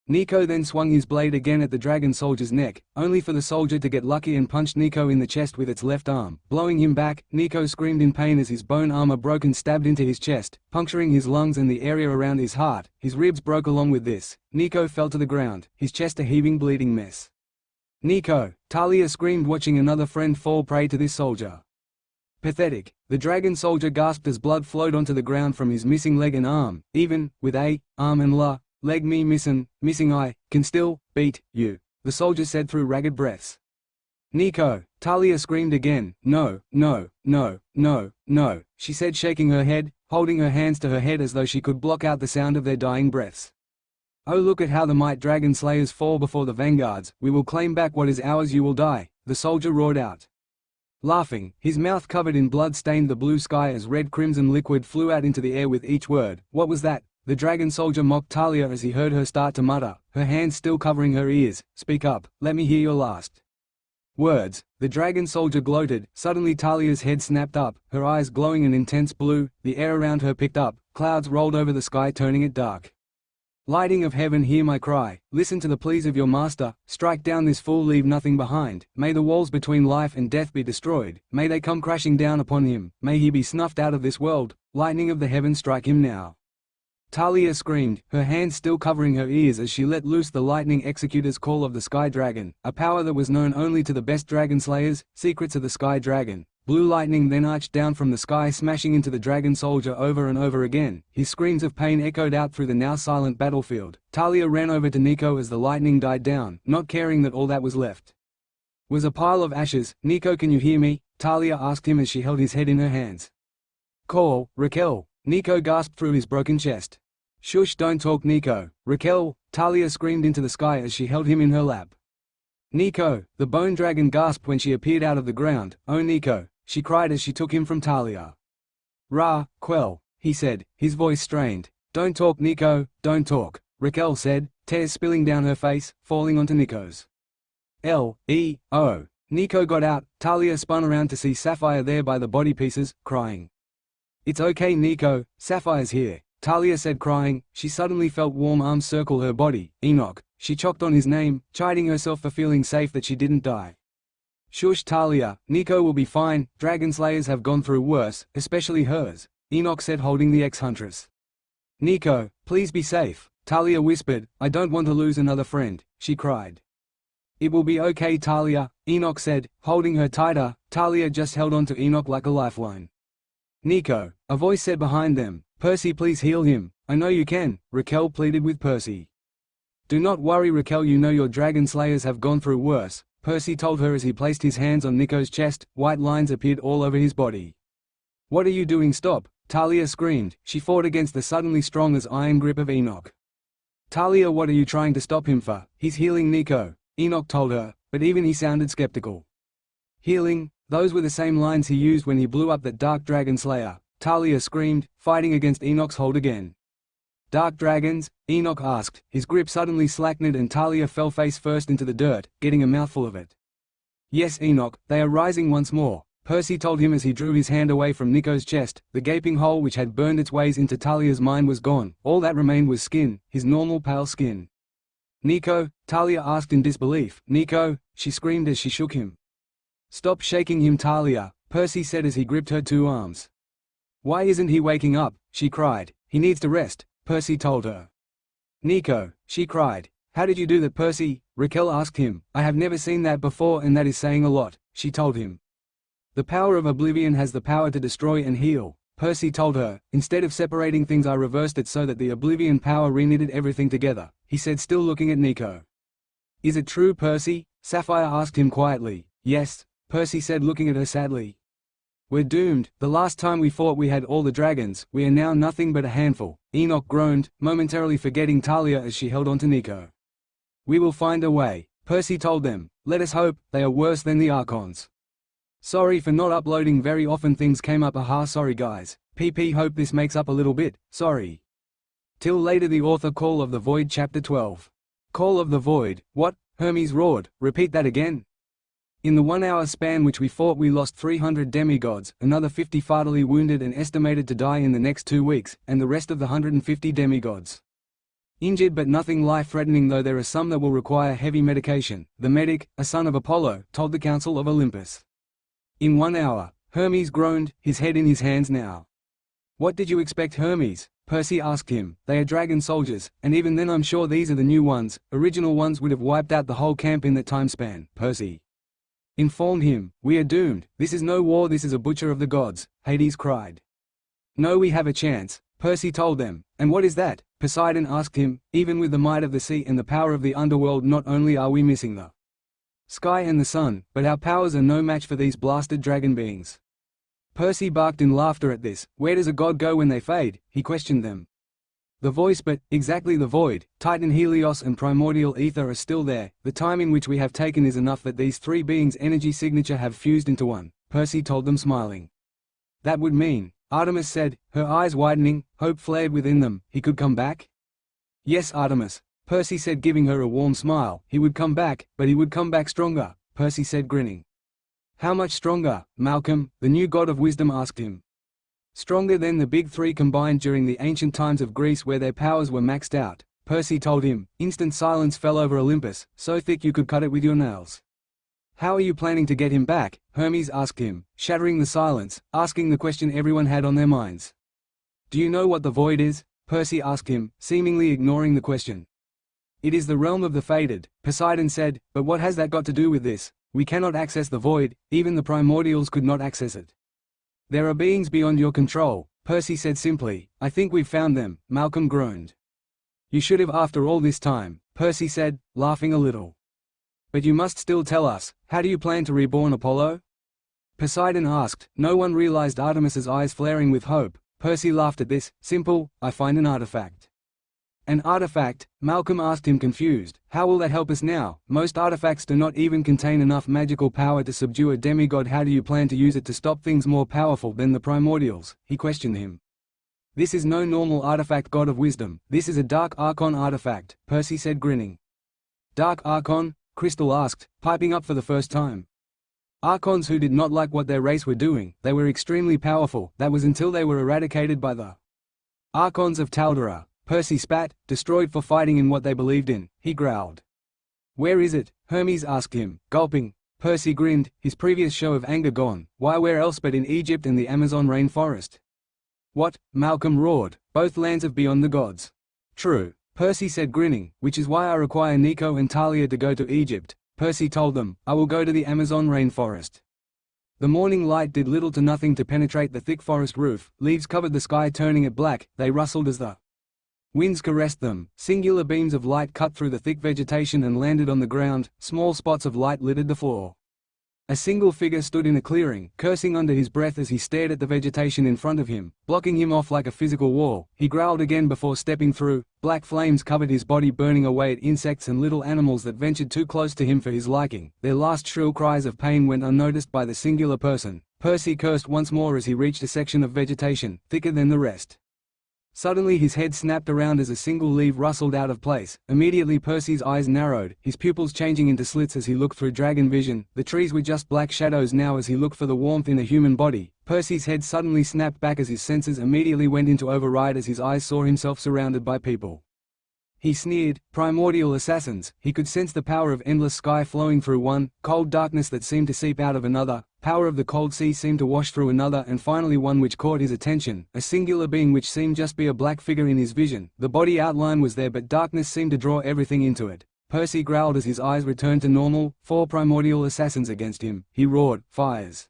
Nico then swung his blade again at the dragon soldier's neck, only for the soldier to get lucky and punched Nico in the chest with its left arm, blowing him back. Nico screamed in pain as his bone armor broke and stabbed into his chest, puncturing his lungs and the area around his heart. His ribs broke along with this. Nico fell to the ground, his chest a heaving, bleeding mess. Nico! Talia screamed, watching another friend fall prey to this soldier. Pathetic. The dragon soldier gasped as blood flowed onto the ground from his missing leg and arm. Even with a arm and leg me missing, I can still beat you, the soldier said through ragged breaths. Nico! Talia screamed again. No, no, no, no, no, she said, shaking her head, holding her hands to her head as though she could block out the sound of their dying breaths. Oh, look at how the might dragon slayers fall before the vanguards. We will claim back what is ours. You will die, the soldier roared out. Laughing, his mouth covered in blood stained the blue sky as red crimson liquid flew out into the air with each word. What was that? The dragon soldier mocked Talia as he heard her start to mutter, her hands still covering her ears. Speak up, let me hear your last words. The dragon soldier gloated. Suddenly Talia's head snapped up, her eyes glowing an intense blue. The air around her picked up, clouds rolled over the sky, turning it dark. Lighting of heaven, hear my cry, listen to the pleas of your master, strike down this fool, leave nothing behind. May the walls between life and death be destroyed, may they come crashing down upon him, may he be snuffed out of this world. Lightning of the heavens, strike him now. Talia screamed, her hands still covering her ears as she let loose the lightning executor's call of the Sky Dragon, a power that was known only to the best dragon slayers. Secrets of the Sky Dragon. Blue lightning then arched down from the sky, smashing into the dragon soldier over and over again. His screams of pain echoed out through the now silent battlefield. Talia ran over to Nico as the lightning died down, not caring that all that was left was a pile of ashes. Nico, can you hear me? Talia asked him as she held his head in her hands. Call, Raquel. Nico gasped through his broken chest. Shush, don't talk, Nico. Raquel, Talia screamed into the sky as she held him in her lap. Nico, the bone dragon gasped when she appeared out of the ground. Oh Nico, she cried as she took him from Talia. Quell, he said, his voice strained. Don't talk, Nico, don't talk, Raquel said, tears spilling down her face, falling onto Nico's. L-E-O. Nico got out. Talia spun around to see Sapphire there by the body pieces, crying. It's okay, Nico, Sapphire's here, Talia said, crying. She suddenly felt warm arms circle her body. Enoch. She choked on his name, chiding herself for feeling safe that she didn't die. Shush, Talia, Nico will be fine. Dragon slayers have gone through worse, especially hers, Enoch said, holding the ex-huntress. Nico, please be safe, Talia whispered. I don't want to lose another friend, she cried. It will be okay, Talia, Enoch said, holding her tighter. Talia just held on to Enoch like a lifeline. Nico, a voice said behind them. Percy, please heal him. I know you can, Raquel pleaded with Percy. Do not worry, Raquel, you know your dragon slayers have gone through worse, Percy told her as he placed his hands on Nico's chest. White lines appeared all over his body. What are you doing? Stop, Talia screamed. She fought against the suddenly strong as iron grip of Enoch. Talia, what are you trying to stop him for? He's healing, Nico, Enoch told her, but even he sounded skeptical. Healing? Those were the same lines he used when he blew up that dark dragon slayer, Talia screamed, fighting against Enoch's hold again. Dark dragons? Enoch asked. His grip suddenly slackened and Talia fell face first into the dirt, getting a mouthful of it. Yes, Enoch, they are rising once more, Percy told him as he drew his hand away from Nico's chest. The gaping hole which had burned its ways into Talia's mind was gone. All that remained was skin, his normal pale skin. Nico? Talia asked in disbelief. Nico? She screamed as she shook him. Stop shaking him, Talia, Percy said as he gripped her two arms. Why isn't he waking up? She cried. He needs to rest, Percy told her. Nico, she cried. How did you do that, Percy? Raquel asked him. I have never seen that before, and that is saying a lot, she told him. The power of oblivion has the power to destroy and heal, Percy told her. Instead of separating things, I reversed it so that the oblivion power reknitted everything together, he said, still looking at Nico. "Is it true, Percy?" Sapphire asked him quietly. "Yes," Percy said, looking at her sadly. "We're doomed. The last time we fought we had all the dragons, we are now nothing but a handful," Enoch groaned, momentarily forgetting Talia as she held on to Nico. "We will find a way," Percy told them. "Let us hope. They are worse than the Archons." "Sorry for not uploading very often, things came up. Sorry guys. PP hope this makes up a little bit, sorry." Till later. The author. Call of the Void Chapter 12. Call of the Void, what? Hermes roared, repeat that again. In the 1 hour span which we fought we lost 300 demigods, another 50 fatally wounded and estimated to die in the next 2 weeks, and the rest of the 150 demigods injured but nothing life-threatening, though there are some that will require heavy medication, the medic, a son of Apollo, told the Council of Olympus. In 1 hour, Hermes groaned, his head in his hands now. "What did you expect, Hermes?" Percy asked him. "They are dragon soldiers, and even then I'm sure these are the new ones. Original ones would have wiped out the whole camp in that time span," Percy informed him. "We are doomed. This is no war, this is a butcher of the gods," Hades cried. "No, we have a chance," Percy told them. "And what is that?" Poseidon asked him. "Even with the might of the sea and the power of the underworld, not only are we missing the sky and the sun, but our powers are no match for these blasted dragon beings." Percy barked in laughter at this. "Where does a god go when they fade?" he questioned them. "The voice, but exactly the void. Titan Helios and primordial ether are still there. The time in which we have taken is enough that these three beings' energy signature have fused into one," Percy told them, smiling. "That would mean," Artemis said, her eyes widening, hope flared within them, "he could come back?" "Yes, Artemis," Percy said, giving her a warm smile. "He would come back, but he would come back stronger," Percy said, grinning. "How much stronger?" Malcolm, the new god of wisdom, asked him. "Stronger than the big three combined during the ancient times of Greece where their powers were maxed out," Percy told him. Instant silence fell over Olympus, so thick you could cut it with your nails. "How are you planning to get him back?" Hermes asked him, shattering the silence, asking the question everyone had on their minds. "Do you know what the void is?" Percy asked him, seemingly ignoring the question. "It is the realm of the fated," Poseidon said, "but what has that got to do with this? We cannot access the void, even the primordials could not access it." "There are beings beyond your control," Percy said simply. "I think we've found them," Malcolm groaned. "You should have after all this time," Percy said, laughing a little. "But you must still tell us, how do you plan to reborn Apollo?" Poseidon asked. No one realized Artemis's eyes flaring with hope. Percy laughed at this. "Simple, I find an artifact." "An artifact?" Malcolm asked him, confused. "How will that help us now? Most artifacts do not even contain enough magical power to subdue a demigod. How do you plan to use it to stop things more powerful than the primordials?" he questioned him. "This is no normal artifact, god of wisdom. This is a dark archon artifact," Percy said, grinning. "Dark archon?" Crystal asked, piping up for the first time. "Archons who did not like what their race were doing. They were extremely powerful. That was until they were eradicated by the Archons of Taldera." Percy spat. "Destroyed for fighting in what they believed in," he growled. "Where is it?" Hermes asked him, gulping. Percy grinned, his previous show of anger gone. "Why, where else but in Egypt and the Amazon rainforest?" "What?" Malcolm roared. "Both lands of beyond the gods." "True," Percy said, grinning, "which is why I require Nico and Talia to go to Egypt." Percy told them, "I will go to the Amazon rainforest." The morning light did little to nothing to penetrate the thick forest roof. Leaves covered the sky, turning it black. They rustled as the winds caressed them. Singular beams of light cut through the thick vegetation and landed on the ground. Small spots of light littered the floor. A single figure stood in a clearing, cursing under his breath as he stared at the vegetation in front of him, blocking him off like a physical wall. He growled again before stepping through. Black flames covered his body, burning away at insects and little animals that ventured too close to him for his liking. Their last shrill cries of pain went unnoticed by the singular person. Percy cursed once more as he reached a section of vegetation, thicker than the rest. Suddenly his head snapped around as a single leaf rustled out of place. Immediately Percy's eyes narrowed, his pupils changing into slits as he looked through dragon vision. The trees were just black shadows now as he looked for the warmth in a human body. Percy's head suddenly snapped back as his senses immediately went into override as his eyes saw himself surrounded by people. He sneered. Primordial assassins. He could sense the power of endless sky flowing through one, cold darkness that seemed to seep out of another, power of the cold sea seemed to wash through another, and finally one which caught his attention, a singular being which seemed just be a black figure in his vision. The body outline was there, but darkness seemed to draw everything into it. Percy growled as his eyes returned to normal. 4 primordial assassins against him. He roared. Fires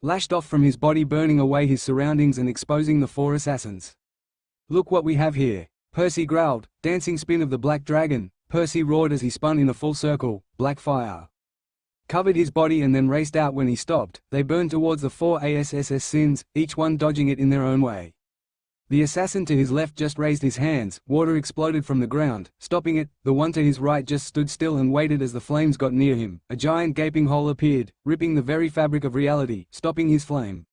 lashed off from his body, burning away his surroundings and exposing the 4 assassins. "Look what we have here," Percy growled. Dancing spin of the black dragon. Percy roared as he spun in a full circle. Black fire covered his body and then raced out. When he stopped, they burned towards the 4 assassins, each one dodging it in their own way. The assassin to his left just raised his hands, water exploded from the ground, stopping it. The one to his right just stood still and waited as the flames got near him. A giant gaping hole appeared, ripping the very fabric of reality, stopping his flame.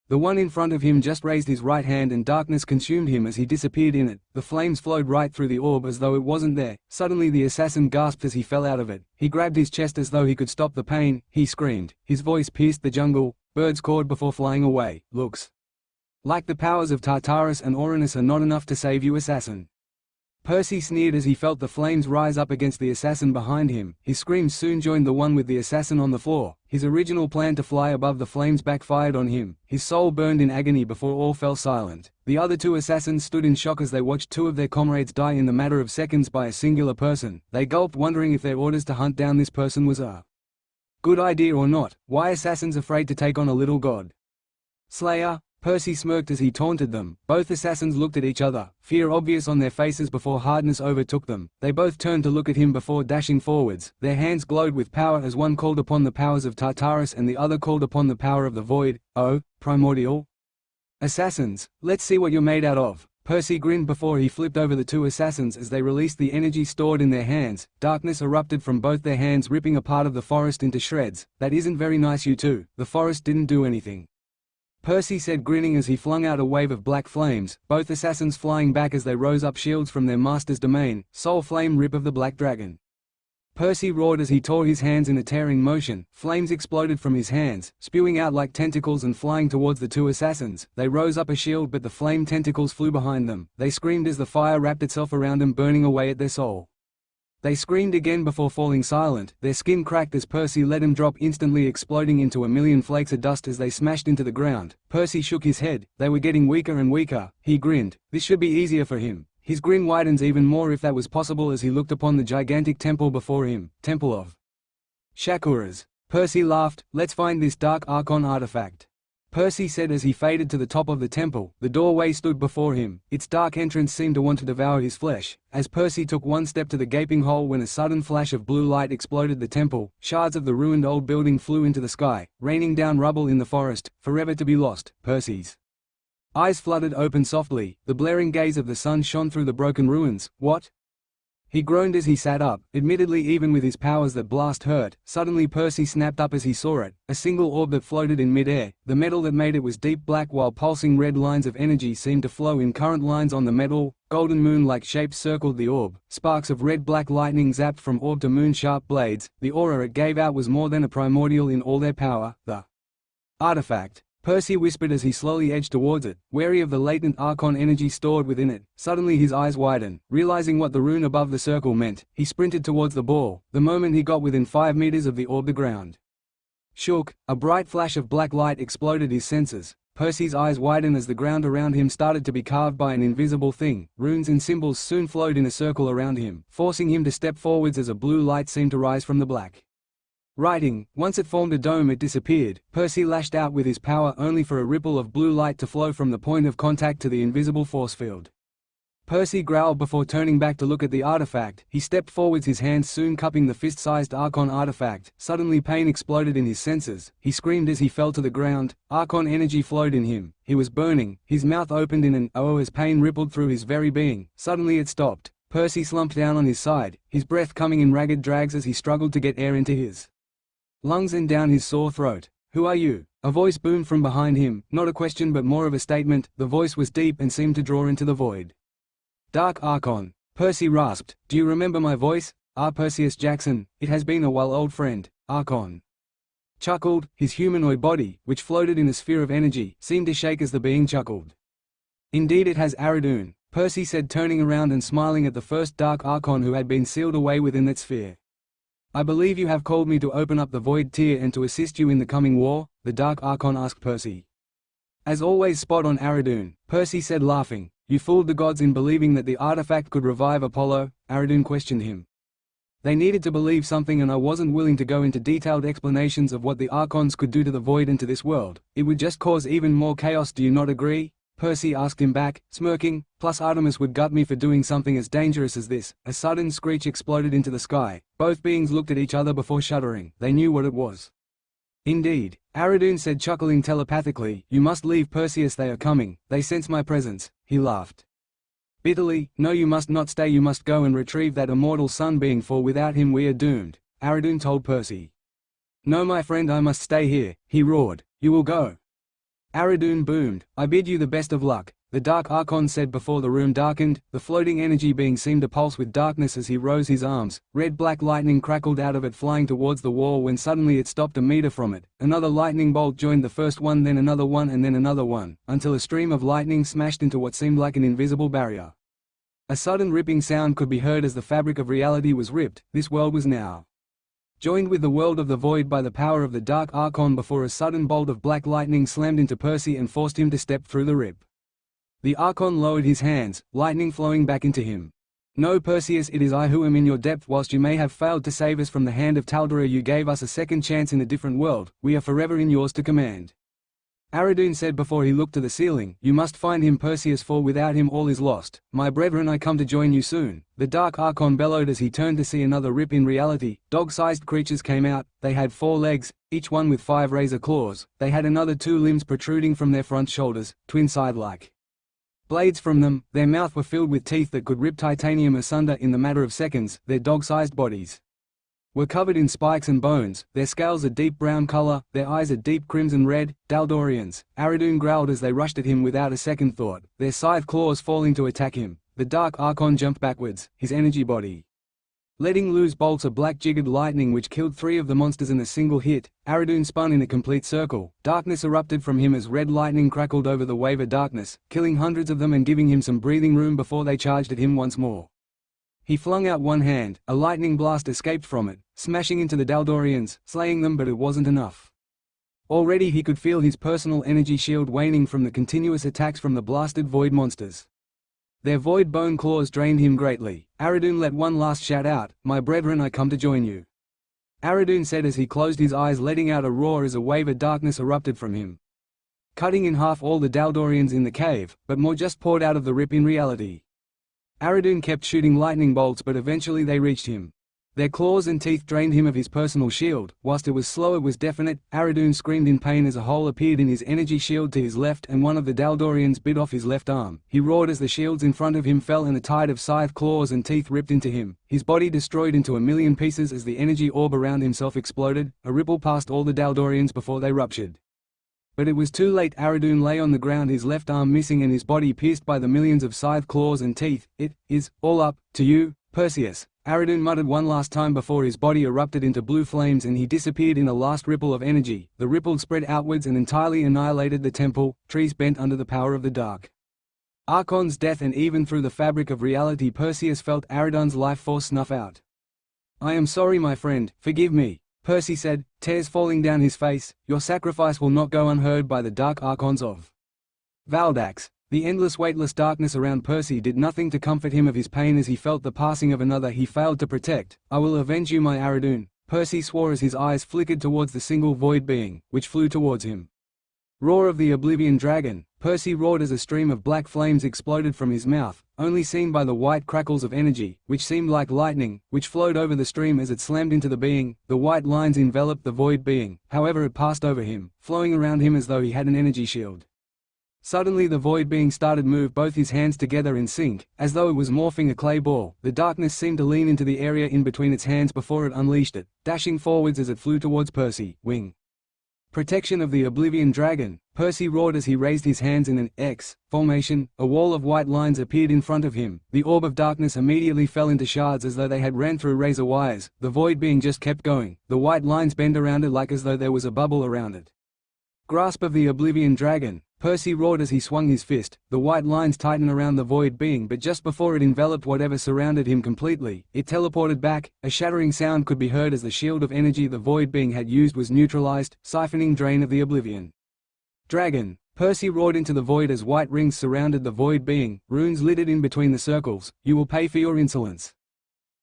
The one in front of him just raised his right hand and darkness consumed him as he disappeared in it. The flames flowed right through the orb as though it wasn't there. Suddenly the assassin gasped as he fell out of it. He grabbed his chest as though he could stop the pain. He screamed. His voice pierced the jungle. Birds cawed before flying away. Looks like the powers of Tartarus and Uranus are not enough to save you, assassin. Percy sneered as he felt the flames rise up against the assassin behind him. His screams soon joined the one with the assassin on the floor. His original plan to fly above the flames backfired on him. His soul burned in agony before all fell silent. The other two assassins stood in shock as they watched two of their comrades die in the matter of seconds by a singular person. They gulped, wondering if their orders to hunt down this person was a good idea or not. Why assassins afraid to take on a little god? Slayer. Percy smirked as he taunted them. Both assassins looked at each other, fear obvious on their faces before hardness overtook them. They both turned to look at him before dashing forwards. Their hands glowed with power as one called upon the powers of Tartarus and the other called upon the power of the void. Oh, primordial assassins, let's see what you're made out of. Percy grinned before he flipped over the two assassins as they released the energy stored in their hands. Darkness erupted from both their hands, ripping a part of the forest into shreds. That isn't very nice, you two. The forest didn't do anything, Percy said, grinning as he flung out a wave of black flames, both assassins flying back as they rose up, shields from their master's domain. Soul flame rip of the black dragon. Percy roared as he tore his hands in a tearing motion. Flames exploded from his hands, spewing out like tentacles and flying towards the two assassins. They rose up a shield, but the flame tentacles flew behind them. They screamed as the fire wrapped itself around them, burning away at their soul. They screamed again before falling silent. Their skin cracked as Percy let them drop, instantly exploding into a million flakes of dust as they smashed into the ground. Percy shook his head. They were getting weaker and weaker. He grinned. This should be easier for him. His grin widens even more, if that was possible, as he looked upon the gigantic temple before him. Temple of Shakuras. Percy laughed. Let's find this dark Archon artifact, Percy said as he faded to the top of the temple. The doorway stood before him. Its dark entrance seemed to want to devour his flesh, as Percy took one step to the gaping hole when a sudden flash of blue light exploded the temple. Shards of the ruined old building flew into the sky, raining down rubble in the forest, forever to be lost. Percy's eyes fluttered open softly. The blaring gaze of the sun shone through the broken ruins. What? He groaned as he sat up. Admittedly, even with his powers, that blast hurt. Suddenly Percy snapped up as he saw it, a single orb that floated in mid-air. The metal that made it was deep black, while pulsing red lines of energy seemed to flow in current lines on the metal. Golden moon-like shapes circled the orb. Sparks of red-black lightning zapped from orb to moon-sharp blades. The aura it gave out was more than a primordial in all their power. The artifact, Percy whispered as he slowly edged towards it, wary of the latent Archon energy stored within it. Suddenly his eyes widened, realizing what the rune above the circle meant. He sprinted towards the ball. The moment he got within 5 meters of the orb, the ground shook. A bright flash of black light exploded his senses. Percy's eyes widened as the ground around him started to be carved by an invisible thing. Runes and symbols soon flowed in a circle around him, forcing him to step forwards as a blue light seemed to rise from the black writing. Once it formed a dome, it disappeared. Percy lashed out with his power, only for a ripple of blue light to flow from the point of contact to the invisible force field. Percy growled before turning back to look at the artifact. He stepped forwards, his hands soon cupping the fist-sized Archon artifact. Suddenly pain exploded in his senses. He screamed as he fell to the ground. Archon energy flowed in him. He was burning. His mouth opened in an oh as pain rippled through his very being. Suddenly it stopped. Percy slumped down on his side, his breath coming in ragged drags as he struggled to get air into his lungs and down his sore throat. Who are you? A voice boomed from behind him, not a question but more of a statement. The voice was deep and seemed to draw into the void. Dark Archon. Percy rasped. Do you remember my voice? Perseus Jackson. It has been a while, old friend. Archon chuckled. His humanoid body, which floated in a sphere of energy, seemed to shake as the being chuckled. Indeed it has, Aradun, Percy said, turning around and smiling at the first Dark Archon who had been sealed away within that sphere. I believe you have called me to open up the void tier and to assist you in the coming war, the Dark Archon asked Percy. As always, spot on, Aradun, Percy said, laughing. You fooled the gods in believing that the artifact could revive Apollo, Aradun questioned him. They needed to believe something, and I wasn't willing to go into detailed explanations of what the Archons could do to the void and to this world. It would just cause even more chaos, do you not agree? Percy asked him back, smirking. Plus Artemis would gut me for doing something as dangerous as this. A sudden screech exploded into the sky. Both beings looked at each other before shuddering. They knew what it was. Indeed, Aradun said, chuckling telepathically, "You must leave, Perseus, they are coming, they sense my presence." He laughed bitterly. "No, you must not stay, you must go and retrieve that immortal sun being, for without him we are doomed," Aradun told Percy. "No, my friend, I must stay here," he roared. "You will go?" Aradun boomed. "I bid you the best of luck," the Dark Archon said before the room darkened. The floating energy being seemed to pulse with darkness as he rose his arms. Red-black lightning crackled out of it, flying towards the wall when suddenly it stopped a meter from it. Another lightning bolt joined the first one, then another one, and then another one, until a stream of lightning smashed into what seemed like an invisible barrier. A sudden ripping sound could be heard as the fabric of reality was ripped. This world was now joined with the world of the void by the power of the Dark Archon before a sudden bolt of black lightning slammed into Percy and forced him to step through the rip. The Archon lowered his hands, lightning flowing back into him. "No, Perseus, it is I who am in your depth. Whilst you may have failed to save us from the hand of Taldera, you gave us a second chance in a different world. We are forever in yours to command," Aradun said before he looked to the ceiling. "You must find him, Perseus, for without him all is lost. My brethren, I come to join you soon," the Dark Archon bellowed as he turned to see another rip in reality. Dog-sized creatures came out. They had 4 legs, each one with 5 razor claws. They had another 2 limbs protruding from their front shoulders, twin side-like blades from them. Their mouth were filled with teeth that could rip titanium asunder in the matter of seconds. Their dog-sized bodies were covered in spikes and bones, their scales a deep brown color, their eyes a deep crimson red. Daldorians, Aradun growled as they rushed at him without a second thought, their scythe claws falling to attack him. The Dark Archon jumped backwards, his energy body letting loose bolts of black jiggered lightning which killed 3 of the monsters in a single hit. Aradun spun in a complete circle. Darkness erupted from him as red lightning crackled over the wave of darkness, killing hundreds of them and giving him some breathing room before they charged at him once more. He flung out one hand, a lightning blast escaped from it, smashing into the Daldorians, slaying them, but it wasn't enough. Already he could feel his personal energy shield waning from the continuous attacks from the blasted void monsters. Their void bone claws drained him greatly. Aradun let one last shout out, "My brethren, I come to join you," Aradun said as he closed his eyes, letting out a roar as a wave of darkness erupted from him, cutting in half all the Daldorians in the cave, but more just poured out of the rip in reality. Aradun kept shooting lightning bolts, but eventually they reached him. Their claws and teeth drained him of his personal shield. Whilst it was slow, it was definite. Aradun screamed in pain as a hole appeared in his energy shield to his left and one of the Daldorians bit off his left arm. He roared as the shields in front of him fell and a tide of scythe claws and teeth ripped into him, his body destroyed into a million pieces as the energy orb around himself exploded. A ripple passed all the Daldorians before they ruptured. But it was too late. Aradun lay on the ground, his left arm missing and his body pierced by the millions of scythe claws and teeth. "It is all up to you, Perseus," Aradun muttered one last time before his body erupted into blue flames and he disappeared in a last ripple of energy. The ripple spread outwards and entirely annihilated the temple. Trees bent under the power of the Dark Archon's death, and even through the fabric of reality Perseus felt Aradun's life force snuff out. "I am sorry, my friend, forgive me," Percy said, tears falling down his face. "Your sacrifice will not go unheard by the Dark Archons of Valdax." The endless weightless darkness around Percy did nothing to comfort him of his pain as he felt the passing of another he failed to protect. "I will avenge you, my Aradun," Percy swore as his eyes flickered towards the single void being, which flew towards him. Roar of the Oblivion Dragon, Percy roared as a stream of black flames exploded from his mouth, only seen by the white crackles of energy, which seemed like lightning, which flowed over the stream as it slammed into the being. The white lines enveloped the void being, however it passed over him, flowing around him as though he had an energy shield. Suddenly the void being started move both his hands together in sync, as though it was morphing a clay ball. The darkness seemed to lean into the area in between its hands before it unleashed it, dashing forwards as it flew towards Percy. "Wing protection of the Oblivion Dragon," Percy roared as he raised his hands in an X formation. A wall of white lines appeared in front of him. The orb of darkness immediately fell into shards as though they had ran through razor wires. The void being just kept going. The white lines bent around it like as though there was a bubble around it. "Grasp of the Oblivion Dragon," Percy roared as he swung his fist. The white lines tightened around the void being, but just before it enveloped whatever surrounded him completely, it teleported back. A shattering sound could be heard as the shield of energy the void being had used was neutralized. Siphoning drain of the Oblivion Dragon, Percy roared into the void as white rings surrounded the void being, runes littered in between the circles. "You will pay for your insolence.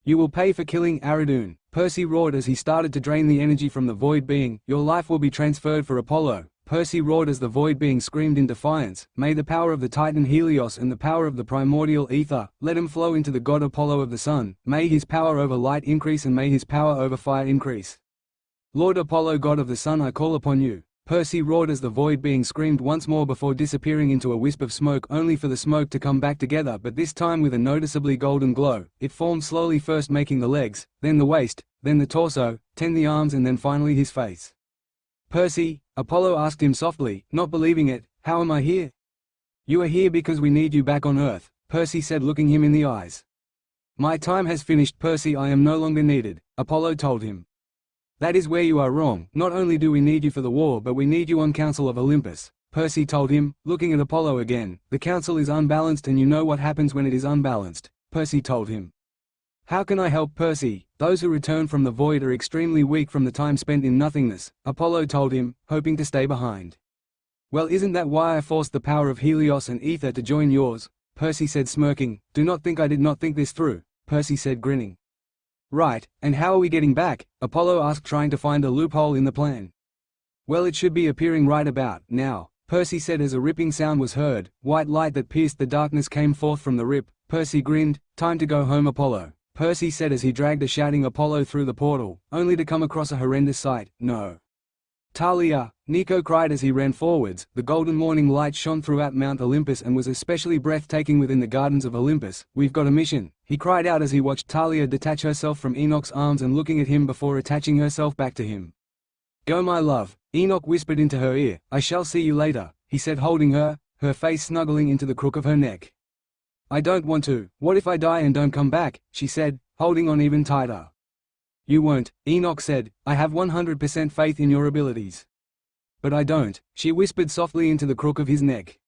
You will pay for killing Aradun," Percy roared as he started to drain the energy from the void being. "Your life will be transferred for Apollo." Percy roared as the void being screamed in defiance, "May the power of the Titan Helios and the power of the primordial ether, let him flow into the god Apollo of the sun, may his power over light increase and may his power over fire increase. Lord Apollo, god of the sun, I call upon you." Percy roared as the void being screamed once more before disappearing into a wisp of smoke, only for the smoke to come back together, but this time with a noticeably golden glow. It formed slowly, first making the legs, then the waist, then the torso, then the arms, and then finally his face. "Percy," Apollo asked him softly, not believing it, "how am I here?" "You are here because we need you back on Earth," Percy said, looking him in the eyes. "My time has finished, Percy, I am no longer needed," Apollo told him. "That is where you are wrong. Not only do we need you for the war, but we need you on Council of Olympus," Percy told him, looking at Apollo again. "The council is unbalanced and you know what happens when it is unbalanced," Percy told him. "How can I help, Percy? Those who return from the void are extremely weak from the time spent in nothingness," Apollo told him, hoping to stay behind. "Well, isn't that why I forced the power of Helios and ether to join yours?" Percy said, smirking. "Do not think I did not think this through," Percy said, grinning. "Right, and how are we getting back?" Apollo asked, trying to find a loophole in the plan. "Well, it should be appearing right about now," Percy said as a ripping sound was heard. White light that pierced the darkness came forth from the rip. Percy grinned. "Time to go home, Apollo," Percy said as he dragged a shouting Apollo through the portal, only to come across a horrendous sight. "No. Talia!" Nico cried as he ran forwards. The golden morning light shone throughout Mount Olympus and was especially breathtaking within the gardens of Olympus. "We've got a mission," he cried out as he watched Talia detach herself from Enoch's arms and looking at him before attaching herself back to him. "Go, my love," Enoch whispered into her ear. "I shall see you later," he said, holding her, her face snuggling into the crook of her neck. "I don't want to. What if I die and don't come back?" she said, holding on even tighter. "You won't," Enoch said. "I have 100% faith in your abilities." "But I don't," she whispered softly into the crook of his neck.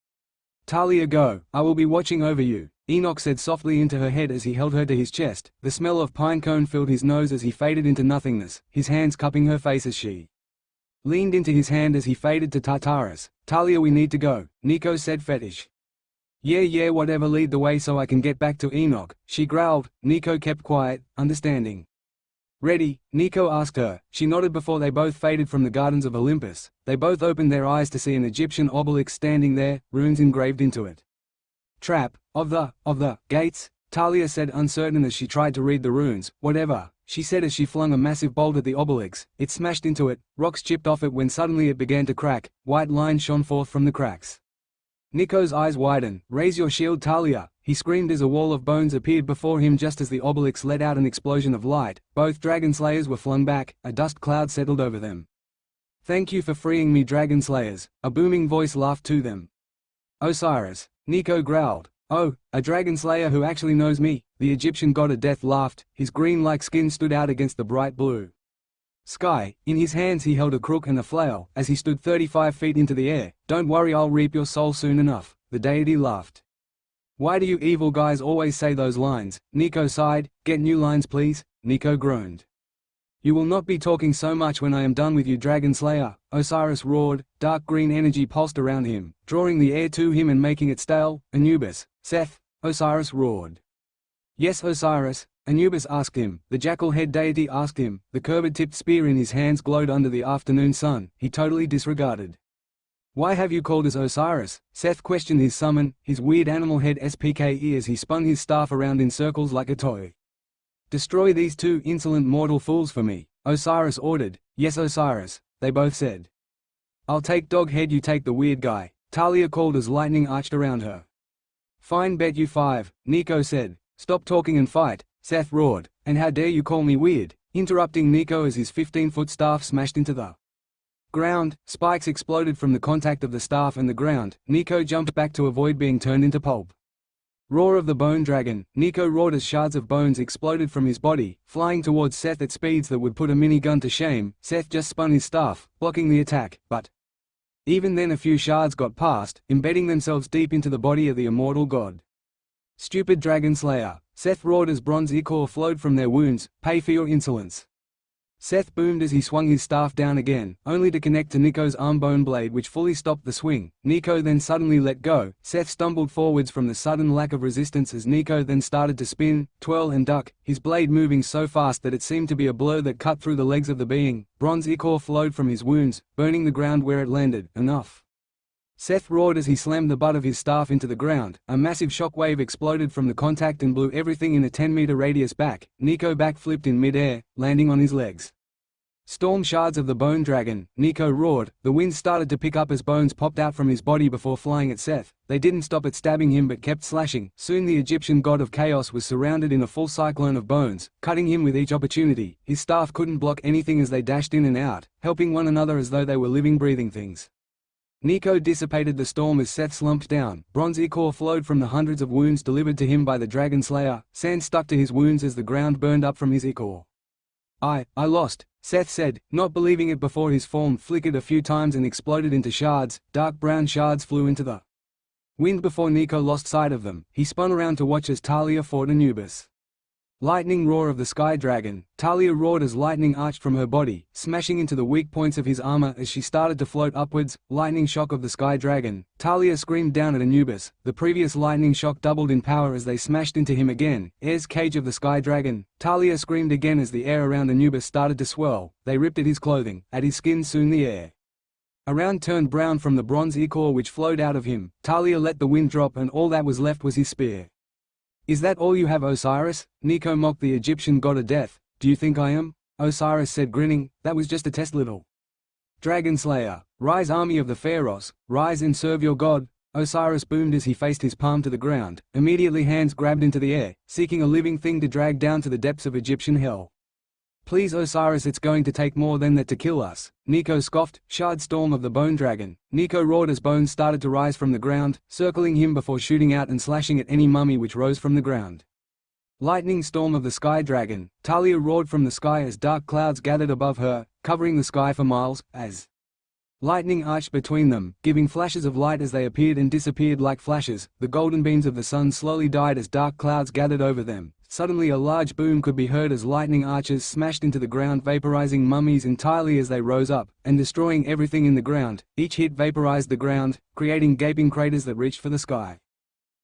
"Talia, go. I will be watching over you," Enoch said softly into her head as he held her to his chest. The smell of pine cone filled his nose as he faded into nothingness, his hands cupping her face as she leaned into his hand as he faded to Tartarus. "Talia, we need to go," Nico said, fetish. Yeah, whatever, lead the way so I can get back to Enoch," she growled. Nico kept quiet, understanding. "Ready?" Nico asked her. She nodded before they both faded from the gardens of Olympus. They both opened their eyes to see an Egyptian obelisk standing there, runes engraved into it. "Trap, of the gates," Talia said, uncertain as she tried to read the runes. "Whatever," she said as she flung a massive bolt at the obelisk. It smashed into it, rocks chipped off it when suddenly it began to crack. White lines shone forth from the cracks. Nico's eyes widened. "Raise your shield, Talia," he screamed as a wall of bones appeared before him just as the obelisk let out an explosion of light. Both dragon slayers were flung back, a dust cloud settled over them. "Thank you for freeing me, dragon slayers," a booming voice laughed to them. "Osiris," Nico growled. "Oh, a dragon slayer who actually knows me," the Egyptian god of death laughed. His green-like skin stood out against the bright blue sky. In his hands he held a crook and a flail, as he stood 35 feet into the air. "Don't worry, I'll reap your soul soon enough," the deity laughed. "Why do you evil guys always say those lines?" Nico sighed. "Get new lines, please," Nico groaned. "You will not be talking so much when I am done with you, dragon slayer," Osiris roared. Dark green energy pulsed around him, drawing the air to him and making it stale. "Anubis, Seth," Osiris roared. "Yes, Osiris," Anubis asked him. The jackal-head deity asked him. The curved-tipped spear in his hands glowed under the afternoon sun. He totally disregarded. "Why have you called us Osiris?" Seth questioned his summon, his weird animal head spke as he spun his staff around in circles like a toy. "Destroy these two insolent mortal fools for me," Osiris ordered. "Yes, Osiris," they both said. "I'll take Doghead, you take the weird guy," Talia called as lightning arched around her. "Fine, bet you 5, Nico said. "Stop talking and fight," Seth roared. "And how dare you call me weird?" interrupting Nico as his 15-foot staff smashed into the ground. Spikes exploded from the contact of the staff and the ground. Nico jumped back to avoid being turned into pulp. Roar of the bone dragon, Nico roared as shards of bones exploded from his body, flying towards Seth at speeds that would put a minigun to shame. Seth just spun his staff, blocking the attack, but even then a few shards got past, embedding themselves deep into the body of the immortal god. "Stupid dragon slayer," Seth roared as bronze ichor flowed from their wounds. "Pay for your insolence." Seth boomed as he swung his staff down again, only to connect to Nico's armbone blade, which fully stopped the swing. Nico then suddenly let go. Seth stumbled forwards from the sudden lack of resistance as Nico then started to spin, twirl and duck, his blade moving so fast that it seemed to be a blow that cut through the legs of the being. Bronze ichor flowed from his wounds, burning the ground where it landed. Enough! Seth roared as he slammed the butt of his staff into the ground. A massive shock wave exploded from the contact and blew everything in a 10-meter radius back. Nico backflipped in mid-air, landing on his legs. Storm shards of the bone dragon, Nico roared. The wind started to pick up as bones popped out from his body before flying at Seth. They didn't stop at stabbing him but kept slashing. Soon the Egyptian god of chaos was surrounded in a full cyclone of bones, cutting him with each opportunity. His staff couldn't block anything as they dashed in and out, helping one another as though they were living, breathing things. Nico dissipated the storm as Seth slumped down. Bronze ichor flowed from the hundreds of wounds delivered to him by the Dragon Slayer. Sand stuck to his wounds as the ground burned up from his ichor. I lost, Seth said, not believing it before his form flickered a few times and exploded into shards. Dark brown shards flew into the wind before Nico lost sight of them. He spun around to watch as Talia fought Anubis. Lightning roar of the sky dragon. Talia roared as lightning arched from her body, smashing into the weak points of his armor as she started to float upwards. Lightning shock of the sky dragon. Talia screamed down at Anubis. The previous lightning shock doubled in power as they smashed into him again. Air's cage of the sky dragon. Talia screamed again as the air around Anubis started to swirl. They ripped at his clothing, at his skin. Soon the air around turned brown from the bronze ichor which flowed out of him. Talia let the wind drop and all that was left was his spear. Is that all you have, Osiris? Nico mocked the Egyptian god of death. Do you think I am? Osiris said, grinning. That was just a test, little dragon slayer. Rise, army of the pharaohs, rise and serve your god. Osiris boomed as he faced his palm to the ground. Immediately hands grabbed into the air, seeking a living thing to drag down to the depths of Egyptian hell. Please, Osiris, it's going to take more than that to kill us, Nico scoffed. Shard storm of the bone dragon. Nico roared as bones started to rise from the ground, circling him before shooting out and slashing at any mummy which rose from the ground. Lightning storm of the sky dragon. Talia roared from the sky as dark clouds gathered above her, covering the sky for miles, as lightning arched between them, giving flashes of light as they appeared and disappeared like flashes. The golden beams of the sun slowly died as dark clouds gathered over them. Suddenly a large boom could be heard as lightning arches smashed into the ground, vaporizing mummies entirely as they rose up, and destroying everything in the ground. Each hit vaporized the ground, creating gaping craters that reached for the sky.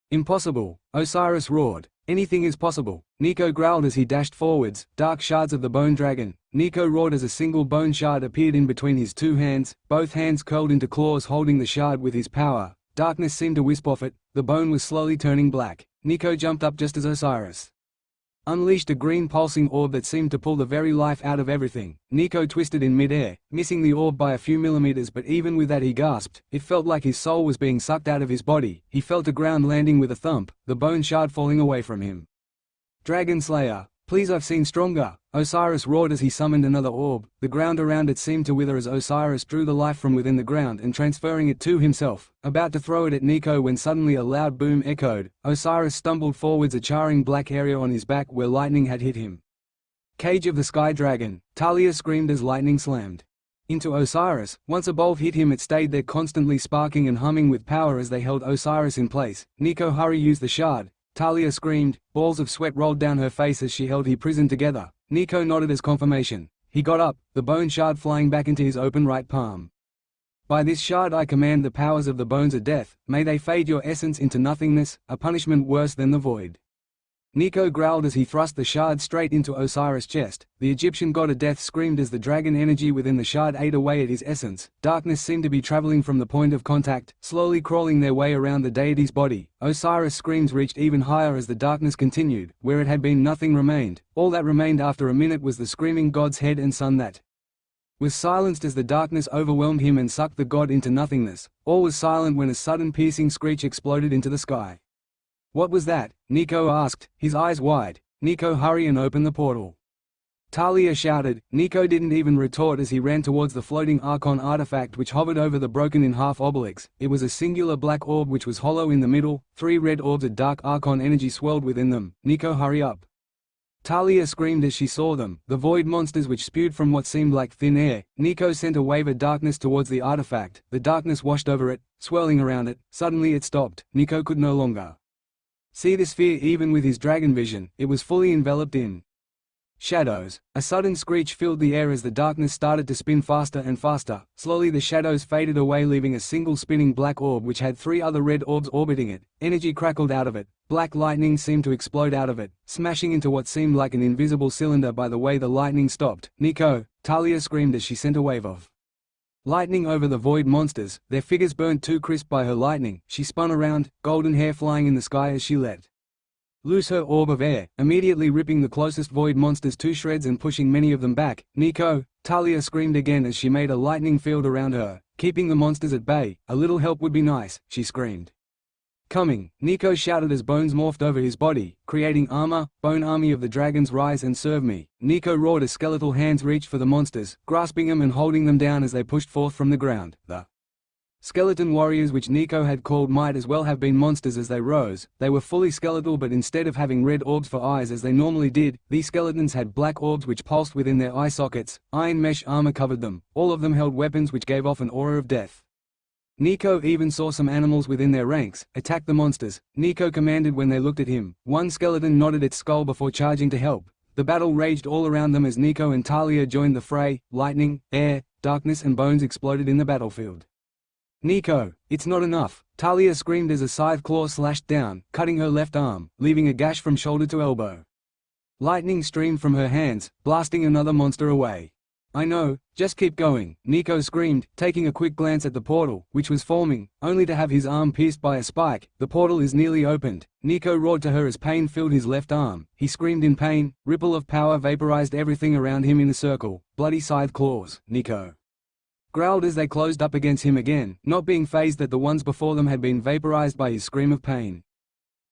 Impossible, Osiris roared. Anything is possible. Nico growled as he dashed forwards. Dark shards of the bone dragon. Nico roared as a single bone shard appeared in between his two hands, both hands curled into claws holding the shard with his power. Darkness seemed to wisp off it. The bone was slowly turning black. Nico jumped up just as Osiris unleashed a green pulsing orb that seemed to pull the very life out of everything. Nico twisted in mid-air, missing the orb by a few millimeters, but even with that he gasped. It felt like his soul was being sucked out of his body. He fell to ground landing with a thump, the bone shard falling away from him. Dragon Slayer, please, I've seen stronger, Osiris roared as he summoned another orb. The ground around it seemed to wither as Osiris drew the life from within the ground and transferring it to himself, about to throw it at Nico when suddenly a loud boom echoed. Osiris stumbled forwards, a charring black area on his back where lightning had hit him. Cage of the sky dragon. Talia screamed as lightning slammed into Osiris. Once a bolt hit him, it stayed there, constantly sparking and humming with power as they held Osiris in place. Nico, hurry, use the shard, Talia screamed. Balls of sweat rolled down her face as she held his prison together. Nico nodded as confirmation. He got up, the bone shard flying back into his open right palm. By this shard I command the powers of the bones of death, may they fade your essence into nothingness, a punishment worse than the void. Nico growled as he thrust the shard straight into Osiris' chest. The Egyptian god of death screamed as the dragon energy within the shard ate away at his essence. Darkness seemed to be traveling from the point of contact, slowly crawling their way around the deity's body. Osiris' screams reached even higher as the darkness continued. Where it had been, nothing remained. All that remained after a minute was the screaming god's head and son that was silenced as the darkness overwhelmed him and sucked the god into nothingness. All was silent when a sudden piercing screech exploded into the sky. What was that? Nico asked, his eyes wide. Nico, hurry and open the portal, Talia shouted. Nico didn't even retort as he ran towards the floating Archon artifact which hovered over the broken-in-half obelix. It was a singular black orb which was hollow in the middle. 3 red orbs of dark Archon energy swirled within them. Nico, hurry up, Talia screamed as she saw them, the void monsters which spewed from what seemed like thin air. Nico sent a wave of darkness towards the artifact. The darkness washed over it, swirling around it. Suddenly it stopped. Nico could no longer see the sphere even with his dragon vision. It was fully enveloped in Shadows. A sudden screech filled the air as the darkness started to spin faster and faster. Slowly the shadows faded away, leaving a single spinning black orb which had 3 other red orbs orbiting it. Energy crackled out of it. Black lightning seemed to explode out of it, smashing into what seemed like an invisible cylinder by the way the lightning stopped. "Nico!" Talia screamed as she sent a wave of lightning over the void monsters, their figures burnt too crisp by her lightning. She spun around, golden hair flying in the sky as she let loose her orb of air, immediately ripping the closest void monsters to shreds and pushing many of them back. "Nico!" Talia screamed again as she made a lightning field around her, keeping the monsters at bay. "A little help would be nice," she screamed. "Coming!" Nico shouted as bones morphed over his body, creating armor. "Bone army of the dragons, rise and serve me!" Nico roared as skeletal hands reached for the monsters, grasping them and holding them down as they pushed forth from the ground. The skeleton warriors, which Nico had called, might as well have been monsters as they rose. They were fully skeletal, but instead of having red orbs for eyes as they normally did, these skeletons had black orbs which pulsed within their eye sockets. Iron mesh armor covered them. All of them held weapons which gave off an aura of death. Nico even saw some animals within their ranks. "Attack the monsters," Nico commanded when they looked at him. One skeleton nodded its skull before charging to help. The battle raged all around them as Nico and Talia joined the fray. Lightning, air, darkness and bones exploded in the battlefield. "Nico, it's not enough!" Talia screamed as a scythe claw slashed down, cutting her left arm, leaving a gash from shoulder to elbow. Lightning streamed from her hands, blasting another monster away. "I know, just keep going," Nico screamed, taking a quick glance at the portal, which was forming, only to have his arm pierced by a spike. "The portal is nearly opened," Nico roared to her as pain filled his left arm. He screamed in pain. Ripple of power vaporized everything around him in a circle. Bloody scythe claws. Nico growled as they closed up against him again, not being fazed that the ones before them had been vaporized by his scream of pain.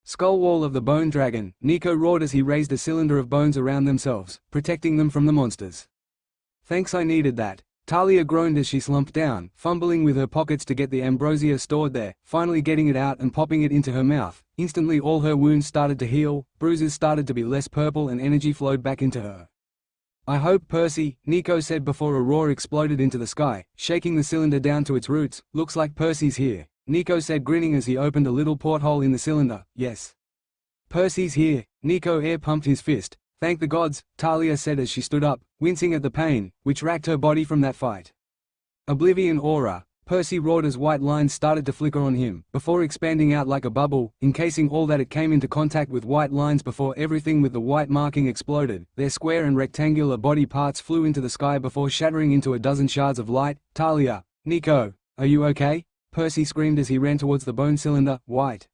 "Skull wall of the bone dragon," Nico roared as he raised a cylinder of bones around themselves, protecting them from the monsters. "Thanks, I needed that." Talia groaned as she slumped down, fumbling with her pockets to get the ambrosia stored there, finally getting it out and popping it into her mouth. Instantly all her wounds started to heal, bruises started to be less purple and energy flowed back into her. "I hope Percy," Nico said before a roar exploded into the sky, shaking the cylinder down to its roots. "Looks like Percy's here," Nico said, grinning as he opened a little porthole in the cylinder. "Yes. Percy's here." Nico air pumped his fist. "Thank the gods," Talia said as she stood up, wincing at the pain, which racked her body from that fight. "Oblivion aura," Percy roared as white lines started to flicker on him, before expanding out like a bubble, encasing all that it came into contact with. White lines before everything with the white marking exploded. Their square and rectangular body parts flew into the sky before shattering into a dozen shards of light. "Talia, Nico, are you okay?" Percy screamed as he ran towards the bone cylinder. White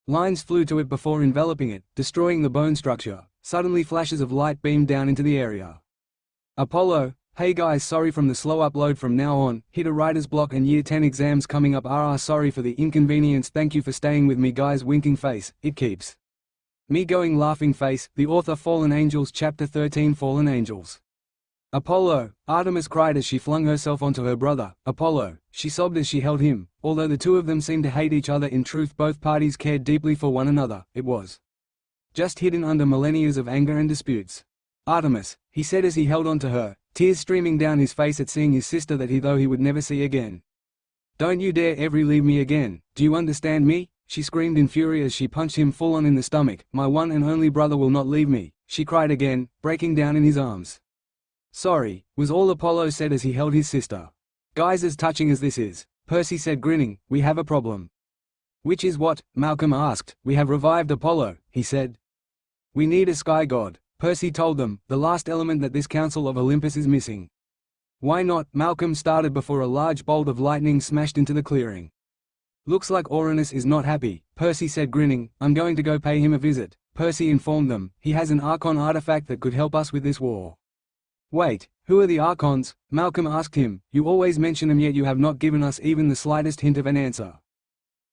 lines flew to it before enveloping it, destroying the bone structure. Suddenly flashes of light beamed down into the area. "Apollo, hey guys, sorry from the slow upload from now on, hit a writer's block and year 10 exams coming up. Sorry for the inconvenience, thank you for staying with me guys. Winking face, it keeps me going. Laughing face." The author. Fallen Angels Chapter 13. Fallen Angels. "Apollo," Artemis cried as she flung herself onto her brother. "Apollo," she sobbed as she held him. Although the two of them seemed to hate each other, in truth both parties cared deeply for one another. It was just hidden under millennia of anger and disputes. "Artemis," he said as he held on to her, tears streaming down his face at seeing his sister that he would never see again. "Don't you dare ever leave me again, do you understand me?" she screamed in fury as she punched him full on in the stomach. "My one and only brother will not leave me," she cried again, breaking down in his arms. "Sorry," was all Apollo said as he held his sister. "Guys, as touching as this is," Percy said grinning, "we have a problem." "Which is what?" Malcolm asked. "We have revived Apollo," he said. "We need a sky god," Percy told them, "the last element that this Council of Olympus is missing." "Why not?" Malcolm started before a large bolt of lightning smashed into the clearing. "Looks like Uranus is not happy," Percy said grinning. "I'm going to go pay him a visit," Percy informed them. "He has an Archon artifact that could help us with this war." "Wait, who are the Archons?" Malcolm asked him. "You always mention them, yet you have not given us even the slightest hint of an answer."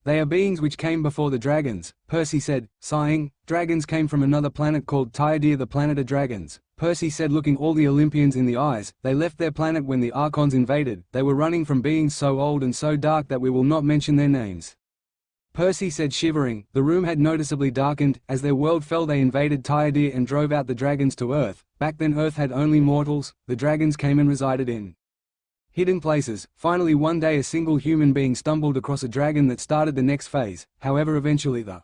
"They are beings which came before the dragons," Percy said, sighing. "Dragons came from another planet called Tyadir, the planet of dragons," Percy said, looking all the Olympians in the eyes. "They left their planet when the Archons invaded. They were running from beings so old and so dark that we will not mention their names," Percy said, shivering. The room had noticeably darkened. As their world fell, they invaded Tyadir and drove out the dragons to Earth. Back then Earth had only mortals. The dragons came and resided in hidden places. Finally one day a single human being stumbled across a dragon that started the next phase. However, eventually the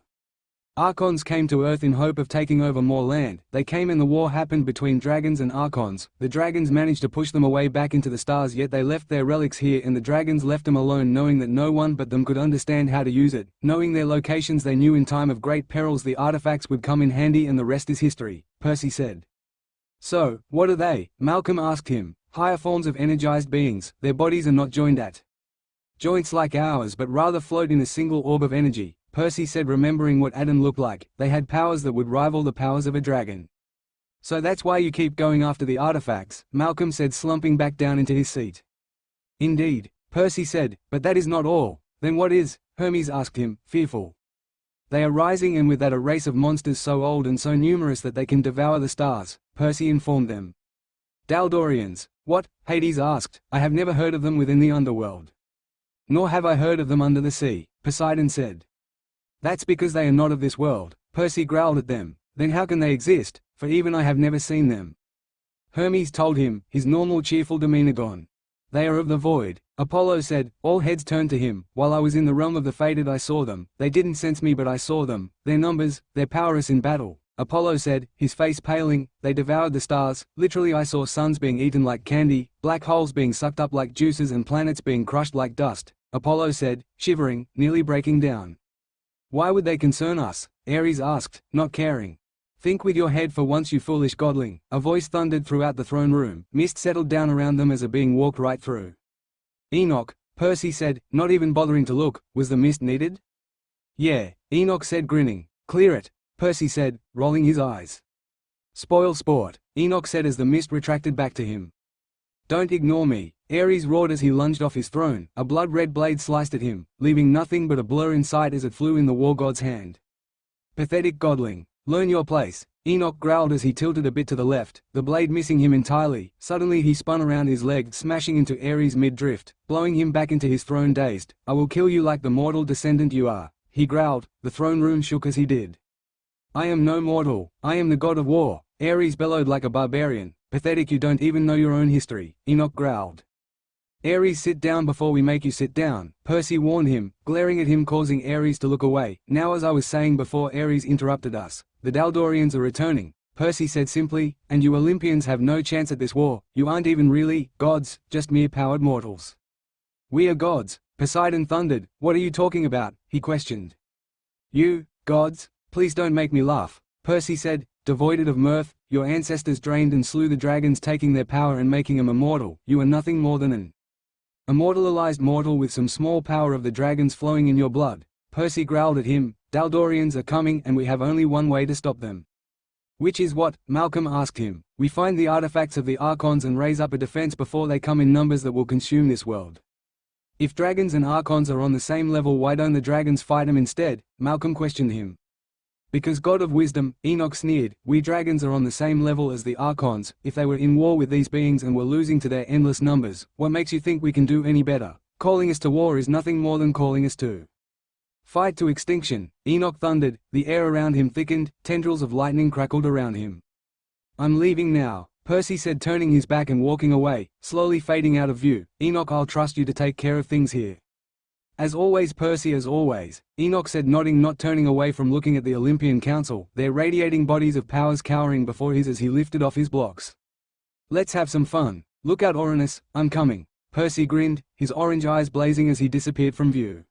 Archons came to Earth in hope of taking over more land. They came and the war happened between dragons and Archons. The dragons managed to push them away back into the stars, yet they left their relics here and the dragons left them alone, knowing that no one but them could understand how to use it. Knowing their locations, they knew in time of great perils the artifacts would come in handy, and the rest is history, Percy said. So, what are they? Malcolm asked him. Higher forms of energized beings. Their bodies are not joined at joints like ours but rather float in a single orb of energy, Percy said, remembering what Adam looked like. They had powers that would rival the powers of a dragon. So that's why you keep going after the artifacts, Malcolm said, slumping back down into his seat. Indeed, Percy said, but that is not all. Then what is? Hermes asked him, fearful. They are rising, and with that a race of monsters so old and so numerous that they can devour the stars, Percy informed them. Daldorians. What? Hades asked. I have never heard of them within the underworld. Nor have I heard of them under the sea, Poseidon said. That's because they are not of this world, Percy growled at them. Then how can they exist, for even I have never seen them? Hermes told him, his normal cheerful demeanor gone. They are of the void, Apollo said. All heads turned to him. While I was in the realm of the fated I saw them. They didn't sense me but I saw them. Their numbers, their powerless in battle, Apollo said, his face paling. They devoured the stars. Literally I saw suns being eaten like candy, black holes being sucked up like juices and planets being crushed like dust, Apollo said, shivering, nearly breaking down. Why would they concern us? Ares asked, not caring. Think with your head for once, you foolish godling, a voice thundered throughout the throne room. Mist settled down around them as a being walked right through. Enoch, Percy said, not even bothering to look. Was the mist needed? Yeah, Enoch said, grinning. Clear it, Percy said, rolling his eyes. Spoil sport, Enoch said as the mist retracted back to him. Don't ignore me, Ares roared as he lunged off his throne. A blood-red blade sliced at him, leaving nothing but a blur in sight as it flew in the war god's hand. Pathetic godling, learn your place, Enoch growled as he tilted a bit to the left, the blade missing him entirely. Suddenly he spun around his leg, smashing into Ares mid-drift, blowing him back into his throne dazed. I will kill you like the mortal descendant you are, he growled. The throne room shook as he did. I am no mortal, I am the god of war, Ares bellowed like a barbarian. Pathetic, you don't even know your own history, Enoch growled. Ares, sit down before we make you sit down, Percy warned him, glaring at him, causing Ares to look away. Now, as I was saying before Ares interrupted us, the Daldorians are returning, Percy said simply, and you Olympians have no chance at this war. You aren't even really gods, just mere powered mortals. We are gods, Poseidon thundered. What are you talking about? He questioned. You, gods? Please don't make me laugh, Percy said, devoid of mirth. Your ancestors drained and slew the dragons, taking their power and making them immortal. You are nothing more than an immortalized mortal with some small power of the dragons flowing in your blood, Percy growled at him. Daldorians are coming and we have only one way to stop them. Which is what? Malcolm asked him. We find the artifacts of the Archons and raise up a defense before they come in numbers that will consume this world. If dragons and Archons are on the same level, why don't the dragons fight them instead? Malcolm questioned him. Because God of wisdom, Enoch sneered, we dragons are on the same level as the Archons. If they were in war with these beings and were losing to their endless numbers, what makes you think we can do any better? Calling us to war is nothing more than calling us to fight to extinction, Enoch thundered. The air around him thickened, tendrils of lightning crackled around him. I'm leaving now, Percy said, turning his back and walking away, slowly fading out of view. Enoch, I'll trust you to take care of things here. As always, Percy, as always, Enoch said, nodding, not turning away from looking at the Olympian Council, their radiating bodies of powers cowering before his as he lifted off his blocks. Let's have some fun. Look out, Uranus, I'm coming. Percy grinned, his orange eyes blazing as he disappeared from view.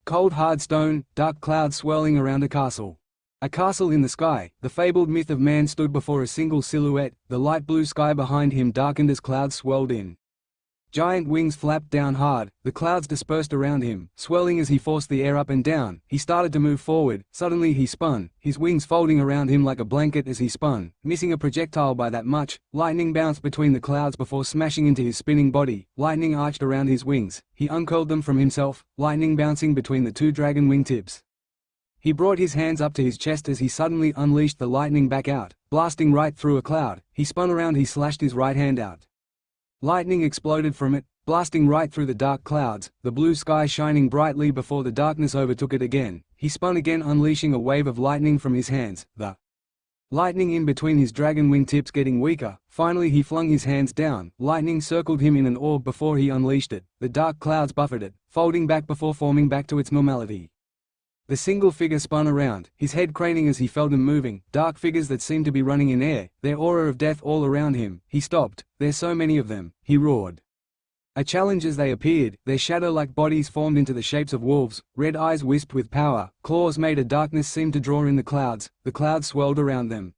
Cold hard stone, dark clouds swirling around a castle. A castle in the sky. The fabled myth of man stood before a single silhouette. The light blue sky behind him darkened as clouds swirled in. Giant wings flapped down hard, the clouds dispersed around him, swirling as he forced the air up and down. He started to move forward. Suddenly he spun, his wings folding around him like a blanket as he spun, missing a projectile by that much. Lightning bounced between the clouds before smashing into his spinning body. Lightning arched around his wings. He uncurled them from himself, lightning bouncing between the two dragon wing tips. He brought his hands up to his chest as he suddenly unleashed the lightning back out, blasting right through a cloud. He spun around, he slashed his right hand out. Lightning exploded from it, blasting right through the dark clouds, the blue sky shining brightly before the darkness overtook it again. He spun again, unleashing a wave of lightning from his hands, the lightning in between his dragon wing tips getting weaker. Finally he flung his hands down, lightning circled him in an orb before he unleashed it. The dark clouds buffered it, folding back before forming back to its normality. The single figure spun around, his head craning as he felt them moving, dark figures that seemed to be running in air, their aura of death all around him. He stopped. "There's so many of them," he roared. A challenge as they appeared, their shadow-like bodies formed into the shapes of wolves, red eyes wisped with power, claws made of darkness seemed to draw in the clouds swirled around them.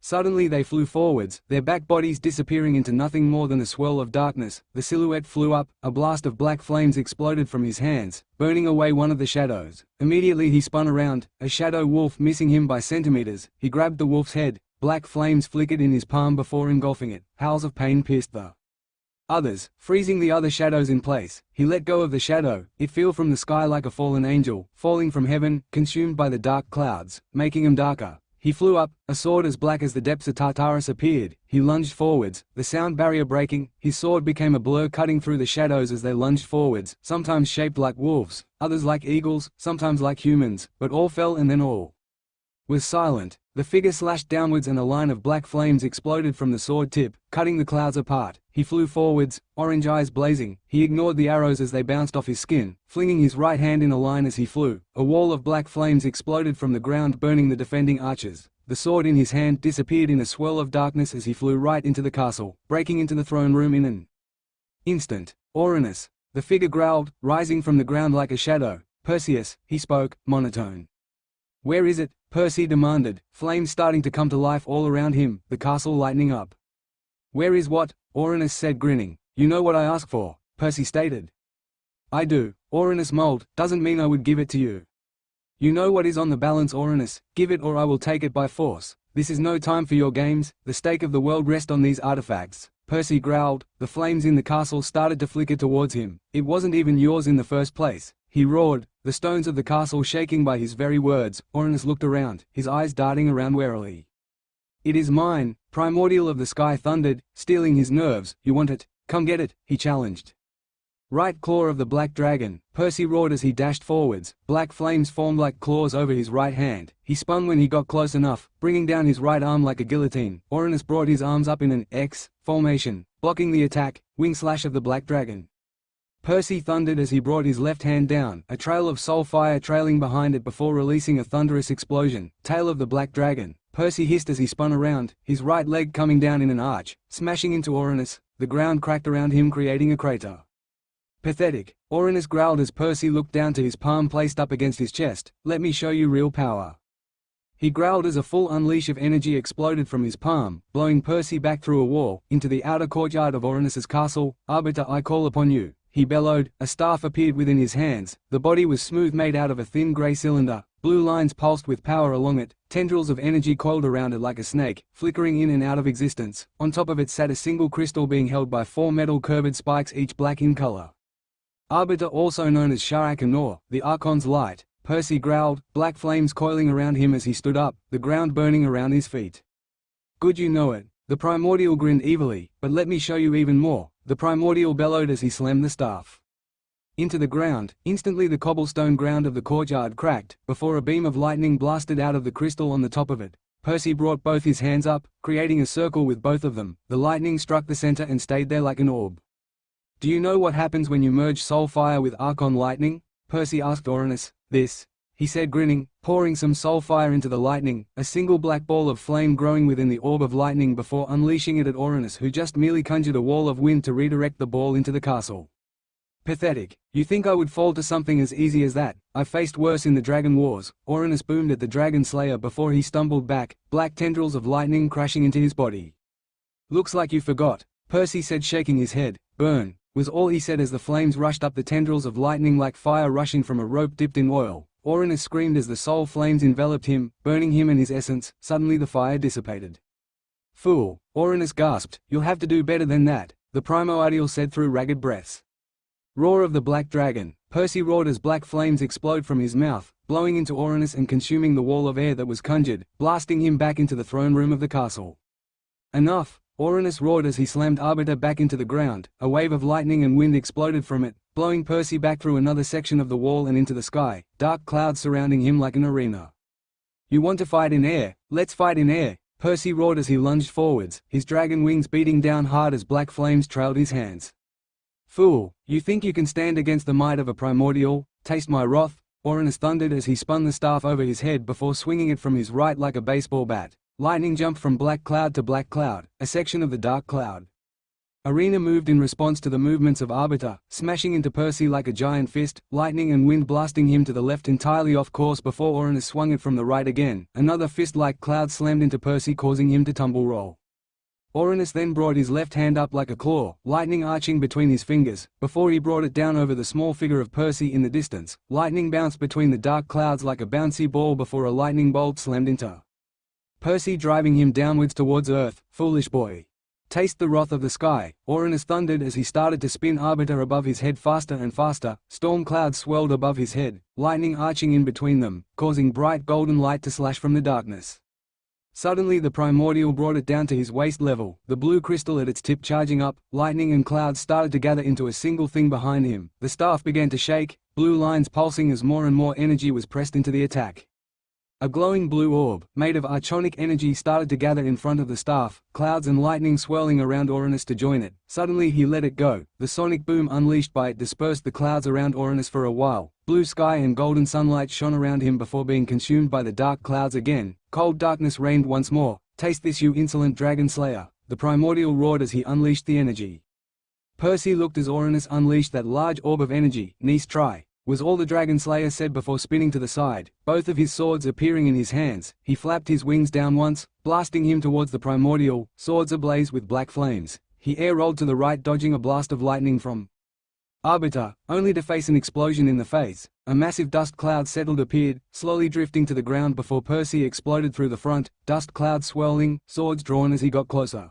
Suddenly they flew forwards, their back bodies disappearing into nothing more than a swirl of darkness. The silhouette flew up, a blast of black flames exploded from his hands, burning away one of the shadows. Immediately he spun around, a shadow wolf missing him by centimeters. He grabbed the wolf's head, black flames flickered in his palm before engulfing it. Howls of pain pierced the others, freezing the other shadows in place. He let go of the shadow, it fell from the sky like a fallen angel, falling from heaven, consumed by the dark clouds, making them darker. He flew up, a sword as black as the depths of Tartarus appeared. He lunged forwards, the sound barrier breaking. His sword became a blur cutting through the shadows as they lunged forwards, sometimes shaped like wolves, others like eagles, sometimes like humans, but all fell and then all was silent. The figure slashed downwards and a line of black flames exploded from the sword tip, cutting the clouds apart. He flew forwards, orange eyes blazing. He ignored the arrows as they bounced off his skin, flinging his right hand in a line as he flew. A wall of black flames exploded from the ground, burning the defending archers. The sword in his hand disappeared in a swirl of darkness as he flew right into the castle, breaking into the throne room in an instant. "Orinus!" The figure growled, rising from the ground like a shadow. "Perseus," he spoke, monotone. "Where is it?" Percy demanded, flames starting to come to life all around him, the castle lighting up. "Where is what?" Orinus said, grinning. "You know what I ask for," Percy stated. "I do," Orinus mulled. "Doesn't mean I would give it to you. You know what is on the balance, Orinus. Give it or I will take it by force. This is no time for your games. The stake of the world rests on these artifacts." Percy growled. The flames in the castle started to flicker towards him. "It wasn't even yours in the first place," he roared, the stones of the castle shaking by his very words. Orinus looked around, his eyes darting around warily. "It is mine," Primordial of the Sky thundered, stealing his nerves. "You want it? Come get it," he challenged. "Right claw of the black dragon," Percy roared as he dashed forwards. Black flames formed like claws over his right hand. He spun when he got close enough, bringing down his right arm like a guillotine. Orinus brought his arms up in an X formation, blocking the attack. Wing slash of the black dragon. Percy thundered as he brought his left hand down, a trail of soul fire trailing behind it before releasing a thunderous explosion. Tail of the black dragon. Percy hissed as he spun around, his right leg coming down in an arch, smashing into Orinus. The ground cracked around him, creating a crater. "Pathetic," Orinus growled as Percy looked down to his palm placed up against his chest. "Let me show you real power." He growled as a full unleash of energy exploded from his palm, blowing Percy back through a wall, into the outer courtyard of Orinus's castle. "Arbiter, I call upon you," he bellowed. A staff appeared within his hands. The body was smooth, made out of a thin grey cylinder. Blue lines pulsed with power along it, tendrils of energy coiled around it like a snake, flickering in and out of existence. On top of it sat a single crystal being held by 4 metal curved spikes, each black in color. "Arbiter, also known as Sharak Anor, the Archon's light," Percy growled, black flames coiling around him as he stood up, the ground burning around his feet. "Good, you know it." The Primordial grinned evilly. "But let me show you even more," the Primordial bellowed as he slammed the staff into the ground. Instantly the cobblestone ground of the courtyard cracked, before a beam of lightning blasted out of the crystal on the top of it. Percy brought both his hands up, creating a circle with both of them. The lightning struck the center and stayed there like an orb. "Do you know what happens when you merge soul fire with Archon lightning?" Percy asked Orinus. "This," he said, grinning, pouring some soul fire into the lightning, a single black ball of flame growing within the orb of lightning before unleashing it at Orinus, who just merely conjured a wall of wind to redirect the ball into the castle. "Pathetic. You think I would fall to something as easy as that? I faced worse in the Dragon Wars." Orinus boomed at the Dragon Slayer before he stumbled back, black tendrils of lightning crashing into his body. "Looks like you forgot," Percy said, shaking his head. "Burn," was all he said as the flames rushed up, the tendrils of lightning like fire rushing from a rope dipped in oil. Orinus screamed as the soul flames enveloped him, burning him and his essence. Suddenly the fire dissipated. "Fool," Orinus gasped, "you'll have to do better than that," the Primordial said through ragged breaths. Roar of the black dragon. Percy roared as black flames explode from his mouth, blowing into Orinus and consuming the wall of air that was conjured, blasting him back into the throne room of the castle. "Enough," Orinus roared as he slammed Arbiter back into the ground. A wave of lightning and wind exploded from it, blowing Percy back through another section of the wall and into the sky, dark clouds surrounding him like an arena. "You want to fight in air? Let's fight in air," Percy roared as he lunged forwards, his dragon wings beating down hard as black flames trailed his hands. "Fool, you think you can stand against the might of a Primordial? Taste my wrath," Uranus thundered as he spun the staff over his head before swinging it from his right like a baseball bat. Lightning jumped from black cloud to black cloud, a section of the dark cloud. Arena moved in response to the movements of Arbiter, smashing into Percy like a giant fist, lightning and wind blasting him to the left entirely off course before Uranus swung it from the right again. Another fist-like cloud slammed into Percy, causing him to tumble roll. Uranus then brought his left hand up like a claw, lightning arching between his fingers, before he brought it down over the small figure of Percy in the distance. Lightning bounced between the dark clouds like a bouncy ball before a lightning bolt slammed into Percy, driving him downwards towards Earth. Foolish boy. Taste the wrath of the sky, Uranus thundered as he started to spin Arbiter above his head faster and faster. Storm clouds swirled above his head, lightning arching in between them, causing bright golden light to slash from the darkness. Suddenly the primordial brought it down to his waist level, the blue crystal at its tip charging up. Lightning and clouds started to gather into a single thing behind him. The staff began to shake, blue lines pulsing as more and more energy was pressed into the attack. A glowing blue orb, made of archonic energy, started to gather in front of the staff, clouds and lightning swirling around Uranus to join it. Suddenly he let it go. The sonic boom unleashed by it dispersed the clouds around Uranus for a while. Blue sky and golden sunlight shone around him before being consumed by the dark clouds again. Cold darkness reigned once more. Taste this, you insolent dragon slayer, the primordial roared as he unleashed the energy. Percy looked as Uranus unleashed that large orb of energy. Nice try, was all the dragon slayer said before spinning to the side, both of his swords appearing in his hands. He flapped his wings down once, blasting him towards the primordial, swords ablaze with black flames. He air-rolled to the right, dodging a blast of lightning from Arbiter, only to face an explosion in the face. A massive dust cloud appeared, slowly drifting to the ground before Percy exploded through the front, dust cloud swirling, swords drawn as he got closer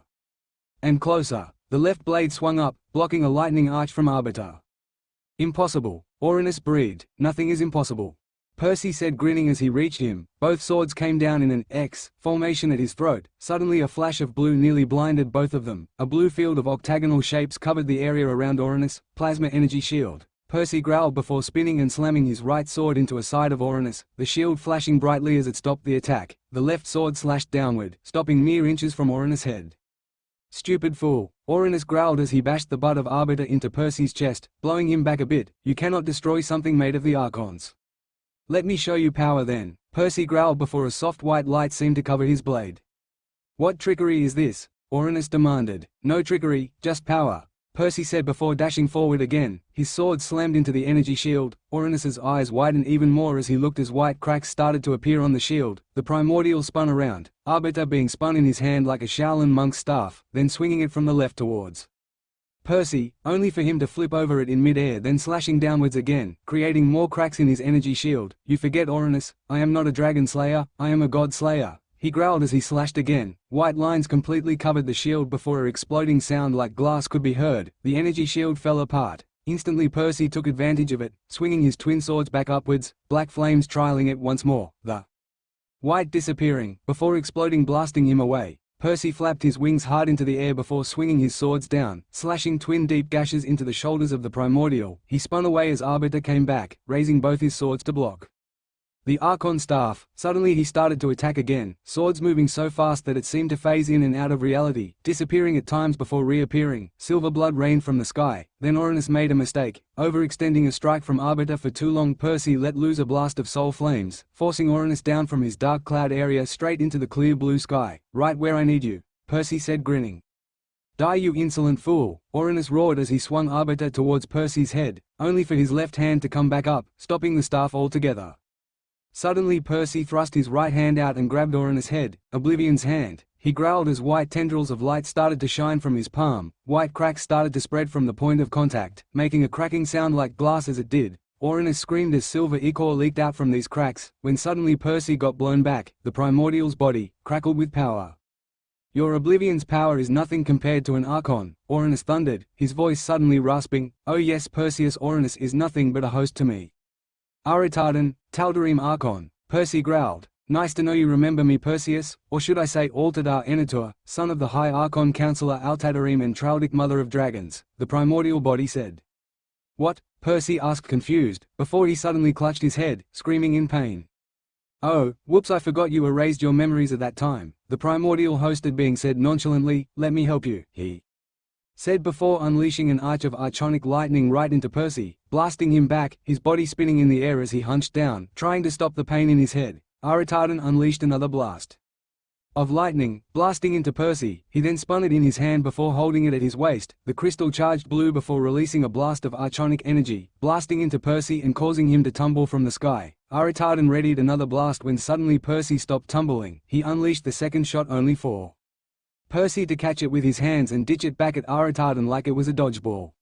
and closer. The left blade swung up, blocking a lightning arch from Arbiter. Impossible, Uranus breathed. Nothing is impossible, Percy said, grinning as he reached him. Both swords came down in an X formation at his throat. Suddenly a flash of blue nearly blinded both of them. A blue field of octagonal shapes covered the area around Uranus. Plasma energy shield. Percy growled before spinning and slamming his right sword into a side of Uranus, the shield flashing brightly as it stopped the attack. The left sword slashed downward, stopping mere inches from Uranus' head. Stupid fool, Uranus growled as he bashed the butt of Arbiter into Percy's chest, blowing him back a bit. You cannot destroy something made of the Archons. Let me show you power then, Percy growled before a soft white light seemed to cover his blade. What trickery is this? Uranus demanded. No trickery, just power, Percy said before dashing forward again. His sword slammed into the energy shield. Uranus's eyes widened even more as he looked as white cracks started to appear on the shield. The primordial spun around, Arbiter being spun in his hand like a Shaolin monk's staff, then swinging it from the left towards Percy, only for him to flip over it in mid-air, then slashing downwards again, creating more cracks in his energy shield. You forget, Uranus, I am not a dragon slayer, I am a god slayer, he growled as he slashed again. White lines completely covered the shield before an exploding sound like glass could be heard. The energy shield fell apart. Instantly Percy took advantage of it, swinging his twin swords back upwards, black flames trailing it once more, the white disappearing, before exploding, blasting him away. Percy flapped his wings hard into the air before swinging his swords down, slashing twin deep gashes into the shoulders of the primordial. He spun away as Arbiter came back, raising both his swords to block the Archon staff. Suddenly he started to attack again, swords moving so fast that it seemed to phase in and out of reality, disappearing at times before reappearing. Silver blood rained from the sky. Then Uranus made a mistake, overextending a strike from Arbiter for too long. Percy let loose a blast of soul flames, forcing Uranus down from his dark cloud area straight into the clear blue sky. Right where I need you, Percy said, grinning. Die, you insolent fool, Uranus roared as he swung Arbiter towards Percy's head, only for his left hand to come back up, stopping the staff altogether. Suddenly Percy thrust his right hand out and grabbed Uranus' head, Oblivion's hand. He growled as white tendrils of light started to shine from his palm. White cracks started to spread from the point of contact, making a cracking sound like glass as it did. Uranus screamed as silver ichor leaked out from these cracks, when suddenly Percy got blown back. The primordial's body crackled with power. Your Oblivion's power is nothing compared to an Archon, Uranus thundered, his voice suddenly rasping. Oh yes, Perseus, Uranus is nothing but a host to me. Aritardin, Taldarim Archon, Percy growled. Nice to know you remember me, Perseus, or should I say Altadar Enator, son of the High Archon Counselor Altadarim and Traldic Mother of Dragons, the primordial body said. What? Percy asked, confused, before he suddenly clutched his head, screaming in pain. Oh, whoops, I forgot you erased your memories at that time, the primordial host had being said nonchalantly. Let me help you, he said before unleashing an arch of archonic lightning right into Percy, blasting him back, his body spinning in the air as he hunched down, trying to stop the pain in his head. Aratardon unleashed another blast of lightning, blasting into Percy. He then spun it in his hand before holding it at his waist, the crystal charged blue before releasing a blast of archonic energy, blasting into Percy and causing him to tumble from the sky. Aratardon readied another blast when suddenly Percy stopped tumbling. He unleashed the second shot only for Percy to catch it with his hands and ditch it back at Aratardon like it was a dodgeball.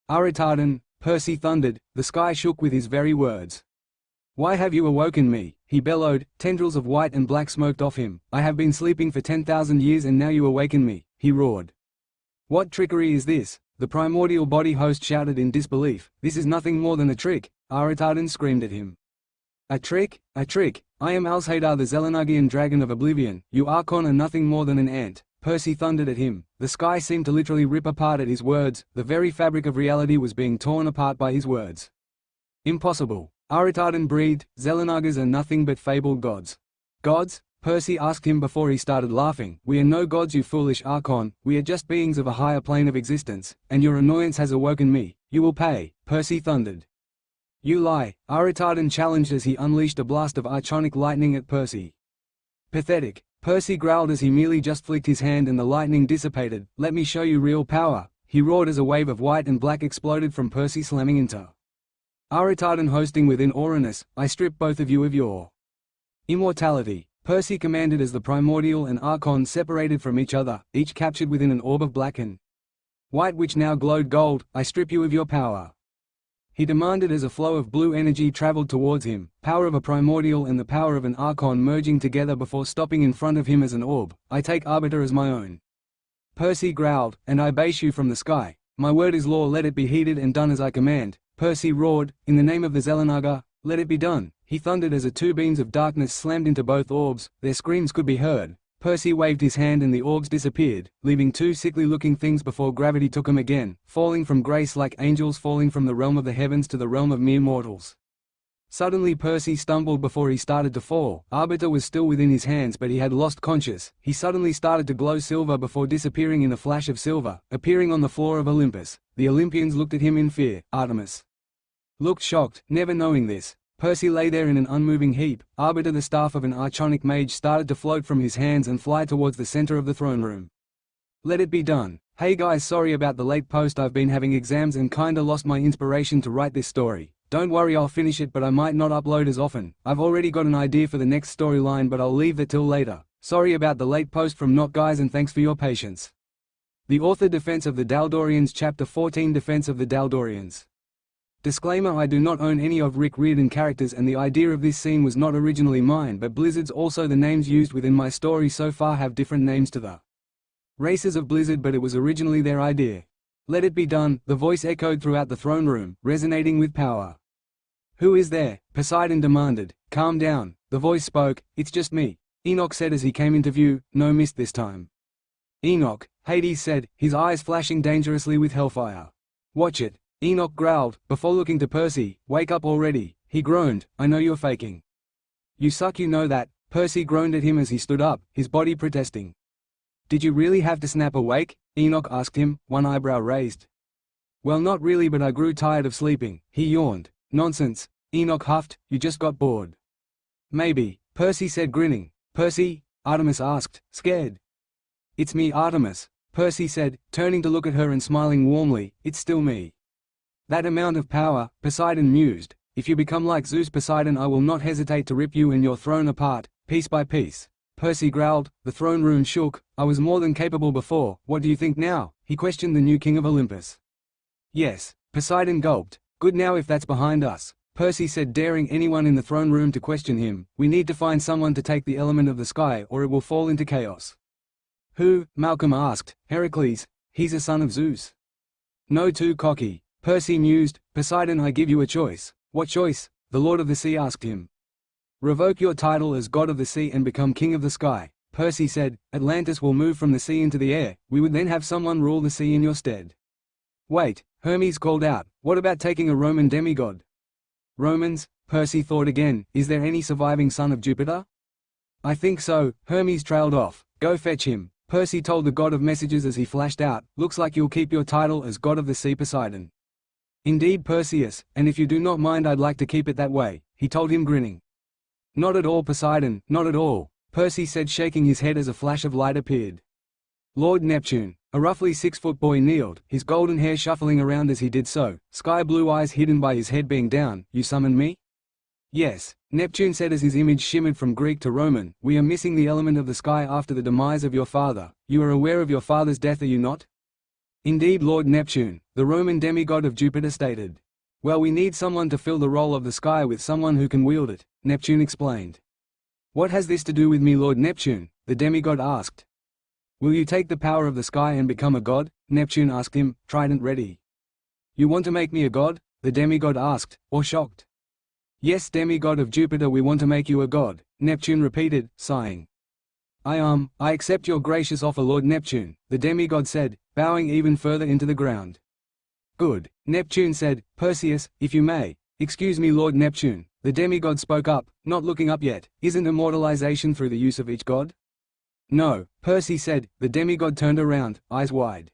Aratardon, Percy thundered, the sky shook with his very words. Why have you awoken me? He bellowed, tendrils of white and black smoked off him. I have been sleeping for 10,000 years and now you awaken me, he roared. What trickery is this? The primordial body host shouted in disbelief. This is nothing more than a trick, Aratardon screamed at him. A trick? A trick? I am Alshadar the Xelanagian dragon of oblivion. You Archon are nothing more than an ant, Percy thundered at him. The sky seemed to literally rip apart at his words. The very fabric of reality was being torn apart by his words. Impossible. Aratardon breathed, Xelanagas are nothing but fabled gods. Gods? Percy asked him before he started laughing. We are no gods, you foolish Archon, we are just beings of a higher plane of existence, and your annoyance has awoken me. You will pay, Percy thundered. You lie, Aratardon challenged as he unleashed a blast of archonic lightning at Percy. Pathetic, Percy growled as he merely just flicked his hand and the lightning dissipated. Let me show you real power, he roared as a wave of white and black exploded from Percy slamming into Aratardon hosting within Uranus. I strip both of you of your immortality, Percy commanded as the primordial and Archon separated from each other, each captured within an orb of black and white which now glowed gold. I strip you of your power, he demanded as a flow of blue energy traveled towards him, power of a primordial and the power of an Archon merging together before stopping in front of him as an orb. I take Arbiter as my own, Percy growled, and I base you from the sky. My word is law, let it be heeded and done as I command, Percy roared, in the name of the Xelanaga, let it be done, he thundered as the two beams of darkness slammed into both orbs. Their screams could be heard. Percy waved his hand and the orbs disappeared, leaving two sickly-looking things before gravity took them again, falling from grace like angels falling from the realm of the heavens to the realm of mere mortals. Suddenly Percy stumbled before he started to fall. Arbiter was still within his hands but he had lost conscious. He suddenly started to glow silver before disappearing in a flash of silver, appearing on the floor of Olympus. The Olympians looked at him in fear. Artemis looked shocked, never knowing this. Percy lay there in an unmoving heap. Arbiter, the staff of an archonic mage, started to float from his hands and fly towards the center of the throne room. Let it be done. Hey guys, sorry about the late post, I've been having exams and kinda lost my inspiration to write this story. Don't worry, I'll finish it but I might not upload as often. I've already got an idea for the next storyline but I'll leave that till later. Sorry about the late post from Not Guys and thanks for your patience. The author. Defense of the Daldorians, Chapter 14, Defense of the Daldorians. Disclaimer: I do not own any of Rick Riordan characters and the idea of this scene was not originally mine, but Blizzard's. Also the names used within my story so far have different names to the races of Blizzard, but it was originally their idea. Let it be done, the voice echoed throughout the throne room, resonating with power. Who is there? Poseidon demanded. Calm down, the voice spoke, it's just me, Enoch said as he came into view. No mist this time, Enoch, Hades said, his eyes flashing dangerously with hellfire. Watch it, Enoch growled, before looking to Percy. Wake up already, he groaned, I know you're faking. You suck, you know that, Percy groaned at him as he stood up, his body protesting. Did you really have to snap awake? Enoch asked him, one eyebrow raised. Well, not really, but I grew tired of sleeping, he yawned. Nonsense, Enoch huffed, you just got bored. Maybe, Percy said grinning. Percy? Artemis asked, scared. It's me, Artemis, Percy said, turning to look at her and smiling warmly. It's still me. That amount of power, Poseidon mused. If you become like Zeus Poseidon, I will not hesitate to rip you and your throne apart, piece by piece. Percy growled, the throne room shook. I was more than capable before, what do you think now? He questioned the new king of Olympus. Yes, Poseidon gulped. Good, now if that's behind us, Percy said, daring anyone in the throne room to question him. We need to find someone to take the element of the sky or it will fall into chaos. Who? Malcolm asked. Heracles, he's a son of Zeus. No, too cocky, Percy mused. Poseidon, I give you a choice. What choice? The Lord of the Sea asked him. Revoke your title as God of the Sea and become King of the Sky, Percy said. Atlantis will move from the sea into the air. We would then have someone rule the sea in your stead. Wait, Hermes called out. What about taking a Roman demigod? Romans? Percy thought again. Is there any surviving son of Jupiter? I think so, Hermes trailed off. Go fetch him. Percy told the god of messages as he flashed out, "Looks like you'll keep your title as god of the sea Poseidon." "Indeed, Perseus, and if you do not mind I'd like to keep it that way," he told him grinning. "Not at all, Poseidon, not at all," Percy said, shaking his head as a flash of light appeared. Lord Neptune, a roughly 6-foot boy, kneeled, his golden hair shuffling around as he did so, sky-blue eyes hidden by his head being down. "You summoned me?" "Yes," Neptune said as his image shimmered from Greek to Roman. "We are missing the element of the sky after the demise of your father. You are aware of your father's death, are you not?" "Indeed, Lord Neptune," the Roman demigod of Jupiter stated. "Well, we need someone to fill the role of the sky with someone who can wield it," Neptune explained. "What has this to do with me, Lord Neptune?" the demigod asked. "Will you take the power of the sky and become a god?" Neptune asked him, trident ready. "You want to make me a god?" the demigod asked, or shocked. "Yes, demigod of Jupiter, we want to make you a god," Neptune repeated, sighing. I accept your gracious offer, Lord Neptune," the demigod said, bowing even further into the ground. "Good," Neptune said. "Perseus, if you may." "Excuse me, Lord Neptune," the demigod spoke up, not looking up yet. "Isn't immortalization through the use of each god?" "No," Percy said. The demigod turned around, eyes wide.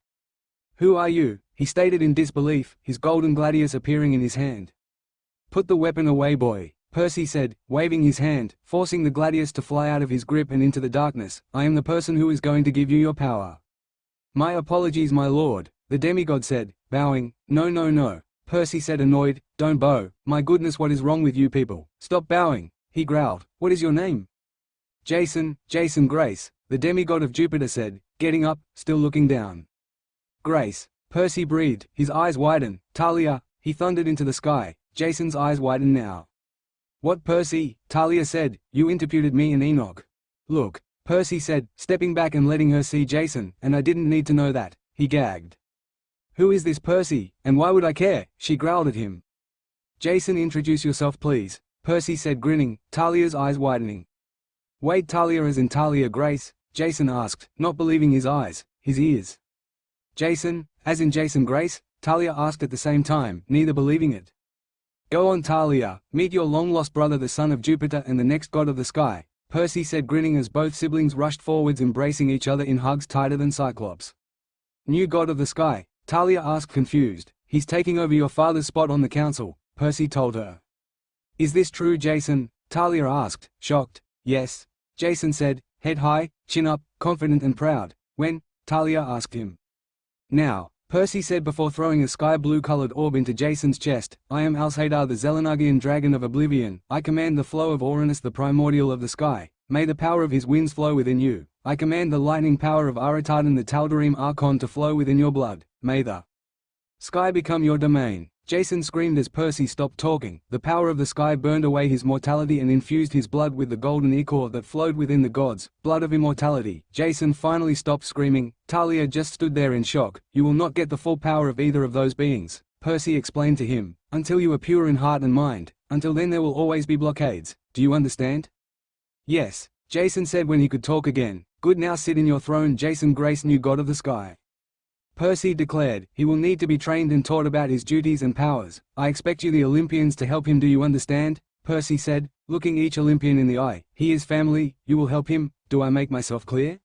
"Who are you?" he stated in disbelief, his golden gladius appearing in his hand. "Put the weapon away, boy," Percy said, waving his hand, forcing the gladius to fly out of his grip and into the darkness. "I am the person who is going to give you your power." "My apologies, my lord," the demigod said, bowing. "No, no, no," Percy said, annoyed. "Don't bow. My goodness, what is wrong with you people? Stop bowing," he growled. "What is your name?" Jason Grace," the demigod of Jupiter said, getting up, still looking down. "Grace," Percy breathed, his eyes widened. "Talia," he thundered into the sky. Jason's eyes widened now. "What, Percy?" Talia said. "You interputed me and Enoch." "Look," Percy said, stepping back and letting her see Jason, "and I didn't need to know that," he gagged. "Who is this Percy, and why would I care?" she growled at him. "Jason, introduce yourself please," Percy said, grinning, Talia's eyes widening. "Wait, Talia as in Talia Grace?" Jason asked, not believing his eyes, his ears. "Jason, as in Jason Grace?" Talia asked at the same time, neither believing it. "Go on, Talia, meet your long-lost brother, the son of Jupiter and the next god of the sky," Percy said, grinning as both siblings rushed forwards, embracing each other in hugs tighter than Cyclops. "New god of the sky?" Talia asked, confused. "He's taking over your father's spot on the council," Percy told her. "Is this true, Jason?" Talia asked, shocked. "Yes," Jason said, head high, chin up, confident and proud. "When?" Talia asked him. "Now," Percy said before throwing a sky-blue colored orb into Jason's chest. "I am Alcedar, the Zelenagian dragon of oblivion. I command the flow of Uranus, the primordial of the sky. May the power of his winds flow within you. I command the lightning power of Aratardon, the Tal'Darim Archon, to flow within your blood. May the sky become your domain." Jason screamed as Percy stopped talking. The power of the sky burned away his mortality and infused his blood with the golden ichor that flowed within the gods, blood of immortality. Jason finally stopped screaming. Talia just stood there in shock. "You will not get the full power of either of those beings," Percy explained to him, "until you are pure in heart and mind. Until then there will always be blockades. Do you understand?" "Yes," Jason said when he could talk again. "Good, now sit in your throne, Jason Grace, new god of the sky." Percy declared. "He will need to be trained and taught about his duties and powers. I expect you, the Olympians, to help him. Do you understand?" Percy said, looking each Olympian in the eye. "He is family, you will help him. Do I make myself clear?"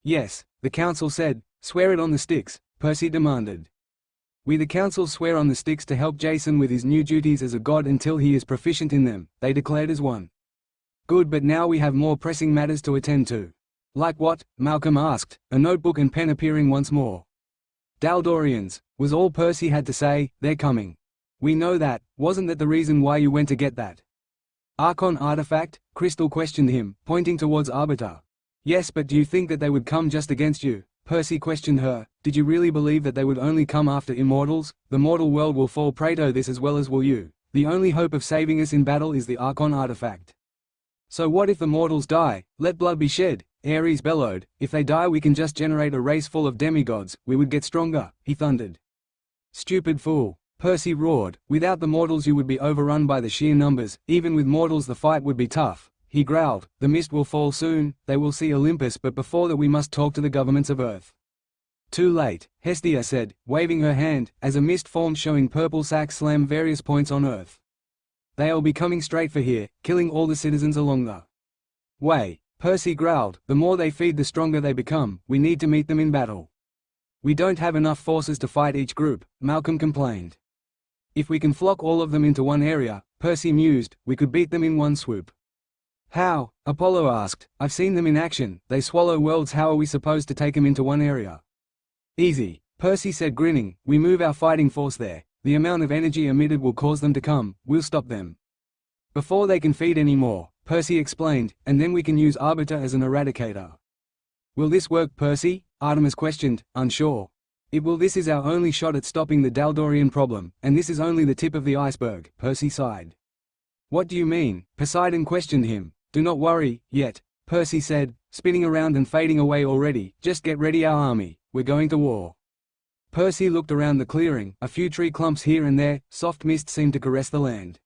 "Yes," the council said. "Swear it on the sticks," Percy demanded. "We, the council, swear on the sticks to help Jason with his new duties as a god until he is proficient in them," they declared as one. "Good, but now we have more pressing matters to attend to." "Like what?" Malcolm asked, a notebook and pen appearing once more. "Daldorians," was all Percy had to say. "They're coming." "We know that. Wasn't that the reason why you went to get that Archon artifact?" Crystal questioned him, pointing towards Arbiter. "Yes, but do you think that they would come just against you?" Percy questioned her. "Did you really believe that they would only come after immortals? The mortal world will fall prey to this as well as will you. The only hope of saving us in battle is the Archon artifact." "So what if the mortals die? Let blood be shed," Ares bellowed. "If they die, we can just generate a race full of demigods. We would get stronger," he thundered. "Stupid fool," Percy roared. "Without the mortals you would be overrun by the sheer numbers. Even with mortals the fight would be tough." He growled. "The mist will fall soon. They will see Olympus, but before that we must talk to the governments of Earth." "Too late," Hestia said, waving her hand, as a mist formed showing purple sacks slam various points on Earth. "They'll be coming straight for here, killing all the citizens along the way." Percy growled. The more they feed the stronger they become, we need to meet them in battle. We don't have enough forces to fight each group, Malcolm complained. If we can flock all of them into one area, Percy mused, we could beat them in one swoop. How? Apollo asked. I've seen them in action, they swallow worlds. How are we supposed to take them into one area? Easy, Percy said grinning, we move our fighting force there. The amount of energy emitted will cause them to come, we'll stop them before they can feed any more, Percy explained, and then we can use Arbiter as an eradicator. Will this work, Percy? Artemis questioned, unsure. It will. This is our only shot at stopping the Daldorian problem, and this is only the tip of the iceberg, Percy sighed. What do you mean? Poseidon questioned him. Do not worry, yet, Percy said, spinning around and fading away already, just get ready our army, we're going to war. Percy looked around the clearing, a few tree clumps here and there, soft mist seemed to caress the land.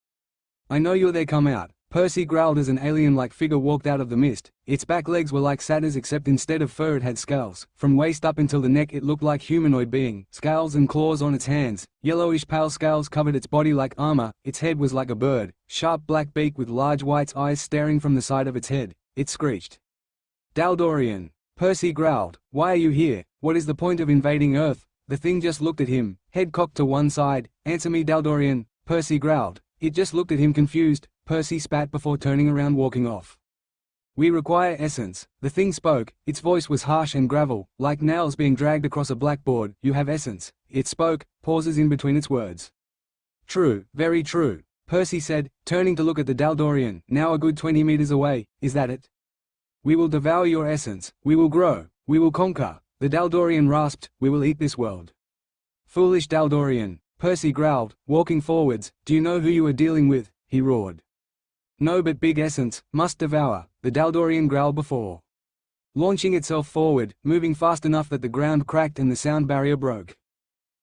I know you're there, come out, Percy growled as an alien-like figure walked out of the mist. Its back legs were like satyrs except instead of fur it had scales. From waist up until the neck it looked like humanoid being, scales and claws on its hands, yellowish pale scales covered its body like armor, its head was like a bird, sharp black beak with large white eyes staring from the side of its head. It screeched. Daldorian. Percy growled, why are you here? What is the point of invading Earth? The thing just looked at him, head cocked to one side. Answer me, Daldorian, Percy growled. It just looked at him confused. Percy spat before turning around walking off. We require essence. The thing spoke, its voice was harsh and gravel, like nails being dragged across a blackboard. You have essence. It spoke, pauses in between its words. True, very true, Percy said, turning to look at the Daldorian, now a good 20 meters away. Is that it? We will devour your essence, we will grow, we will conquer. The Daldorian rasped, we will eat this world. Foolish Daldorian, Percy growled, walking forwards. Do you know who you are dealing with? He roared. No, but big essence, must devour, the Daldorian growled before launching itself forward, moving fast enough that the ground cracked and the sound barrier broke.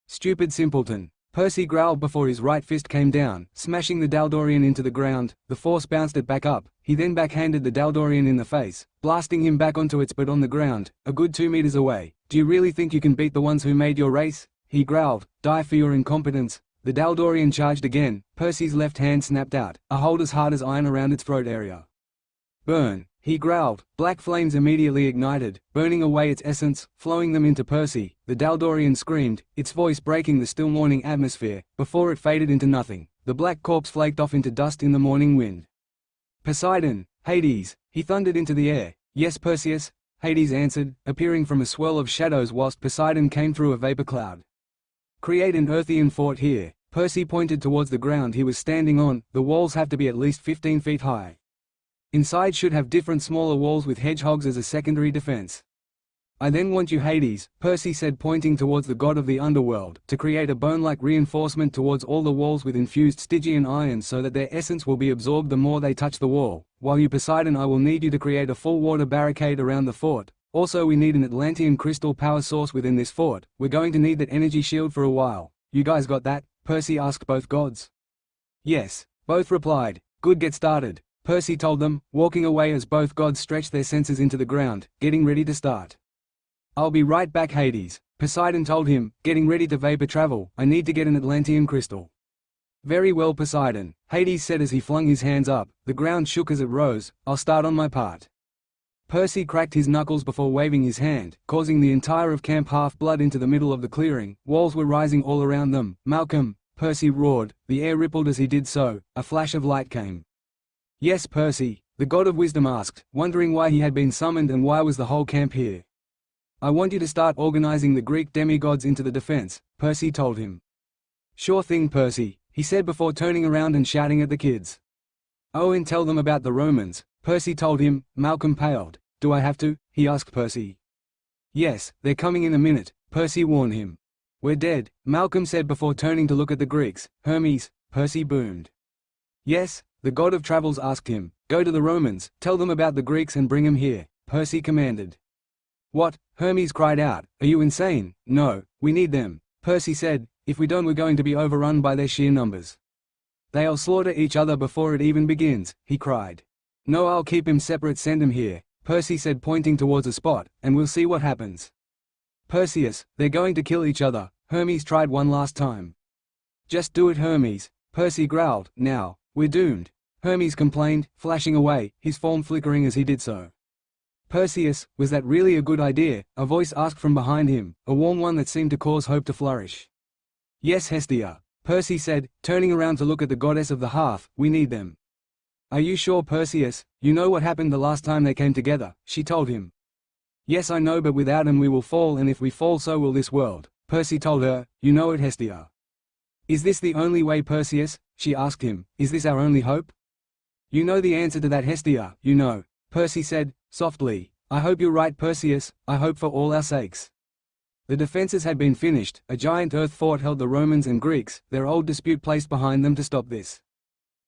Stupid simpleton, Percy growled before his right fist came down, smashing the Daldorian into the ground. The force bounced it back up. He then backhanded the Daldorian in the face, blasting him back onto its butt on the ground, a good 2 meters away. Do you really think you can beat the ones who made your race? He growled, die for your incompetence. The Daldorian charged again. Percy's left hand snapped out, a hold as hard as iron around its throat area. Burn, he growled. Black flames immediately ignited, burning away its essence, flowing them into Percy. The Daldorian screamed, its voice breaking the still morning atmosphere, before it faded into nothing. The black corpse flaked off into dust in the morning wind. Poseidon, Hades, he thundered into the air. Yes, Perseus, Hades answered, appearing from a swirl of shadows whilst Poseidon came through a vapor cloud. Create an Earthian fort here. Percy pointed towards the ground he was standing on. The walls have to be at least 15 feet high. Inside should have different smaller walls with hedgehogs as a secondary defense. I then want you, Hades, Percy said, pointing towards the god of the underworld, to create a bone-like reinforcement towards all the walls with infused Stygian iron so that their essence will be absorbed the more they touch the wall. While you, Poseidon, I will need you to create a full water barricade around the fort. Also, we need an Atlantean crystal power source within this fort. We're going to need that energy shield for a while. You guys got that? Percy asked both gods. Yes, both replied. Good, get started, Percy told them, walking away as both gods stretched their senses into the ground, getting ready to start. I'll be right back, Hades, Poseidon told him, getting ready to vapor travel. I need to get an Atlantean crystal. Very well, Poseidon, Hades said as he flung his hands up. The ground shook as it rose. I'll start on my part. Percy cracked his knuckles before waving his hand, causing the entire of Camp Half-Blood into the middle of the clearing. Walls were rising all around them. Malcolm, Percy roared. The air rippled as he did so. A flash of light came. Yes, Percy, the god of wisdom asked, wondering why he had been summoned and why was the whole camp here. I want you to start organizing the Greek demigods into the defense, Percy told him. Sure thing, Percy, he said before turning around and shouting at the kids. Oh, and tell them about the Romans, Percy told him. Malcolm paled. Do I have to? He asked Percy. Yes, they're coming in a minute, Percy warned him. We're dead, Malcolm said before turning to look at the Greeks. Hermes, Percy boomed. Yes, the god of travels asked him. Go to the Romans, tell them about the Greeks and bring them here, Percy commanded. What? Hermes cried out. Are you insane? No, we need them, Percy said. If we don't, we're going to be overrun by their sheer numbers. They'll slaughter each other before it even begins, he cried. No, I'll keep him separate, send him here, Percy said, pointing towards a spot, and we'll see what happens. Perseus, they're going to kill each other, Hermes tried one last time. Just do it, Hermes, Percy growled. Now, we're doomed, Hermes complained, flashing away, his form flickering as he did so. Perseus, was that really a good idea? A voice asked from behind him, a warm one that seemed to cause hope to flourish. Yes, Hestia, Percy said, turning around to look at the goddess of the hearth, we need them. Are you sure, Perseus? You know what happened the last time they came together, she told him. Yes, I know, but without them we will fall, and if we fall so will this world, Percy told her. You know it, Hestia. Is this the only way, Perseus? She asked him. Is this our only hope? You know the answer to that, Hestia, you know, Percy said, softly. I hope you're right, Perseus, I hope for all our sakes. The defenses had been finished, a giant earth fort held the Romans and Greeks, their old dispute placed behind them to stop this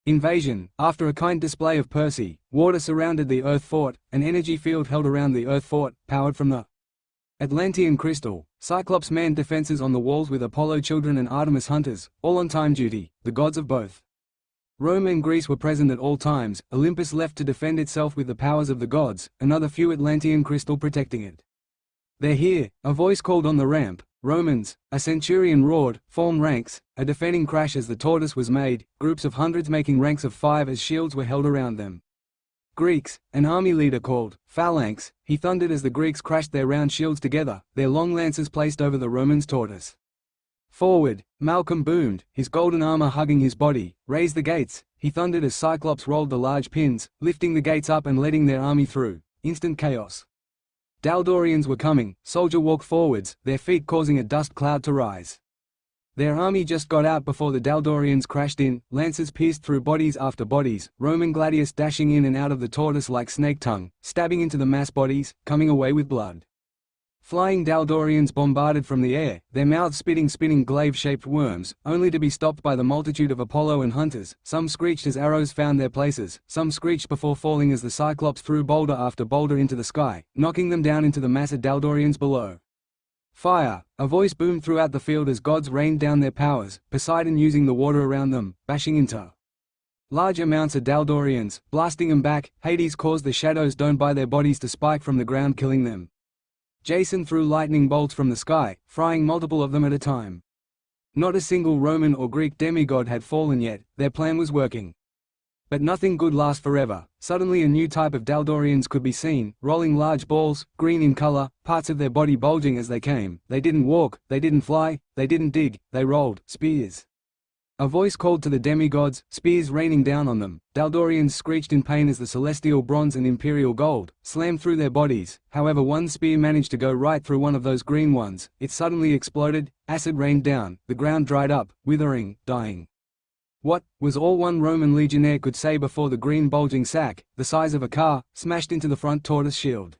invasion. After a kind display of Percy, water surrounded the earth fort, an energy field held around the earth fort, powered from the Atlantean crystal. Cyclops manned defenses on the walls with Apollo children and Artemis hunters, all on time duty, the gods of both Rome and Greece were present at all times. Olympus left to defend itself with the powers of the gods, another few Atlantean crystal protecting it. They're here, a voice called on the ramp. Romans, a centurion roared, form ranks. A defending crash as the tortoise was made, groups of hundreds making ranks of 5 as shields were held around them. Greeks, an army leader called phalanx, he thundered as the Greeks crashed their round shields together, their long lances placed over the Romans' tortoise. Forward, Malcolm boomed, his golden armor hugging his body. Raise the gates, he thundered as Cyclops rolled the large pins, lifting the gates up and letting their army through. Instant chaos. Daldorians were coming. Soldier walked forwards, their feet causing a dust cloud to rise. Their army just got out before the Daldorians crashed in, lances pierced through bodies after bodies, Roman gladius dashing in and out of the tortoise like snake tongue, stabbing into the mass bodies, coming away with blood. Flying Daldorians bombarded from the air, their mouths spitting glaive-shaped worms, only to be stopped by the multitude of Apollo and hunters. Some screeched as arrows found their places, some screeched before falling as the Cyclops threw boulder after boulder into the sky, knocking them down into the mass of Daldorians below. Fire! A voice boomed throughout the field as gods rained down their powers, Poseidon using the water around them, bashing into large amounts of Daldorians, blasting them back. Hades caused the shadows domed by their bodies to spike from the ground, killing them. Jason threw lightning bolts from the sky, frying multiple of them at a time. Not a single Roman or Greek demigod had fallen yet, their plan was working. But nothing good lasts forever. Suddenly a new type of Daldorians could be seen, rolling large balls, green in color, parts of their body bulging as they came. They didn't walk, they didn't fly, they didn't dig, they rolled, spears. A voice called to the demigods, spears raining down on them. Daldorians screeched in pain as the celestial bronze and imperial gold slammed through their bodies. However, one spear managed to go right through one of those green ones. It suddenly exploded, acid rained down, the ground dried up, withering, dying. What, was all one Roman legionnaire could say before the green bulging sack, the size of a car, smashed into the front tortoise shield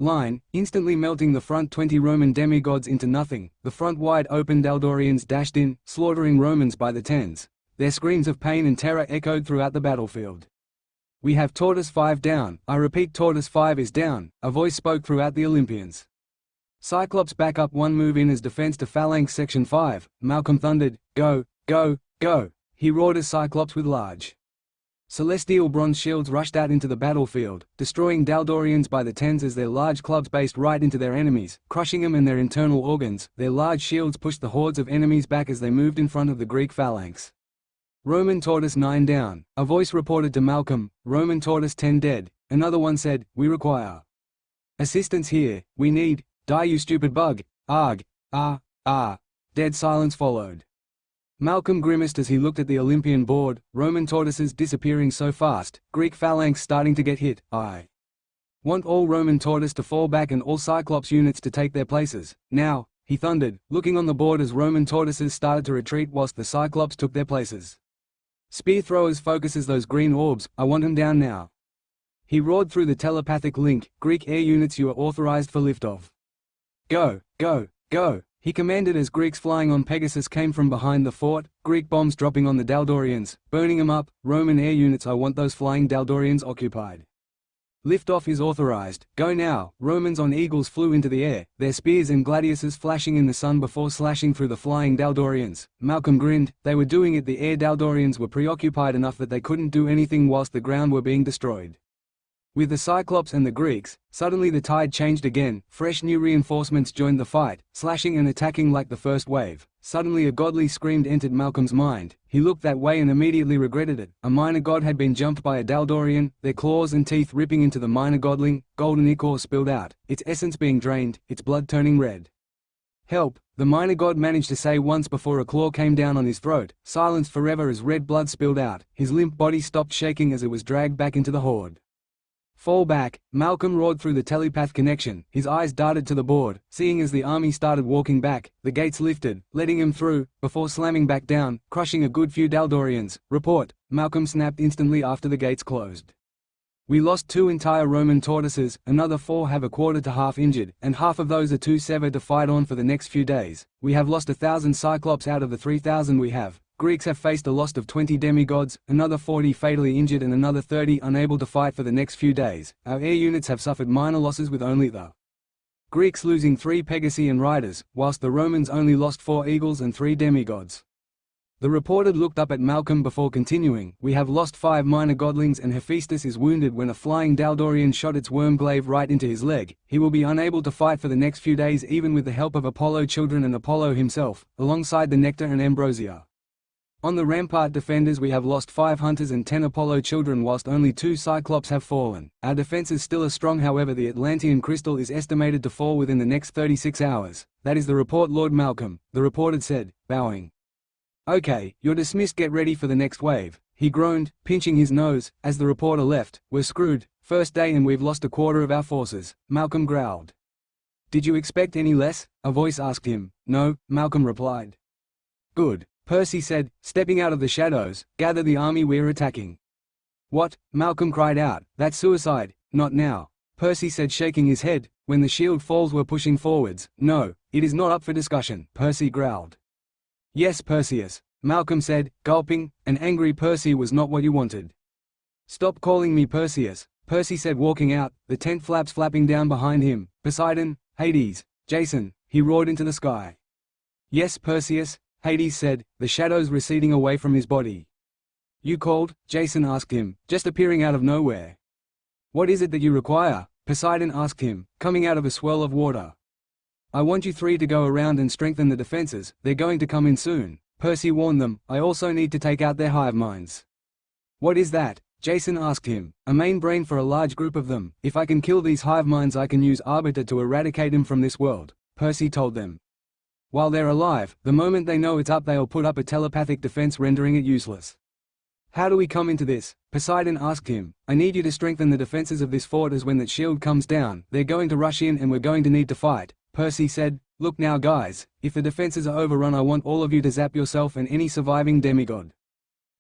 line, instantly melting the front 20 Roman demigods into nothing. The front wide open Daldorians dashed in, slaughtering Romans by the tens. Their screams of pain and terror echoed throughout the battlefield. We have Tortoise 5 down, I repeat, Tortoise 5 is down, a voice spoke throughout the Olympians. Cyclops back up one move in as defense to Phalanx Section 5, Malcolm thundered, go, go, go. He roared as Cyclops with large celestial bronze shields rushed out into the battlefield, destroying Daldorians by the tens as their large clubs based right into their enemies, crushing them and their internal organs. Their large shields pushed the hordes of enemies back as they moved in front of the Greek phalanx. Roman Tortoise 9 down, a voice reported to Malcolm, Roman Tortoise 10 dead. Another one said, we require assistance here, we need, die you stupid bug, arg, ah. Dead silence followed. Malcolm grimaced as he looked at the Olympian board, Roman tortoises disappearing so fast, Greek phalanx starting to get hit. I want all Roman tortoise to fall back and all Cyclops units to take their places, now, he thundered, looking on the board as Roman tortoises started to retreat whilst the Cyclops took their places. Spear throwers focuses those green orbs, I want them down now. He roared through the telepathic link, Greek air units, you are authorized for liftoff. Go, go, go. He commanded as Greeks flying on Pegasus came from behind the fort, Greek bombs dropping on the Daldorians, burning them up. Roman air units, I want those flying Daldorians occupied. Liftoff is authorized, go now. Romans on eagles flew into the air, their spears and gladiuses flashing in the sun before slashing through the flying Daldorians. Malcolm grinned, they were doing it. The air Daldorians were preoccupied enough that they couldn't do anything whilst the ground were being destroyed. With the Cyclops and the Greeks, suddenly the tide changed again. Fresh new reinforcements joined the fight, slashing and attacking like the first wave. Suddenly a godly scream entered Malcolm's mind. He looked that way and immediately regretted it. A minor god had been jumped by a Daldorian, their claws and teeth ripping into the minor godling. Golden ichor spilled out, its essence being drained, its blood turning red. "Help," the minor god managed to say once before a claw came down on his throat, silenced forever as red blood spilled out. His limp body stopped shaking as it was dragged back into the horde. "Fall back," Malcolm roared through the telepath connection. His eyes darted to the board, seeing as the army started walking back, the gates lifted, letting him through, before slamming back down, crushing a good few Daldorians. "Report," Malcolm snapped instantly after the gates closed. "We lost 2 entire Roman tortoises, another 4 have a quarter to half injured, and half of those are too severed to fight on for the next few days. We have lost 1,000 Cyclops out of the 3,000 we have. Greeks have faced a loss of 20 demigods, another 40 fatally injured and another 30 unable to fight for the next few days. Our air units have suffered minor losses with only the Greeks losing 3 Pegasi and riders, whilst the Romans only lost 4 eagles and 3 demigods." The reporter looked up at Malcolm before continuing. "We have lost 5 minor godlings and Hephaestus is wounded when a flying Daldorian shot its wormglaive right into his leg. He will be unable to fight for the next few days even with the help of Apollo children and Apollo himself, alongside the Nectar and Ambrosia. On the rampart defenders we have lost 5 hunters and 10 Apollo children whilst only 2 Cyclops have fallen. Our defenses still are strong, however the Atlantean crystal is estimated to fall within the next 36 hours. That is the report, Lord Malcolm," the reporter said, bowing. "Okay, you're dismissed. Get ready for the next wave," he groaned, pinching his nose, as the reporter left. "We're screwed. First day and we've lost a quarter of our forces," Malcolm growled. "Did you expect any less?" a voice asked him. "No," Malcolm replied. "Good," Percy said, stepping out of the shadows. "Gather the army, we're attacking." "What?" Malcolm cried out. "That's suicide." "Not now," Percy said, shaking his head. "When the shield falls we're pushing forwards." "No, it is not up for discussion," Percy growled. "Yes, Perseus," Malcolm said, gulping. An angry Percy was not what you wanted. "Stop calling me Perseus," Percy said, walking out, the tent flaps flapping down behind him. "Poseidon, Hades, Jason," he roared into the sky. "Yes, Perseus," Hades said, the shadows receding away from his body. "You called?" Jason asked him, just appearing out of nowhere. "What is it that you require?" Poseidon asked him, coming out of a swirl of water. "I want you 3 to go around and strengthen the defenses, they're going to come in soon," Percy warned them. "I also need to take out their hive minds." "What is that?" Jason asked him. "A main brain for a large group of them. If I can kill these hive minds I can use Arbiter to eradicate them from this world," Percy told them. "While they're alive, the moment they know it's up they'll put up a telepathic defense rendering it useless." "How do we come into this?" Poseidon asked him. "I need you to strengthen the defenses of this fort as when that shield comes down, they're going to rush in and we're going to need to fight," Percy said. "Look now guys, if the defenses are overrun I want all of you to zap yourself and any surviving demigod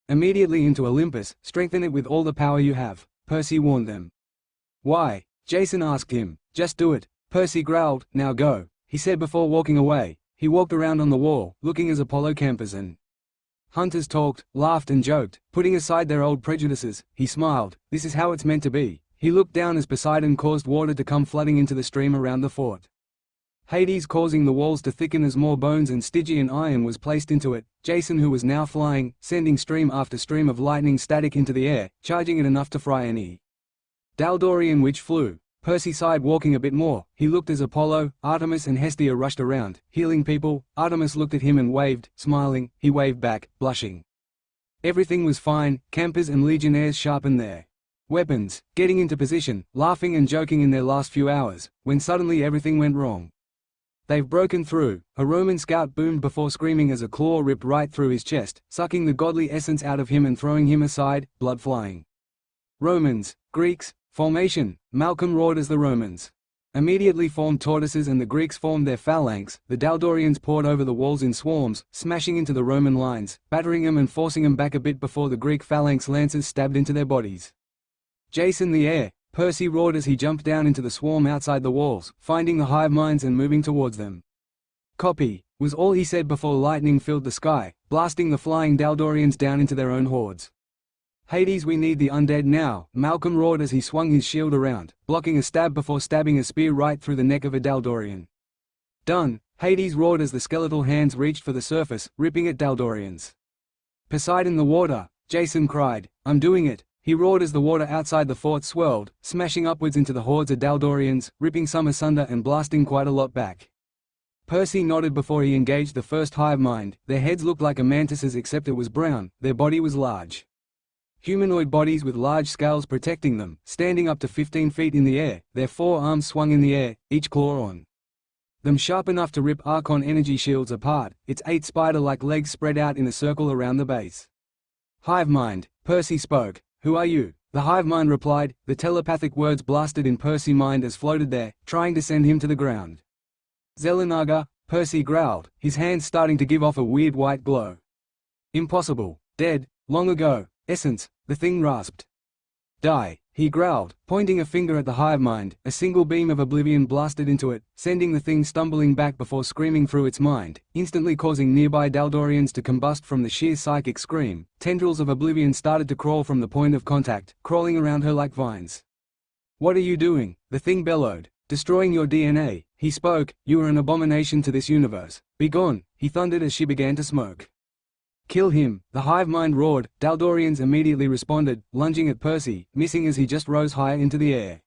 immediately into Olympus, strengthen it with all the power you have," Percy warned them. "Why?" Jason asked him. "Just do it," Percy growled. "Now go," he said before walking away. He walked around on the wall, looking as Apollo campers and hunters talked, laughed and joked, putting aside their old prejudices. He smiled. This is how it's meant to be. He looked down as Poseidon caused water to come flooding into the stream around the fort. Hades causing the walls to thicken as more bones and Stygian iron was placed into it. Jason, who was now flying, sending stream after stream of lightning static into the air, charging it enough to fry any Daldorian which flew. Percy sighed, walking a bit more. He looked as Apollo, Artemis and Hestia rushed around, healing people. Artemis looked at him and waved, smiling. He waved back, blushing. Everything was fine. Campers and legionnaires sharpened their weapons, getting into position, laughing and joking in their last few hours, when suddenly everything went wrong. "They've broken through," a Roman scout boomed before screaming as a claw ripped right through his chest, sucking the godly essence out of him and throwing him aside, blood flying. "Romans, Greeks, formation!" Malcolm roared as the Romans immediately formed tortoises and the Greeks formed their phalanx. The Daldorians poured over the walls in swarms, smashing into the Roman lines, battering them and forcing them back a bit before the Greek phalanx lances stabbed into their bodies. "Jason the air!" Percy roared as he jumped down into the swarm outside the walls, finding the hive minds and moving towards them. "Copy," was all he said before lightning filled the sky, blasting the flying Daldorians down into their own hordes. "Hades, we need the undead now," Malcolm roared as he swung his shield around, blocking a stab before stabbing a spear right through the neck of a Daldorian. "Done," Hades roared as the skeletal hands reached for the surface, ripping at Daldorians. "Poseidon the water!" Jason cried. "I'm doing it!" He roared as the water outside the fort swirled, smashing upwards into the hordes of Daldorians, ripping some asunder and blasting quite a lot back. Percy nodded before he engaged the first hive mind. Their heads looked like a mantis's except it was brown, their body was large. Humanoid bodies with large scales protecting them, standing up to 15 feet in the air, their 4 arms swung in the air, each claw on them sharp enough to rip Archon energy shields apart, its 8 spider-like legs spread out in a circle around the base. Hive mind, Percy spoke. Who are you? The hive mind replied, the telepathic words blasted in Percy's mind as floated there, trying to send him to the ground. Xelanaga, Percy growled, his hands starting to give off a weird white glow. Impossible. Dead. Long ago. Essence, the thing rasped. Die, he growled, pointing a finger at the hive mind. A single beam of oblivion blasted into it, sending the thing stumbling back before screaming through its mind, instantly causing nearby Daldorians to combust from the sheer psychic scream. Tendrils of oblivion started to crawl from the point of contact, crawling around her like vines. What are you doing? The thing bellowed. Destroying your DNA, he spoke. You are an abomination to this universe. Begone, he thundered as she began to smoke. Kill him, the hive mind roared. Daldorians immediately responded, lunging at Percy, missing as he just rose higher into the air.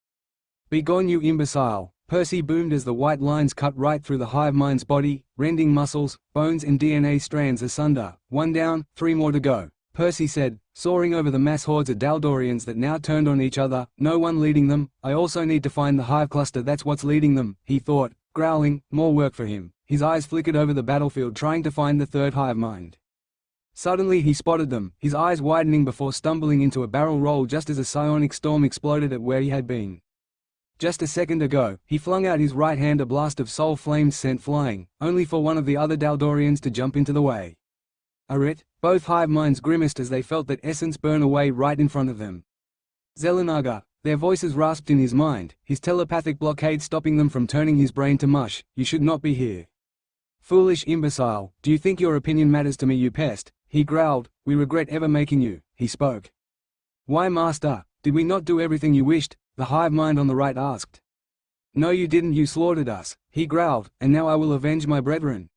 Begone, you imbecile, Percy boomed as the white lines cut right through the hive mind's body, rending muscles, bones and DNA strands asunder. 1 down, 3 more to go, Percy said, soaring over the mass hordes of Daldorians that now turned on each other, no one leading them. I also need to find the hive cluster, that's what's leading them, he thought, growling. More work for him. His eyes flickered over the battlefield trying to find the third hive mind. Suddenly he spotted them, his eyes widening before stumbling into a barrel roll just as a psionic storm exploded at where he had been. Just a second ago, he flung out his right hand, a blast of soul flames sent flying, only for one of the other Daldorians to jump into the way. Arit, both hive minds grimaced as they felt that essence burn away right in front of them. Xelanaga, their voices rasped in his mind, his telepathic blockade stopping them from turning his brain to mush. You should not be here. Foolish imbecile, do you think your opinion matters to me, you pest? He growled. We regret ever making you, he spoke. Why, master, did we not do everything you wished? The hive mind on the right asked. No, you didn't, you slaughtered us, he growled, and now I will avenge my brethren.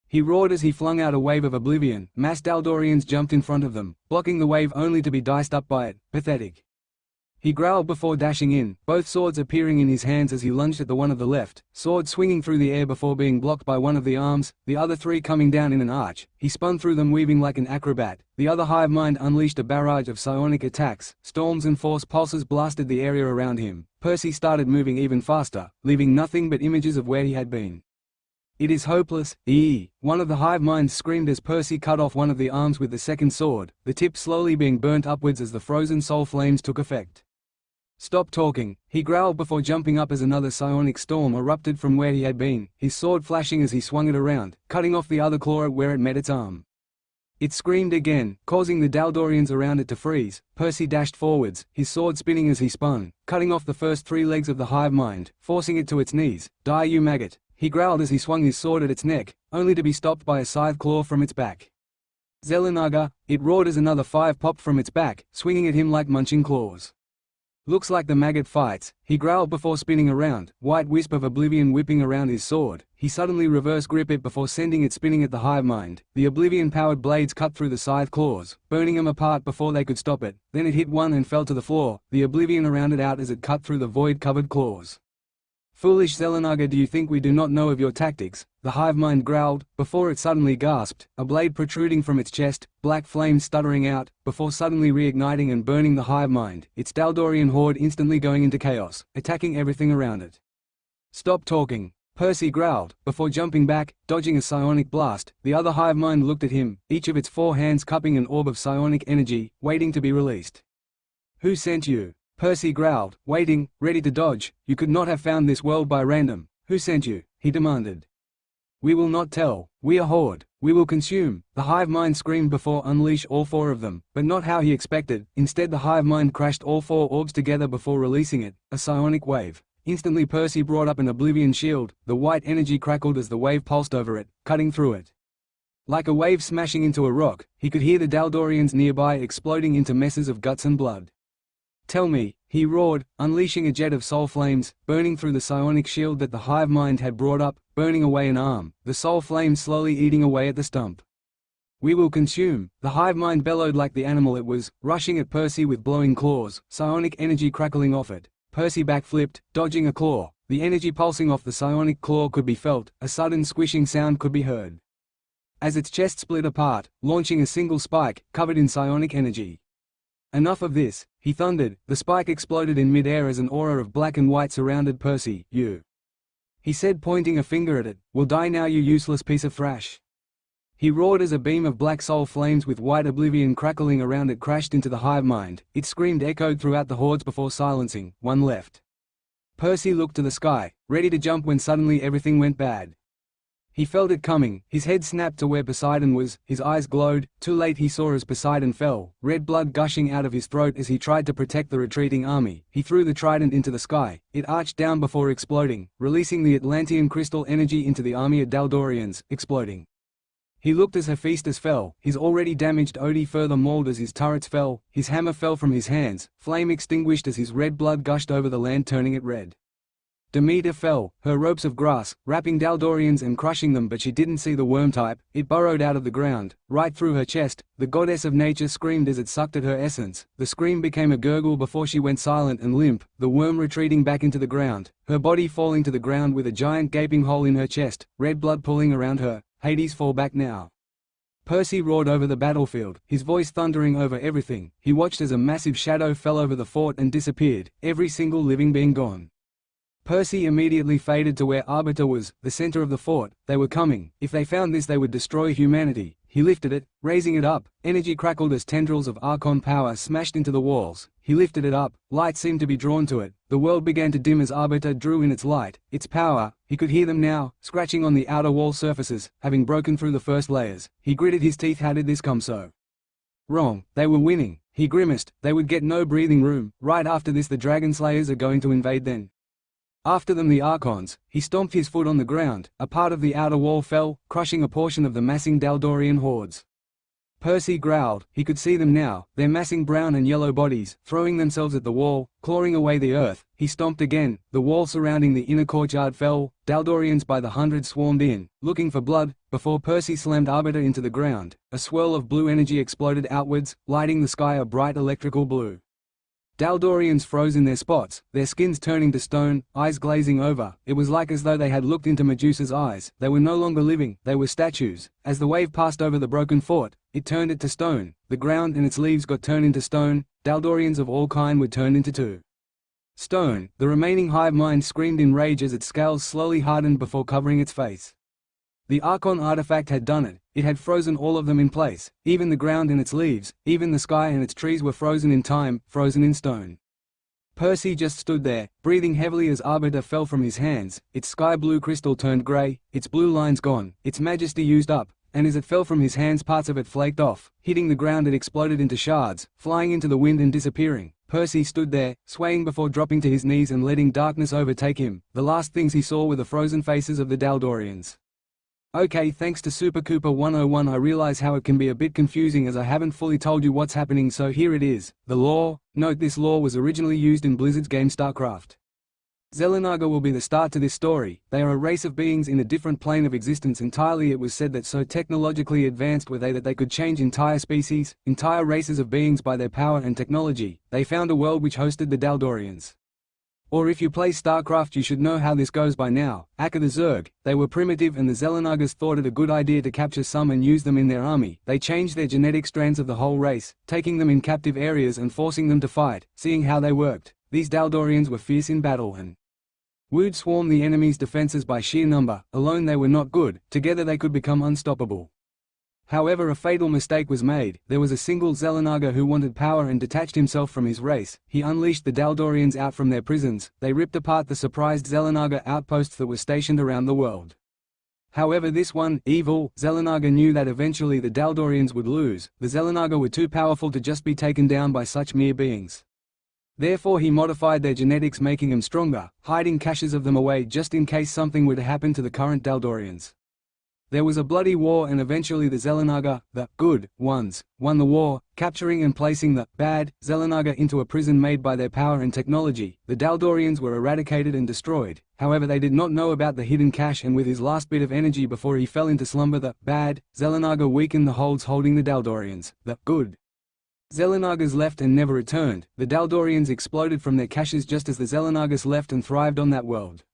He roared as he flung out a wave of oblivion. Mass Daldorians jumped in front of them, blocking the wave only to be diced up by it. Pathetic. He growled before dashing in, both swords appearing in his hands as he lunged at the one of the left, sword swinging through the air before being blocked by one of the arms, the other 3 coming down in an arch. He spun through them weaving like an acrobat. The other hive mind unleashed a barrage of psionic attacks, storms and force pulses blasted the area around him. Percy started moving even faster, leaving nothing but images of where he had been. It is hopeless, one of the hive minds screamed as Percy cut off one of the arms with the second sword, the tip slowly being burnt upwards as the frozen soul flames took effect. Stop talking, he growled before jumping up as another psionic storm erupted from where he had been, his sword flashing as he swung it around, cutting off the other claw at where it met its arm. It screamed again, causing the Daldorians around it to freeze. Percy dashed forwards, his sword spinning as he spun, cutting off the first 3 legs of the hive mind, forcing it to its knees. Die, you maggot, he growled as he swung his sword at its neck, only to be stopped by a scythe claw from its back. Xelanaga, it roared as another 5 popped from its back, swinging at him like munching claws. Looks like the maggot fights, he growled before spinning around, white wisp of oblivion whipping around his sword. He suddenly reverse grip it before sending it spinning at the hive mind. The oblivion-powered blades cut through the scythe claws, burning them apart before they could stop it. Then it hit one and fell to the floor, the oblivion around it out as it cut through the void-covered claws. Foolish Xelanaga, do you think we do not know of your tactics? The hive mind growled, before it suddenly gasped, a blade protruding from its chest, black flames stuttering out, before suddenly reigniting and burning the hive mind, its Daldorian horde instantly going into chaos, attacking everything around it. Stop talking, Percy growled, before jumping back, dodging a psionic blast. The other hive mind looked at him, each of its 4 hands cupping an orb of psionic energy, waiting to be released. Who sent you? Percy growled, waiting, ready to dodge. You could not have found this world by random. Who sent you? He demanded. We will not tell. We are horde. We will consume. The hive mind screamed before unleash all 4 of them, but not how he expected. Instead the hive mind crashed all 4 orbs together before releasing it, a psionic wave. Instantly Percy brought up an oblivion shield. The white energy crackled as the wave pulsed over it, cutting through it. Like a wave smashing into a rock, he could hear the Daldorians nearby exploding into messes of guts and blood. Tell me, he roared, unleashing a jet of soul flames, burning through the psionic shield that the hive mind had brought up, burning away an arm, the soul flames slowly eating away at the stump. We will consume. The hive mind bellowed like the animal it was, rushing at Percy with blowing claws, psionic energy crackling off it. Percy backflipped, dodging a claw. The energy pulsing off the psionic claw could be felt, a sudden squishing sound could be heard as its chest split apart, launching a single spike, covered in psionic energy. Enough of this, he thundered. The spike exploded in mid-air as an aura of black and white surrounded Percy. You, he said, pointing a finger at it, will die now, you useless piece of thrash. He roared as a beam of black soul flames with white oblivion crackling around it crashed into the hive mind. It screamed echoed throughout the hordes before silencing. One left. Percy looked to the sky, ready to jump when suddenly everything went bad. He felt it coming, his head snapped to where Poseidon was, his eyes glowed. Too late he saw as Poseidon fell, red blood gushing out of his throat as he tried to protect the retreating army. He threw the trident into the sky, it arched down before exploding, releasing the Atlantean crystal energy into the army of Daldorians, exploding. He looked as Hephaestus fell, his already damaged Odi further mauled as his turrets fell, his hammer fell from his hands, flame extinguished as his red blood gushed over the land turning it red. Demeter fell, her ropes of grass, wrapping Daldorians and crushing them, but she didn't see the worm type. It burrowed out of the ground, right through her chest. The goddess of nature screamed as it sucked at her essence. The scream became a gurgle before she went silent and limp, the worm retreating back into the ground, her body falling to the ground with a giant gaping hole in her chest, red blood pooling around her. Hades, fall back now. Percy roared over the battlefield, his voice thundering over everything. He watched as a massive shadow fell over the fort and disappeared, every single living being gone. Percy immediately faded to where Arbiter was, the center of the fort. They were coming. If they found this, they would destroy humanity. He lifted it, raising it up. Energy crackled as tendrils of Archon power smashed into the walls. He lifted it up. Light seemed to be drawn to it. The world began to dim as Arbiter drew in its light, its power. He could hear them now, scratching on the outer wall surfaces, having broken through the first layers. He gritted his teeth. How did this come so wrong? They were winning. He grimaced. They would get no breathing room. Right after this, the Dragon Slayers are going to invade then. After them the Archons. He stomped his foot on the ground. A part of the outer wall fell, crushing a portion of the massing Daldorian hordes. Percy growled. He could see them now, their massing brown and yellow bodies, throwing themselves at the wall, clawing away the earth. He stomped again. The wall surrounding the inner courtyard fell. Daldorians by the hundreds swarmed in, looking for blood, before Percy slammed Arbiter into the ground. A swirl of blue energy exploded outwards, lighting the sky a bright electrical blue. Daldorians froze in their spots, their skins turning to stone, eyes glazing over. It was like as though they had looked into Medusa's eyes. They were no longer living, they were statues. As the wave passed over the broken fort, it turned it to stone. The ground and its leaves got turned into stone. Daldorians of all kind were turned into stone. The remaining hive mind screamed in rage as its scales slowly hardened before covering its face. The Archon artifact had done it. It had frozen all of them in place. Even the ground and its leaves, even the sky and its trees were frozen in time, frozen in stone. Percy just stood there, breathing heavily as Arbiter fell from his hands. Its sky blue crystal turned grey, its blue lines gone, its majesty used up, and as it fell from his hands parts of it flaked off. Hitting the ground it exploded into shards, flying into the wind and disappearing. Percy stood there, swaying before dropping to his knees and letting darkness overtake him. The last things he saw were the frozen faces of the Daldorians. Okay, thanks to Super Cooper 101 I realize how it can be a bit confusing as I haven't fully told you what's happening, so here it is. The lore. Note this lore was originally used in Blizzard's game StarCraft. Xel'Naga will be the start to this story. They are a race of beings in a different plane of existence entirely. It was said that so technologically advanced were they that they could change entire species, entire races of beings by their power and technology. They found a world which hosted the Daldorians. Or if you play StarCraft you should know how this goes by now. Akka the Zerg, they were primitive and the Xel'Nagas thought it a good idea to capture some and use them in their army. They changed their genetic strands of the whole race, taking them in captive areas and forcing them to fight, seeing how they worked. These Daldorians were fierce in battle and would swarm the enemy's defenses by sheer number. Alone they were not good, together they could become unstoppable. However, a fatal mistake was made. There was a single Xel'Naga who wanted power and detached himself from his race. He unleashed the Daldorians out from their prisons. They ripped apart the surprised Xel'Naga outposts that were stationed around the world. However, this one, evil, Xel'Naga knew that eventually the Daldorians would lose. The Xel'Naga were too powerful to just be taken down by such mere beings. Therefore he modified their genetics, making them stronger, hiding caches of them away just in case something were to happen to the current Daldorians. There was a bloody war, and eventually the Xelanaga, the good ones, won the war, capturing and placing the bad Xelanaga into a prison made by their power and technology. The Daldorians were eradicated and destroyed. However, they did not know about the hidden cache, and with his last bit of energy before he fell into slumber, the bad Xelanaga weakened the holds holding the Daldorians. The good Xelanagas left and never returned. The Daldorians exploded from their caches just as the Xelanagas left and thrived on that world.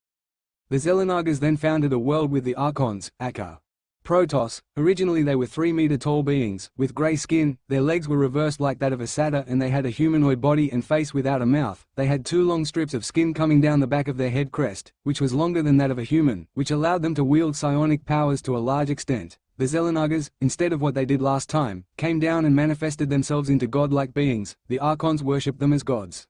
The Xelanagas then founded a world with the Archons, Aka. Protoss. Originally they were 3-meter-tall beings, with grey skin. Their legs were reversed like that of a satyr, and they had a humanoid body and face without a mouth. They had 2 long strips of skin coming down the back of their head crest, which was longer than that of a human, which allowed them to wield psionic powers to a large extent. The Xelanagas, instead of what they did last time, came down and manifested themselves into godlike beings. The Archons worshipped them as gods.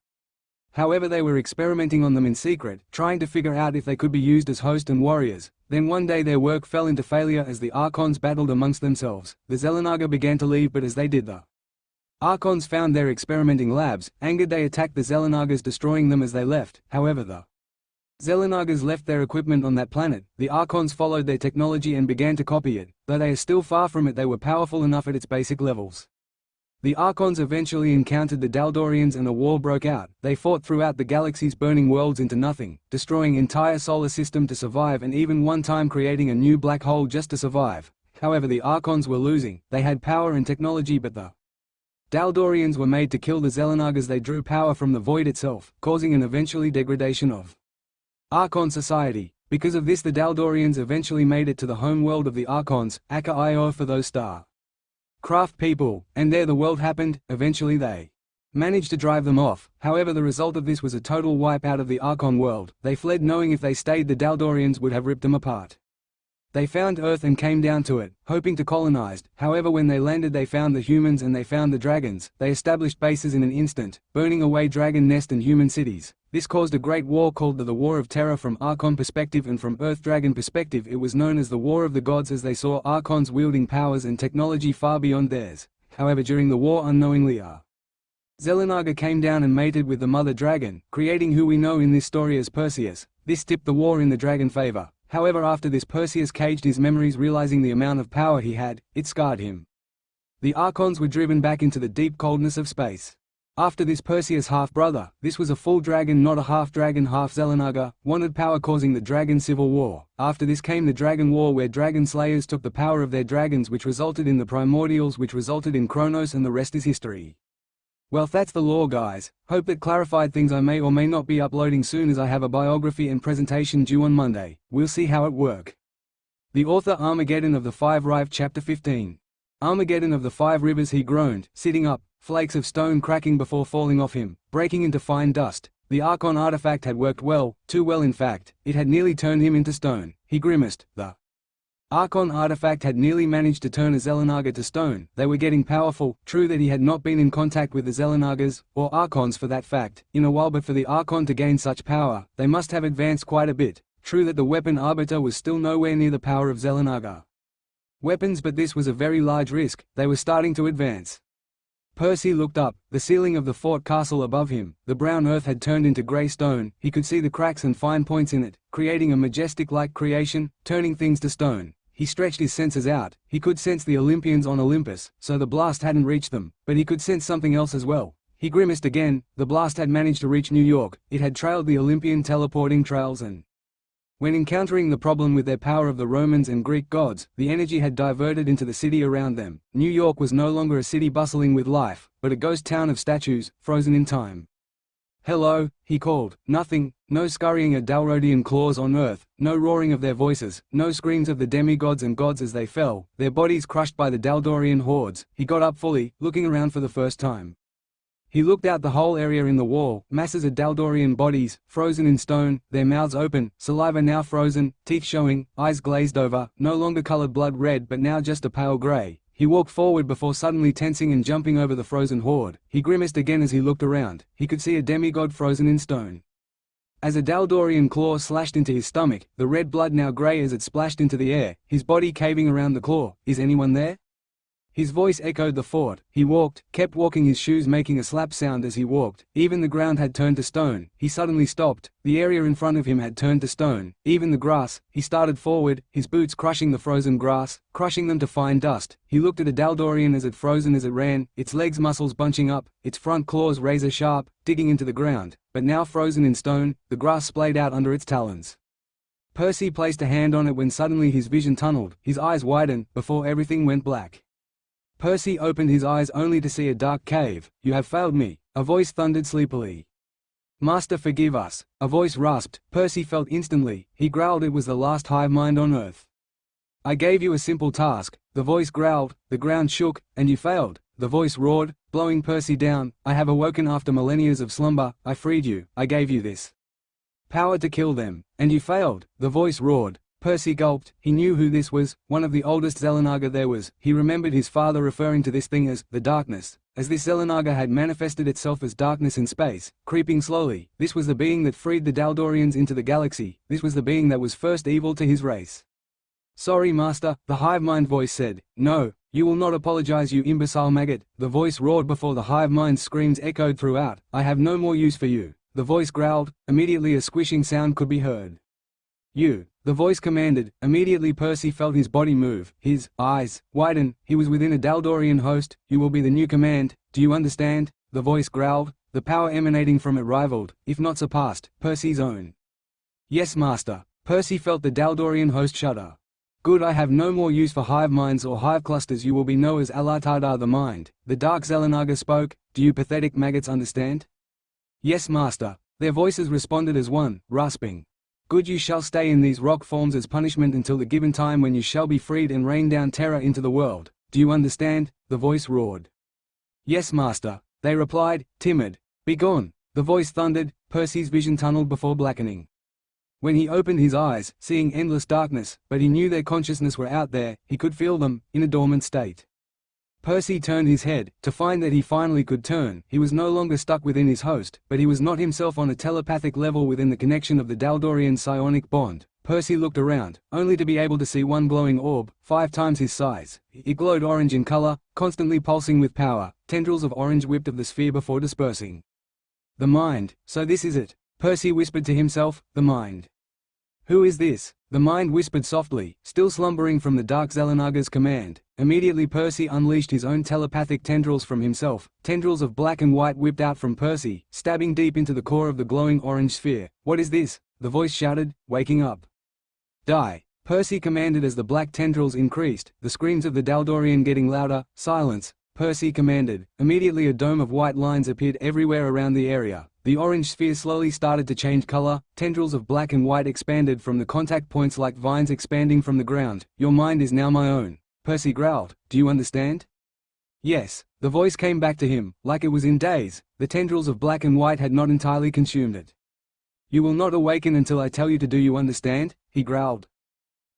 However, they were experimenting on them in secret, trying to figure out if they could be used as host and warriors. Then one day their work fell into failure as the Archons battled amongst themselves. The Xelanaga began to leave, but as they did, the Archons found their experimenting labs. Angered, they attacked the Xelanagas, destroying them as they left. However, the Xelanagas left their equipment on that planet. The Archons followed their technology and began to copy it. Though they are still far from it, they were powerful enough at its basic levels. The Archons eventually encountered the Daldorians and a war broke out. They fought throughout the galaxies, burning worlds into nothing, destroying entire solar system to survive, and even one time creating a new black hole just to survive. However, the Archons were losing. They had power and technology, but the Daldorians were made to kill the Xelanagas. They drew power from the void itself, causing an eventually degradation of Archon society. Because of this, the Daldorians eventually made it to the home world of the Archons, Aka for those star craft people, and there the world happened. Eventually they managed to drive them off. However, the result of this was a total wipe out of the Archon world. They fled, knowing if they stayed the Daldorians would have ripped them apart. They found Earth and came down to it, hoping to colonize. However, when they landed, they found the humans and they found the dragons. They established bases in an instant, burning away dragon nest and human cities. This caused a great war called the War of Terror from Archon perspective, and from Earth Dragon perspective it was known as the War of the Gods, as they saw Archons wielding powers and technology far beyond theirs. However, during the war, unknowingly Xelanaga came down and mated with the mother dragon, creating who we know in this story as Perseus. This tipped the war in the dragon favor. However, after this, Perseus caged his memories, realizing the amount of power he had. It scarred him. The Archons were driven back into the deep coldness of space. After this, Perseus' half-brother, this was a full dragon, not a half-dragon, half-Xelanaga, wanted power, causing the Dragon Civil War. After this came the Dragon War, where dragon slayers took the power of their dragons, which resulted in the Primordials, which resulted in Kronos, and the rest is history. Well, that's the lore, guys. Hope that clarified things. I may or may not be uploading soon, as I have a biography and presentation due on Monday. We'll see how it work. The author Armageddon of the Five Rive, Chapter 15. Armageddon of the Five Rivers. He groaned, sitting up, flakes of stone cracking before falling off him, breaking into fine dust. The Archon artifact had worked well, too well in fact. It had nearly turned him into stone. He grimaced. The Archon artifact had nearly managed to turn a Xelanaga to stone. They were getting powerful. True that he had not been in contact with the Xelanagas, or Archons for that fact, in a while, but for the Archon to gain such power, they must have advanced quite a bit. True that the weapon Arbiter was still nowhere near the power of Xelanaga weapons, but this was a very large risk. They were starting to advance. Percy looked up. The ceiling of the fort castle above him, the brown earth had turned into grey stone. He could see the cracks and fine points in it, creating a majestic-like creation, turning things to stone. He stretched his senses out. He could sense the Olympians on Olympus, so the blast hadn't reached them, but he could sense something else as well. He grimaced again. The blast had managed to reach New York. It had trailed the Olympian teleporting trails, and when encountering the problem with their power of the Romans and Greek gods, the energy had diverted into the city around them. New York was no longer a city bustling with life, but a ghost town of statues, frozen in time. "Hello," he called. Nothing. No scurrying of Dalrodian claws on earth, no roaring of their voices, no screams of the demigods and gods as they fell, their bodies crushed by the Daldorian hordes. He got up fully, looking around for the first time. He looked out the whole area in the wall, masses of Daldorian bodies, frozen in stone, their mouths open, saliva now frozen, teeth showing, eyes glazed over, no longer colored blood red but now just a pale gray. He walked forward before suddenly tensing and jumping over the frozen horde. He grimaced again as he looked around. He could see a demigod frozen in stone. As a Daldorian claw slashed into his stomach, the red blood now gray as it splashed into the air, his body caving around the claw. "Is anyone there?" His voice echoed the fort. He walked, kept walking, his shoes making a slap sound as he walked. Even the ground had turned to stone. He suddenly stopped. The area in front of him had turned to stone. Even the grass. He started forward, his boots crushing the frozen grass, crushing them to fine dust. He looked at a Daldorian as it frozen as it ran, its legs muscles bunching up, its front claws razor sharp, digging into the ground, but now frozen in stone, the grass splayed out under its talons. Percy placed a hand on it when suddenly his vision tunneled, his eyes widened, before everything went black. Percy opened his eyes only to see a dark cave. "You have failed me," a voice thundered sleepily. "Master, forgive us," a voice rasped. Percy felt instantly. He growled it was the last hive mind on earth. "I gave you a simple task," the voice growled. The ground shook, "and you failed," the voice roared, blowing Percy down. "I have awoken after millennia of slumber. I freed you. I gave you this power to kill them, and you failed," the voice roared. Percy gulped. He knew who this was, one of the oldest Xelanaga there was. He remembered his father referring to this thing as the darkness, as this Xelanaga had manifested itself as darkness in space, creeping slowly. This was the being that freed the Daldorians into the galaxy. This was the being that was first evil to his race. "Sorry, master," the hive mind voice said. "No, you will not apologize, you imbecile maggot," the voice roared before the hive mind's screams echoed throughout. "I have no more use for you," the voice growled. Immediately a squishing sound could be heard. "You," the voice commanded. Immediately Percy felt his body move, his eyes widen. He was within a Daldorian host. "You will be the new command, do you understand?" the voice growled. The power emanating from it rivaled, if not surpassed, Percy's own. "Yes, master." Percy felt the Daldorian host shudder. "Good, I have no more use for hive minds or hive clusters. You will be known as Alatadar the Mind." The Dark Xelanaga spoke. "Do you pathetic maggots understand?" "Yes, master." Their voices responded as one, rasping. "Good, you shall stay in these rock forms as punishment until the given time when you shall be freed and rain down terror into the world. Do you understand?" the voice roared. "Yes, master," they replied, timid. "Be gone," the voice thundered. Percy's vision tunneled before blackening. When he opened his eyes, seeing endless darkness, but he knew their consciousness were out there, he could feel them, in a dormant state. Percy turned his head, to find that he finally could turn. He was no longer stuck within his host, but he was not himself on a telepathic level within the connection of the Daldorian psionic bond. Percy looked around, only to be able to see one glowing orb, 5 times his size. It glowed orange in color, constantly pulsing with power. Tendrils of orange whipped of the sphere before dispersing. "The mind, so this is it," Percy whispered to himself, "the mind. Who is this?" The mind whispered softly, still slumbering from the Dark Xelanaga's command. Immediately Percy unleashed his own telepathic tendrils from himself. Tendrils of black and white whipped out from Percy, stabbing deep into the core of the glowing orange sphere. "What is this?" the voice shouted, waking up. "Die," Percy commanded as the black tendrils increased, the screams of the Daldorian getting louder. "Silence," Percy commanded. Immediately a dome of white lines appeared everywhere around the area. The orange sphere slowly started to change color. Tendrils of black and white expanded from the contact points like vines expanding from the ground. "Your mind is now my own," Percy growled. "Do you understand?" "Yes," the voice came back to him, like it was in days. The tendrils of black and white had not entirely consumed it. "You will not awaken until I tell you to. Do you understand?" he growled.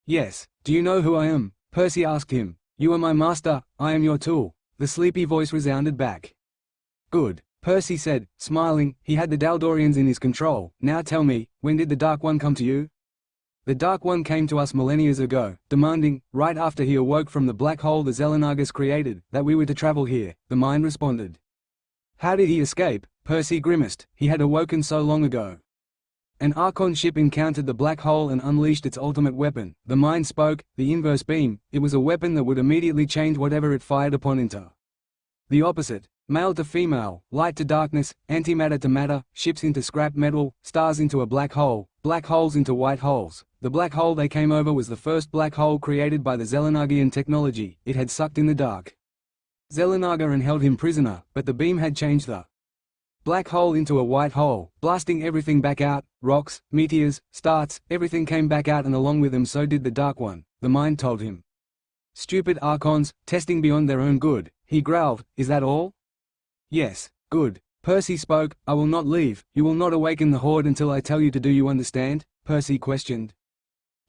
"Yes." "Do you know who I am?" Percy asked him. "You are my master, I am your tool," the sleepy voice resounded back. "Good," Percy said, smiling. He had the Daldorians in his control. "Now tell me, when did the Dark One come to you?" "The Dark One came to us millennia ago, demanding, right after he awoke from the black hole the Xelanagas created, that we were to travel here," the mind responded. "How did he escape?" Percy grimaced. "He had awoken so long ago." "An Archon ship encountered the black hole and unleashed its ultimate weapon," the mind spoke, "the inverse beam. It was a weapon that would immediately change whatever it fired upon into the opposite. Male to female, light to darkness, antimatter to matter, ships into scrap metal, stars into a black holes into white holes. The black hole they came over was the first black hole created by the Xelanagian technology. It had sucked in the dark Xelanaga and held him prisoner, but the beam had changed the black hole into a white hole, blasting everything back out. Rocks, meteors, stars, everything came back out, and along with them so did the Dark One, the mind told him. "Stupid Archons, testing beyond their own good," he growled. "Is that all?" "Yes." "Good." Percy spoke. "I will not leave. You will not awaken the Horde until I tell you to. Do you understand?" Percy questioned.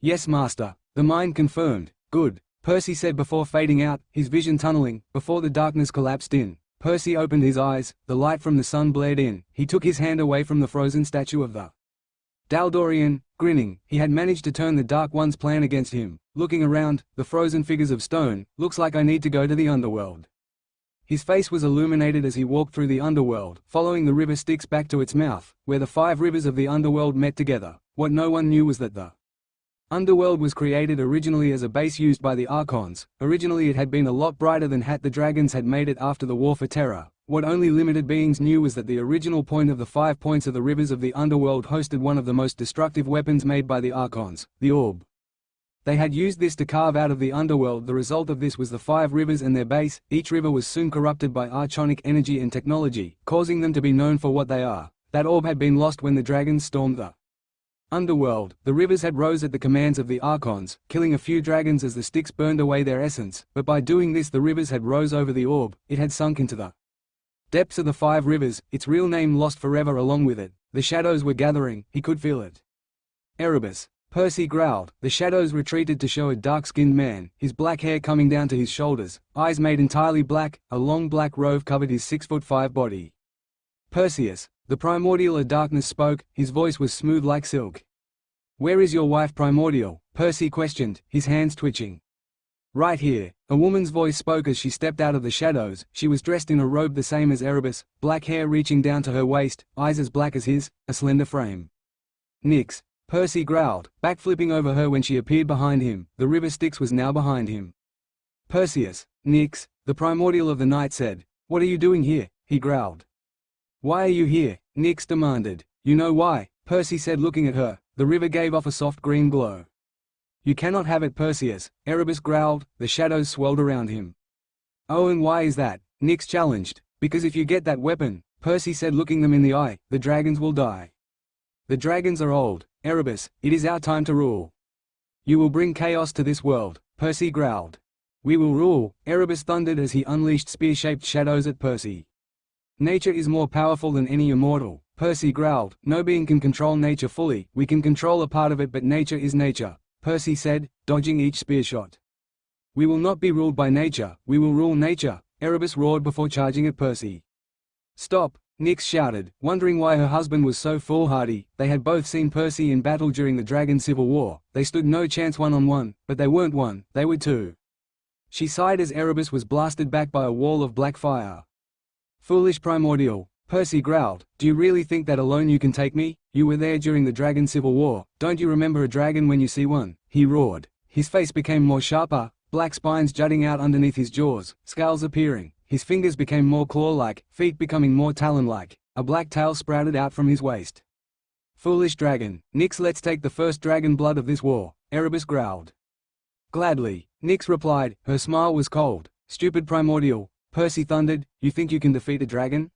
"Yes, master," the mind confirmed. "Good," Percy said before fading out, his vision tunneling, before the darkness collapsed in. Percy opened his eyes. The light from the sun blared in. He took his hand away from the frozen statue of the Daldorian, grinning. He had managed to turn the Dark One's plan against him. looking around, the frozen figures of stone. Looks like I need to go to the underworld. His face was illuminated as he walked through the underworld, following the river Styx back to its mouth, where the 5 rivers of the underworld met together. What no one knew was that the underworld was created originally as a base used by the Archons. Originally it had been a lot brighter than the dragons had made it after the War for Terra. What only limited beings knew was that the original point of the 5 points of the rivers of the underworld hosted one of the most destructive weapons made by the Archons, the orb. They had used this to carve out of the underworld. The result of this was the 5 rivers and their base. Each river was soon corrupted by archonic energy and technology, causing them to be known for what they are. That orb had been lost when the dragons stormed the underworld. The rivers had rose at the commands of the Archons, killing a few dragons as the Styx burned away their essence, but by doing this the rivers had rose over the orb. It had sunk into the depths of the 5 rivers, its real name lost forever along with it. The shadows were gathering, he could feel it. Erebus. Percy growled. The shadows retreated to show a dark-skinned man, his black hair coming down to his shoulders, eyes made entirely black, a long black robe covered his 6'5" body. Perseus, the primordial of darkness spoke, his voice was smooth like silk. "Where is your wife Primordial?" Percy questioned, his hands twitching. "Right here," a woman's voice spoke as she stepped out of the shadows. She was dressed in a robe the same as Erebus, black hair reaching down to her waist, eyes as black as his, a slender frame. "Nyx," Percy growled, backflipping over her when she appeared behind him. The river Styx was now behind him. "Perseus." "Nyx," the primordial of the night said. "What are you doing here?" he growled. "Why are you here?" Nyx demanded. "You know why," Percy said looking at her. The river gave off a soft green glow. "You cannot have it, Perseus," Erebus growled. The shadows swelled around him. "Oh, and why is that?" Nyx challenged. "Because if you get that weapon," Percy said looking them in the eye, "the dragons will die." "The dragons are old, Erebus, it is our time to rule." "You will bring chaos to this world," Percy growled. "We will rule," Erebus thundered as he unleashed spear-shaped shadows at Percy. "Nature is more powerful than any immortal," Percy growled. "No being can control nature fully. We can control a part of it, but nature is nature," Percy said, dodging each spear shot. "We will not be ruled by nature, we will rule nature," Erebus roared before charging at Percy. "Stop," Nyx shouted, wondering why her husband was so foolhardy. They had both seen Percy in battle during the Dragon Civil War. They stood no chance one-on-one, but they weren't one, they were two. She sighed as Erebus was blasted back by a wall of black fire. "Foolish primordial," Percy growled, "do you really think that alone you can take me? You were there during the Dragon Civil War, don't you remember a dragon when you see one?" he roared. His face became more sharper, black spines jutting out underneath his jaws, scales appearing. His fingers became more claw-like, feet becoming more talon-like. A black tail sprouted out from his waist. "Foolish dragon, Nyx, let's take the first dragon blood of this war," Erebus growled. "Gladly," Nyx replied, her smile was cold. "Stupid primordial," Percy thundered, "you think you can defeat a dragon?"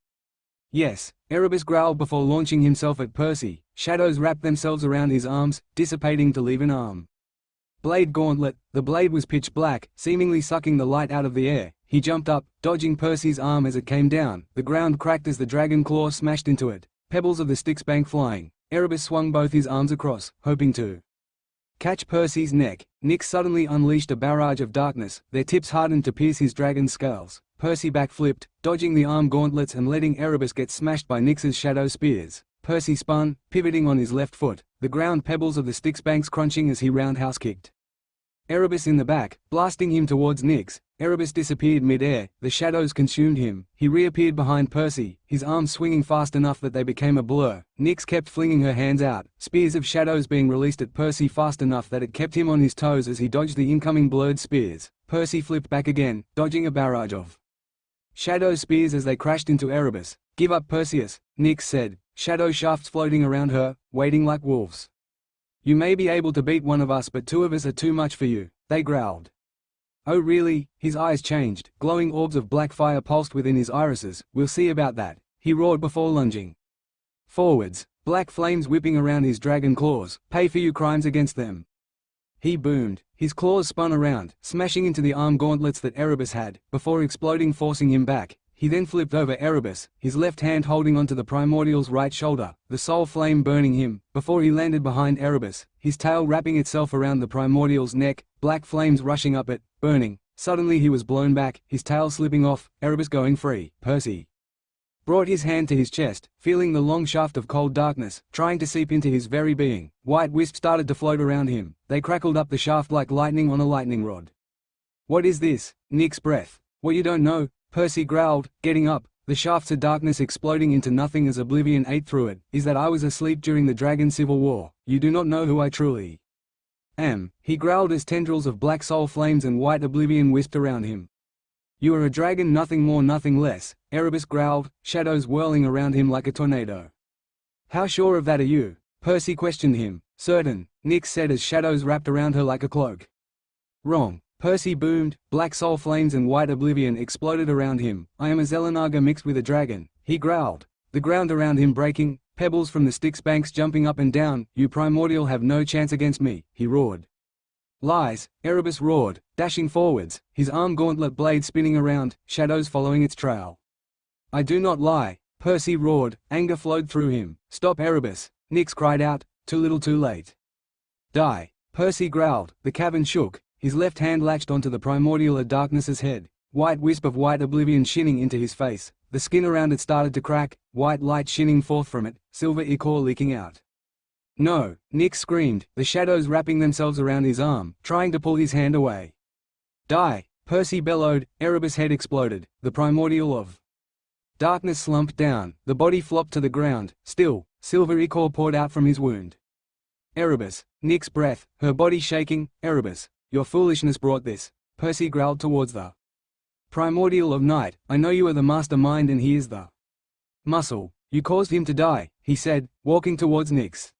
"Yes," Erebus growled before launching himself at Percy. Shadows wrapped themselves around his arms, dissipating to leave an arm. Blade gauntlet. The blade was pitch black, seemingly sucking the light out of the air. He jumped up, dodging Percy's arm as it came down. The ground cracked as the dragon claw smashed into it. Pebbles of the Styx bank flying. Erebus swung both his arms across, hoping to catch Percy's neck. Nyx suddenly unleashed a barrage of darkness, their tips hardened to pierce his dragon's scales. Percy backflipped, dodging the arm gauntlets and letting Erebus get smashed by Nyx's shadow spears. Percy spun, pivoting on his left foot, the ground pebbles of the Styx banks crunching as he roundhouse kicked Erebus in the back, blasting him towards Nyx. Erebus disappeared mid-air, the shadows consumed him. He reappeared behind Percy, his arms swinging fast enough that they became a blur. Nyx kept flinging her hands out, spears of shadows being released at Percy fast enough that it kept him on his toes as he dodged the incoming blurred spears. Percy flipped back again, dodging a barrage of shadow spears as they crashed into Erebus. "Give up, Perseus," Nyx said, shadow shafts floating around her, waiting like wolves. "You may be able to beat one of us, but 2 of us are too much for you," they growled. "Oh really?" His eyes changed, glowing orbs of black fire pulsed within his irises. "We'll see about that," he roared before lunging forwards, black flames whipping around his dragon claws. "Pay for your crimes against them." He boomed. His claws spun around, smashing into the arm gauntlets that Erebus had, before exploding, forcing him back. He then flipped over Erebus, his left hand holding onto the primordial's right shoulder, the soul flame burning him, before he landed behind Erebus, his tail wrapping itself around the primordial's neck, black flames rushing up it, burning. Suddenly he was blown back, his tail slipping off, Erebus going free. "Percy!" brought his hand to his chest, feeling the long shaft of cold darkness, trying to seep into his very being. White wisps started to float around him. They crackled up the shaft like lightning on a lightning rod. "What is this?" Nick's breath. "What, you don't know?" Percy growled, getting up. The shafts of darkness exploding into nothing as oblivion ate through it. "Is that I was asleep during the Dragon Civil War. You do not know who I truly am," he growled as tendrils of black soul flames and white oblivion wisped around him. "You are a dragon, nothing more, nothing less," Erebus growled, shadows whirling around him like a tornado. "How sure of that are you?" Percy questioned him. "Certain," Nick said as shadows wrapped around her like a cloak. "Wrong," Percy boomed. Black soul flames and white oblivion exploded around him. "I am a Xelanaga mixed with a dragon," he growled, the ground around him breaking, pebbles from the Styx banks jumping up and down. "You primordial have no chance against me," he roared. "Lies," Erebus roared, dashing forwards, his arm gauntlet blade spinning around, shadows following its trail. "I do not lie," Percy roared, anger flowed through him. "Stop, Erebus," Nyx cried out, too little too late. "Die," Percy growled, the cavern shook, his left hand latched onto the primordial of darkness's head, white wisp of white oblivion shinning into his face, the skin around it started to crack, white light shinning forth from it, silver ichor leaking out. "No," Nick screamed, the shadows wrapping themselves around his arm, trying to pull his hand away. "Die," Percy bellowed. Erebus' head exploded, the primordial of darkness slumped down, the body flopped to the ground. Still, silver ichor poured out from his wound. "Erebus," Nick's breath, her body shaking. "Erebus, your foolishness brought this." Percy growled towards the primordial of night. "I know you are the mastermind and he is the muscle. You caused him to die," he said, walking towards Nyx.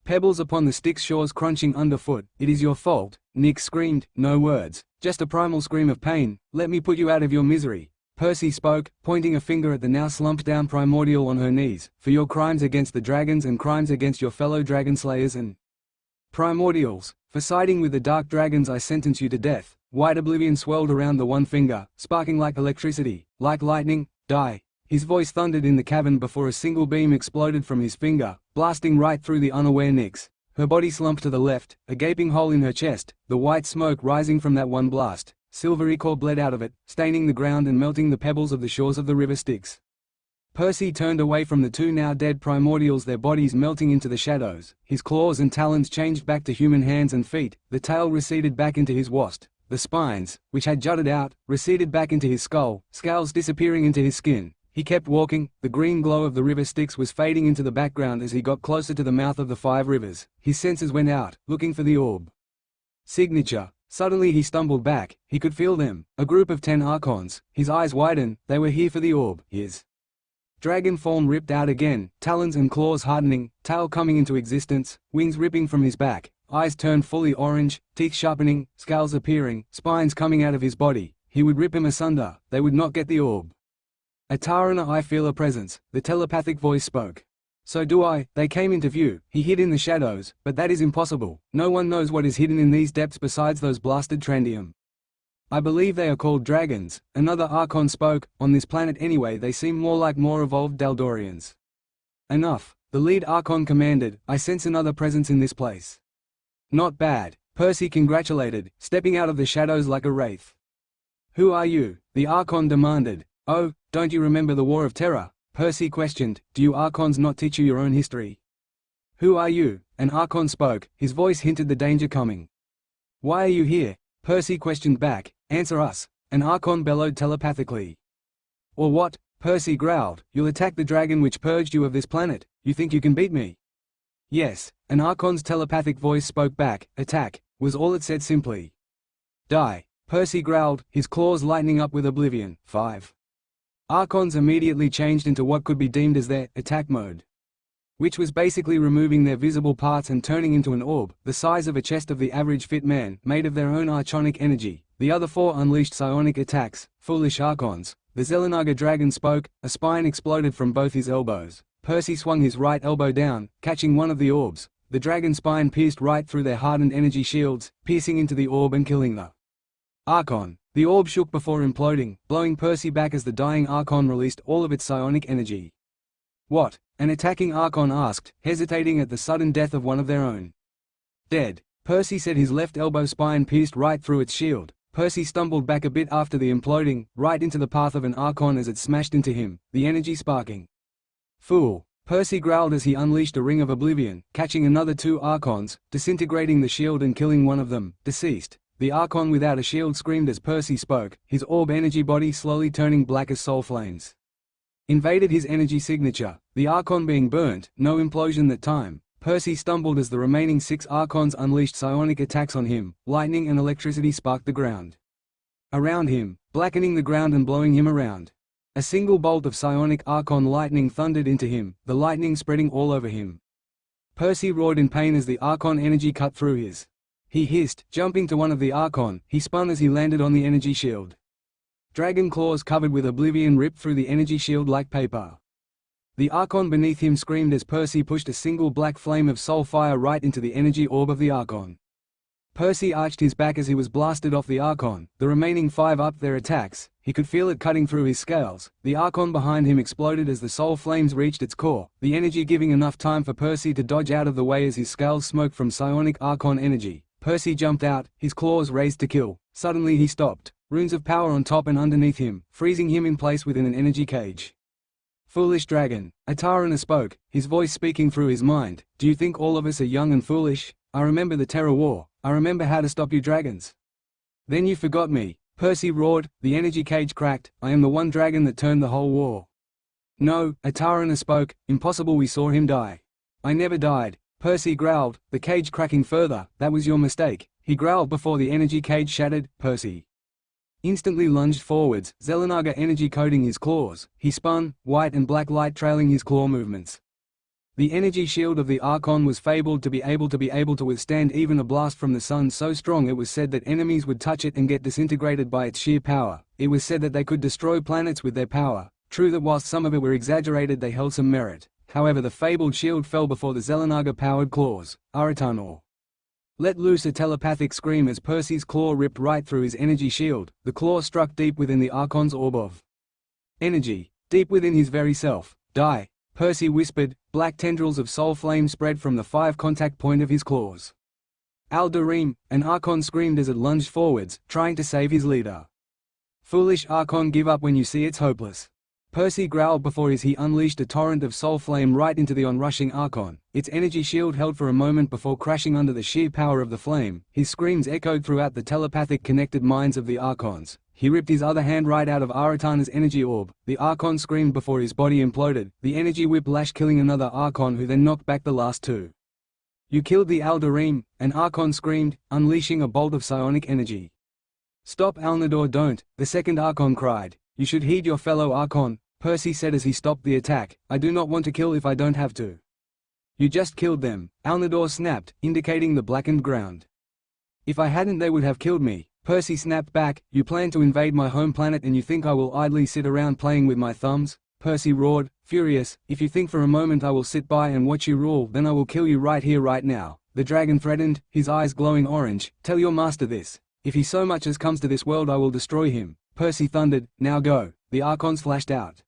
Pebbles upon the Styx shores crunching underfoot. "It is your fault," Nyx screamed, no words, just a primal scream of pain. "Let me put you out of your misery." Percy spoke, pointing a finger at the now slumped down primordial on her knees. "For your crimes against the dragons and crimes against your fellow dragon slayers and primordials, for siding with the dark dragons I sentence you to death." White oblivion swirled around the one finger, sparking like electricity, like lightning. "Die." His voice thundered in the cavern before a single beam exploded from his finger, blasting right through the unaware Nyx. Her body slumped to the left, a gaping hole in her chest, the white smoke rising from that one blast. Silver ichor bled out of it, staining the ground and melting the pebbles of the shores of the river Styx. Percy turned away from the two now dead primordials, their bodies melting into the shadows. His claws and talons changed back to human hands and feet, the tail receded back into his wast. The spines, which had jutted out, receded back into his skull, scales disappearing into his skin. He kept walking, the green glow of the river Styx was fading into the background as he got closer to the mouth of the 5 rivers. His senses went out, looking for the orb signature. Suddenly he stumbled back, he could feel them, a group of 10 archons. His eyes widened, they were here for the orb. His dragon form ripped out again, talons and claws hardening, tail coming into existence, wings ripping from his back, eyes turned fully orange, teeth sharpening, scales appearing, spines coming out of his body. He would rip him asunder, they would not get the orb. "Atarana, I feel a presence," the telepathic voice spoke. "So do I." They came into view. He hid in the shadows, but that is impossible. No one knows what is hidden in these depths besides those blasted Trandium. "I believe they are called dragons," another archon spoke. "On this planet anyway, they seem more like more evolved Daldorians." "Enough," the lead archon commanded. "I sense another presence in this place." "Not bad," Percy congratulated, stepping out of the shadows like a wraith. "Who are you?" the archon demanded. "Oh, don't you remember the War of Terror?" Percy questioned. "Do you archons not teach you your own history?" "Who are you?" An archon spoke, his voice hinted the danger coming. "Why are you here?" Percy questioned back. "Answer us," an archon bellowed telepathically. "Or what?" Percy growled. "You'll attack the dragon which purged you of this planet. You think you can beat me?" "Yes," an archon's telepathic voice spoke back. "Attack," was all it said simply. "Die," Percy growled, his claws lightening up with oblivion. 5 archons immediately changed into what could be deemed as their attack mode, which was basically removing their visible parts and turning into an orb, the size of a chest of the average fit man, made of their own archonic energy. The other 4 unleashed psionic attacks. "Foolish archons." The Xelanaga dragon spoke, a spine exploded from both his elbows. Percy swung his right elbow down, catching one of the orbs. The dragon spine pierced right through their hardened energy shields, piercing into the orb and killing the archon. The orb shook before imploding, blowing Percy back as the dying archon released all of its psionic energy. "What?" an attacking archon asked, hesitating at the sudden death of one of their own. "Dead," Percy said, his left elbow spine pierced right through its shield. Percy stumbled back a bit after the imploding, right into the path of an Archon as it smashed into him, the energy sparking. Fool! Percy growled as he unleashed a ring of oblivion, catching another 2 Archons, disintegrating the shield and killing one of them, deceased. The Archon without a shield screamed as Percy spoke, his orb energy body slowly turning black as soul flames. Invaded his energy signature, the Archon being burnt, no implosion that time. Percy stumbled as the remaining 6 Archons unleashed psionic attacks on him, lightning and electricity sparked the ground around him, blackening the ground and blowing him around. A single bolt of psionic Archon lightning thundered into him, the lightning spreading all over him. Percy roared in pain as the Archon energy cut through his. He hissed, jumping to one of the Archon. He spun as he landed on the energy shield. Dragon claws covered with oblivion ripped through the energy shield like paper. The Archon beneath him screamed as Percy pushed a single black flame of soul fire right into the energy orb of the Archon. Percy arched his back as he was blasted off the Archon. The remaining 5 upped their attacks. He could feel it cutting through his scales. The Archon behind him exploded as the soul flames reached its core, the energy giving enough time for Percy to dodge out of the way as his scales smoked from psionic Archon energy. Percy jumped out, his claws raised to kill. Suddenly he stopped, runes of power on top and underneath him, freezing him in place within an energy cage. Foolish dragon, Atarana spoke, his voice speaking through his mind. Do you think all of us are young and foolish? I remember the Terror War. I remember how to stop you dragons. Then you forgot me. Percy roared, the energy cage cracked. I am the one dragon that turned the whole war. No, Atarana spoke, impossible, we saw him die. I never died. Percy growled, the cage cracking further. That was your mistake. He growled before the energy cage shattered. Percy instantly lunged forwards, Xelanaga energy coating his claws. He spun, white and black light trailing his claw movements. The energy shield of the Archon was fabled to be able to withstand even a blast from the sun so strong it was said that enemies would touch it and get disintegrated by its sheer power. It was said that they could destroy planets with their power. True that whilst some of it were exaggerated they held some merit. However, the fabled shield fell before the Xelanaga-powered claws. Aratanor let loose a telepathic scream as Percy's claw ripped right through his energy shield. The claw struck deep within the Archon's orb of energy, deep within his very self. Die, Percy whispered. Black tendrils of soul flame spread from the 5 contact point of his claws. Al-Darim, an Archon screamed as it lunged forwards, trying to save his leader. Foolish Archon, give up when you see it's hopeless. Percy growled before he unleashed a torrent of soul flame right into the onrushing Archon. Its energy shield held for a moment before crashing under the sheer power of the flame. His screams echoed throughout the telepathic connected minds of the Archons. He ripped his other hand right out of Aratana's energy orb. The Archon screamed before his body imploded, the energy whip lash killing another Archon who then knocked back the last 2. You killed the Al-Darim, an Archon screamed, unleashing a bolt of psionic energy. Stop Alnador, don't, the second Archon cried. You should heed your fellow Archon, Percy said as he stopped the attack. I do not want to kill if I don't have to. You just killed them, Alnador snapped, indicating the blackened ground. If I hadn't they would have killed me. Percy snapped back, you plan to invade my home planet and you think I will idly sit around playing with my thumbs? Percy roared, furious, if you think for a moment I will sit by and watch you rule, then I will kill you right here right now. The dragon threatened, his eyes glowing orange. Tell your master this. If he so much as comes to this world I will destroy him. Percy thundered, now go. The Archons flashed out.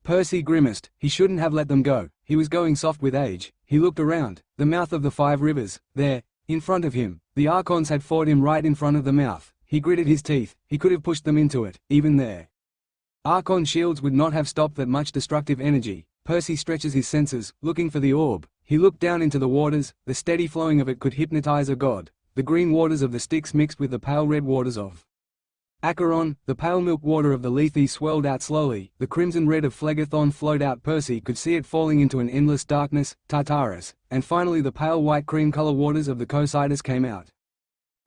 Percy grimaced, he shouldn't have let them go. He was going soft with age. He looked around, the mouth of the 5 rivers, there, in front of him. The Archons had fought him right in front of the mouth. He gritted his teeth, he could have pushed them into it, even there. Archon shields would not have stopped that much destructive energy. Percy stretches his senses, looking for the orb. He looked down into the waters, the steady flowing of it could hypnotize a god. The green waters of the Styx mixed with the pale red waters of Acheron, the pale milk water of the Lethe swelled out slowly, the crimson red of Phlegethon flowed out. Percy could see it falling into an endless darkness, Tartarus, and finally the pale white cream color waters of the Cocytus came out.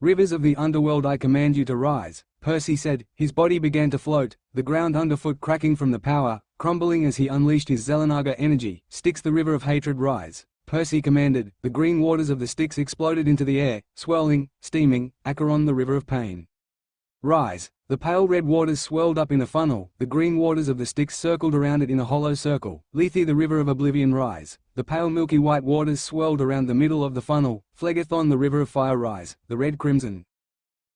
Rivers of the underworld, I command you to rise, Percy said. His body began to float, the ground underfoot cracking from the power, crumbling as he unleashed his Xelanaga energy. Styx, the river of hatred, rise, Percy commanded. The green waters of the Styx exploded into the air, swirling, steaming. Acheron, the river of pain, rise. The pale red waters swirled up in a funnel, the green waters of the Styx circled around it in a hollow circle. Lethe, the river of oblivion, rise. The pale milky white waters swirled around the middle of the funnel. Phlegethon, the river of fire, rise. The red crimson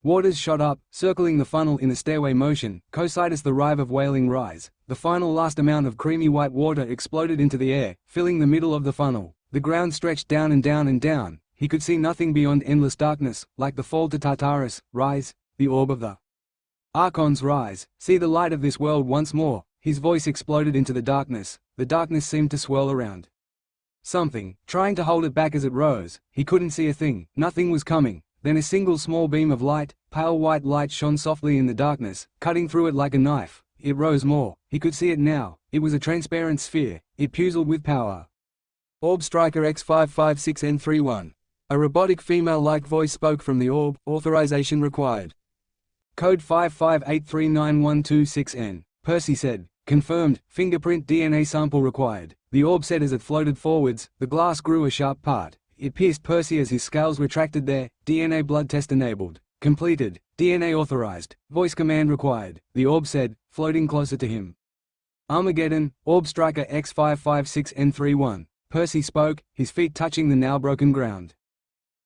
waters shot up, circling the funnel in a stairway motion. Cocytus, the rive of wailing, rise. The final last amount of creamy white water exploded into the air, filling the middle of the funnel. The ground stretched down and down and down. He could see nothing beyond endless darkness, like the fall to Tartarus. Rise. the orb of the Archons rise, see the light of this world once more. His voice exploded into the darkness seemed to swirl around something, trying to hold it back as it rose. He couldn't see a thing, nothing was coming. Then a single small beam of light, pale white light shone softly in the darkness, cutting through it like a knife. It rose more, he could see it now, it was a transparent sphere, it puzzled with power. Orb Striker X556N31. A robotic female-like voice spoke from the orb, authorization required. Code 558391226N. Percy said, confirmed, fingerprint DNA sample required. The orb said as it floated forwards, the glass grew a sharp part. It pierced Percy as his scales retracted there. DNA blood test enabled. Completed. DNA authorized. Voice command required. The orb said, floating closer to him. Armageddon, Orb Striker X556N31. Percy spoke, his feet touching the now broken ground.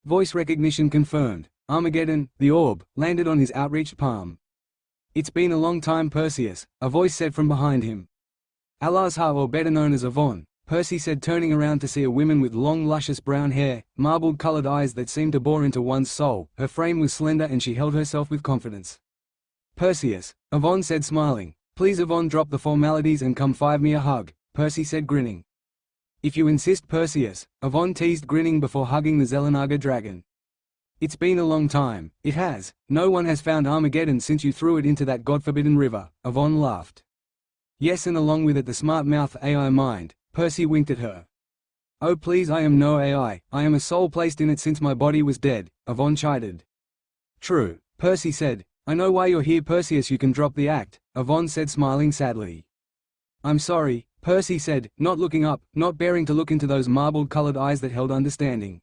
Voice recognition confirmed. Armageddon, the orb, landed on his outreached palm. It's been a long time, Perseus, a voice said from behind him. Al-Azhar, or better known as Yvonne, Percy said, turning around to see a woman with long luscious brown hair, marbled-colored eyes that seemed to bore into one's soul. Her frame was slender and she held herself with confidence. Perseus, Yvonne said, smiling. Please Yvonne, drop the formalities and come five me a hug, Percy said, grinning. If you insist, Perseus, Yvonne teased, grinning before hugging the Xelanaga dragon. It's been a long time, it has. No one has found Armageddon since you threw it into that God-forbidden river, Yvonne laughed. Yes, and along with it the smart-mouth AI mind. Percy winked at her. Oh please, I am no AI, I am a soul placed in it since my body was dead, Yvonne chided. True, Percy said. I know why you're here, Perseus, you can drop the act, Yvonne said, smiling sadly. I'm sorry, Percy said, not looking up, not bearing to look into those marbled-colored eyes that held understanding.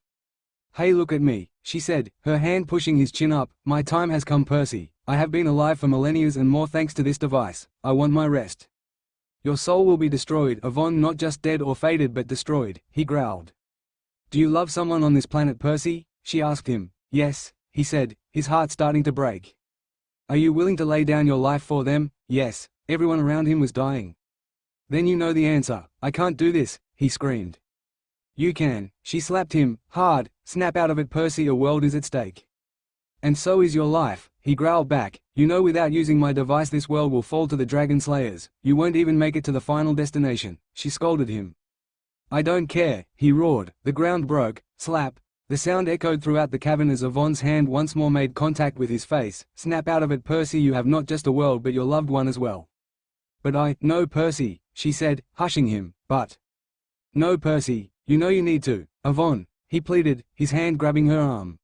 Hey, look at me, she said, her hand pushing his chin up. My time has come, Percy. I have been alive for millennia and more thanks to this device. I want my rest. Your soul will be destroyed, Yvonne, not just dead or faded but destroyed, he growled. Do you love someone on this planet, Percy? She asked him. Yes, he said, his heart starting to break. Are you willing to lay down your life for them? Yes, everyone around him was dying. Then you know the answer. I can't do this, he screamed. You can, she slapped him, hard. Snap out of it, Percy, a world is at stake. And so is your life, he growled back. You know without using my device this world will fall to the Dragon Slayers. You won't even make it to the final destination, she scolded him. I don't care, he roared. The ground broke, slap. The sound echoed throughout the cavern as Yvonne's hand once more made contact with his face. Snap out of it, Percy, you have not just a world but your loved one as well. But no, Percy, she said, hushing him. But no, Percy, you know you need to. Yvonne, he pleaded, his hand grabbing her arm.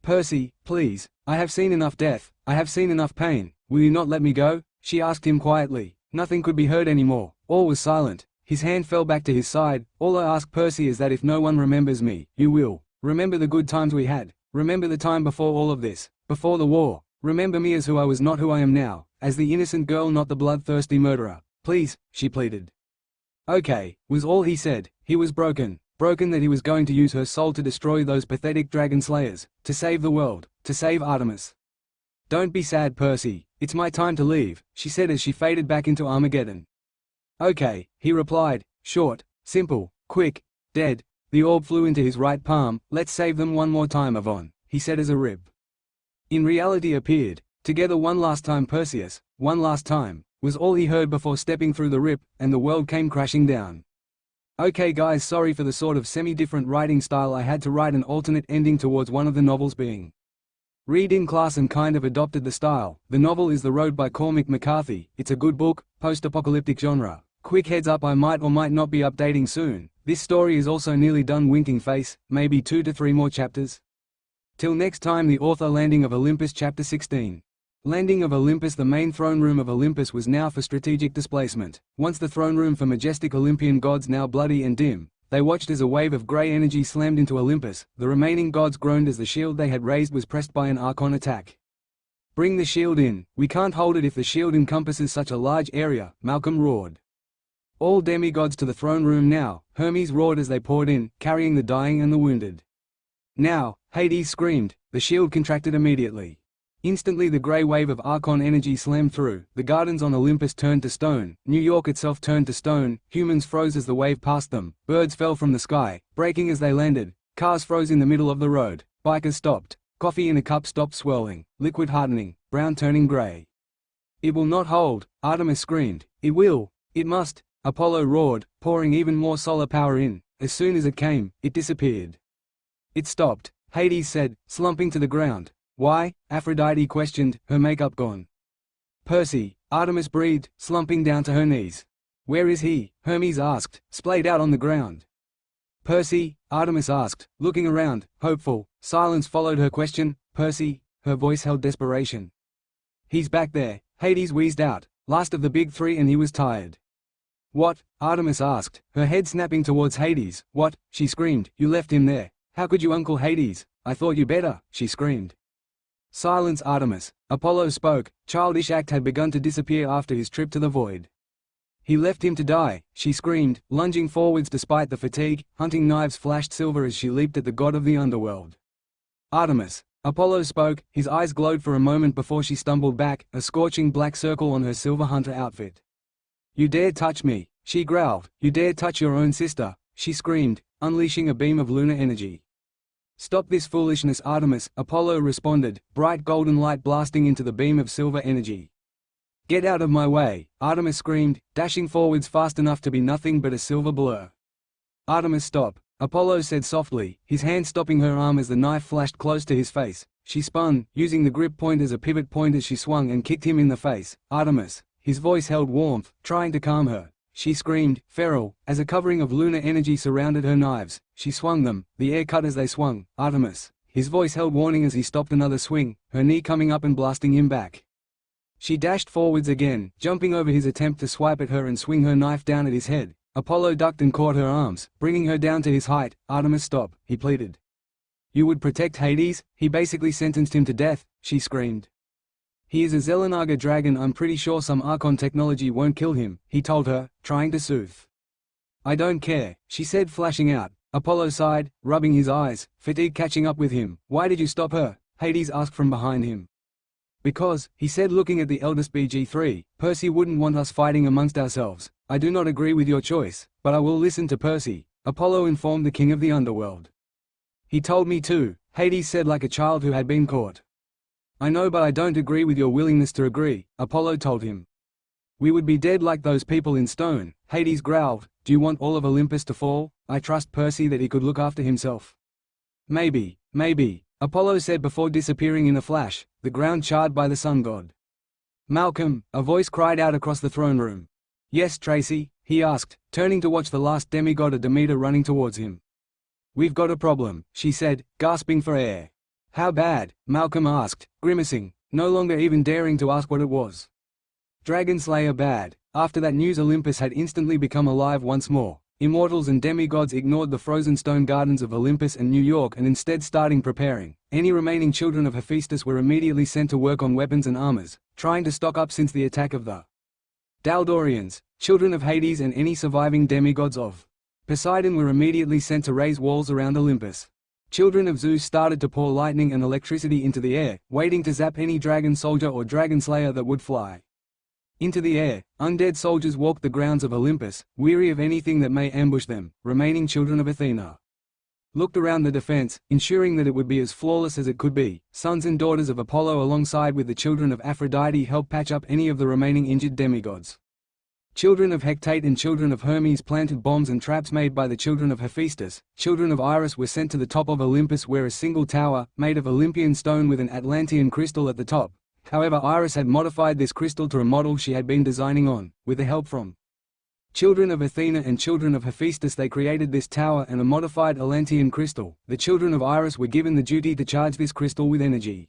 Percy, please, I have seen enough death, I have seen enough pain, will you not let me go? She asked him quietly. Nothing could be heard anymore, all was silent. His hand fell back to his side. All I ask, Percy, is that if no one remembers me, you will. Remember the good times we had, remember the time before all of this, before the war. Remember me as who I was, not who I am now, as the innocent girl, not the bloodthirsty murderer. Please, she pleaded. Okay, was all he said. He was broken that he was going to use her soul to destroy those pathetic dragon slayers, to save the world, to save Artemis. Don't be sad, Percy, it's my time to leave, she said as she faded back into Armageddon. Okay, he replied, short, simple, quick, dead. The orb flew into his right palm. Let's save them one more time, Yvonne, he said as a rib. In reality appeared. Together one last time, Perseus, one last time, was all he heard before stepping through the rip, and the world came crashing down. Okay guys, sorry for the sort of semi-different writing style. I had to write an alternate ending towards one of the novels being read in class and kind of adopted the style. The novel is The Road by Cormac McCarthy. It's a good book, post-apocalyptic genre. Quick heads up, I might or might not be updating soon. This story is also nearly done, winking face, maybe 2 to 3 more chapters. Till next time, the author. Landing of Olympus Chapter 16. Landing of Olympus. The main throne room of Olympus was now for strategic displacement. Once the throne room for majestic Olympian gods, now bloody and dim, they watched as a wave of grey energy slammed into Olympus. The remaining gods groaned as the shield they had raised was pressed by an Archon attack. Bring the shield in, we can't hold it if the shield encompasses such a large area, Malcolm roared. All demigods to the throne room now, Hermes roared as they poured in, carrying the dying and the wounded. Now, Hades screamed. The shield contracted immediately. Instantly the grey wave of Archon energy slammed through. The gardens on Olympus turned to stone. New York itself turned to stone. Humans froze as the wave passed them. Birds fell from the sky, breaking as they landed. Cars froze in the middle of the road. Bikers stopped. Coffee in a cup stopped swirling, liquid hardening, brown turning gray. "It will not hold," Artemis screamed. "It will. It must," Apollo roared, pouring even more solar power in. As soon as it came, it disappeared. "It stopped," Hades said, slumping to the ground. "Why?" Aphrodite questioned, her makeup gone. "Percy," Artemis breathed, slumping down to her knees. "Where is he?" Hermes asked, splayed out on the ground. "Percy?" Artemis asked, looking around, hopeful. Silence followed her question. "Percy?" Her voice held desperation. "He's back there," Hades wheezed out, last of the big three, and he was tired. "What?" Artemis asked, her head snapping towards Hades. "What?" she screamed. "You left him there. How could you, Uncle Hades? I thought you better," she screamed. "Silence, Artemis," Apollo spoke. Childish act had begun to disappear after his trip to the void. "He left him to die," she screamed, lunging forwards despite the fatigue. Hunting knives flashed silver as she leaped at the god of the underworld. "Artemis," Apollo spoke, his eyes glowed for a moment before she stumbled back, a scorching black circle on her silver hunter outfit. "You dare touch me," she growled. "You dare touch your own sister," she screamed, unleashing a beam of lunar energy. "Stop this foolishness, Artemis," Apollo responded, bright golden light blasting into the beam of silver energy. "Get out of my way," Artemis screamed, dashing forwards fast enough to be nothing but a silver blur. "Artemis, stop," Apollo said softly, his hand stopping her arm as the knife flashed close to his face. She spun, using the grip point as a pivot point as she swung and kicked him in the face. "Artemis." His voice held warmth, trying to calm her. She screamed, feral, as a covering of lunar energy surrounded her knives. She swung them, the air cut as they swung. "Artemis." His voice held warning as he stopped another swing, her knee coming up and blasting him back. She dashed forwards again, jumping over his attempt to swipe at her and swing her knife down at his head. Apollo ducked and caught her arms, bringing her down to his height. "Artemis, stop," he pleaded. "You would protect Hades? He basically sentenced him to death," she screamed. "He is a Xelanaga dragon. I'm pretty sure some Archon technology won't kill him," he told her, trying to soothe. "I don't care," she said, flashing out. Apollo sighed, rubbing his eyes, fatigue catching up with him. "Why did you stop her?" Hades asked from behind him. "Because," he said, looking at the eldest BG3, "Percy wouldn't want us fighting amongst ourselves. I do not agree with your choice, but I will listen to Percy," Apollo informed the king of the underworld. "He told me to," Hades said like a child who had been caught. "I know, but I don't agree with your willingness to agree," Apollo told him. "We would be dead like those people in stone," Hades growled. "Do you want all of Olympus to fall? I trust Percy that he could look after himself." Maybe, Apollo said before disappearing in a flash, the ground charred by the sun god. "Malcolm," a voice cried out across the throne room. "Yes, Tracy?" he asked, turning to watch the last demigod of Demeter running towards him. "We've got a problem," she said, gasping for air. "How bad?" Malcolm asked, grimacing, no longer even daring to ask what it was. "Dragon Slayer bad." After that news, Olympus had instantly become alive once more. Immortals and demigods ignored the frozen stone gardens of Olympus and New York and instead starting preparing. Any remaining children of Hephaestus were immediately sent to work on weapons and armors, trying to stock up since the attack of the Daldorians, children of Hades, and any surviving demigods of Poseidon were immediately sent to raise walls around Olympus. Children of Zeus started to pour lightning and electricity into the air, waiting to zap any dragon soldier or dragon slayer that would fly into the air. Undead soldiers walked the grounds of Olympus, weary of anything that may ambush them. Remaining children of Athena looked around the defense, ensuring that it would be as flawless as it could be. Sons and daughters of Apollo alongside with the children of Aphrodite helped patch up any of the remaining injured demigods. Children of Hecate and children of Hermes planted bombs and traps made by the children of Hephaestus. Children of Iris were sent to the top of Olympus, where a single tower, made of Olympian stone with an Atlantean crystal at the top. However, Iris had modified this crystal to a model she had been designing on, with the help from children of Athena and children of Hephaestus. They created this tower and a modified Atlantean crystal. The children of Iris were given the duty to charge this crystal with energy.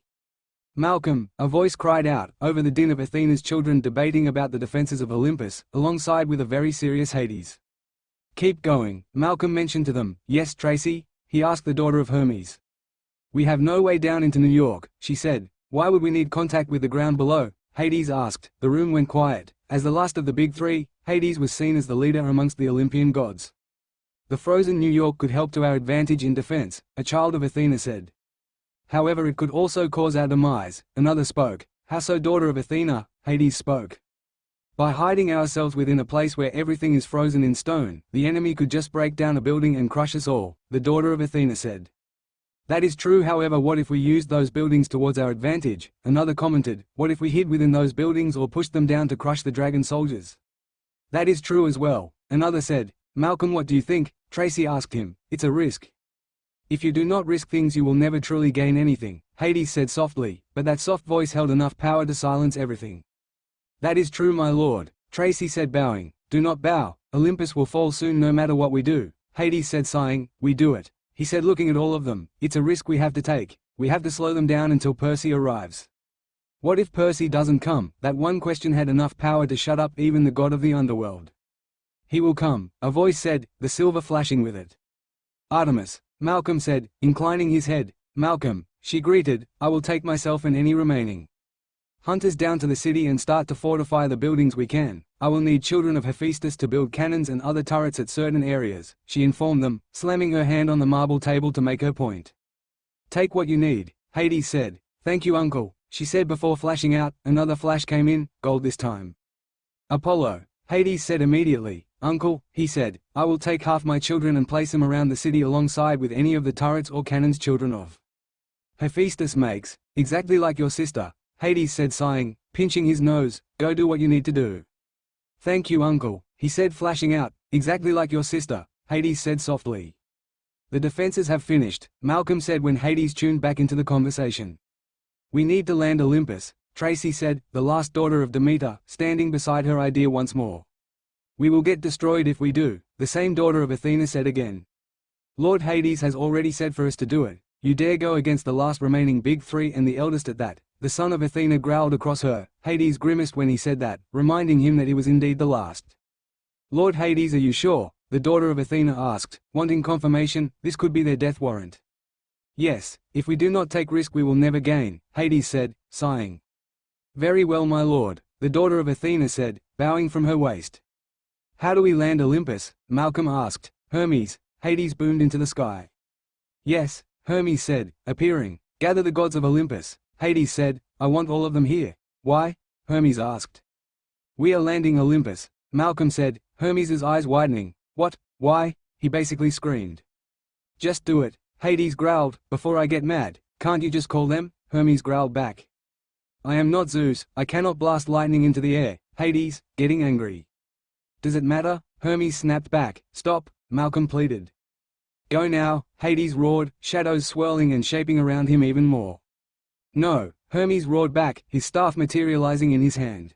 "Malcolm," a voice cried out, over the din of Athena's children debating about the defenses of Olympus, alongside with a very serious Hades. "Keep going," Malcolm mentioned to them. "Yes, Tracy?" he asked the daughter of Hermes. "We have no way down into New York," she said. "Why would we need contact with the ground below?" Hades asked. The room went quiet. As the last of the big three, Hades was seen as the leader amongst the Olympian gods. "The frozen New York could help to our advantage in defense," a child of Athena said. "However, it could also cause our demise," another spoke. "How so, daughter of Athena?" Hades spoke. "By hiding ourselves within a place where everything is frozen in stone, the enemy could just break down a building and crush us all," the daughter of Athena said. That is true, however, what if we used those buildings towards our advantage? Another commented, what if we hid within those buildings or pushed them down to crush the dragon soldiers? That is true as well. Another said, Malcolm, what do you think? Tracy asked him. It's a risk. If you do not risk things you will never truly gain anything, Hades said softly, but that soft voice held enough power to silence everything. That is true, my lord, Tracy said, bowing. Do not bow, Olympus will fall soon no matter what we do. Hades said, sighing. We do it. He said, looking at all of them. It's a risk we have to take. We have to slow them down until Percy arrives. What if Percy doesn't come? That one question had enough power to shut up even the god of the underworld. He will come, a voice said, the silver flashing with it. Artemis, Malcolm said, inclining his head. Malcolm, she greeted, I will take myself and any remaining hunters down to the city and start to fortify the buildings we can. I will need children of Hephaestus to build cannons and other turrets at certain areas, she informed them, slamming her hand on the marble table to make her point. Take what you need, Hades said. Thank you, uncle, she said before flashing out. Another flash came in, gold this time. Apollo, Hades said immediately. Uncle, he said, I will take half my children and place them around the city alongside with any of the turrets or cannons children of Hephaestus makes, exactly like your sister, Hades said, sighing, pinching his nose. Go do what you need to do. Thank you, uncle, he said, flashing out. Exactly like your sister, Hades said softly. The defenses have finished, Malcolm said when Hades tuned back into the conversation. We need to land Olympus, Tracy said, the last daughter of Demeter, standing beside her idea once more. We will get destroyed if we do, the same daughter of Athena said again. Lord Hades has already said for us to do it. You dare go against the last remaining big three and the eldest at that. The son of Athena growled across her. Hades grimaced when he said that, reminding him that he was indeed the last. Lord Hades, are you sure? The daughter of Athena asked, wanting confirmation. This could be their death warrant. Yes, if we do not take risk we will never gain, Hades said, sighing. Very well, my lord, the daughter of Athena said, bowing from her waist. How do we land Olympus? Malcolm asked. Hermes, Hades boomed into the sky. Yes, Hermes said, appearing. Gather the gods of Olympus. Hades said, I want all of them here. Why? Hermes asked. We are landing Olympus, Malcolm said, Hermes' eyes widening. What? Why? He basically screamed. Just do it, Hades growled. Before I get mad, can't you just call them? Hermes growled back. I am not Zeus, I cannot blast lightning into the air. Hades, getting angry. Does it matter? Hermes snapped back. Stop, Malcolm pleaded. Go now, Hades roared, shadows swirling and shaping around him even more. No, Hermes roared back, his staff materializing in his hand.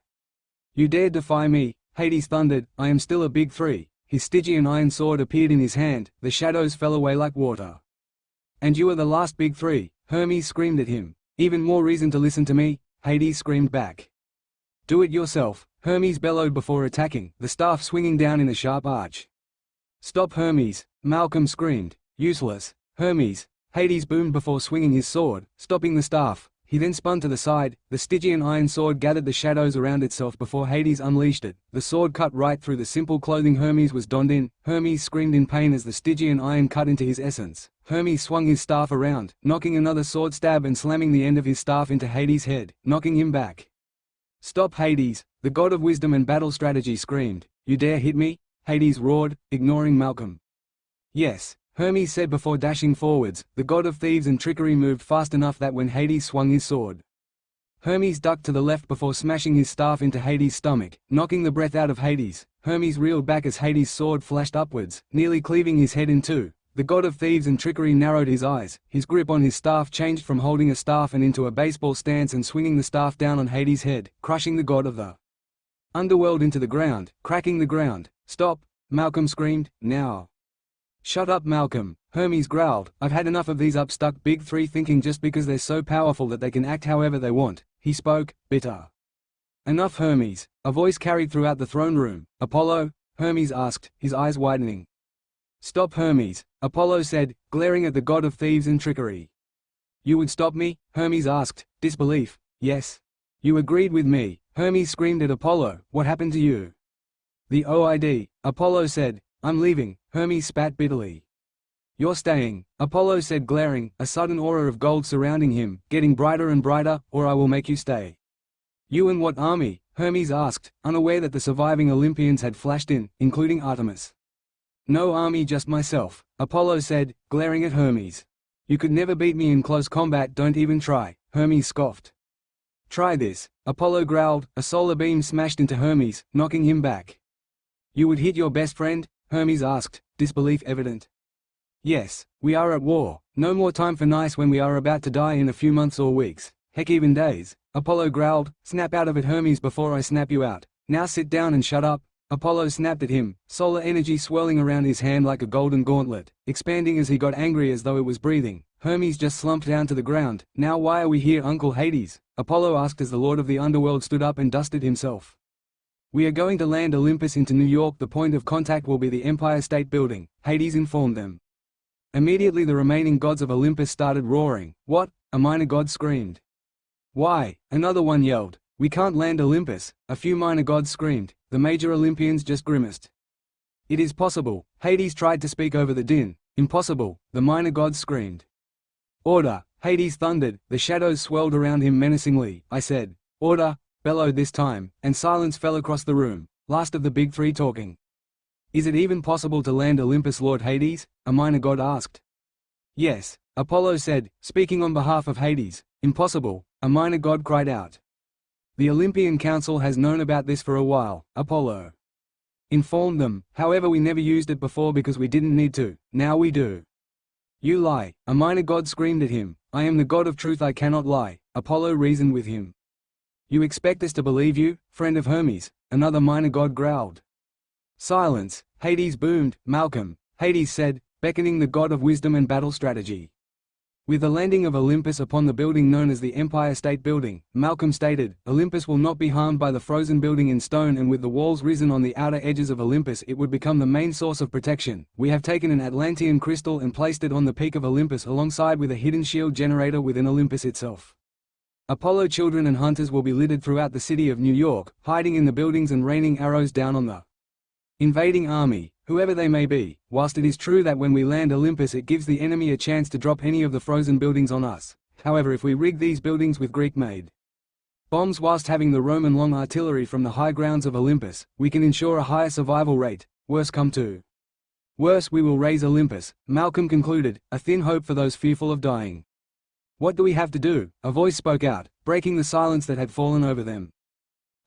You dare defy me, Hades thundered. I am still a big three. His Stygian iron sword appeared in his hand, the shadows fell away like water. And you are the last big three, Hermes screamed at him. Even more reason to listen to me, Hades screamed back. Do it yourself, Hermes bellowed before attacking, the staff swinging down in a sharp arch. Stop, Hermes, Malcolm screamed. Useless, Hermes, Hades boomed before swinging his sword, stopping the staff. He then spun to the side. The Stygian iron sword gathered the shadows around itself before Hades unleashed it. The sword cut right through the simple clothing Hermes was donned in. Hermes screamed in pain as the Stygian iron cut into his essence. Hermes swung his staff around, knocking another sword stab and slamming the end of his staff into Hades' head, knocking him back. Stop, Hades, the god of wisdom and battle strategy screamed. You dare hit me? Hades roared, ignoring Malcolm. Yes, Hermes said before dashing forwards. The god of thieves and trickery moved fast enough that when Hades swung his sword, Hermes ducked to the left before smashing his staff into Hades' stomach, knocking the breath out of Hades. Hermes reeled back as Hades' sword flashed upwards, nearly cleaving his head in two. The god of thieves and trickery narrowed his eyes. His grip on his staff changed from holding a staff and into a baseball stance and swinging the staff down on Hades' head, crushing the god of the underworld into the ground, cracking the ground. Stop, Malcolm screamed, now. Shut up, Malcolm, Hermes growled. I've had enough of these upstuck big three thinking just because they're so powerful that they can act however they want. He spoke, bitter. Enough, Hermes, a voice carried throughout the throne room. Apollo? Hermes asked, his eyes widening. Stop, Hermes, Apollo said, glaring at the god of thieves and trickery. You would stop me? Hermes asked, disbelief. Yes. You agreed with me, Hermes screamed at Apollo. What happened to you? The OID, Apollo said. I'm leaving, Hermes spat bitterly. You're staying, Apollo said, glaring, a sudden aura of gold surrounding him, getting brighter and brighter, or I will make you stay. You and what army? Hermes asked, unaware that the surviving Olympians had flashed in, including Artemis. No army, just myself, Apollo said, glaring at Hermes. You could never beat me in close combat, don't even try, Hermes scoffed. Try this, Apollo growled. A solar beam smashed into Hermes, knocking him back. You would hit your best friend? Hermes asked, disbelief evident. Yes, we are at war, no more time for nice when we are about to die in a few months or weeks, heck even days, Apollo growled. Snap out of it, Hermes, before I snap you out. Now sit down and shut up. Apollo snapped at him, solar energy swirling around his hand like a golden gauntlet, expanding as he got angry as though it was breathing. Hermes just slumped down to the ground. Now why are we here, Uncle Hades? Apollo asked as the Lord of the Underworld stood up and dusted himself. We are going to land Olympus into New York. The point of contact will be the Empire State Building, Hades informed them. Immediately the remaining gods of Olympus started roaring. What? A minor god screamed. Why? Another one yelled. We can't land Olympus. A few minor gods screamed. The major Olympians just grimaced. It is possible. Hades tried to speak over the din. Impossible, the minor gods screamed. Order, Hades thundered. The shadows swirled around him menacingly. I said, order, bellowed this time, and silence fell across the room. Last of the big three talking. Is it even possible to land Olympus, Lord Hades? A minor god asked. Yes, Apollo said, speaking on behalf of Hades. Impossible, a minor god cried out. The Olympian Council has known about this for a while, Apollo informed them. However, we never used it before because we didn't need to. Now we do. You lie, a minor god screamed at him. I am the god of truth, I cannot lie, Apollo reasoned with him. You expect us to believe you, friend of Hermes? Another minor god growled. Silence, Hades boomed. Malcolm, Hades said, beckoning the god of wisdom and battle strategy. With the landing of Olympus upon the building known as the Empire State Building, Malcolm stated, Olympus will not be harmed by the frozen building in stone, and with the walls risen on the outer edges of Olympus it would become the main source of protection. We have taken an Atlantean crystal and placed it on the peak of Olympus alongside with a hidden shield generator within Olympus itself. Apollo children and hunters will be littered throughout the city of New York, hiding in the buildings and raining arrows down on the invading army, whoever they may be. Whilst it is true that when we land Olympus it gives the enemy a chance to drop any of the frozen buildings on us, however, if we rig these buildings with Greek-made bombs whilst having the Roman long artillery from the high grounds of Olympus, we can ensure a higher survival rate. Worse come to worse, we will raise Olympus, Malcolm concluded, a thin hope for those fearful of dying. What do we have to do? A voice spoke out, breaking the silence that had fallen over them.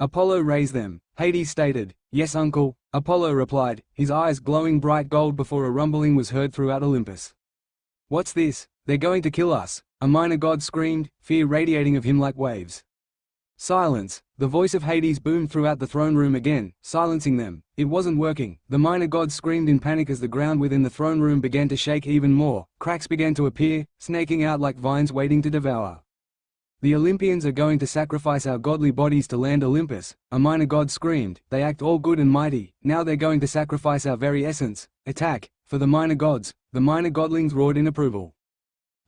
Apollo raised them, Hades stated. Yes, uncle, Apollo replied, his eyes glowing bright gold before a rumbling was heard throughout Olympus. What's this? They're going to kill us, a minor god screamed, fear radiating of him like waves. Silence, the voice of Hades boomed throughout the throne room again, silencing them. It wasn't working. The minor gods screamed in panic as the ground within the throne room began to shake even more. Cracks began to appear, snaking out like vines waiting to devour. The Olympians are going to sacrifice our godly bodies to land Olympus, a minor god screamed. They act all good and mighty, now they're going to sacrifice our very essence. Attack, for the minor gods. The minor godlings roared in approval.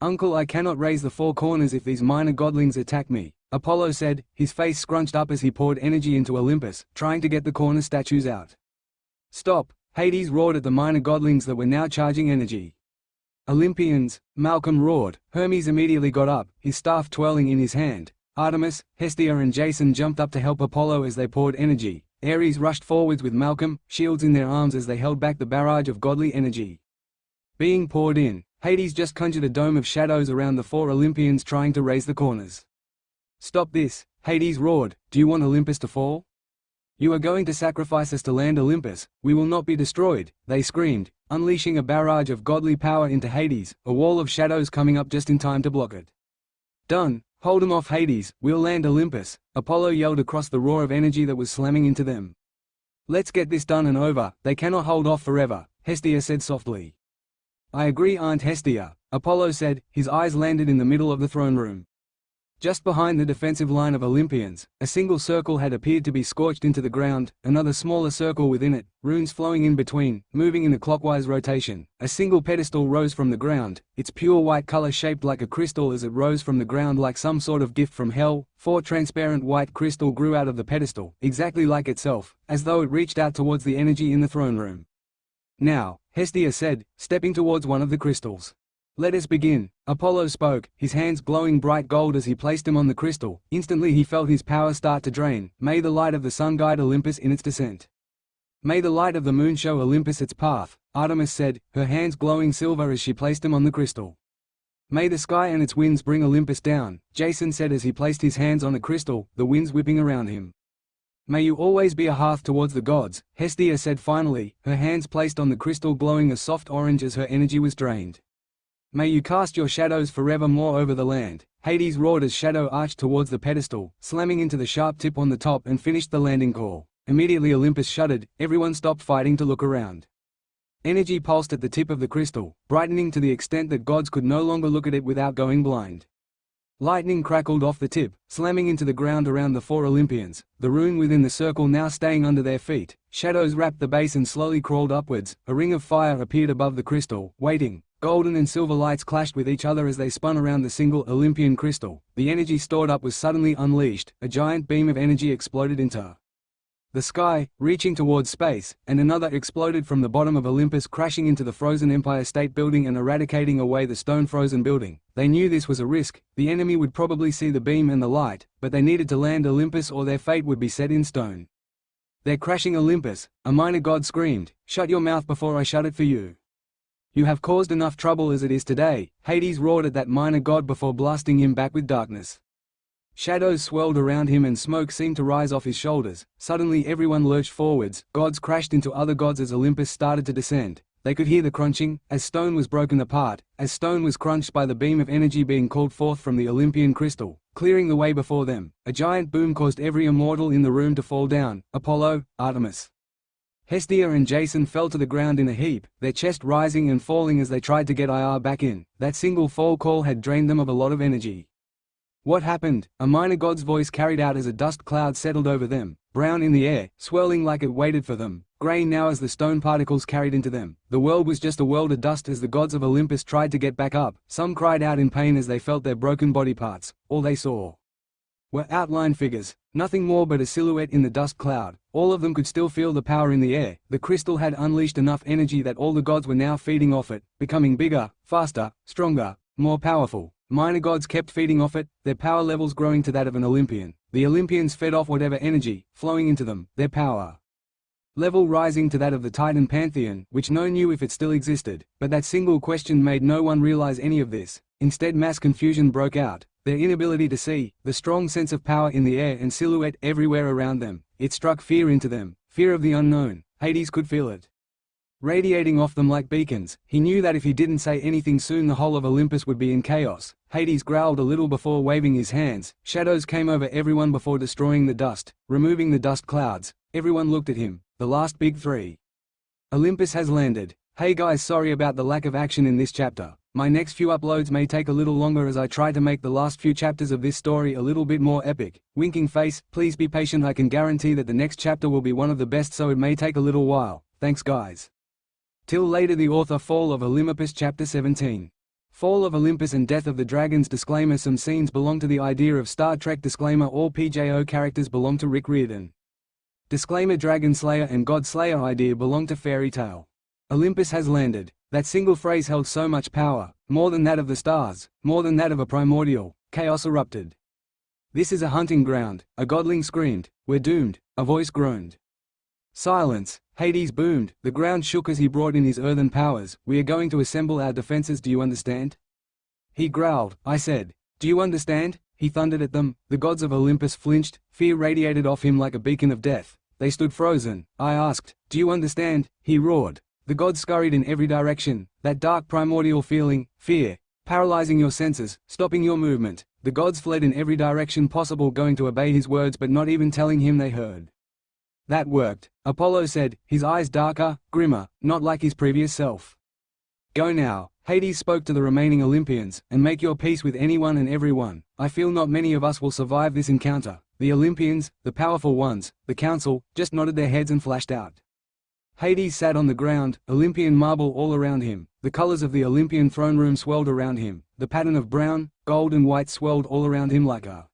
Uncle, I cannot raise the four corners if these minor godlings attack me, Apollo said, his face scrunched up as he poured energy into Olympus, trying to get the corner statues out. Stop, Hades roared at the minor godlings that were now charging energy. Olympians, Malcolm roared. Hermes immediately got up, his staff twirling in his hand. Artemis, Hestia and Jason jumped up to help Apollo as they poured energy. Ares rushed forwards with Malcolm, shields in their arms as they held back the barrage of godly energy being poured in. Hades just conjured a dome of shadows around the four Olympians trying to raise the corners. Stop this, Hades roared. Do you want Olympus to fall? You are going to sacrifice us to land Olympus. We will not be destroyed, they screamed, unleashing a barrage of godly power into Hades, a wall of shadows coming up just in time to block it. Done, hold them off, Hades, we'll land Olympus, Apollo yelled across the roar of energy that was slamming into them. Let's get this done and over. They cannot hold off forever, Hestia said softly. I agree, Aunt Hestia, Apollo said, his eyes landed in the middle of the throne room. Just behind the defensive line of Olympians, a single circle had appeared to be scorched into the ground, another smaller circle within it, runes flowing in between, moving in a clockwise rotation. A single pedestal rose from the ground, its pure white color shaped like a crystal as it rose from the ground like some sort of gift from hell. Four transparent white crystal grew out of the pedestal, exactly like itself, as though it reached out towards the energy in the throne room. Now, Hestia said, stepping towards one of the crystals. Let us begin, Apollo spoke, his hands glowing bright gold as he placed them on the crystal. Instantly he felt his power start to drain. May the light of the sun guide Olympus in its descent. May the light of the moon show Olympus its path, Artemis said, her hands glowing silver as she placed them on the crystal. "May the sky and its winds bring Olympus down," Jason said as he placed his hands on the crystal, the winds whipping around him. "May you always be a hearth towards the gods," Hestia said finally, her hands placed on the crystal glowing a soft orange as her energy was drained. "May you cast your shadows forevermore over the land," Hades roared as Shadow arched towards the pedestal, slamming into the sharp tip on the top and finished the landing call. Immediately Olympus shuddered, everyone stopped fighting to look around. Energy pulsed at the tip of the crystal, brightening to the extent that gods could no longer look at it without going blind. Lightning crackled off the tip, slamming into the ground around the 4 Olympians, the rune within the circle now staying under their feet. Shadows wrapped the base and slowly crawled upwards. A ring of fire appeared above the crystal, waiting. Golden and silver lights clashed with each other as they spun around the single Olympian crystal. The energy stored up was suddenly unleashed. A giant beam of energy exploded into the sky, reaching towards space, and another exploded from the bottom of Olympus, crashing into the frozen Empire State Building and eradicating away the stone-frozen building. They knew this was a risk. The enemy would probably see the beam and the light, but they needed to land Olympus or their fate would be set in stone. "They're crashing Olympus," a minor god screamed. "Shut your mouth before I shut it for you. You have caused enough trouble as it is today," Hades roared at that minor god before blasting him back with darkness. Shadows swirled around him and smoke seemed to rise off his shoulders. Suddenly everyone lurched forwards, gods crashed into other gods as Olympus started to descend. They could hear the crunching, as stone was broken apart, as stone was crunched by the beam of energy being called forth from the Olympian crystal, clearing the way before them. A giant boom caused every immortal in the room to fall down. Apollo, Artemis, Hestia and Jason fell to the ground in a heap, their chest rising and falling as they tried to get IR back in. That single fall call had drained them of a lot of energy. "What happened?" a minor god's voice carried out as a dust cloud settled over them, brown in the air, swirling like it waited for them, grey now as the stone particles carried into them. The world was just a world of dust as the gods of Olympus tried to get back up. Some cried out in pain as they felt their broken body parts. All they saw were outline figures, nothing more but a silhouette in the dust cloud. All of them could still feel the power in the air. The crystal had unleashed enough energy that all the gods were now feeding off it, becoming bigger, faster, stronger, more powerful. Minor gods kept feeding off it, their power levels growing to that of an Olympian. The Olympians fed off whatever energy, flowing into them, their power level rising to that of the Titan pantheon, which no one knew if it still existed. But that single question made no one realize any of this. Instead mass confusion broke out. Their inability to see, the strong sense of power in the air and silhouette everywhere around them. It struck fear into them, fear of the unknown. Hades could feel it radiating off them like beacons. He knew that if he didn't say anything soon the whole of Olympus would be in chaos. Hades growled a little before waving his hands. Shadows came over everyone before destroying the dust, removing the dust clouds. Everyone looked at him. The last big 3. Olympus has landed. Hey guys, sorry about the lack of action in this chapter. My next few uploads may take a little longer as I try to make the last few chapters of this story a little bit more epic. Winking face, please be patient. I can guarantee that the next chapter will be one of the best, so it may take a little while. Thanks guys. Till later. The author. Fall of Olympus Chapter 17. Fall of Olympus and Death of the Dragons. Disclaimer: some scenes belong to the idea of Star Trek. Disclaimer: all PJO characters belong to Rick Riordan. Disclaimer: Dragon Slayer and God Slayer idea belong to Fairy Tale. Olympus has landed. That single phrase held so much power, more than that of the stars, more than that of a primordial. Chaos erupted. "This is a hunting ground," a godling screamed. "We're doomed," a voice groaned. "Silence," Hades boomed. The ground shook as he brought in his earthen powers. "We are going to assemble our defenses, do you understand?" He growled. "I said, do you understand?" He thundered at them. The gods of Olympus flinched, fear radiated off him like a beacon of death. They stood frozen. "I asked, do you understand?" He roared. The gods scurried in every direction, that dark primordial feeling, fear, paralyzing your senses, stopping your movement. The gods fled in every direction possible, going to obey his words but not even telling him they heard. "That worked," Apollo said, his eyes darker, grimmer, not like his previous self. "Go now," Hades spoke to the remaining Olympians, "and make your peace with anyone and everyone. I feel not many of us will survive this encounter." The Olympians, the powerful ones, the council, just nodded their heads and flashed out. Hades sat on the ground, Olympian marble all around him. The colors of the Olympian throne room swirled around him. The pattern of brown, gold and white swirled all around him like a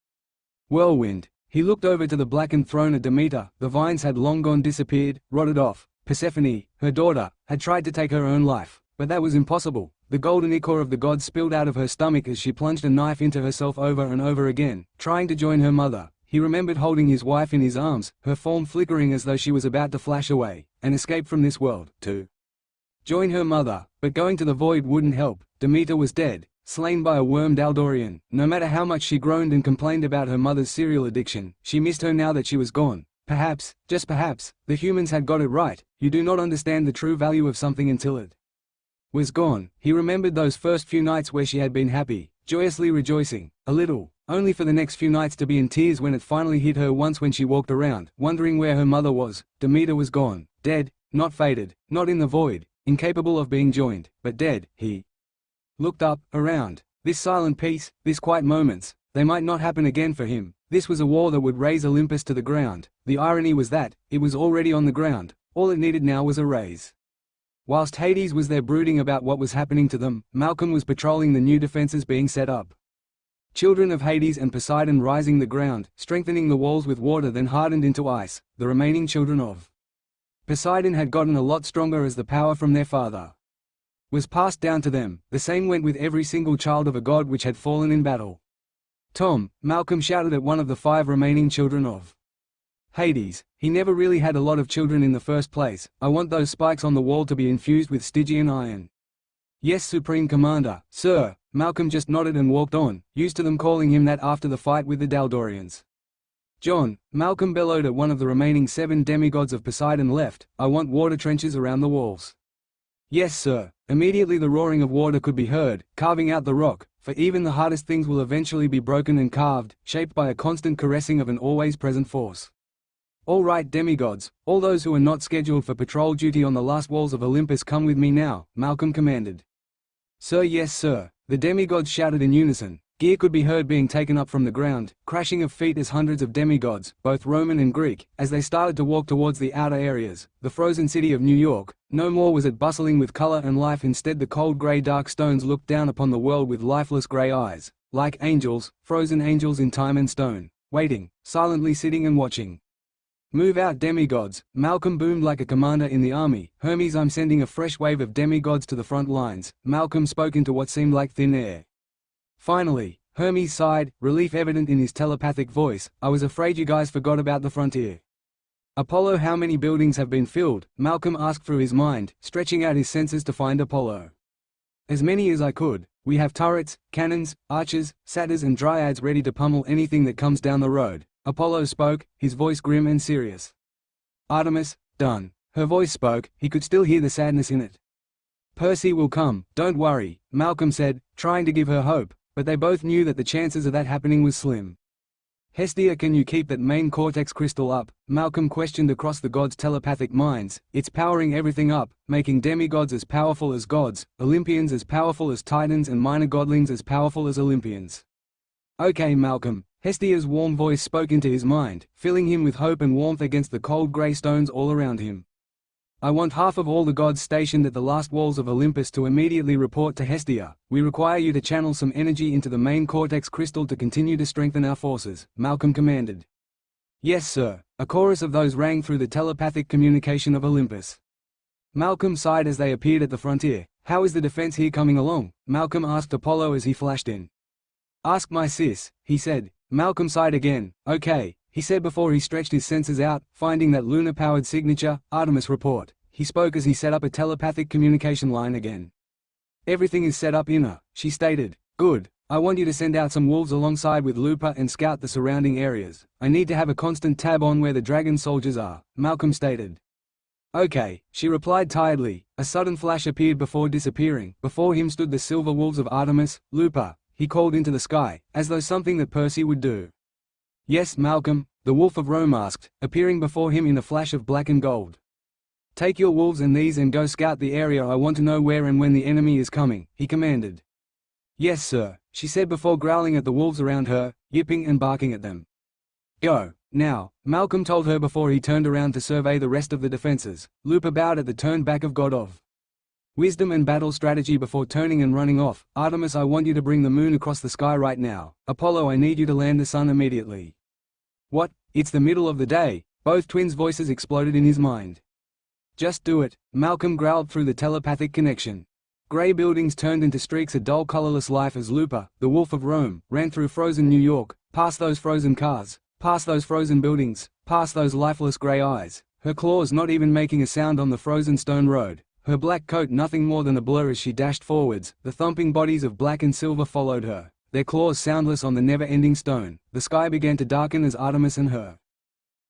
whirlwind. He looked over to the blackened throne of Demeter. The vines had long gone disappeared, rotted off. Persephone, her daughter, had tried to take her own life, but that was impossible. The golden ichor of the gods spilled out of her stomach as she plunged a knife into herself over and over again, trying to join her mother. He remembered holding his wife in his arms, her form flickering as though she was about to flash away, and escape from this world, to join her mother. But going to the void wouldn't help. Demeter was dead. slain by a worm Daldorian. No matter how much she groaned and complained about her mother's cereal addiction, she missed her now that she was gone. Perhaps, just perhaps, the humans had got it right. You do not understand the true value of something until it was gone. He remembered those first few nights where she had been happy, joyously rejoicing, a little, only for the next few nights to be in tears when it finally hit her once when she walked around, wondering where her mother was. Demeter was gone, dead, not faded, not in the void, incapable of being joined, but dead. He looked up, around. This silent peace, this quiet moments, they might not happen again for him. This was a war that would raise Olympus to the ground. The irony was that, it was already on the ground, all it needed now was a raise. Whilst Hades was there brooding about what was happening to them, Malcolm was patrolling the new defenses being set up. Children of Hades and Poseidon rising the ground, strengthening the walls with water then hardened into ice. The remaining children of Poseidon had gotten a lot stronger as the power from their father was passed down to them. The same went with every single child of a god which had fallen in battle. Tom, Malcolm shouted at one of the 5 remaining children of Hades. He never really had a lot of children in the first place. I want those spikes on the wall to be infused with Stygian iron. Yes, Supreme Commander, sir. Malcolm just nodded and walked on, used to them calling him that after the fight with the Daldorians. John, Malcolm bellowed at one of the remaining 7 demigods of Poseidon left. I want water trenches around the walls. Yes, sir. Immediately the roaring of water could be heard, carving out the rock, for even the hardest things will eventually be broken and carved, shaped by a constant caressing of an always present force. All right, demigods, all those who are not scheduled for patrol duty on the last walls of Olympus, come with me now, Malcolm commanded. Sir, yes, sir. The demigods shouted in unison. Gear could be heard being taken up from the ground, crashing of feet as hundreds of demigods, both Roman and Greek, as they started to walk towards the outer areas, the frozen city of New York. No more was it bustling with color and life, instead the cold grey dark stones looked down upon the world with lifeless grey eyes, like angels, frozen angels in time and stone, waiting, silently sitting and watching. Move out, demigods, Malcolm boomed like a commander in the army. Hermes, I'm sending a fresh wave of demigods to the front lines. Malcolm spoke into what seemed like thin air. Finally, Hermes sighed, relief evident in his telepathic voice. I was afraid you guys forgot about the frontier. Apollo, how many buildings have been filled? Malcolm asked through his mind, stretching out his senses to find Apollo. As many as I could. We have turrets, cannons, archers, satyrs and dryads ready to pummel anything that comes down the road. Apollo spoke, his voice grim and serious. Artemis, done. Her voice spoke, he could still hear the sadness in it. Percy will come, don't worry, Malcolm said, trying to give her hope, but they both knew that the chances of that happening was slim. Hestia, can you keep that main cortex crystal up? Malcolm questioned across the gods' telepathic minds. It's powering everything up, making demigods as powerful as gods, Olympians as powerful as titans and minor godlings as powerful as Olympians. Okay, Malcolm. Hestia's warm voice spoke into his mind, filling him with hope and warmth against the cold grey stones all around him. I want half of all the gods stationed at the last walls of Olympus to immediately report to Hestia. We require you to channel some energy into the main cortex crystal to continue to strengthen our forces, Malcolm commanded. Yes, sir. A chorus of those rang through the telepathic communication of Olympus. Malcolm sighed as they appeared at the frontier. How is the defense here coming along? Malcolm asked Apollo as he flashed in. Ask my sis, he said. Malcolm sighed again. Okay, he said before he stretched his senses out, finding that lunar-powered signature, Artemis report. He spoke as he set up a telepathic communication line again. Everything is set up inner, she stated. Good. I want you to send out some wolves alongside with Lupa and scout the surrounding areas. I need to have a constant tab on where the dragon soldiers are, Malcolm stated. Okay, she replied tiredly. A sudden flash appeared before disappearing. Before him stood the silver wolves of Artemis, Lupa. He called into the sky, as though something that Percy would do. Yes, Malcolm, the wolf of Rome asked, appearing before him in a flash of black and gold. Take your wolves and these and go scout the area. I want to know where and when the enemy is coming, he commanded. Yes, sir, she said before growling at the wolves around her, yipping and barking at them. Go, now, Malcolm told her before he turned around to survey the rest of the defenses. Lupa bowed at the turned back of God of Wisdom and battle strategy before turning and running off. Artemis, I want you to bring the moon across the sky right now. Apollo, I need you to land the sun immediately. What? It's the middle of the day. Both twins' voices exploded in his mind. Just do it, Malcolm growled through the telepathic connection. Grey buildings turned into streaks of dull colorless life as Lupa, the wolf of Rome, ran through frozen New York, past those frozen cars, past those frozen buildings, past those lifeless grey eyes, her claws not even making a sound on the frozen stone road. her black coat nothing more than a blur as she dashed forwards. The thumping bodies of black and silver followed her, their claws soundless on the never-ending stone. The sky began to darken as Artemis and her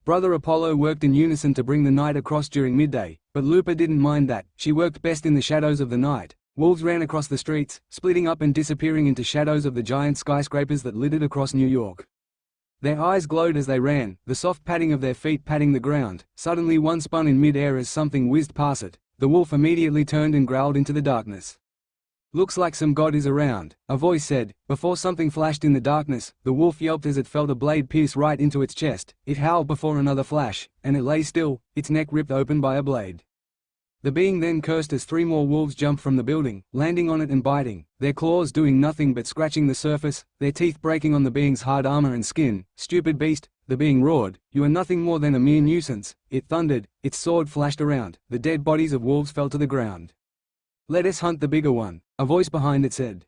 brother Apollo worked in unison to bring the night across during midday, but Lupa didn't mind that. She worked best in the shadows of the night. Wolves ran across the streets, splitting up and disappearing into shadows of the giant skyscrapers that littered across New York. Their eyes glowed as they ran, the soft padding of their feet patting the ground. Suddenly one spun in mid-air as something whizzed past it. The wolf immediately turned and growled into the darkness. "Looks like some god is around," a voice said. Before something flashed in the darkness, the wolf yelped as it felt a blade pierce right into its chest. It howled before another flash, and it lay still, its neck ripped open by a blade. The being then cursed as 3 more wolves jumped from the building, landing on it and biting, their claws doing nothing but scratching the surface, their teeth breaking on the being's hard armor and skin. "Stupid beast," the being roared, "you are nothing more than a mere nuisance." It thundered, its sword flashed around, the dead bodies of wolves fell to the ground. "Let us hunt the bigger one," a voice behind it said.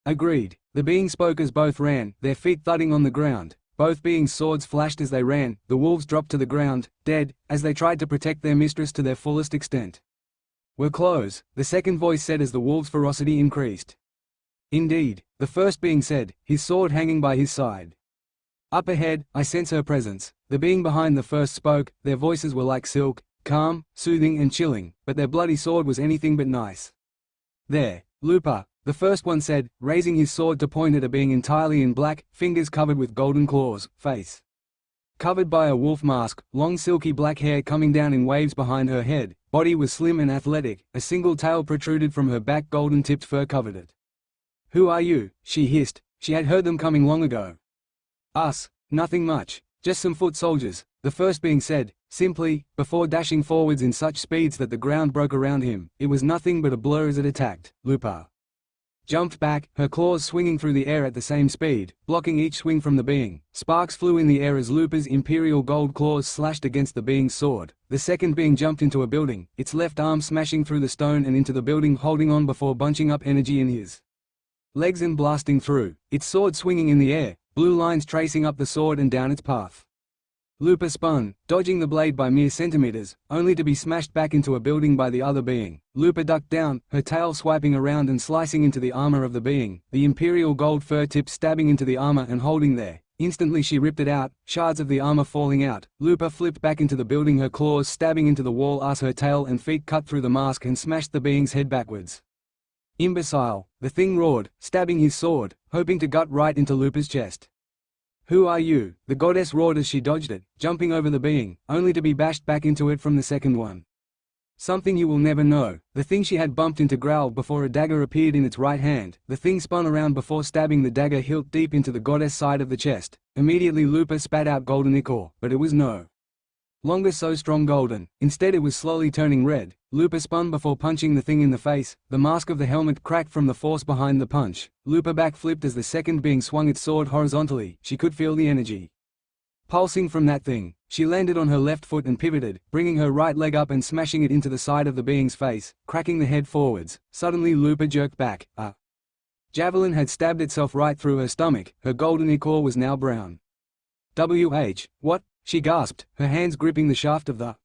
Agreed. The being spoke as both ran, their feet thudding on the ground. Both beings' swords flashed as they ran. The wolves dropped to the ground, dead, as they tried to protect their mistress to their fullest extent. "We're close," the second voice said as the wolves' ferocity increased. "Indeed," the first being said, his sword hanging by his side. "Up ahead, I sense her presence," the being behind the first spoke. Their voices were like silk, calm, soothing and chilling, but their bloody sword was anything but nice. "There, Lupa," the first one said, raising his sword to point at a being entirely in black, fingers covered with golden claws, face covered by a wolf mask, long silky black hair coming down in waves behind her head. Body was slim and athletic, a single tail protruded from her back, golden-tipped fur covered it. "Who are you?" she hissed. She had heard them coming long ago. "Us, nothing much, just some foot soldiers," the first being said, simply, before dashing forwards in such speeds that the ground broke around him. It was nothing but a blur as it attacked. Lupa jumped back, her claws swinging through the air at the same speed, blocking each swing from the being. Sparks flew in the air as Lupa's imperial gold claws slashed against the being's sword. The second being jumped into a building, its left arm smashing through the stone and into the building, holding on before bunching up energy in his legs and blasting through, its sword swinging in the air, blue lines tracing up the sword and down its path. Lupa spun, dodging the blade by mere centimeters, only to be smashed back into a building by the other being. Lupa ducked down, her tail swiping around and slicing into the armor of the being, the imperial gold fur tip stabbing into the armor and holding there. Instantly she ripped it out, shards of the armor falling out. Lupa flipped back into the building, her claws stabbing into the wall as her tail and feet cut through the mask and smashed the being's head backwards. "Imbecile," the thing roared, stabbing his sword, hoping to gut right into Lupa's chest. "Who are you?" the goddess roared as she dodged it, jumping over the being, only to be bashed back into it from the second one. "Something you will never know," the thing she had bumped into growled before a dagger appeared in its right hand. The thing spun around before stabbing the dagger hilt deep into the goddess' side of the chest. Immediately Lupa spat out golden ichor, but it was no longer so strong golden. Instead it was slowly turning red. Lupa spun before punching the thing in the face. The mask of the helmet cracked from the force behind the punch. Lupa backflipped as the second being swung its sword horizontally. She could feel the energy pulsing from that thing. She landed on her left foot and pivoted, bringing her right leg up and smashing it into the side of the being's face, cracking the head forwards. Suddenly Lupa jerked back. A javelin had stabbed itself right through her stomach. Her golden ichor was now brown. What?" she gasped, her hands gripping the shaft of the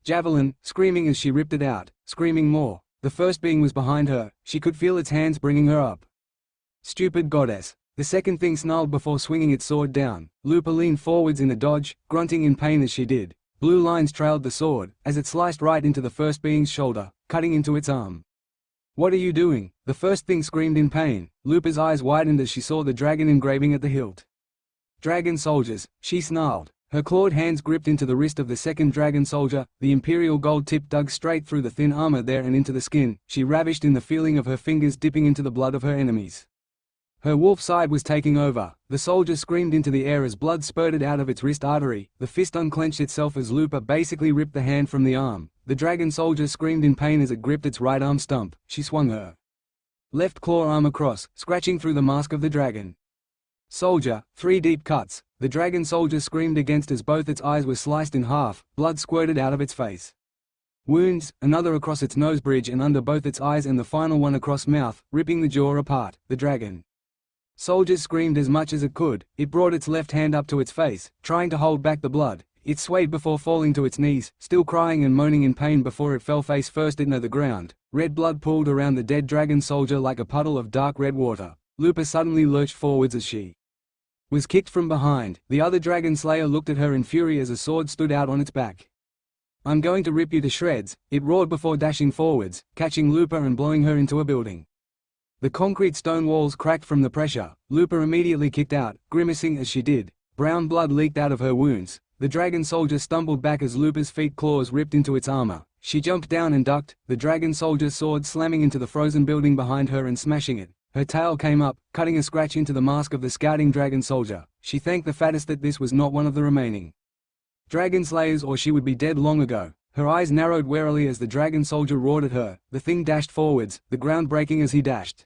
javelin, screaming as she ripped it out, screaming more. The first being was behind her. She could feel its hands bringing her up. "Stupid goddess," the second thing snarled before swinging its sword down. Lupa leaned forwards in a dodge, grunting in pain as she did. Blue lines trailed the sword, as it sliced right into the first being's shoulder, cutting into its arm. "What are you doing?" the first thing screamed in pain. Lupa's eyes widened as she saw the dragon engraving at the hilt. "Dragon soldiers," she snarled. Her clawed hands gripped into the wrist of the second dragon soldier. The imperial gold tip dug straight through the thin armor there and into the skin. She ravished in the feeling of her fingers dipping into the blood of her enemies. Her wolf side was taking over. The soldier screamed into the air as blood spurted out of its wrist artery. The fist unclenched itself as Lupa basically ripped the hand from the arm. The dragon soldier screamed in pain as it gripped its right arm stump. She swung her left claw arm across, scratching through the mask of the dragon soldier. 3 deep cuts. The dragon soldier screamed against as both its eyes were sliced in half. Blood squirted out of its face. Wounds, another across its nose bridge and under both its eyes, and the final one across mouth, ripping the jaw apart. The dragon soldier screamed as much as it could. It brought its left hand up to its face, trying to hold back the blood. It swayed before falling to its knees, still crying and moaning in pain before it fell face first into the ground. Red blood pooled around the dead dragon soldier like a puddle of dark red water. Lupa suddenly lurched forwards as she was kicked from behind. The other dragon slayer looked at her in fury as a sword stood out on its back. "I'm going to rip you to shreds," it roared before dashing forwards, catching Lupa and blowing her into a building. The concrete stone walls cracked from the pressure. Lupa immediately kicked out, grimacing as she did. Brown blood leaked out of her wounds. The dragon soldier stumbled back as Lupa's feet claws ripped into its armor. She jumped down and ducked, the dragon soldier's sword slamming into the frozen building behind her and smashing it. Her tail came up, cutting a scratch into the mask of the scouting dragon soldier. She thanked the fattest that this was not one of the remaining dragon slayers, or she would be dead long ago. Her eyes narrowed warily as the dragon soldier roared at her. The thing dashed forwards, the ground breaking as he dashed.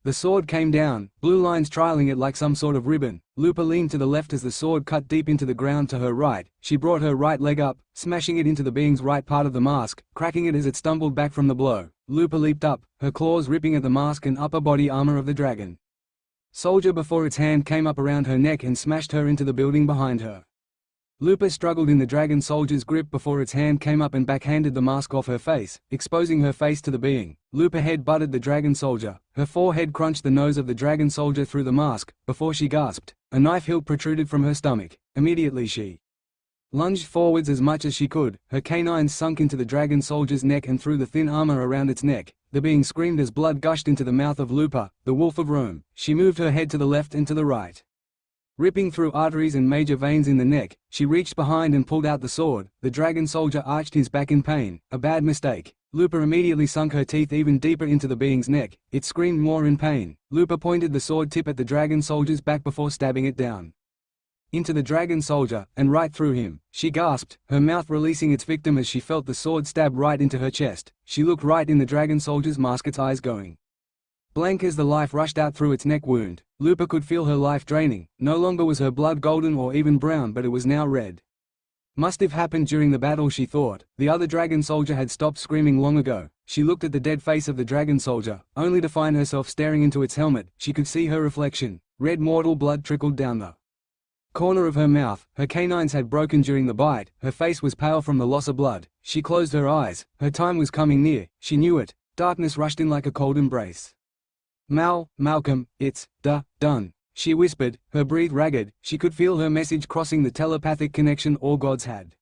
The sword came down, blue lines trailing it like some sort of ribbon. Lupa leaned to the left as the sword cut deep into the ground to her right. She brought her right leg up, smashing it into the being's right part of the mask, cracking it as it stumbled back from the blow. Lupa leaped up, her claws ripping at the mask and upper body armor of the dragon soldier before its hand came up around her neck and smashed her into the building behind her. Lupa struggled in the dragon soldier's grip before its hand came up and backhanded the mask off her face, exposing her face to the being. Lupa head butted the dragon soldier. Her forehead crunched the nose of the dragon soldier through the mask. Before she gasped, a knife hilt protruded from her stomach. Immediately she lunged forwards as much as she could. Her canines sunk into the dragon soldier's neck and through the thin armor around its neck. The being screamed as blood gushed into the mouth of Lupa, the wolf of Rome. She moved her head to the left and to the right, ripping through arteries and major veins in the neck. She reached behind and pulled out the sword. The dragon soldier arched his back in pain. A bad mistake. Lupa immediately sunk her teeth even deeper into the being's neck. It screamed more in pain. Lupa pointed the sword tip at the dragon soldier's back before stabbing it down into the dragon soldier, and right through him. She gasped, her mouth releasing its victim as she felt the sword stab right into her chest. She looked right in the dragon soldier's mask, its eyes going blank as the life rushed out through its neck wound. Lupa could feel her life draining. No longer was her blood golden or even brown, but it was now red. Must have happened during the battle, she thought. The other dragon soldier had stopped screaming long ago. She looked at the dead face of the dragon soldier, only to find herself staring into its helmet. She could see her reflection. Red mortal blood trickled down the corner of her mouth. Her canines had broken during the bite. Her face was pale from the loss of blood. She closed her eyes. Her time was coming near. She knew it. Darkness rushed in like a cold embrace. Malcolm, it's done," she whispered, her breath ragged. She could feel her message crossing the telepathic connection all gods had.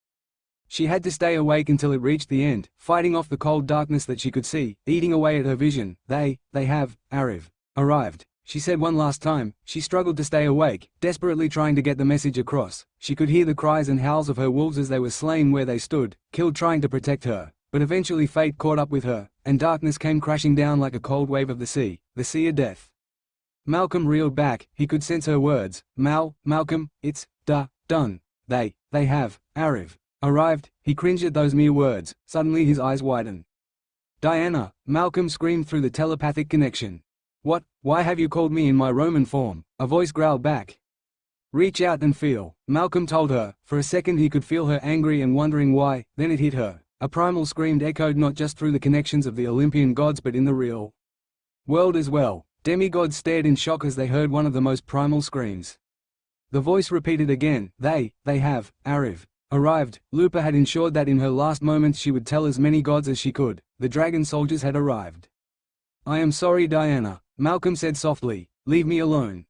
She had to stay awake until it reached the end, fighting off the cold darkness that she could see, eating away at her vision. They have arrived, she said one last time. She struggled to stay awake, desperately trying to get the message across. She could hear the cries and howls of her wolves as they were slain where they stood, killed trying to protect her. But eventually fate caught up with her, and darkness came crashing down like a cold wave of the sea of death. Malcolm reeled back. He could sense her words. Malcolm, it's done. They have arrived. He cringed at those mere words. Suddenly his eyes widened. "Diana," Malcolm screamed through the telepathic connection. "What? Why have you called me in my Roman form?" a voice growled back. "Reach out and feel," Malcolm told her. For a second he could feel her angry and wondering why, then it hit her. A primal scream echoed not just through the connections of the Olympian gods but in the real world as well. Demigods stared in shock as they heard one of the most primal screams. The voice repeated again, they have arrived. Lupa had ensured that in her last moments she would tell as many gods as she could. The dragon soldiers had arrived. "I am sorry, Diana," Malcolm said softly. "Leave me alone.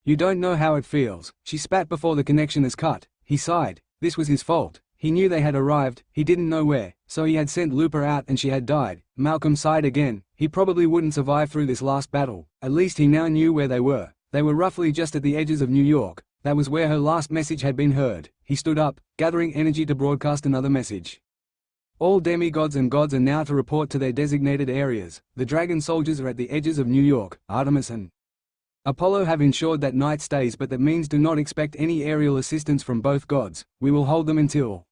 You don't know how it feels." She spat before the connection is cut. He sighed. This was his fault. He knew they had arrived, he didn't know where, so he had sent Lupa out and she had died. Malcolm sighed again. He probably wouldn't survive through this last battle. At least he now knew where they were. They were roughly just at the edges of New York. That was where her last message had been heard. He stood up, gathering energy to broadcast another message. All demigods and gods are now to report to their designated areas. The dragon soldiers are at the edges of New York. Artemis and Apollo have ensured that night stays, but that means do not expect any aerial assistance from both gods. We will hold them until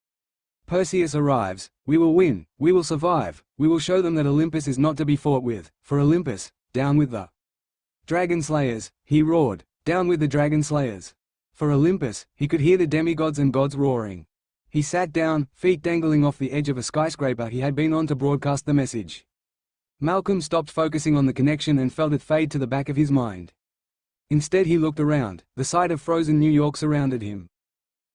Perseus arrives. We will win. We will survive. We will show them that Olympus is not to be fought with. For Olympus, down with the dragon slayers, he roared. Down with the dragon slayers. For Olympus, he could hear the demigods and gods roaring. He sat down, feet dangling off the edge of a skyscraper he had been on to broadcast the message. Malcolm stopped focusing on the connection and felt it fade to the back of his mind. Instead he looked around. The sight of frozen New York surrounded him.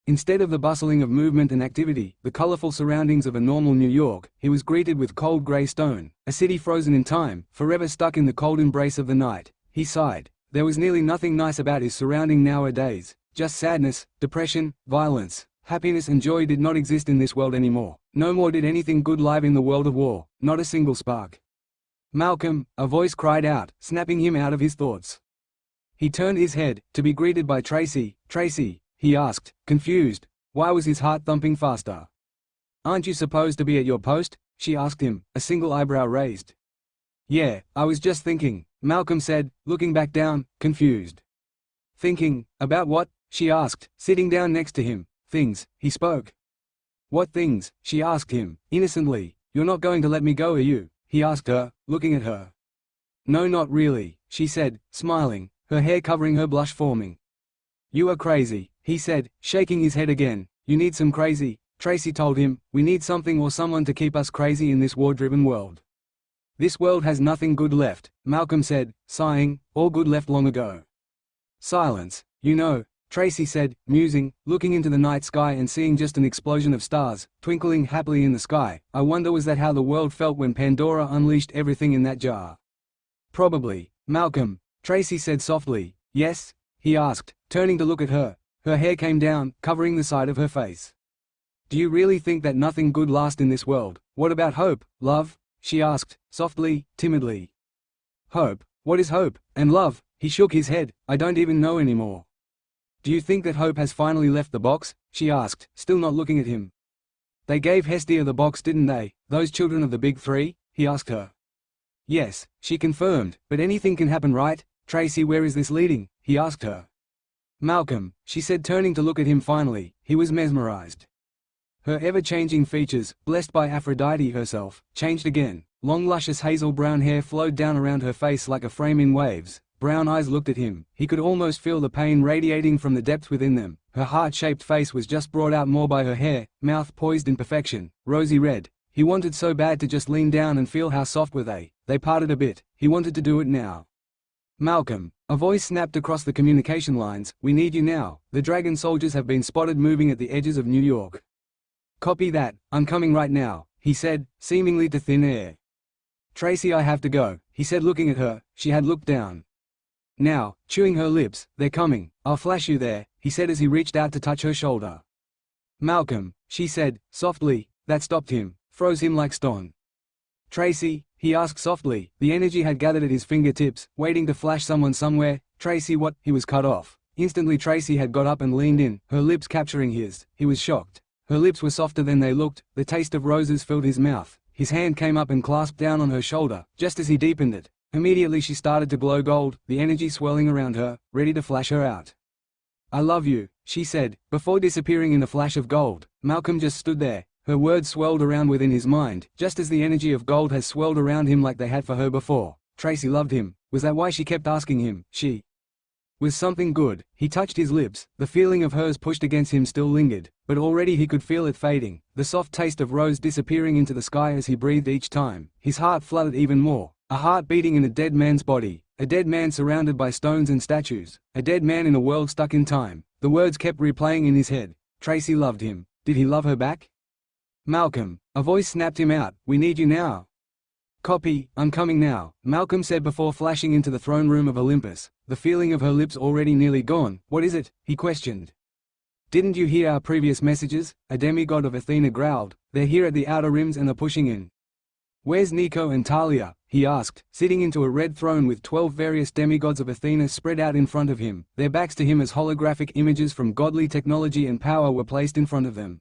Instead of the bustling of movement and activity, the colorful surroundings of a normal New York, he was greeted with cold gray stone, a city frozen in time, forever stuck in the cold embrace of the night. He sighed. There was nearly nothing nice about his surrounding nowadays, just sadness, depression, violence. Happiness and joy did not exist in this world anymore. No more did anything good live in the world of war, not a single spark. "Malcolm," a voice cried out, snapping him out of his thoughts. He turned his head, to be greeted by Tracy. "Tracy?" he asked, confused. Why was his heart thumping faster? "Aren't you supposed to be at your post?" she asked him, a single eyebrow raised. "Yeah, I was just thinking," Malcolm said, looking back down, confused. "Thinking, about what?" she asked, sitting down next to him. "Things," he spoke. "What things?" she asked him, innocently. "You're not going to let me go, are you?" he asked her, looking at her. "No, not really," she said, smiling, her hair covering her blush forming. "You are crazy," he said, shaking his head again. "You need some crazy," Tracy told him. "We need something or someone to keep us crazy in this war-driven world." "This world has nothing good left," Malcolm said, sighing. "All good left long ago." Silence. "You know," Tracy said, musing, looking into the night sky and seeing just an explosion of stars, twinkling happily in the sky. "I wonder was that how the world felt when Pandora unleashed everything in that jar?" "Probably, Malcolm," Tracy said softly. "Yes?" he asked, turning to look at her. Her hair came down, covering the side of her face. "Do you really think that nothing good lasts in this world? What about hope, love?" she asked, softly, timidly. "Hope? What is hope? And love?" He shook his head. "I don't even know anymore." "Do you think that hope has finally left the box?" she asked, still not looking at him. "They gave Hestia the box, didn't they, those children of the Big Three?" he asked her. "Yes," she confirmed, "but anything can happen, right? Tracy, where is this leading?" he asked her. "Malcolm," she said, turning to look at him finally. He was mesmerized. Her ever-changing features, blessed by Aphrodite herself, changed again. Long luscious hazel-brown hair flowed down around her face like a frame in waves. Brown eyes looked at him. He could almost feel the pain radiating from the depths within them. Her heart-shaped face was just brought out more by her hair, mouth poised in perfection, rosy red. He wanted so bad to just lean down and feel how soft were they. They parted a bit. He wanted to do it now. "Malcolm," a voice snapped across the communication lines, "we need you now. The dragon soldiers have been spotted moving at the edges of New York." "Copy that, I'm coming right now," he said, seemingly to thin air. "Tracy, I have to go," he said, looking at her. She had looked down. Now, chewing her lips. "They're coming. I'll flash you there," he said as he reached out to touch her shoulder. "Malcolm," she said, softly. That stopped him, froze him like stone. "Tracy?" he asked softly. The energy had gathered at his fingertips, waiting to flash someone somewhere. "Tracy, what?" He was cut off. Instantly Tracy had got up and leaned in, her lips capturing his. He was shocked. Her lips were softer than they looked. The taste of roses filled his mouth. His hand came up and clasped down on her shoulder, just as he deepened it. Immediately she started to glow gold, the energy swirling around her, ready to flash her out. "I love you," she said, before disappearing in a flash of gold. Malcolm just stood there. Her words swirled around within his mind, just as the energy of gold has swirled around him like they had for her before. Tracy loved him. Was that why she kept asking him? She was something good. He touched his lips. The feeling of hers pushed against him still lingered, but already he could feel it fading, the soft taste of rose disappearing into the sky as he breathed each time. His heart flooded even more. A heart beating in a dead man's body. A dead man surrounded by stones and statues. A dead man in a world stuck in time. The words kept replaying in his head. Tracy loved him. Did he love her back? "Malcolm," a voice snapped him out. "We need you now." "Copy, I'm coming now," Malcolm said before flashing into the throne room of Olympus, the feeling of her lips already nearly gone. "What is it?" he questioned. "Didn't you hear our previous messages?" A demigod of Athena growled. "They're here at the outer rims and are pushing in." "Where's Nico and Talia?" he asked, sitting into a red throne with 12 various demigods of Athena spread out in front of him, their backs to him as holographic images from godly technology and power were placed in front of them.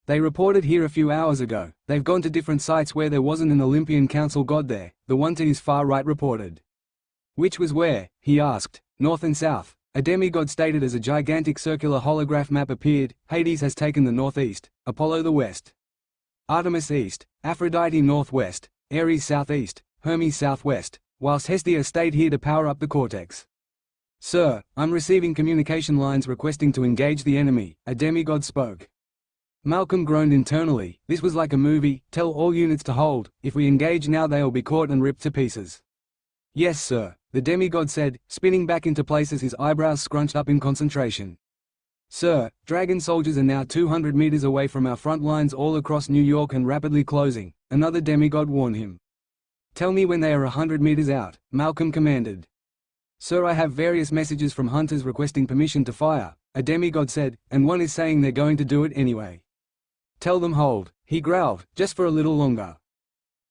"They reported here a few hours ago. They've gone to different sites where there wasn't an Olympian council god there," the one to his far right reported. "Which was where?" he asked. "North and south," a demigod stated as a gigantic circular holograph map appeared. "Hades has taken the northeast, Apollo the west, Artemis east, Aphrodite northwest, Ares southeast, Hermes southwest, whilst Hestia stayed here to power up the cortex." "Sir, I'm receiving communication lines requesting to engage the enemy," a demigod spoke. Malcolm groaned internally. This was like a movie. "Tell all units to hold. If we engage now they'll be caught and ripped to pieces." "Yes, sir," the demigod said, spinning back into place as his eyebrows scrunched up in concentration. Sir, Dragon soldiers are now 200 meters away from our front lines all across New York and rapidly closing, another demigod warned him. Tell me when they are 100 meters out, Malcolm commanded. Sir, I have various messages from hunters requesting permission to fire, a demigod said, and one is saying they're going to do it anyway. Tell them hold, he growled, just for a little longer.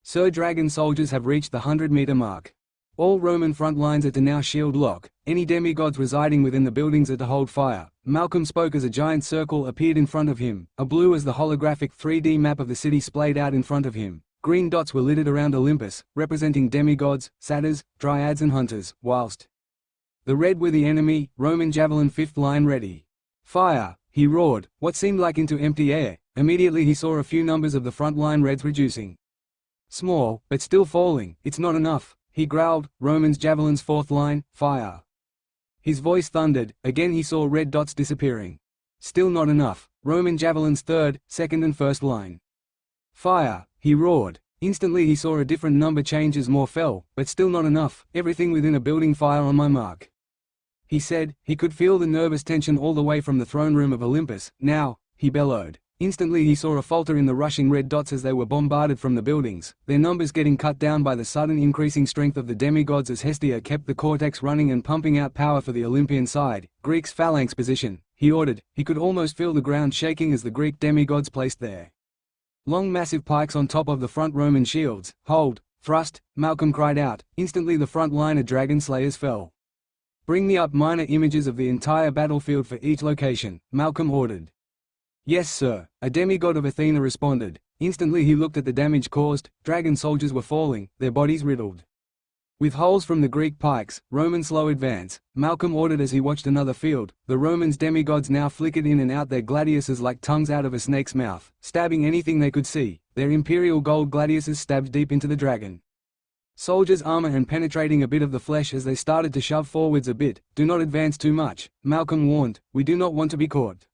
Sir, Dragon soldiers have reached the 100-meter mark. All Roman front lines are to now shield lock, any demigods residing within the buildings are to hold fire. Malcolm spoke as a giant circle appeared in front of him, a blue as the holographic 3D map of the city splayed out in front of him. Green dots were littered around Olympus, representing demigods, satyrs, dryads and hunters, whilst the red were the enemy, Roman javelin 5th line ready. Fire, he roared, what seemed like into empty air. Immediately he saw a few numbers of the front line reds reducing. Small, but still falling, it's not enough, he growled, Romans javelins 4th line, fire. His voice thundered, again he saw red dots disappearing. Still not enough, Roman javelins 3rd, 2nd and 1st line. Fire, he roared. Instantly he saw a different number change as more fell, but still not enough, everything within a building fire on my mark. He said, he could feel the nervous tension all the way from the throne room of Olympus. Now, he bellowed. Instantly he saw a falter in the rushing red dots as they were bombarded from the buildings, their numbers getting cut down by the sudden increasing strength of the demigods as Hestia kept the cortex running and pumping out power for the Olympian side. Greeks phalanx position, he ordered. He could almost feel the ground shaking as the Greek demigods placed their long massive pikes on top of the front Roman shields. Hold, thrust, Malcolm cried out. Instantly the front line of dragon slayers fell. Bring me up minor images of the entire battlefield for each location, Malcolm ordered. Yes sir, a demigod of Athena responded. Instantly he looked at the damage caused. Dragon soldiers were falling, their bodies riddled with holes from the Greek pikes. Roman slow advance, Malcolm ordered as he watched another field. The Romans demigods now flickered in and out their gladiuses like tongues out of a snake's mouth, stabbing anything they could see. Their imperial gold gladiuses stabbed deep into the dragon soldiers' armor and penetrating a bit of the flesh as they started to shove forwards a bit. Do not advance too much, Malcolm warned, we do not want to be caught.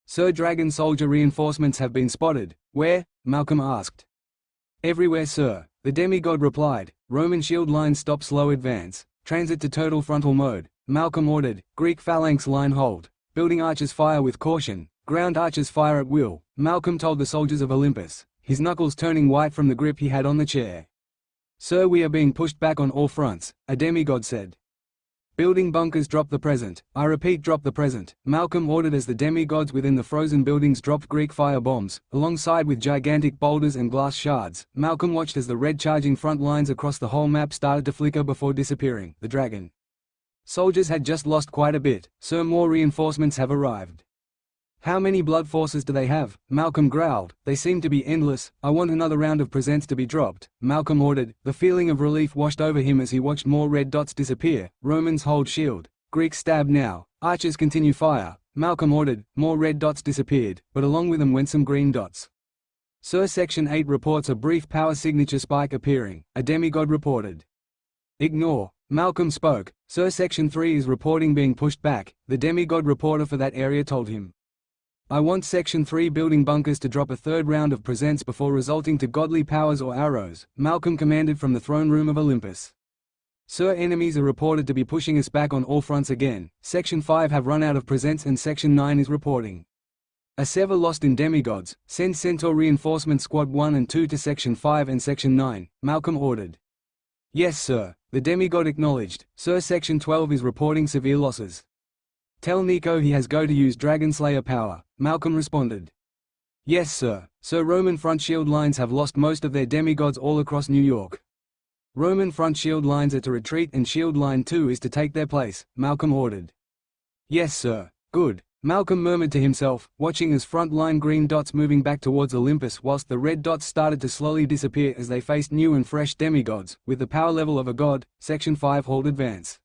Sir, Dragon soldier reinforcements have been spotted. Where? Malcolm asked. Everywhere sir, the demigod replied. Roman shield lines stop slow advance. Transit to total frontal mode, Malcolm ordered. Greek phalanx line hold. Building archers fire with caution. Ground archers fire at will, Malcolm told the soldiers of Olympus, his knuckles turning white from the grip he had on the chair. Sir, we are being pushed back on all fronts, a demigod said. Building bunkers, drop the present. I repeat, drop the present, Malcolm ordered as the demigods within the frozen buildings dropped Greek fire bombs, alongside with gigantic boulders and glass shards. Malcolm watched as the red charging front lines across the whole map started to flicker before disappearing. The dragon soldiers had just lost quite a bit. Sir, more reinforcements have arrived. How many blood forces do they have? Malcolm growled. They seem to be endless. I want another round of presents to be dropped, Malcolm ordered. The feeling of relief washed over him as he watched more red dots disappear. Romans hold shield. Greeks stab now. Archers continue fire, Malcolm ordered. More red dots disappeared, but along with them went some green dots. Sir, Section 8 reports a brief power signature spike appearing, a demigod reported. Ignore, Malcolm spoke. Sir, Section 3 is reporting being pushed back, the demigod reporter for that area told him. I want Section 3 building bunkers to drop a third round of presents before resorting to godly powers or arrows, Malcolm commanded from the throne room of Olympus. Sir, enemies are reported to be pushing us back on all fronts again. Section 5 have run out of presents and Section 9 is reporting a sever lost in demigods. Send Centaur Reinforcement Squad 1 and 2 to Section 5 and Section 9, Malcolm ordered. Yes sir, the demigod acknowledged. Sir, Section 12 is reporting severe losses. Tell Nico he has go to use Dragon Slayer power, Malcolm responded. Yes sir. Sir, Roman front shield lines have lost most of their demigods all across New York. Roman front shield lines are to retreat and shield line 2 is to take their place, Malcolm ordered. Yes sir. Good, Malcolm murmured to himself, watching as front line green dots moving back towards Olympus whilst the red dots started to slowly disappear as they faced new and fresh demigods, with the power level of a god. Section 5 hold advance.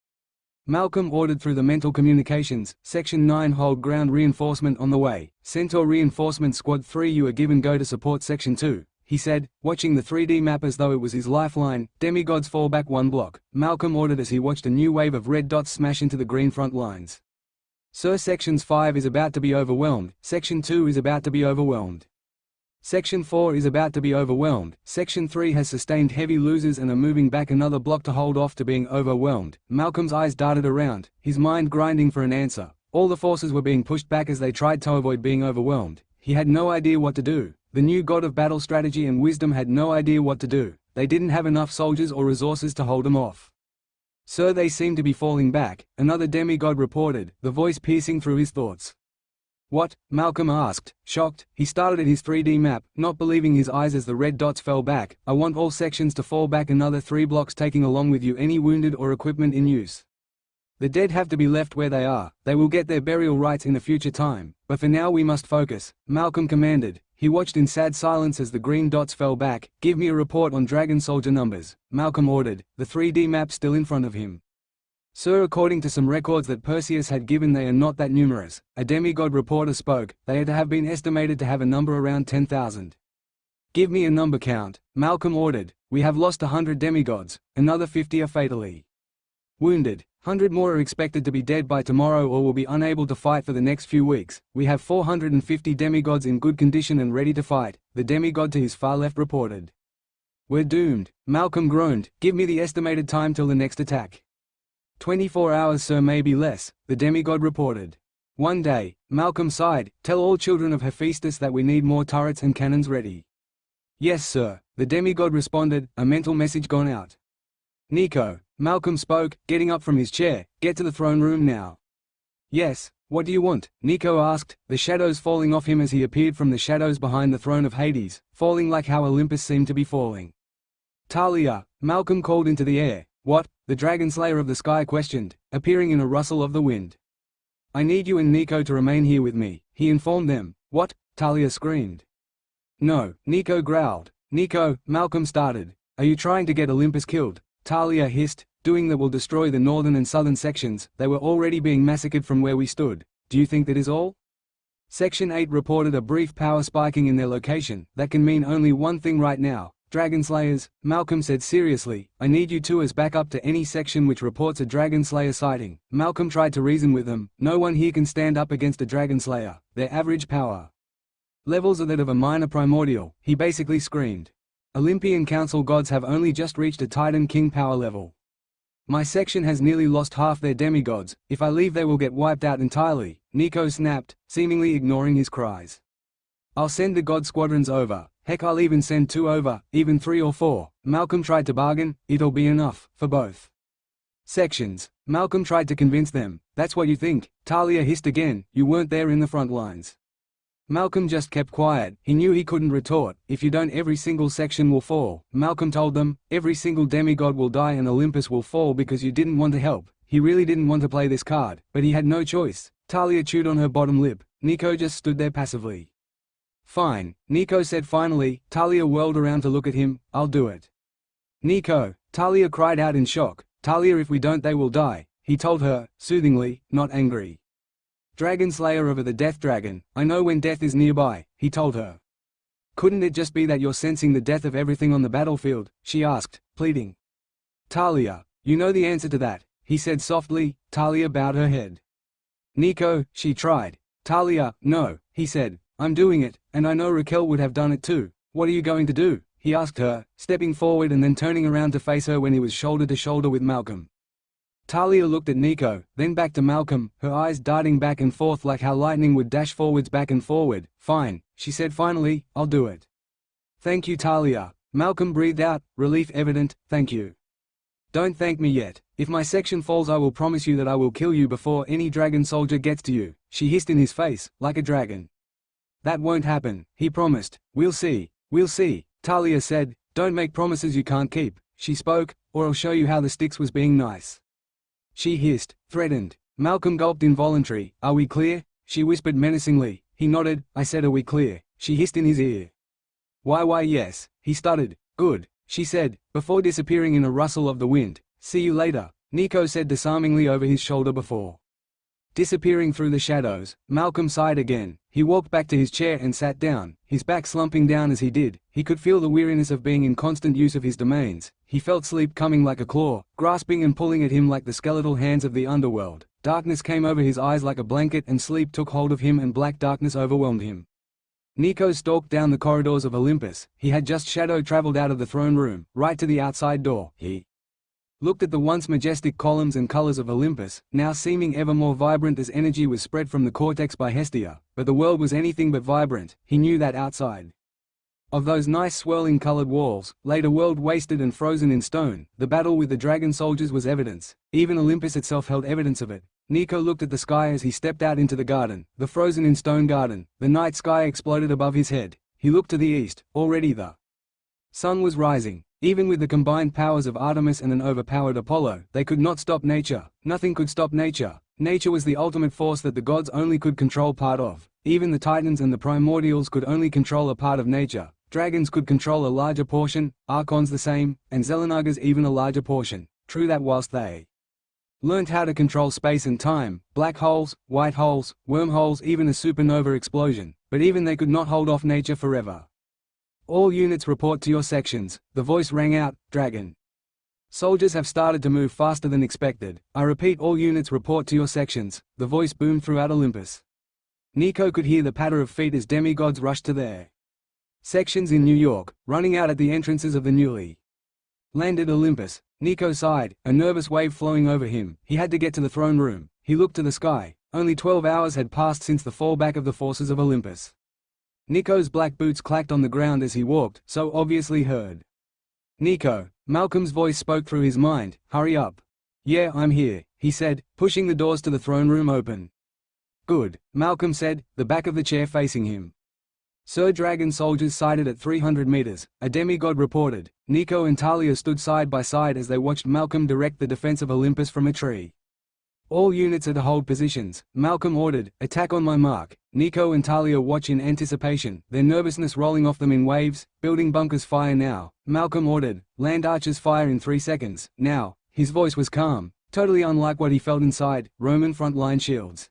Malcolm ordered through the mental communications. Section 9 hold ground reinforcement on the way. Centaur Reinforcement Squad 3 you are given go to support Section 2, he said, watching the 3D map as though it was his lifeline. Demigods fall back 1 block, Malcolm ordered as he watched a new wave of red dots smash into the green front lines. Sir, Sections 5 is about to be overwhelmed. Section 2 is about to be overwhelmed. Section 4 is about to be overwhelmed. Section 3 has sustained heavy losses and are moving back another block to hold off to being overwhelmed. Malcolm's eyes darted around, his mind grinding for an answer. All the forces were being pushed back as they tried to avoid being overwhelmed. He had no idea what to do. The new god of battle strategy and wisdom had no idea what to do. They didn't have enough soldiers or resources to hold them off. "Sir, they seem to be falling back," another demigod reported, the voice piercing through his thoughts. "What?" Malcolm asked, shocked. He started at his 3D map, not believing his eyes as the red dots fell back. "I want all sections to fall back another 3 blocks, taking along with you any wounded or equipment in use. The dead have to be left where they are. They will get their burial rites in a future time, but for now we must focus," Malcolm commanded. He watched in sad silence as the green dots fell back. "Give me a report on dragon soldier numbers," Malcolm ordered, the 3D map still in front of him. "Sir, according to some records that Perseus had given, they are not that numerous," a demigod reporter spoke. "They are to have been estimated to have a number around 10,000. "Give me a number count," Malcolm ordered. "We have lost 100 demigods, another 50 are fatally wounded. 100 more are expected to be dead by tomorrow or will be unable to fight for the next few weeks. We have 450 demigods in good condition and ready to fight," the demigod to his far left reported. "We're doomed," Malcolm groaned. "Give me the estimated time till the next attack." 24 hours, sir, maybe less," the demigod reported. "One day," Malcolm sighed. "Tell all children of Hephaestus that we need more turrets and cannons ready." "Yes, sir," the demigod responded, a mental message gone out. "Nico," Malcolm spoke, getting up from his chair, "get to the throne room now." "Yes, what do you want?" Nico asked, the shadows falling off him as he appeared from the shadows behind the throne of Hades, falling like how Olympus seemed to be falling. "Talia," Malcolm called into the air. "What?" the dragon slayer of the sky questioned, appearing in a rustle of the wind. "I need you and Nico to remain here with me," he informed them. "What?" Talia screamed. "No," Nico growled. "Nico," Malcolm started. "Are you trying to get Olympus killed?" Talia hissed. "Doing that will destroy the northern and southern sections. They were already being massacred from where we stood. Do you think that is all?" Section 8 reported a brief power spiking in their location. "That can mean only one thing right now. Dragon slayers," Malcolm said seriously. "I need you two as backup to any section which reports a dragon slayer sighting." Malcolm tried to reason with them. "No one here can stand up against a dragon slayer. Their average power levels are that of a minor primordial," he basically screamed. "Olympian Council gods have only just reached a Titan King power level. My section has nearly lost half their demigods. If I leave they will get wiped out entirely," Nico snapped, seemingly ignoring his cries. "I'll send the god squadrons over. Heck, I'll even send 2 over, even 3 or 4. Malcolm tried to bargain. "It'll be enough for both sections." Malcolm tried to convince them. "That's what you think," Talia hissed again. "You weren't there in the front lines." Malcolm just kept quiet. He knew he couldn't retort. "If you don't, every single section will fall," Malcolm told them. "Every single demigod will die and Olympus will fall because you didn't want to help." He really didn't want to play this card, but he had no choice. Talia chewed on her bottom lip. Nico just stood there passively. "Fine," Nico said finally. Talia whirled around to look at him. "I'll do it." "Nico," Talia cried out in shock. "Talia, if we don't they will die," he told her, soothingly, not angry. "Dragon slayer over the death dragon, I know when death is nearby," he told her. "Couldn't it just be that you're sensing the death of everything on the battlefield?" she asked, pleading. "Talia, you know the answer to that," he said softly. Talia bowed her head. "Nico," she tried. "Talia, no," he said. "I'm doing it, and I know Raquel would have done it too." "What are you going to do?" he asked her, stepping forward and then turning around to face her when he was shoulder to shoulder with Malcolm. Talia looked at Nico, then back to Malcolm, her eyes darting back and forth like how lightning would dash forwards back and forward. "Fine," she said finally, "I'll do it." "Thank you, Talia." Malcolm breathed out, relief evident. "Thank you." "Don't thank me yet. If my section falls I will promise you that I will kill you before any dragon soldier gets to you," she hissed in his face, like a dragon. "That won't happen," he promised. "We'll see. We'll see," Talia said. "Don't make promises you can't keep," she spoke, "or I'll show you how the sticks was being nice." She hissed, threatened. Malcolm gulped involuntarily. "Are we clear?" she whispered menacingly. He nodded. "I said are we clear?" she hissed in his ear. Why yes," he stuttered. "Good," she said, before disappearing in a rustle of the wind. "See you later," Nico said disarmingly over his shoulder before disappearing through the shadows. Malcolm sighed again. He walked back to his chair and sat down, his back slumping down as he did. He could feel the weariness of being in constant use of his domains. He felt sleep coming like a claw, grasping and pulling at him like the skeletal hands of the underworld. Darkness came over his eyes like a blanket and sleep took hold of him and black darkness overwhelmed him. Nico stalked down the corridors of Olympus. He had just shadow traveled out of the throne room, right to the outside door. He looked at the once majestic columns and colors of Olympus, now seeming ever more vibrant as energy was spread from the cortex by Hestia, but the world was anything but vibrant. He knew that outside of those nice swirling colored walls, laid a world wasted and frozen in stone. The battle with the dragon soldiers was evidence. Even Olympus itself held evidence of it. Nico looked at the sky as he stepped out into the garden, the frozen-in-stone garden. The night sky exploded above his head. He looked to the east. Already the sun was rising. Even with the combined powers of Artemis and an overpowered Apollo, they could not stop nature. Nothing could stop nature. Nature was the ultimate force that the gods only could control part of. Even the Titans and the Primordials could only control a part of nature. Dragons could control a larger portion, Archons the same, and Xelanagas even a larger portion. True that whilst they learned how to control space and time, black holes, white holes, wormholes, even a supernova explosion, but even they could not hold off nature forever. All units report to your sections. The voice rang out. Dragon soldiers have started to move faster than expected. I repeat, all units report to your sections. The voice boomed throughout Olympus. Nico could hear the patter of feet as demigods rushed to their sections in New York, running out at the entrances of the newly landed Olympus. Nico sighed, a nervous wave flowing over him. He had to get to the throne room. He looked to the sky. Only 12 hours had passed since the fallback of the forces of Olympus. Nico's black boots clacked on the ground as he walked, so obviously heard. Nico, Malcolm's voice spoke through his mind. Hurry up. Yeah, I'm here, he said, pushing the doors to the throne room open. Good, Malcolm said, the back of the chair facing him. Sir, dragon soldiers sighted at 300 meters, a demigod reported. Nico and Talia stood side by side as they watched Malcolm direct the defense of Olympus from a tree. All units are to hold positions, Malcolm ordered. Attack on my mark. Nico and Talia watch in anticipation, their nervousness rolling off them in waves. Building bunkers, fire now. Malcolm ordered. Land archers, fire in 3 seconds. Now. His voice was calm, totally unlike what he felt inside. Roman front-line shields.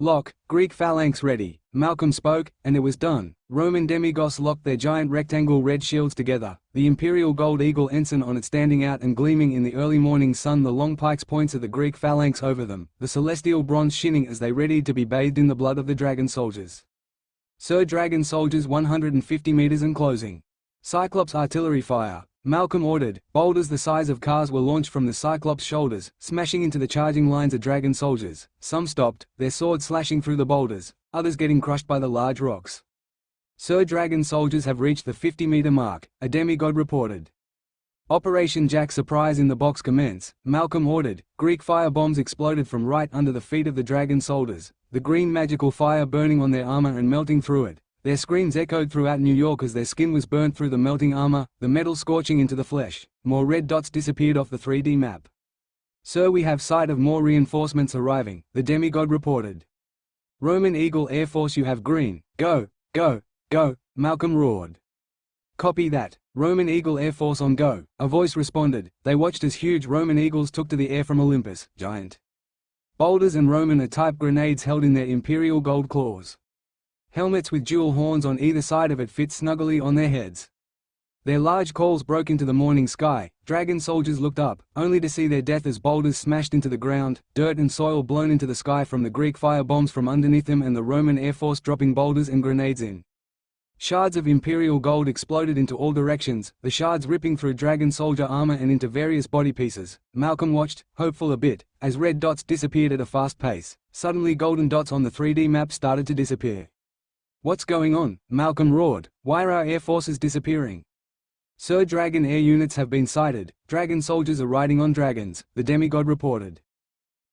Lock, Greek phalanx ready. Malcolm spoke, and it was done. Roman demigods locked their giant rectangle red shields together, the imperial gold eagle ensign on it standing out and gleaming in the early morning sun, the long pikes points of the Greek phalanx over them, the celestial bronze shining as they readied to be bathed in the blood of the dragon soldiers. Sir, dragon soldiers 150 meters and closing. Cyclops artillery fire. Malcolm ordered. Boulders the size of cars were launched from the Cyclops' shoulders, smashing into the charging lines of dragon soldiers. Some stopped, their swords slashing through the boulders, others getting crushed by the large rocks. Sir, dragon soldiers have reached the 50-meter mark, a demigod reported. Operation Jack Surprise in the box commence. Malcolm ordered. Greek fire bombs exploded from right under the feet of the dragon soldiers, the green magical fire burning on their armor and melting through it. Their screams echoed throughout New York as their skin was burnt through the melting armor, the metal scorching into the flesh. More red dots disappeared off the 3D map. Sir, we have sight of more reinforcements arriving, the demigod reported. Roman Eagle Air Force, you have green. Go, go, go, Malcolm roared. Copy that. Roman Eagle Air Force on go, a voice responded. They watched as huge Roman eagles took to the air from Olympus, giant boulders and Roman-type grenades held in their imperial gold claws. Helmets with jewel horns on either side of it fit snugly on their heads. Their large calls broke into the morning sky. Dragon soldiers looked up, only to see their death as boulders smashed into the ground, dirt and soil blown into the sky from the Greek fire bombs from underneath them, and the Roman Air Force dropping boulders and grenades in. Shards of imperial gold exploded into all directions, the shards ripping through dragon soldier armor and into various body pieces. Malcolm watched, hopeful a bit, as red dots disappeared at a fast pace. Suddenly golden dots on the 3D map started to disappear. What's going on? Malcolm roared. Why are our air forces disappearing? Sir, dragon air units have been sighted. Dragon soldiers are riding on dragons, the demigod reported.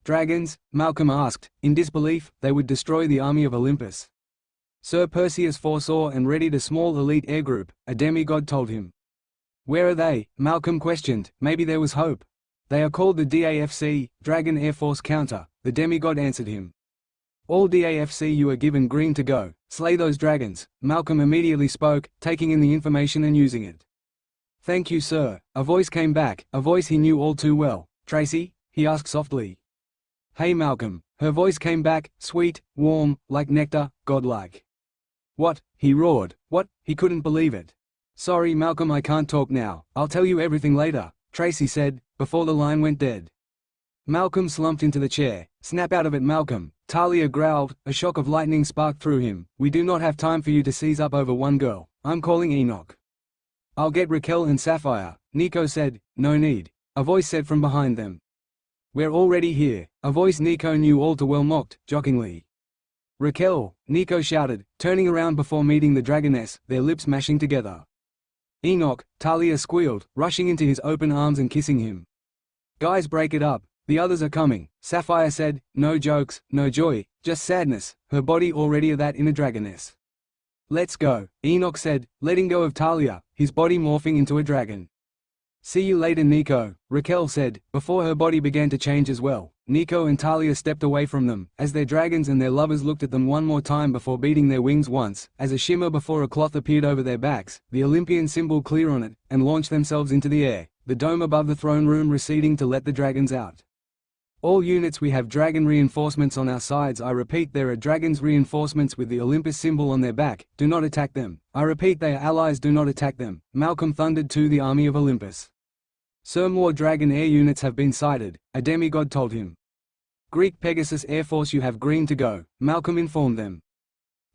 Dragons? Malcolm asked, in disbelief. They would destroy the army of Olympus. Sir, Perseus foresaw and readied a small elite air group, a demigod told him. Where are they? Malcolm questioned. Maybe there was hope. They are called the DAFC, Dragon Air Force Counter, the demigod answered him. All DAFC, you are given green to go. Slay those dragons. Malcolm immediately spoke, taking in the information and using it. Thank you, sir. A voice came back, a voice he knew all too well. Tracy? He asked softly. Hey, Malcolm. Her voice came back, sweet, warm, like nectar, godlike. What? He roared. What? He couldn't believe it. Sorry, Malcolm, I can't talk now. I'll tell you everything later, Tracy said, before the line went dead. Malcolm slumped into the chair. Snap out of it, Malcolm. Talia growled, a shock of lightning sparked through him. We do not have time for you to seize up over one girl. I'm calling Enoch. I'll get Raquel and Sapphire, Nico said. No need. a voice said from behind them. "We're already here," a voice Nico knew all too well mocked, jokingly. "Raquel," Nico shouted, turning around before meeting the dragoness, their lips mashing together. "Enoch," Talia squealed, rushing into his open arms and kissing him. "Guys, break it up. The others are coming," Sapphire said. "No jokes, no joy, just sadness, her body already that in a dragoness." "Let's go," Enoch said, letting go of Talia, his body morphing into a dragon. "See you later, Nico," Raquel said, before her body began to change as well. Nico and Talia stepped away from them, as their dragons and their lovers looked at them one more time before beating their wings once, as a shimmer before a cloth appeared over their backs, the Olympian symbol clear on it, and launched themselves into the air, the dome above the throne room receding to let the dragons out. "All units, we have dragon reinforcements on our sides. I repeat, there are dragons reinforcements with the Olympus symbol on their back. Do not attack them. I repeat, they are allies, do not attack them," Malcolm thundered to the army of Olympus. "Sir, more dragon air units have been sighted," a demigod told him. "Greek Pegasus Air Force, you have green to go," Malcolm informed them.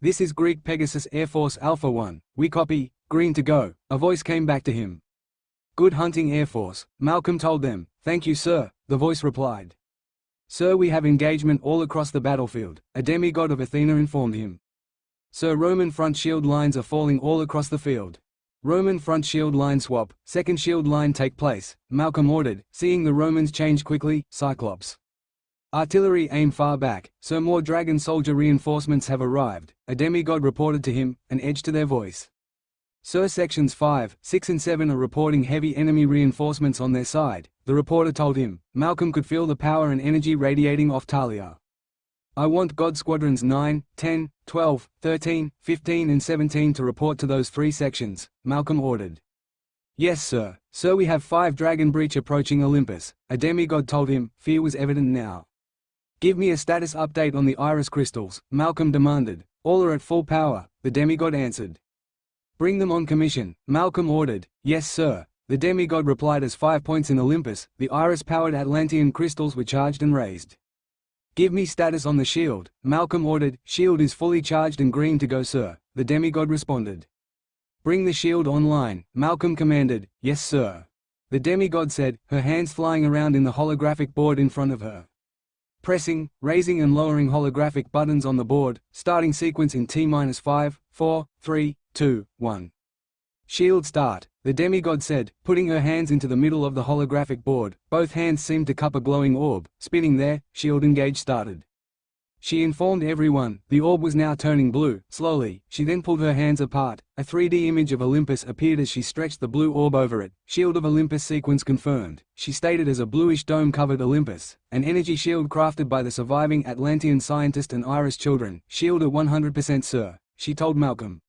"This is Greek Pegasus Air Force Alpha 1, we copy, green to go," a voice came back to him. "Good hunting, Air Force," Malcolm told them. "Thank you, sir," the voice replied. "Sir, we have engagement all across the battlefield," a demigod of Athena informed him. "Sir, Roman front shield lines are falling all across the field. Roman front shield line swap, second shield line take place," Malcolm ordered, seeing the Romans change quickly. Cyclops. "Artillery aim far back, so more dragon soldier reinforcements have arrived," a demigod reported to him, an edge to their voice. "Sir, sections 5, 6 and 7 are reporting heavy enemy reinforcements on their side," the reporter told him. Malcolm could feel the power and energy radiating off Talia. "I want God Squadrons 9, 10, 12, 13, 15 and 17 to report to those 3 sections," Malcolm ordered. "Yes, sir. Sir, we have 5 dragon breach approaching Olympus," a demigod told him. Fear was evident now. "Give me a status update on the iris crystals," Malcolm demanded. "All are at full power," the demigod answered. "Bring them on commission," Malcolm ordered. "Yes, sir," the demigod replied as 5 points in Olympus, the iris-powered Atlantean crystals were charged and raised. "Give me status on the shield," Malcolm ordered. "Shield is fully charged and green to go, sir," the demigod responded. "Bring the shield online," Malcolm commanded. "Yes, sir," the demigod said, her hands flying around in the holographic board in front of her. Pressing, raising and lowering holographic buttons on the board, starting sequence in T-5, 4, 3, 2, 1. "Shield start," the demigod said, putting her hands into the middle of the holographic board. Both hands seemed to cup a glowing orb, spinning there. Shield engage started. She informed everyone, the orb was now turning blue. Slowly, she then pulled her hands apart. A 3D image of Olympus appeared as she stretched the blue orb over it. Shield of Olympus sequence confirmed. She stated as a bluish dome-covered Olympus, an energy shield crafted by the surviving Atlantean scientist and Iris children. "Shield at 100%, sir," she told Malcolm.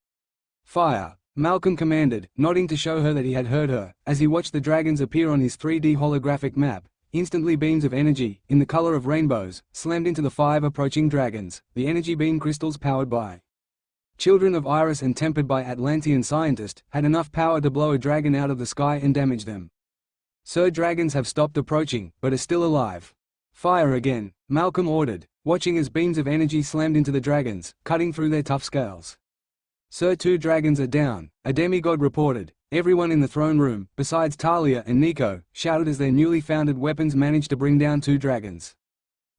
"Fire," Malcolm commanded, nodding to show her that he had heard her. As he watched the dragons appear on his 3D holographic map, instantly beams of energy, in the color of rainbows, slammed into the 5 approaching dragons, the energy beam crystals powered by children of Iris and tempered by Atlantean scientist, had enough power to blow a dragon out of the sky and damage them. "Sir, dragons have stopped approaching, but are still alive." "Fire again," Malcolm ordered, watching as beams of energy slammed into the dragons, cutting through their tough scales. "Sir, 2 dragons are down," a demigod reported. Everyone in the throne room, besides Talia and Nico, shouted as their newly founded weapons managed to bring down 2 dragons.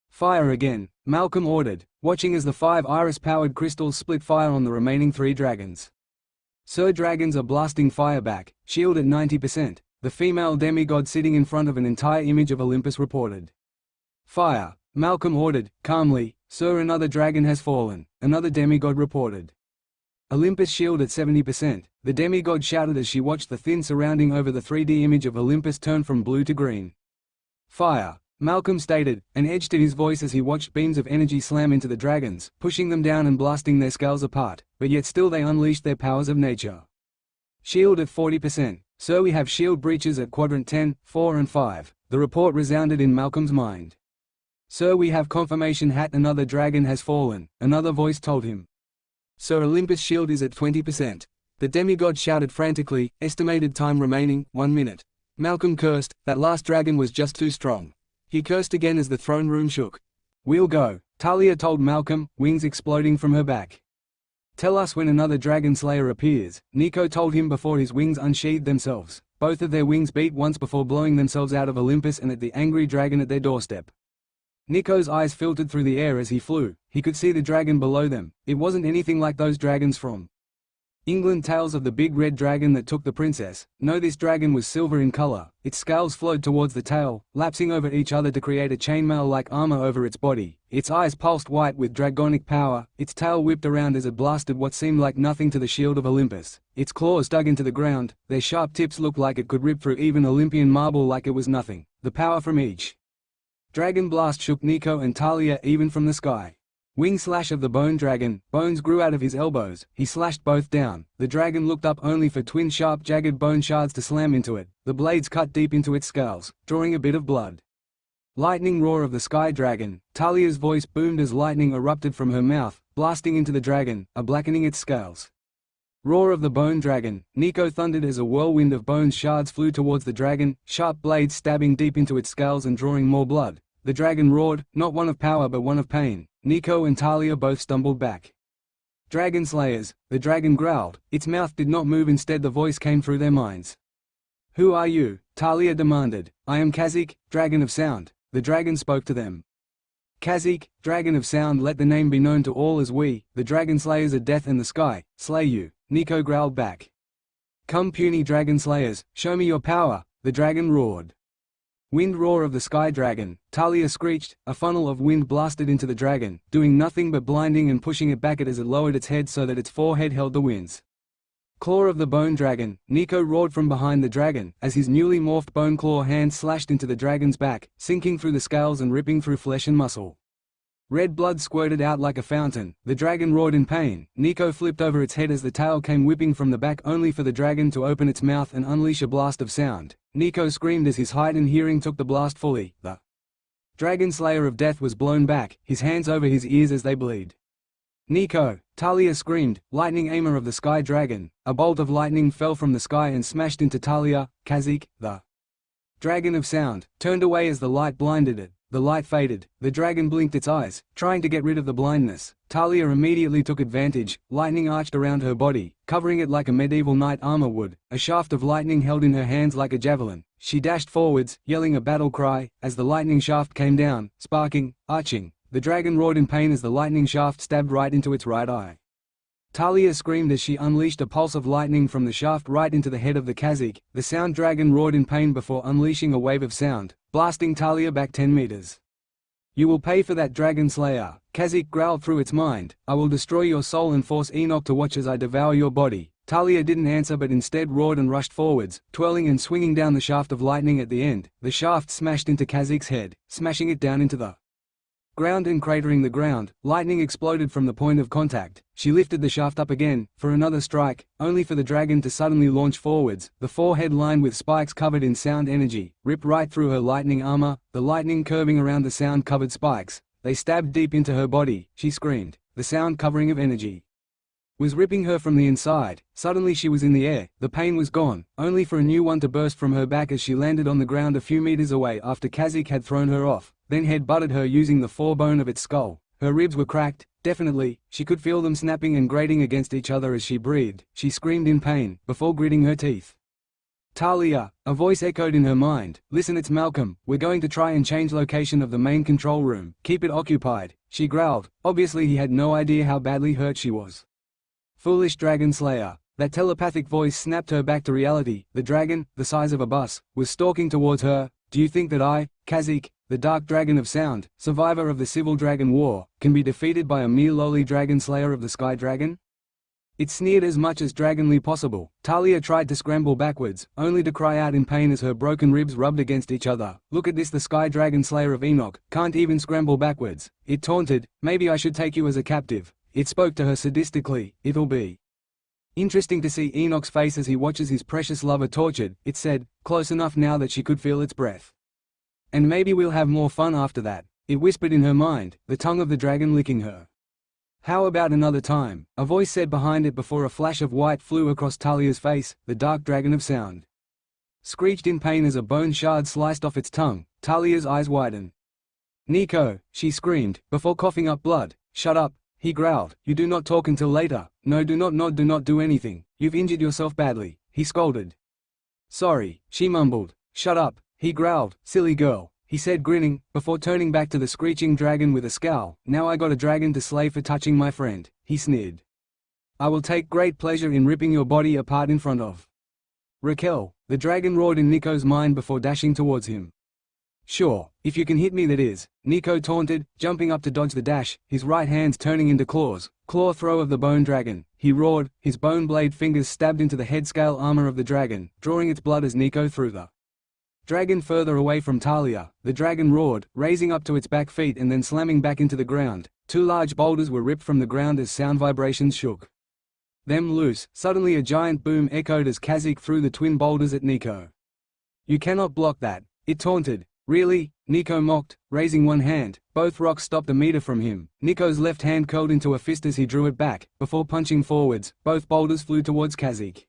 "Fire again," Malcolm ordered, watching as the 5 iris-powered crystals split fire on the remaining 3 dragons. "Sir, dragons are blasting fire back, shield at 90%, the female demigod sitting in front of an entire image of Olympus reported. "Fire," Malcolm ordered, calmly. "Sir, another dragon has fallen," another demigod reported. "Olympus shield at 70%, the demigod shouted as she watched the thin surrounding over the 3D image of Olympus turn from blue to green. "Fire," Malcolm stated, an edge to his voice as he watched beams of energy slam into the dragons, pushing them down and blasting their scales apart, but yet still they unleashed their powers of nature. "Shield at 40%, sir, we have shield breaches at quadrant 10, 4 and 5, the report resounded in Malcolm's mind. "Sir, we have confirmation hat another dragon has fallen," another voice told him. "Sir, Olympus shield is at 20%. The demigod shouted frantically, estimated time remaining, 1 minute. Malcolm cursed, that last dragon was just too strong. He cursed again as the throne room shook. "We'll go," Talia told Malcolm, wings exploding from her back. "Tell us when another dragon slayer appears," Nico told him before his wings unsheathed themselves. Both of their wings beat once before blowing themselves out of Olympus and at the angry dragon at their doorstep. Nico's eyes filtered through the air as he flew. He could see the dragon below them. It wasn't anything like those dragons from England, tales of the big red dragon that took the princess. No, this dragon was silver in color. Its scales flowed towards the tail, lapsing over each other to create a chainmail-like armor over its body. Its eyes pulsed white with dragonic power. Its tail whipped around as it blasted what seemed like nothing to the shield of Olympus. Its claws dug into the ground. Their sharp tips looked like it could rip through even Olympian marble like it was nothing. The power from each dragon blast shook Nico and Talia even from the sky. Wing slash of the bone dragon. Bones grew out of his elbows. He slashed both down. The dragon looked up only for twin sharp jagged bone shards to slam into it. The blades cut deep into its scales, drawing a bit of blood. Lightning roar of the sky dragon. Talia's voice boomed as lightning erupted from her mouth, blasting into the dragon, blackening its scales. Roar of the bone dragon. Nico thundered as a whirlwind of bone shards flew towards the dragon, sharp blades stabbing deep into its scales and drawing more blood. The dragon roared, not one of power but one of pain. Nico and Talia both stumbled back. Dragon slayers. The dragon growled. Its mouth did not move, instead the voice came through their minds. Who are you? Talia demanded. I am Kazikh, dragon of sound. The dragon spoke to them. Kazikh, dragon of sound, let the name be known to all as we, the dragon slayers of death and the sky, slay you. Nico growled back. Come puny dragon slayers, show me your power, the dragon roared. Wind roar of the sky dragon. Talia screeched. A funnel of wind blasted into the dragon, doing nothing but blinding and pushing it back as it lowered its head so that its forehead held the winds. Claw of the bone dragon. Nico roared from behind the dragon, as his newly morphed bone claw hand slashed into the dragon's back, sinking through the scales and ripping through flesh and muscle. Red blood squirted out like a fountain. The dragon roared in pain. Nico flipped over its head as the tail came whipping from the back, only for the dragon to open its mouth and unleash a blast of sound. Nico screamed as his height and hearing took the blast fully. The dragon slayer of death was blown back, his hands over his ears as they bleed. Nico! Talia screamed. Lightning aimer of the sky dragon. A bolt of lightning fell from the sky and smashed into Talia. Kazikh, the dragon of sound, turned away as the light blinded it. The light faded. The dragon blinked its eyes, trying to get rid of the blindness. Talia immediately took advantage. Lightning arched around her body, covering it like a medieval knight armor would. A shaft of lightning held in her hands like a javelin. She dashed forwards, yelling a battle cry, as the lightning shaft came down, sparking, arching. The dragon roared in pain as the lightning shaft stabbed right into its right eye. Talia screamed as she unleashed a pulse of lightning from the shaft right into the head of the Kazikh. The sound dragon roared in pain before unleashing a wave of sound, blasting Talia back 10 meters. You will pay for that, dragon slayer. Kazikh growled through its mind. I will destroy your soul and force Enoch to watch as I devour your body. Talia didn't answer but instead roared and rushed forwards, twirling and swinging down the shaft of lightning at the end. The shaft smashed into Kazikh's head, smashing it down into the ground and cratering the ground. Lightning exploded from the point of contact. She lifted the shaft up again, for another strike, only for the dragon to suddenly launch forwards, the forehead lined with spikes covered in sound energy, ripped right through her lightning armor, the lightning curving around the sound-covered spikes. They stabbed deep into her body. She screamed. The sound covering of energy was ripping her from the inside. Suddenly she was in the air. The pain was gone, only for a new one to burst from her back as she landed on the ground a few meters away after Kazikh had thrown her off, then head-butted her using the forebone of its skull. Her ribs were cracked, definitely. She could feel them snapping and grating against each other as she breathed. She screamed in pain, before gritting her teeth. Talia, a voice echoed in her mind. Listen, it's Malcolm. We're going to try and change location of the main control room. Keep it occupied. She growled. Obviously he had no idea how badly hurt she was. Foolish dragon slayer. That telepathic voice snapped her back to reality. The dragon, the size of a bus, was stalking towards her. Do you think that I, Kazikh, the dark dragon of sound, survivor of the Civil Dragon War, can be defeated by a mere lowly dragon slayer of the Sky Dragon? It sneered as much as dragonly possible. Talia tried to scramble backwards, only to cry out in pain as her broken ribs rubbed against each other. Look at this, the Sky Dragon Slayer of Enoch, can't even scramble backwards. It taunted, maybe I should take you as a captive. It spoke to her sadistically. It'll be interesting to see Enoch's face as he watches his precious lover tortured, it said, close enough now that she could feel its breath. And maybe we'll have more fun after that, it whispered in her mind, the tongue of the dragon licking her. How about another time? A voice said behind it before a flash of white flew across Talia's face. The dark dragon of sound screeched in pain as a bone shard sliced off its tongue. Talia's eyes widened. Nico, she screamed, before coughing up blood. Shut up, he growled. You do not talk until later. No, do not nod, do not do anything. You've injured yourself badly, he scolded. Sorry, she mumbled. Shut up, he growled. Silly girl, he said grinning, before turning back to the screeching dragon with a scowl. Now I got a dragon to slay for touching my friend, he sneered. I will take great pleasure in ripping your body apart in front of Raquel, the dragon roared in Nico's mind before dashing towards him. Sure, if you can hit me that is, Nico taunted, jumping up to dodge the dash, his right hands turning into claws. Claw throw of the bone dragon, he roared, his bone blade fingers stabbed into the head scale armor of the dragon, drawing its blood as Nico threw the dragon further away from Talia. The dragon roared, raising up to its back feet and then slamming back into the ground. Two large boulders were ripped from the ground as sound vibrations shook them loose. Suddenly a giant boom echoed as Kazik threw the twin boulders at Nico. You cannot block that, it taunted. Really? Nico mocked, raising one hand. Both rocks stopped a meter from him. Nico's left hand curled into a fist as he drew it back. Before punching forwards, both boulders flew towards Kazik,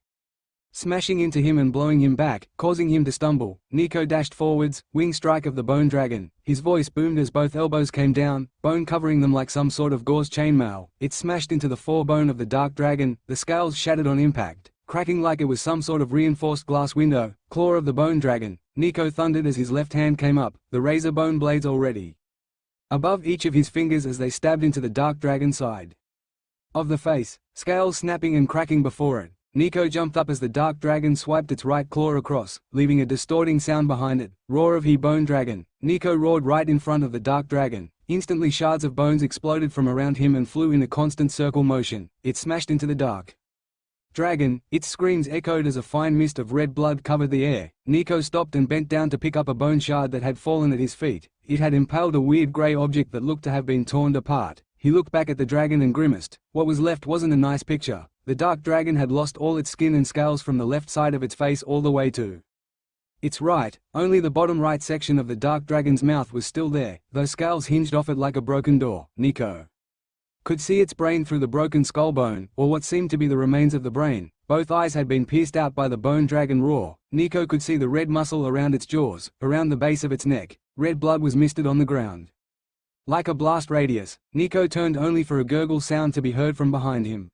smashing into him and blowing him back, causing him to stumble. Nico dashed forwards, wing strike of the bone dragon. His voice boomed as both elbows came down, bone covering them like some sort of gauze chainmail. It smashed into the forebone of the dark dragon. The scales shattered on impact, cracking like it was some sort of reinforced glass window. Claw of the bone dragon, Nico thundered as his left hand came up, the razor bone blades already above each of his fingers as they stabbed into the dark dragon's side of the face, scales snapping and cracking before it. Nico jumped up as the dark dragon swiped its right claw across, leaving a distorting sound behind it. Roar of he bone dragon. Nico roared right in front of the dark dragon. Instantly shards of bones exploded from around him and flew in a constant circle motion. It smashed into the dark dragon. Its screams echoed as a fine mist of red blood covered the air. Nico stopped and bent down to pick up a bone shard that had fallen at his feet. It had impaled a weird grey object that looked to have been torn apart. He looked back at the dragon and grimaced. What was left wasn't a nice picture. The dark dragon had lost all its skin and scales from the left side of its face all the way to its right. Only the bottom right section of the dark dragon's mouth was still there. Those scales hinged off it like a broken door. Nico could see its brain through the broken skull bone, or what seemed to be the remains of the brain. Both eyes had been pierced out by the bone dragon roar. Nico could see the red muscle around its jaws, around the base of its neck. Red blood was misted on the ground like a blast radius. Nico turned only for a gurgle sound to be heard from behind him.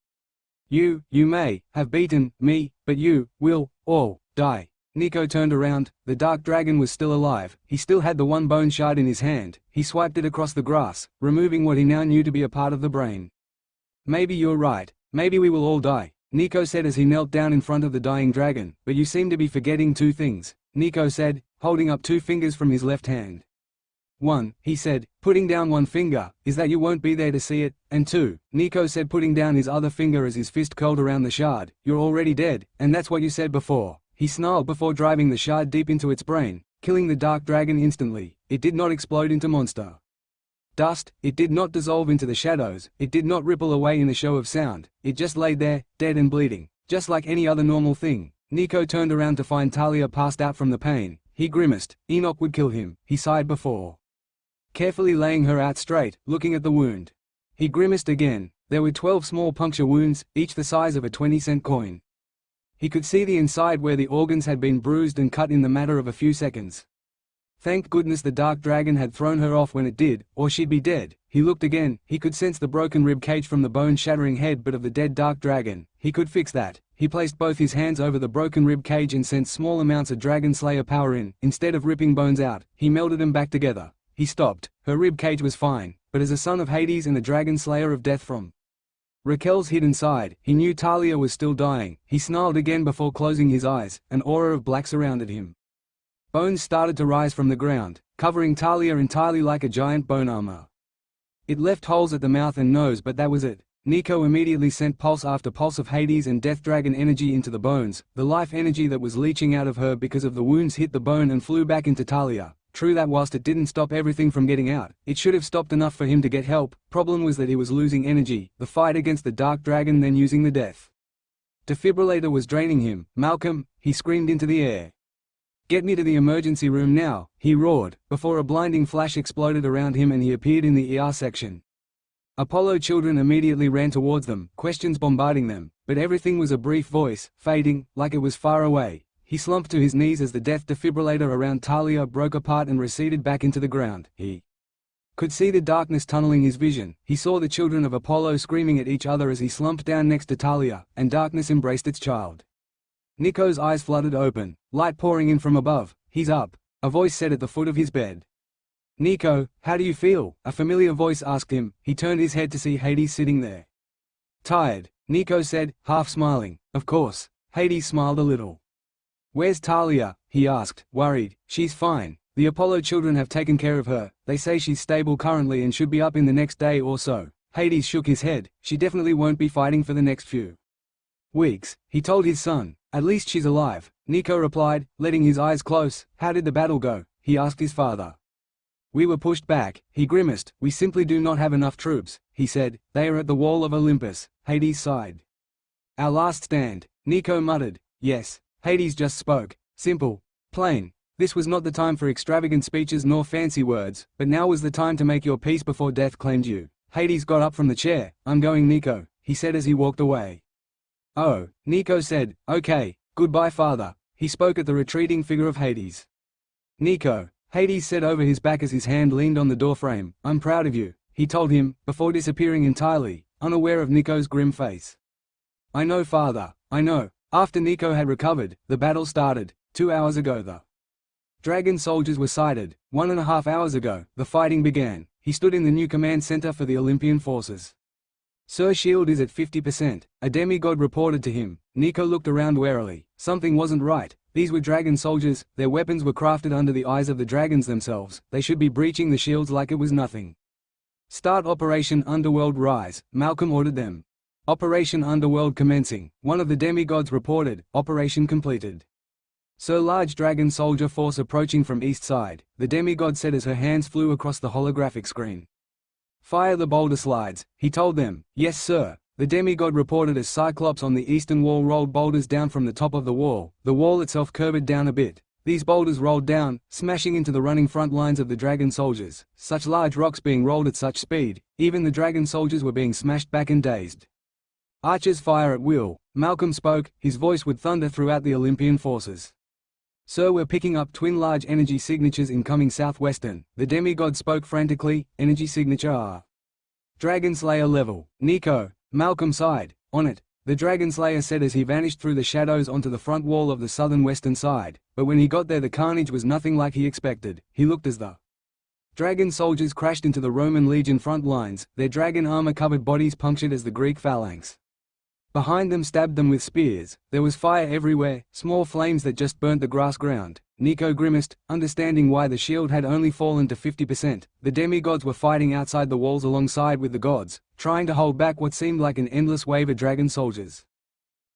You may have beaten me, but you will all die. Nico turned around. The dark dragon was still alive. He still had the one bone shard in his hand. He swiped it across the grass, removing what he now knew to be a part of the brain. Maybe you're right. Maybe we will all die, Nico said as he knelt down in front of the dying dragon. But you seem to be forgetting two things, Nico said, holding up two fingers from his left hand. One, he said, putting down one finger, is that you won't be there to see it, and two, Nico said putting down his other finger as his fist curled around the shard, you're already dead, and that's what you said before. He snarled before driving the shard deep into its brain, killing the dark dragon instantly. It did not explode into monster dust, it did not dissolve into the shadows, it did not ripple away in a show of sound, it just lay there, dead and bleeding, just like any other normal thing. Nico turned around to find Talia passed out from the pain. He grimaced. Enoch would kill him, he sighed before carefully laying her out straight, looking at the wound. He grimaced again. There were 12 small puncture wounds, each the size of a 20-cent coin. He could see the inside where the organs had been bruised and cut in the matter of a few seconds. Thank goodness the dark dragon had thrown her off when it did, or she'd be dead. He looked again. He could sense the broken rib cage from the bone-shattering head but of the dead dark dragon. He could fix that. He placed both his hands over the broken rib cage and sent small amounts of dragon slayer power in. Instead of ripping bones out, he melded them back together. He stopped. Her rib cage was fine, but as a son of Hades and the dragon slayer of death from Raquel's hidden side, he knew Talia was still dying. He snarled again before closing his eyes. An aura of black surrounded him. Bones started to rise from the ground, covering Talia entirely like a giant bone armor. It left holes at the mouth and nose, but that was it. Nico immediately sent pulse after pulse of Hades and Death Dragon energy into the bones. The life energy that was leaching out of her because of the wounds hit the bone and flew back into Talia. True that whilst it didn't stop everything from getting out, it should have stopped enough for him to get help. Problem was that he was losing energy. The fight against the Dark Dragon, then using the death defibrillator was draining him. Malcolm, he screamed into the air. Get me to the emergency room now, he roared, before a blinding flash exploded around him and he appeared in the ER section. Apollo children immediately ran towards them, questions bombarding them, but everything was a brief voice, fading, like it was far away. He slumped to his knees as the death defibrillator around Talia broke apart and receded back into the ground. He could see the darkness tunneling his vision. He saw the children of Apollo screaming at each other as he slumped down next to Talia, and darkness embraced its child. Nico's eyes flooded open, light pouring in from above. "He's up," a voice said at the foot of his bed. "Nico, how do you feel?" a familiar voice asked him. He turned his head to see Hades sitting there. "Tired," Nico said, half smiling. "Of course." Hades smiled a little. "Where's Talia?" he asked, worried. "She's fine. The Apollo children have taken care of her. They say she's stable currently and should be up in the next day or so." Hades shook his head. "She definitely won't be fighting for the next few weeks," he told his son. "At least she's alive," Nico replied, letting his eyes close. "How did the battle go?" he asked his father. "We were pushed back," he grimaced. "We simply do not have enough troops," he said. "They are at the wall of Olympus." Hades sighed. "Our last stand," Nico muttered. "Yes." Hades just spoke. Simple. Plain. This was not the time for extravagant speeches nor fancy words, but now was the time to make your peace before death claimed you. Hades got up from the chair. "I'm going, Nico," he said as he walked away. "Oh," Nico said. "Okay, goodbye, father." He spoke at the retreating figure of Hades. "Nico," Hades said over his back as his hand leaned on the doorframe. "I'm proud of you," he told him, before disappearing entirely, unaware of Nico's grim face. "I know, father, I know." After Nico had recovered, the battle started. 2 hours ago the dragon soldiers were sighted. 1.5 hours ago, the fighting began. He stood in the new command center for the Olympian forces. "Sir, shield is at 50%, a demigod reported to him." Nico looked around warily. Something wasn't right. These were dragon soldiers, their weapons were crafted under the eyes of the dragons themselves. They should be breaching the shields like it was nothing. "Start Operation Underworld Rise," Malcolm ordered them. "Operation Underworld commencing," one of the demigods reported. "Operation completed." "Sir, large dragon soldier force approaching from east side," the demigod said as her hands flew across the holographic screen. "Fire the boulder slides," he told them. "Yes, sir," the demigod reported as Cyclops on the eastern wall rolled boulders down from the top of the wall itself curved down a bit. These boulders rolled down, smashing into the running front lines of the dragon soldiers. Such large rocks being rolled at such speed, even the dragon soldiers were being smashed back and dazed. "Archers fire at will," Malcolm spoke, his voice would thunder throughout the Olympian forces. "Sir, we're picking up twin large energy signatures incoming southwestern," the demigod spoke frantically. "Energy signature R. Dragon Slayer level." "Nico," Malcolm sighed. "On it," the Dragon Slayer said as he vanished through the shadows onto the front wall of the southern western side. But when he got there, the carnage was nothing like he expected. He looked as the dragon soldiers crashed into the Roman legion front lines, their dragon armor-covered bodies punctured as the Greek phalanx behind them stabbed them with spears. There was fire everywhere, small flames that just burnt the grass ground. Nico grimaced, understanding why the shield had only fallen to 50%. The demigods were fighting outside the walls alongside with the gods, trying to hold back what seemed like an endless wave of dragon soldiers.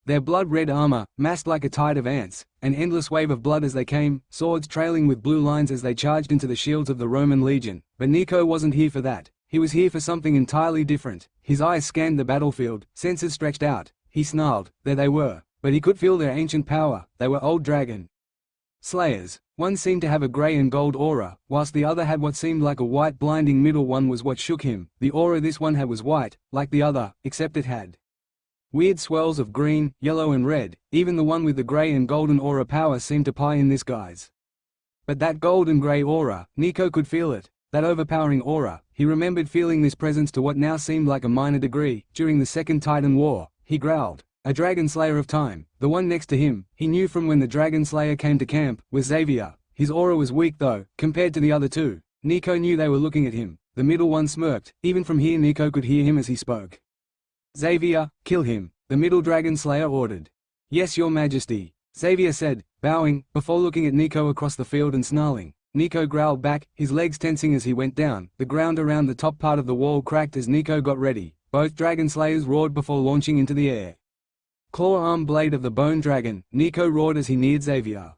Their blood-red armor, massed like a tide of ants, an endless wave of blood as they came, swords trailing with blue lines as they charged into the shields of the Roman legion. But Nico wasn't here for that. He was here for something entirely different. His eyes scanned the battlefield, senses stretched out. He snarled. There they were. But he could feel their ancient power. They were old dragon slayers. One seemed to have a grey and gold aura, whilst the other had what seemed like a white blinding middle one was what shook him. The aura this one had was white, like the other, except it had weird swirls of green, yellow and red. Even the one with the grey and golden aura power seemed to pie in this guise. But that gold and grey aura, Nico could feel it. That overpowering aura. He remembered feeling this presence to what now seemed like a minor degree. During the Second Titan War, he growled. A Dragon Slayer of time. The one next to him, he knew from when the Dragon Slayer came to camp, was Xavier. His aura was weak though, compared to the other two. Nico knew they were looking at him. The middle one smirked. Even from here Nico could hear him as he spoke. "Xavier, kill him," the middle Dragon Slayer ordered. "Yes, your majesty," Xavier said, bowing, before looking at Nico across the field and snarling. Nico growled back, his legs tensing as he went down. The ground around the top part of the wall cracked as Nico got ready. Both Dragon Slayers roared before launching into the air. "Claw arm blade of the bone dragon," Nico roared as he neared Xavier.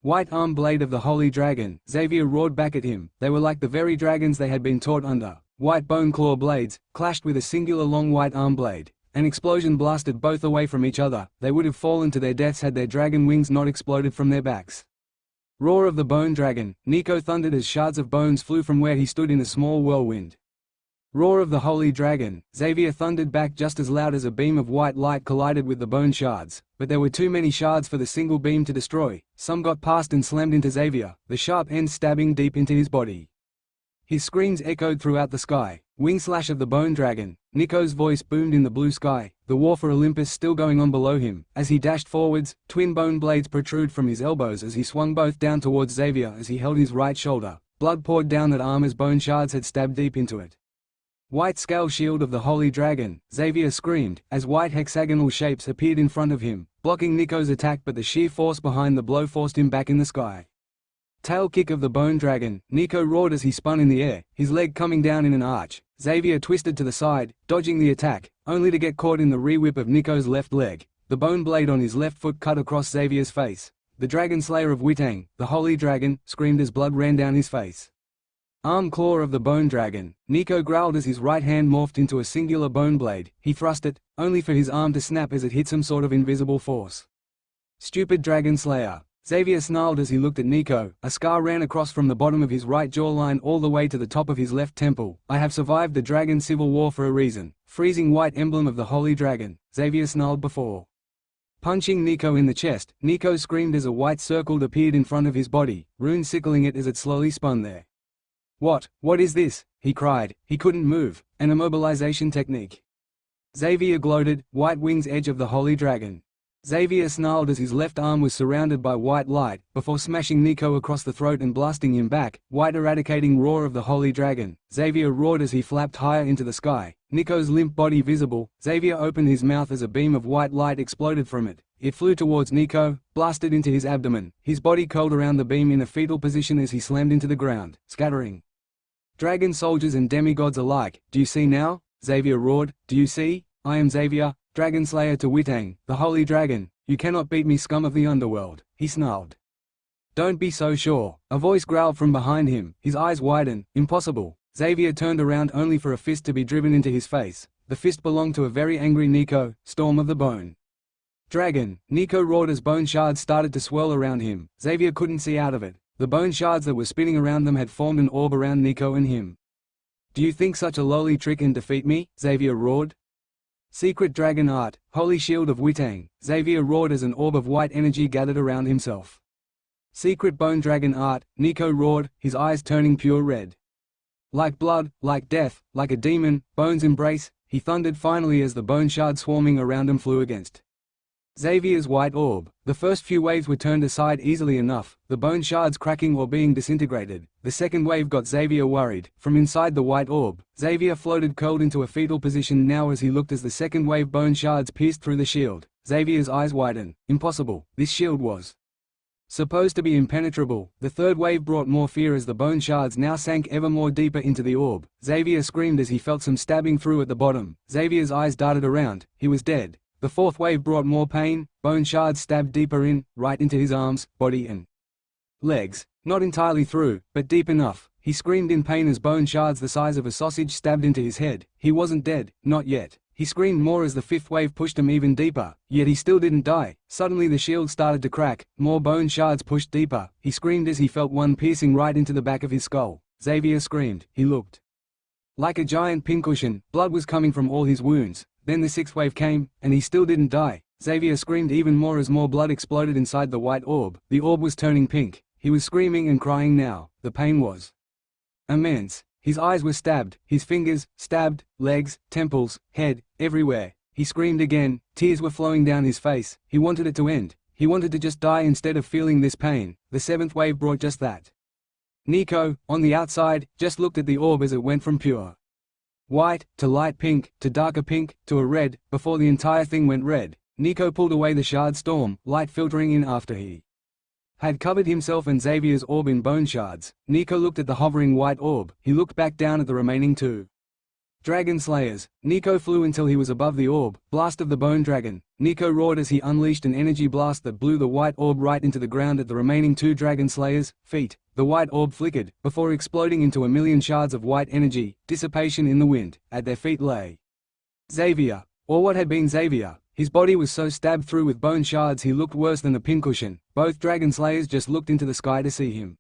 "White arm blade of the holy dragon," Xavier roared back at him. They were like the very dragons they had been taught under. White bone claw blades, clashed with a singular long white arm blade. An explosion blasted both away from each other. They would have fallen to their deaths had their dragon wings not exploded from their backs. "Roar of the bone dragon," Nico thundered as shards of bones flew from where he stood in a small whirlwind. "Roar of the holy dragon," Xavier thundered back just as loud as a beam of white light collided with the bone shards. But there were too many shards for the single beam to destroy. Some got past and slammed into Xavier, the sharp ends stabbing deep into his body. His screams echoed throughout the sky. "Wing slash of the bone dragon," Nico's voice boomed in the blue sky, the war for Olympus still going on below him. As he dashed forwards, twin bone blades protrude from his elbows as he swung both down towards Xavier as he held his right shoulder. Blood poured down that arm as bone shards had stabbed deep into it. White scale shield of the Holy Dragon, Xavier screamed, as white hexagonal shapes appeared in front of him, blocking Nico's attack, but the sheer force behind the blow forced him back in the sky. Tail kick of the Bone Dragon, Nico roared as he spun in the air, his leg coming down in an arch. Xavier twisted to the side, dodging the attack, only to get caught in the rear whip of Nico's left leg. The bone blade on his left foot cut across Xavier's face. The Dragon Slayer of Witang, the Holy Dragon, screamed as blood ran down his face. Arm claw of the Bone Dragon, Nico growled as his right hand morphed into a singular bone blade. He thrust it, only for his arm to snap as it hit some sort of invisible force. Stupid Dragon Slayer, Xavier snarled as he looked at Nico. A scar ran across from the bottom of his right jawline all the way to the top of his left temple. I have survived the Dragon Civil War for a reason. Freezing white emblem of the Holy Dragon, Xavier snarled before punching Nico in the chest. Nico screamed as a white circle appeared in front of his body, runes sickling it as it slowly spun there. What is this? He cried. He couldn't move. An immobilization technique. Xavier gloated, white wings edge of the Holy Dragon. Xavier snarled as his left arm was surrounded by white light, before smashing Nico across the throat and blasting him back. White eradicating roar of the Holy Dragon. Xavier roared as he flapped higher into the sky, Nico's limp body visible. Xavier opened his mouth as a beam of white light exploded from it. It flew towards Nico, blasted into his abdomen. His body curled around the beam in a fetal position as he slammed into the ground, scattering dragon soldiers and demigods alike. Do you see now? Xavier roared. Do you see? I am Xavier, Dragon Slayer to Witang, the Holy Dragon. You cannot beat me, scum of the underworld, he snarled. Don't be so sure, a voice growled from behind him, his eyes widened. Impossible. Xavier turned around only for a fist to be driven into his face. The fist belonged to a very angry Nico, Storm of the Bone Dragon. Nico roared as bone shards started to swirl around him. Xavier couldn't see out of it. The bone shards that were spinning around them had formed an orb around Nico and him. Do you think such a lowly trick can defeat me? Xavier roared. Secret Dragon Art, Holy Shield of Witang, Xavier roared as an orb of white energy gathered around himself. Secret Bone Dragon Art, Nico roared, his eyes turning pure red. Like blood, like death, like a demon, Bone's embrace, he thundered finally as the bone shards swarming around him flew against Xavier's white orb. The first few waves were turned aside easily enough, the bone shards cracking or being disintegrated. The second wave got Xavier worried. From inside the white orb, Xavier floated curled into a fetal position now as he looked as the second wave bone shards pierced through the shield. Xavier's eyes widened. Impossible. This shield was supposed to be impenetrable. The third wave brought more fear as the bone shards now sank ever more deeper into the orb. Xavier screamed as he felt some stabbing through at the bottom. Xavier's eyes darted around. He was dead. The fourth wave brought more pain. Bone shards stabbed deeper in, right into his arms, body and legs. Not entirely through, but deep enough. He screamed in pain as bone shards the size of a sausage stabbed into his head. He wasn't dead, not yet. He screamed more as the fifth wave pushed him even deeper, yet he still didn't die. Suddenly the shield started to crack, more bone shards pushed deeper. He screamed as he felt one piercing right into the back of his skull. Xavier screamed. He looked like a giant pincushion. Blood was coming from all his wounds. Then the sixth wave came, and he still didn't die. Xavier screamed even more as more blood exploded inside the white orb. The orb was turning pink. He was screaming and crying now. The pain was immense. His eyes were stabbed, his fingers, stabbed, legs, temples, head, everywhere. He screamed again, tears were flowing down his face. He wanted it to end. He wanted to just die instead of feeling this pain. The seventh wave brought just that. Nico, on the outside, just looked at the orb as it went from pure white, to light pink, to darker pink, to a red, before the entire thing went red. Nico pulled away the shard storm, light filtering in after he had covered himself and Xavier's orb in bone shards. Nico looked at the hovering white orb. He looked back down at the remaining two Dragon Slayers. Nico flew until he was above the orb. Blast of the Bone Dragon. Nico roared as he unleashed an energy blast that blew the white orb right into the ground at the remaining two Dragon Slayers' feet. The white orb flickered, before exploding into a million shards of white energy. Dissipation in the wind. At their feet lay Xavier, or what had been Xavier. His body was so stabbed through with bone shards he looked worse than a pincushion. Both Dragon Slayers just looked into the sky to see him.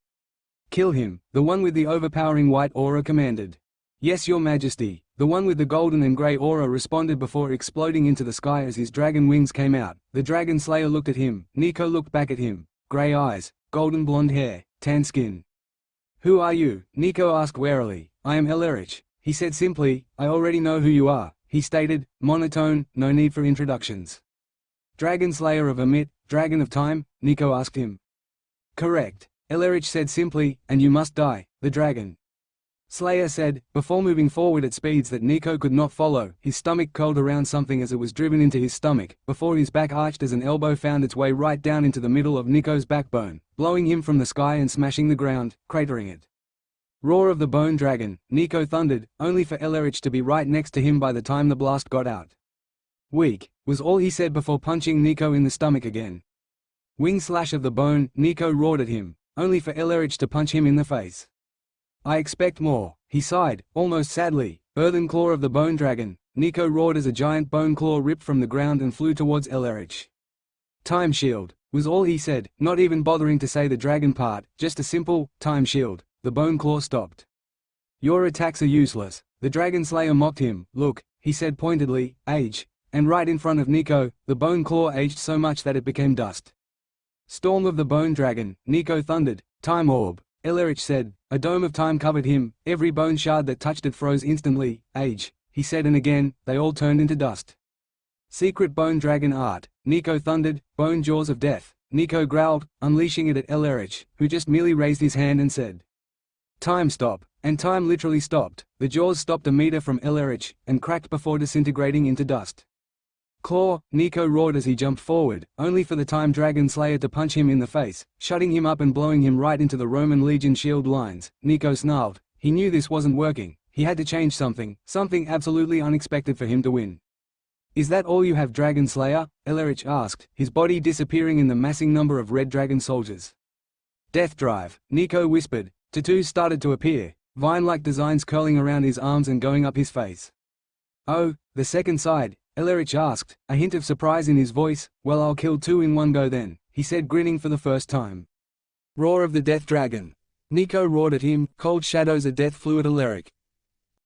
Kill him, the one with the overpowering white aura commanded. Yes, your majesty. The one with the golden and grey aura responded before exploding into the sky as his dragon wings came out. The Dragon Slayer looked at him. Nico looked back at him. Grey eyes, golden blonde hair, tan skin. Who are you? Nico asked warily. I am Elerich. He said simply, I already know who you are. he stated, monotone, no need for introductions. Dragon Slayer of Amit, Dragon of Time? Nico asked him. Correct, Ellerich said simply, and you must die, the dragon Slayer said, before moving forward at speeds that Nico could not follow. His stomach curled around something as it was driven into his stomach, before his back arched as an elbow found its way right down into the middle of Nico's backbone, blowing him from the sky and smashing the ground, cratering it. Roar of the Bone Dragon, Nico thundered, only for Ellerich to be right next to him by the time the blast got out. Weak, was all he said before punching Nico in the stomach again. Wing Slash of the Bone, Nico roared at him, only for Ellerich to punch him in the face. I expect more, he sighed, almost sadly. Earthen Claw of the Bone Dragon, Nico roared as a giant bone claw ripped from the ground and flew towards Ellerich. Time Shield, was all he said, not even bothering to say the dragon part, just a simple, Time Shield. The bone claw stopped. Your attacks are useless, the Dragon Slayer mocked him. Look, he said pointedly, age. And right in front of Nico, the bone claw aged so much that it became dust. Storm of the Bone Dragon, Nico thundered. Time Orb, Ellerich said. A dome of time covered him, every bone shard that touched it froze instantly. Age, he said, and again, they all turned into dust. Secret Bone Dragon Art, Nico thundered. Bone Jaws of Death, Nico growled, unleashing it at Ellerich, who just merely raised his hand and said, Time stop, and time literally stopped. The jaws stopped a meter from Ellerich, and cracked before disintegrating into dust. Claw, Nico roared as he jumped forward, only for the Time Dragon Slayer to punch him in the face, shutting him up and blowing him right into the Roman Legion shield lines. Nico snarled. He knew this wasn't working. He had to change something absolutely unexpected for him to win. Is that all you have, Dragon Slayer? Ellerich asked, his body disappearing in the massing number of red dragon soldiers. Death Drive, Nico whispered. Tattoos started to appear, vine-like designs curling around his arms and going up his face. Oh, the second side, Ellerich asked, a hint of surprise in his voice. Well, I'll kill two in one go then, he said, grinning for the first time. Roar of the Death Dragon, Nico roared at him. Cold shadows of death flew at Ellerich.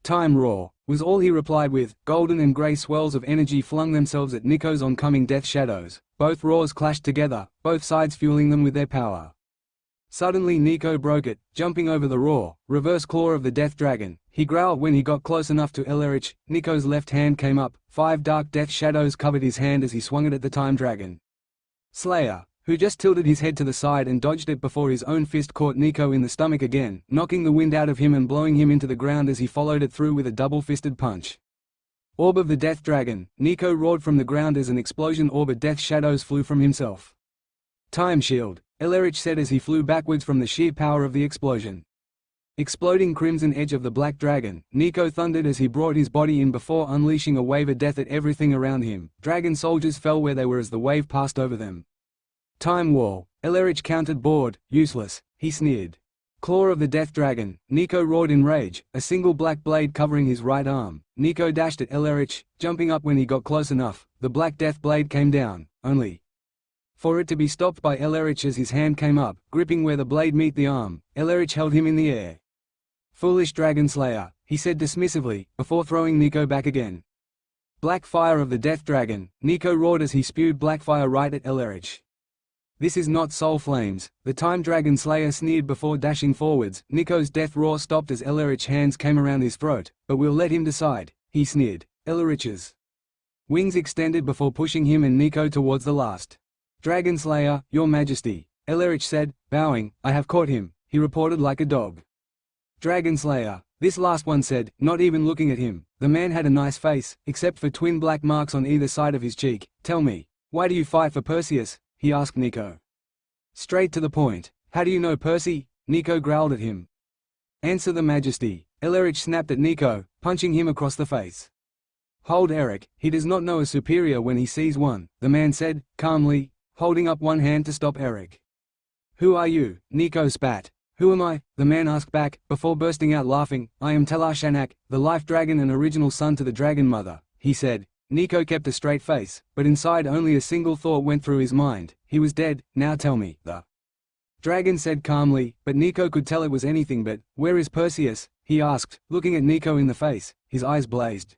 Time Roar, was all he replied with. Golden and grey swells of energy flung themselves at Nico's oncoming death shadows. Both roars clashed together, both sides fueling them with their power. Suddenly Nico broke it, jumping over the roar. Reverse Claw of the Death Dragon, he growled when he got close enough to Ellerich. Nico's left hand came up, 5 dark death shadows covered his hand as he swung it at the Time Dragon Slayer, who just tilted his head to the side and dodged it before his own fist caught Nico in the stomach again, knocking the wind out of him and blowing him into the ground as he followed it through with a double-fisted punch. Orb of the Death Dragon, Nico roared from the ground as an explosion orb of death shadows flew from himself. Time Shield, Ellerich said as he flew backwards from the sheer power of the explosion. Exploding Crimson Edge of the Black Dragon, Nico thundered as he brought his body in before unleashing a wave of death at everything around him. Dragon soldiers fell where they were as the wave passed over them. Time Wall, Ellerich countered. Bored, useless, he sneered. Claw of the Death Dragon, Nico roared in rage, a single black blade covering his right arm. Nico dashed at Ellerich, jumping up when he got close enough. The Black Death blade came down, only for it to be stopped by Ellerich as his hand came up, gripping where the blade met the arm. Ellerich held him in the air. Foolish Dragon Slayer, he said dismissively, before throwing Nico back again. Black Fire of the Death Dragon, Nico roared as he spewed black fire right at Ellerich. This is not Soul Flames, the Time Dragon Slayer sneered before dashing forwards. Nico's death roar stopped as Ellerich's hands came around his throat, but we'll let him decide, he sneered. Ellerich's wings extended before pushing him and Nico towards the last. Dragon Slayer, Your Majesty, Ellerich said, bowing. I have caught him, he reported like a dog. Dragon Slayer, this last one said, not even looking at him. The man had a nice face, except for twin black marks on either side of his cheek. Tell me, why do you fight for Perseus? He asked Nico. Straight to the point. How do you know Percy? Nico growled at him. Answer the Majesty. Ellerich snapped at Nico, punching him across the face. Hold Eric, he does not know a superior when he sees one, the man said, calmly, holding up one hand to stop Eric. Who are you? Nico spat. Who am I? The man asked back, before bursting out laughing. I am Telar-Shanak, the life dragon and original son to the Dragon Mother, he said. Nico kept a straight face, but inside only a single thought went through his mind. He was dead. Now tell me, the dragon said calmly, but Nico could tell it was anything but. Where is Perseus? He asked, looking at Nico in the face. His eyes blazed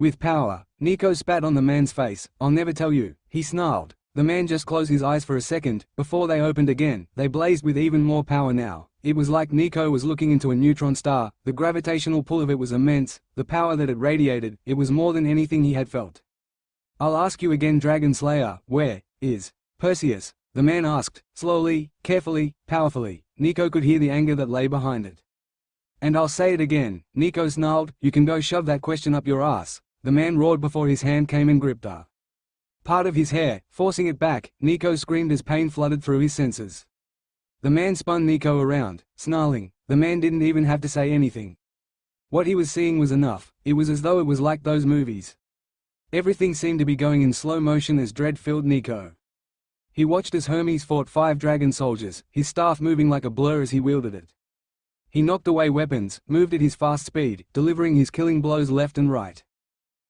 with power. Nico spat on the man's face. I'll never tell you, he snarled. The man just closed his eyes for a second, before they opened again. They blazed with even more power now. It was like Nico was looking into a neutron star. The gravitational pull of it was immense, the power that it radiated, it was more than anything he had felt. "I'll ask you again, Dragon Slayer, where is Perseus?" the man asked, slowly, carefully, powerfully. Nico could hear the anger that lay behind it. "And I'll say it again," Nico snarled, "you can go shove that question up your ass," the man roared before his hand came and gripped her. Part of his hair, forcing it back. Nico screamed as pain flooded through his senses. The man spun Nico around, snarling. The man didn't even have to say anything. What he was seeing was enough. It was as though it was like those movies. Everything seemed to be going in slow motion as dread filled Nico. He watched as Hermes fought 5 dragon soldiers, his staff moving like a blur as he wielded it. He knocked away weapons, moved at his fast speed, delivering his killing blows left and right.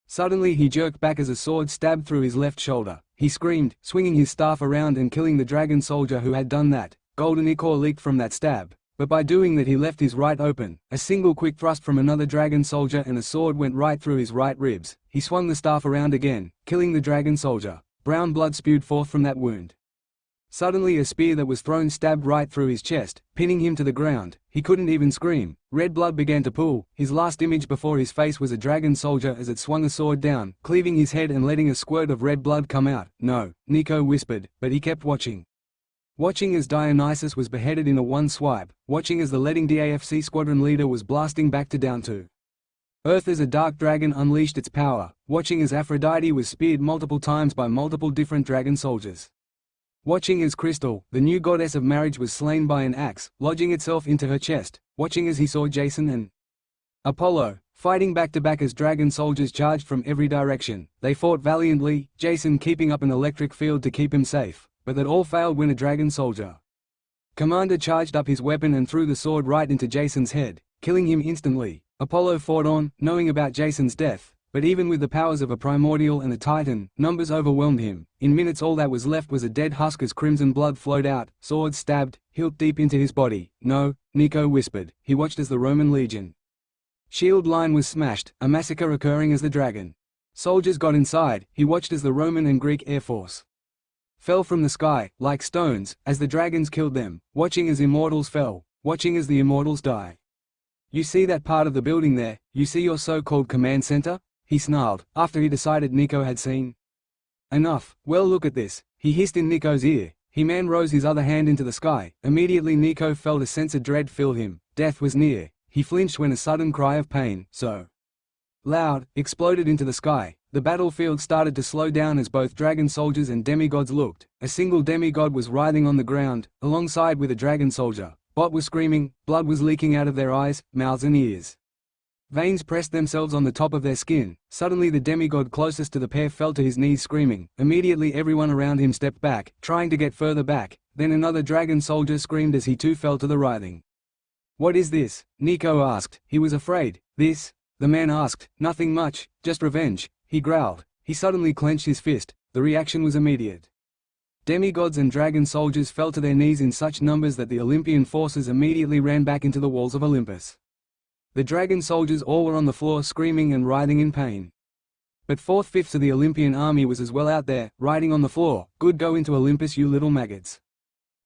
Suddenly he jerked back as a sword stabbed through his left shoulder. He screamed, swinging his staff around and killing the dragon soldier who had done that. Golden ichor leaked from that stab, but by doing that he left his right open. A single quick thrust from another dragon soldier and a sword went right through his right ribs. He swung the staff around again, killing the dragon soldier. Brown blood spewed forth from that wound. Suddenly a spear that was thrown stabbed right through his chest, pinning him to the ground. He couldn't even scream. Red blood began to pool. His last image before his face was a dragon soldier as it swung a sword down, cleaving his head and letting a squirt of red blood come out. "No," Nico whispered, but he kept watching. Watching as Dionysus was beheaded in a one swipe, watching as the leading DAFC squadron leader was blasting back to down to Earth as a dark dragon unleashed its power, watching as Aphrodite was speared multiple times by multiple different dragon soldiers. Watching as Crystal, the new goddess of marriage, was slain by an axe, lodging itself into her chest. Watching as he saw Jason and Apollo fighting back to back as dragon soldiers charged from every direction. They fought valiantly, Jason keeping up an electric field to keep him safe, but that all failed when a dragon soldier commander charged up his weapon and threw the sword right into Jason's head, killing him instantly. Apollo fought on, knowing about Jason's death, but even with the powers of a primordial and a titan, numbers overwhelmed him. In minutes all that was left was a dead husk as crimson blood flowed out, sword stabbed, hilt deep into his body. "No," Nico whispered. He watched as the Roman legion shield line was smashed, a massacre occurring as the dragon soldiers got inside. He watched as the Roman and Greek air force fell from the sky, like stones, as the dragons killed them, watching as immortals fell, watching as the immortals die. "You see that part of the building there? You see your so-called command center?" he snarled, after he decided Nico had seen enough. "Well, look at this," he hissed in Nico's ear. He-Man rose his other hand into the sky. Immediately Nico felt a sense of dread fill him. Death was near. He flinched when a sudden cry of pain, so loud, exploded into the sky. The battlefield started to slow down as both dragon soldiers and demigods looked. A single demigod was writhing on the ground, alongside with a dragon soldier. Bot was screaming, blood was leaking out of their eyes, mouths and ears. Veins pressed themselves on the top of their skin. Suddenly the demigod closest to the pair fell to his knees screaming. Immediately everyone around him stepped back, trying to get further back. Then another dragon soldier screamed as he too fell to the writhing. "What is this?" Nico asked. He was afraid. "This?" the man asked. "Nothing much, just revenge," he growled. He suddenly clenched his fist. The reaction was immediate. Demigods and dragon soldiers fell to their knees in such numbers that the Olympian forces immediately ran back into the walls of Olympus. The dragon soldiers all were on the floor screaming and writhing in pain. But 4/5 of the Olympian army was as well out there, riding on the floor. "Good, go into Olympus, you little maggots.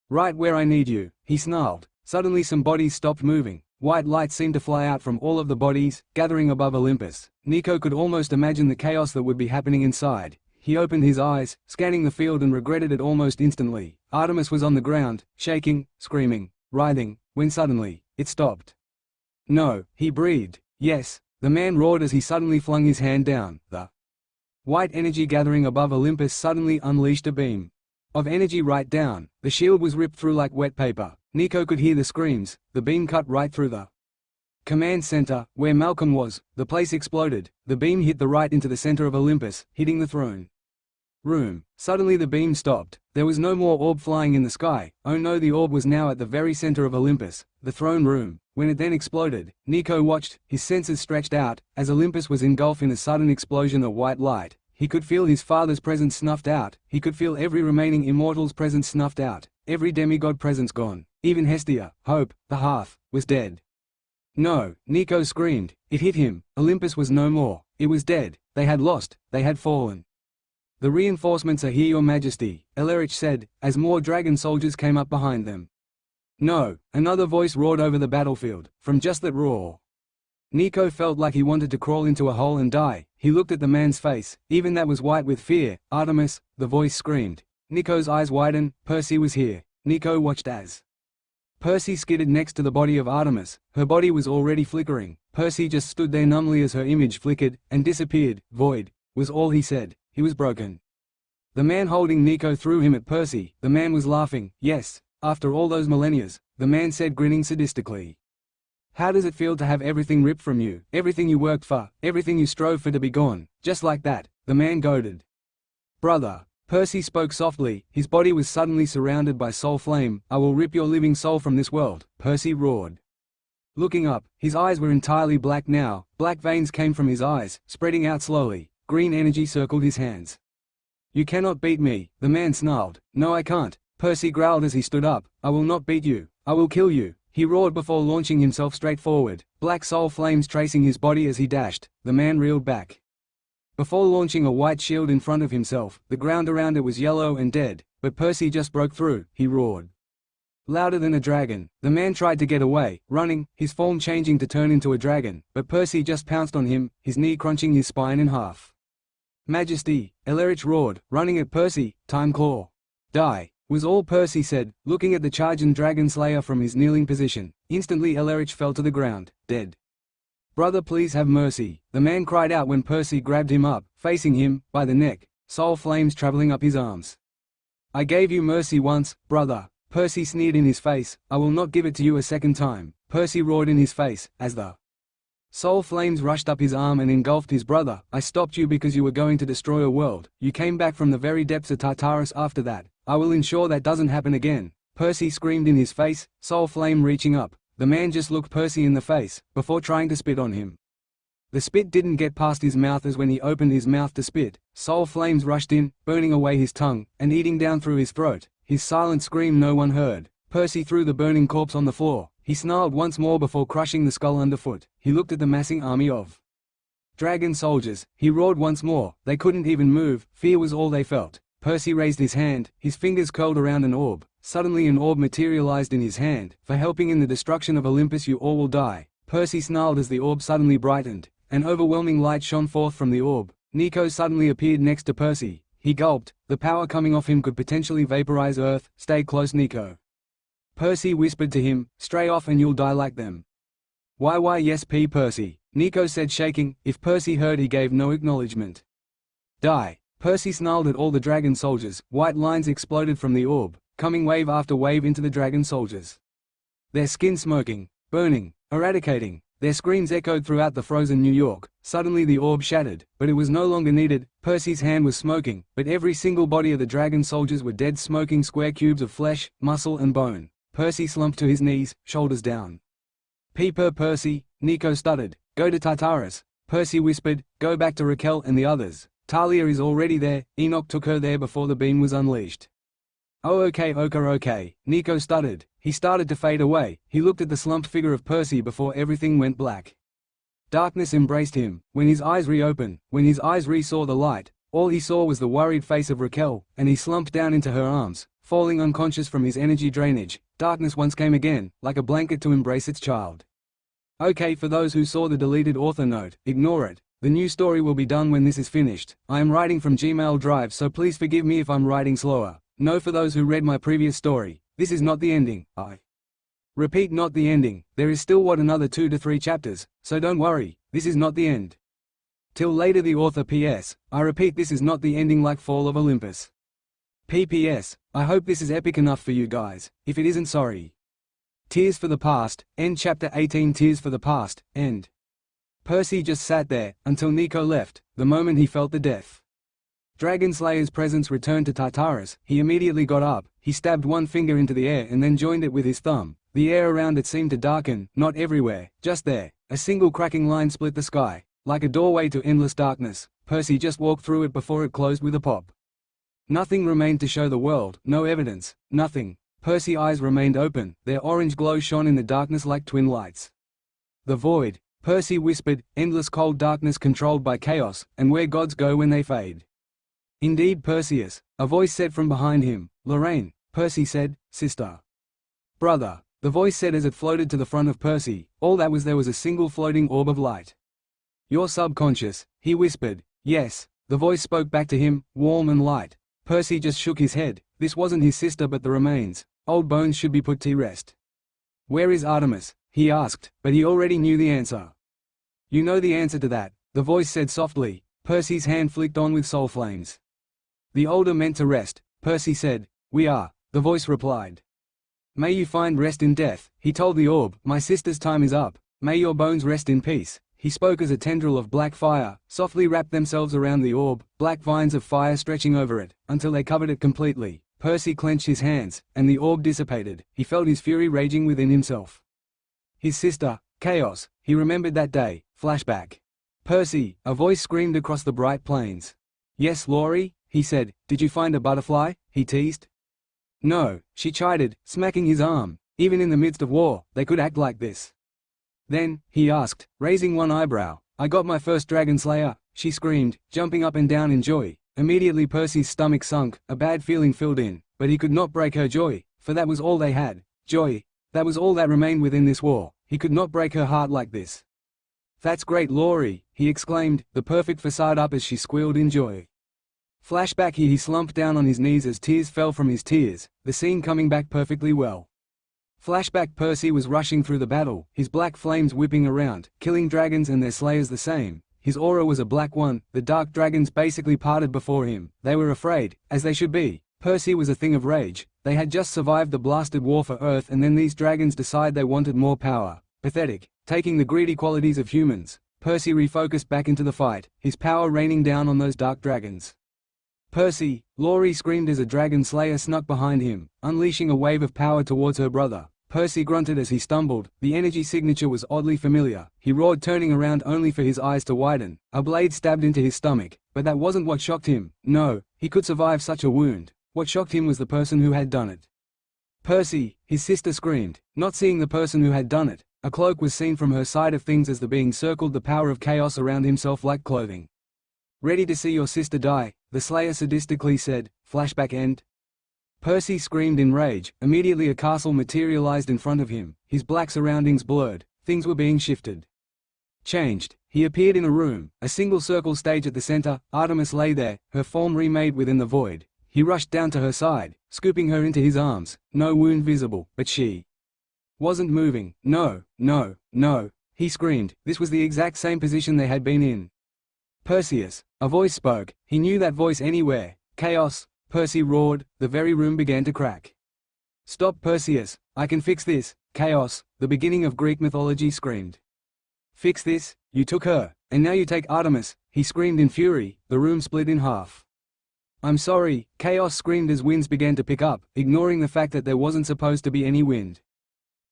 Right where I need you," he snarled. Suddenly some bodies stopped moving. White light seemed to fly out from all of the bodies, gathering above Olympus. Nico could almost imagine the chaos that would be happening inside. He opened his eyes, scanning the field, and regretted it almost instantly. Artemis was on the ground, shaking, screaming, writhing, when suddenly, it stopped. "No," he breathed. "Yes," the man roared as he suddenly flung his hand down. The white energy gathering above Olympus suddenly unleashed a beam of energy right down. The shield was ripped through like wet paper. Nico could hear the screams. The beam cut right through the command center, where Malcolm was. The place exploded. The beam hit the right into the center of Olympus, hitting the throne room. Suddenly the beam stopped. There was no more orb flying in the sky. Oh no, the orb was now at the very center of Olympus, the throne room. When it then exploded, Nico watched, his senses stretched out, as Olympus was engulfed in a sudden explosion of white light. He could feel his father's presence snuffed out. He could feel every remaining immortal's presence snuffed out. Every demigod presence gone. Even Hestia, Hope, the Hearth, was dead. "No," Nico screamed. It hit him. Olympus was no more. It was dead. They had lost. They had fallen. "The reinforcements are here, your majesty," Elerich said, as more dragon soldiers came up behind them. No, another voice roared over the battlefield, from just that roar. Nico felt like he wanted to crawl into a hole and die. He looked at the man's face, even that was white with fear. Artemis, the voice screamed. Nico's eyes widened. Percy was here. Nico watched as Percy skidded next to the body of Artemis. Her body was already flickering. Percy just stood there numbly as her image flickered and disappeared. Void was all he said. He was broken. The man holding Nico threw him at Percy. The man was laughing. Yes, after all those millennia, the man said, grinning sadistically. How does it feel to have everything ripped from you, everything you worked for, everything you strove for to be gone, just like that? The man goaded. Brother. Percy spoke softly. His body was suddenly surrounded by soul flame. I will rip your living soul from this world, Percy roared. Looking up, his eyes were entirely black now. Black veins came from his eyes, spreading out slowly. Green energy circled his hands. You cannot beat me, the man snarled. No, I can't. Percy growled as he stood up. I will not beat you. I will kill you. He roared before launching himself straight forward, black soul flames tracing his body as he dashed. The man reeled back. Before launching a white shield in front of himself, the ground around it was yellow and dead, but Percy just broke through. He roared. Louder than a dragon, the man tried to get away, running, his form changing to turn into a dragon, but Percy just pounced on him, his knee crunching his spine in half. Majesty, Elerich roared, running at Percy. Time claw. Die, was all Percy said, looking at the charging dragon slayer from his kneeling position. Instantly Elerich fell to the ground, dead. Brother, please have mercy, the man cried out when Percy grabbed him up, facing him, by the neck, soul flames traveling up his arms. I gave you mercy once, brother. Percy sneered in his face. I will not give it to you a second time. Percy roared in his face, as the soul flames rushed up his arm and engulfed his brother. I stopped you because you were going to destroy a world. You came back from the very depths of Tartarus after that. I will ensure that doesn't happen again. Percy screamed in his face, soul flame reaching up. The man just looked Percy in the face, before trying to spit on him. The spit didn't get past his mouth as when he opened his mouth to spit. Soul flames rushed in, burning away his tongue, and eating down through his throat. His silent scream no one heard. Percy threw the burning corpse on the floor. He snarled once more before crushing the skull underfoot. He looked at the massing army of dragon soldiers. He roared once more. They couldn't even move. Fear was all they felt. Percy raised his hand. His fingers curled around an orb. Suddenly an orb materialized in his hand. For helping in the destruction of Olympus you all will die. Percy snarled as the orb suddenly brightened. An overwhelming light shone forth from the orb. Nico suddenly appeared next to Percy. He gulped. The power coming off him could potentially vaporize Earth. Stay close, Nico. Percy whispered to him, stray off and you'll die like them. Why yes Percy, Nico said shaking. If Percy heard he gave no acknowledgement. Die. Percy snarled at all the dragon soldiers. White lines exploded from the orb, coming wave after wave into the dragon soldiers. Their skin smoking, burning, eradicating. Their screams echoed throughout the frozen New York. Suddenly the orb shattered, but it was no longer needed. Percy's hand was smoking, but every single body of the dragon soldiers were dead, smoking square cubes of flesh, muscle and bone. Percy slumped to his knees, shoulders down. Percy, Nico stuttered. Go to Tartarus. Percy whispered, go back to Raquel and the others. Talia is already there. Enoch took her there before the beam was unleashed. Oh okay, Nico stuttered. He started to fade away. He looked at the slumped figure of Percy before everything went black. Darkness embraced him. When his eyes reopened, when his eyes re-saw the light, all he saw was the worried face of Raquel, and he slumped down into her arms, falling unconscious from his energy drainage. Darkness once came again, like a blanket to embrace its child. Okay, for those who saw the deleted author note, ignore it. The new story will be done when this is finished. I am writing from Gmail Drive, so please forgive me if I'm writing slower. No, for those who read my previous story, this is not the ending. I repeat, not the ending. There is still another 2 to 3 chapters, so don't worry, this is not the end. Till later, the author. PS, I repeat, this is not the ending like Fall of Olympus. PPS, I hope this is epic enough for you guys. If it isn't, sorry. Tears for the Past, end. Chapter 18. Tears for the Past, end. Percy just sat there, until Nico left, the moment he felt the death Dragon Slayer's presence returned to Tartarus. He immediately got up. He stabbed one finger into the air and then joined it with his thumb. The air around it seemed to darken, not everywhere, just there. A single cracking line split the sky. Like a doorway to endless darkness, Percy just walked through it before it closed with a pop. Nothing remained to show the world, no evidence, nothing. Percy's eyes remained open. Their orange glow shone in the darkness like twin lights. The void, Percy whispered, endless cold darkness controlled by chaos, and where gods go when they fade. Indeed, Perseus, a voice said from behind him. Lorraine, Percy said, sister. Brother. the voice said as it floated to the front of Percy. All that was there was a single floating orb of light. "You're subconscious," he whispered. "Yes," the voice spoke back to him, warm and light. Percy just shook his head. This wasn't his sister but the remains. Old bones should be put to rest. "Where is Artemis?" he asked, but he already knew the answer. "You know the answer to that," the voice said softly. Percy's hand flicked on with soul flames. "The older meant to rest," Percy said. "We are," the voice replied. "May you find rest in death," he told the orb. "My sister's time is up. May your bones rest in peace." He spoke as a tendril of black fire softly wrapped themselves around the orb, black vines of fire stretching over it, until they covered it completely. Percy clenched his hands, and the orb dissipated. He felt his fury raging within himself. His sister, Chaos, he remembered that day. Flashback. "Percy," a voice screamed across the bright plains. "Yes, Laurie," he said. "Did you find a butterfly?" he teased. "No," she chided, smacking his arm. Even in the midst of war, they could act like this. "Then," he asked, raising one eyebrow, "I got my first dragon slayer," she screamed, jumping up and down in joy. Immediately Percy's stomach sunk, a bad feeling filled in, but he could not break her joy, for that was all they had. Joy. That was all that remained within this war. He could not break her heart like this. "That's great, Laurie," he exclaimed, the perfect facade up as she squealed in joy. Flashback. He slumped down on his knees as tears fell from his tears, the scene coming back perfectly well. Flashback. Percy was rushing through the battle, his black flames whipping around, killing dragons and their slayers the same. His aura was a black one, the dark dragons basically parted before him. They were afraid, as they should be. Percy was a thing of rage. They had just survived the blasted war for Earth and then these dragons decide they wanted more power. Pathetic. Taking the greedy qualities of humans, Percy refocused back into the fight, his power raining down on those dark dragons. "Percy!" Laurie screamed as a dragon slayer snuck behind him, unleashing a wave of power towards her brother. Percy grunted as he stumbled. The energy signature was oddly familiar. He roared, turning around only for his eyes to widen. A blade stabbed into his stomach, but that wasn't what shocked him. No, he could survive such a wound. What shocked him was the person who had done it. "Percy!" his sister screamed, not seeing the person who had done it. A cloak was seen from her side of things as the being circled the power of chaos around himself like clothing. "Ready to see your sister die?" the Slayer sadistically said. Flashback end. Percy screamed in rage. Immediately a castle materialized in front of him, his black surroundings blurred. Things were being shifted. Changed. He appeared in a room, a single circle stage at the center. Artemis lay there, her form remade within the void. He rushed down to her side, scooping her into his arms. No wound visible, but she wasn't moving. "No, no, no," he screamed. This was the exact same position they had been in. "Perseus!" a voice spoke. He knew that voice anywhere. "Chaos!" Percy roared. The very room began to crack. "Stop, Perseus! I can fix this!" Chaos, the beginning of Greek mythology, screamed. "Fix this? You took her, and now you take Artemis!" he screamed in fury. The room split in half. "I'm sorry," Chaos screamed as winds began to pick up, ignoring the fact that there wasn't supposed to be any wind.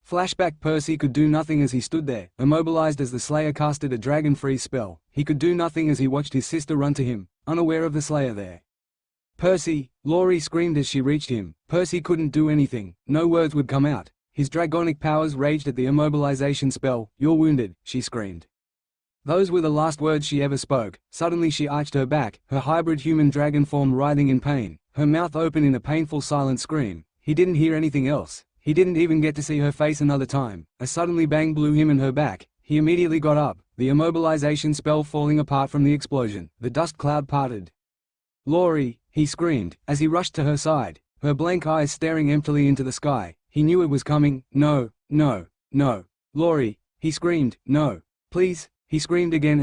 Flashback. Percy could do nothing as he stood there, immobilized as the Slayer casted a dragon freeze spell. He could do nothing as he watched his sister run to him, unaware of the Slayer there. "Percy!" Laurie screamed as she reached him. Percy couldn't do anything, no words would come out. His dragonic powers raged at the immobilization spell. "You're wounded," she screamed. Those were the last words she ever spoke. Suddenly she arched her back, her hybrid human dragon form writhing in pain, her mouth open in a painful silent scream. He didn't hear anything else. He didn't even get to see her face another time. A suddenly bang blew him in her back. He immediately got up, the immobilization spell falling apart from the explosion. The dust cloud parted. "Laurie!" he screamed, as he rushed to her side, her blank eyes staring emptily into the sky. He knew it was coming. "No, no, no. Laurie!" he screamed. "No. Please!" he screamed again,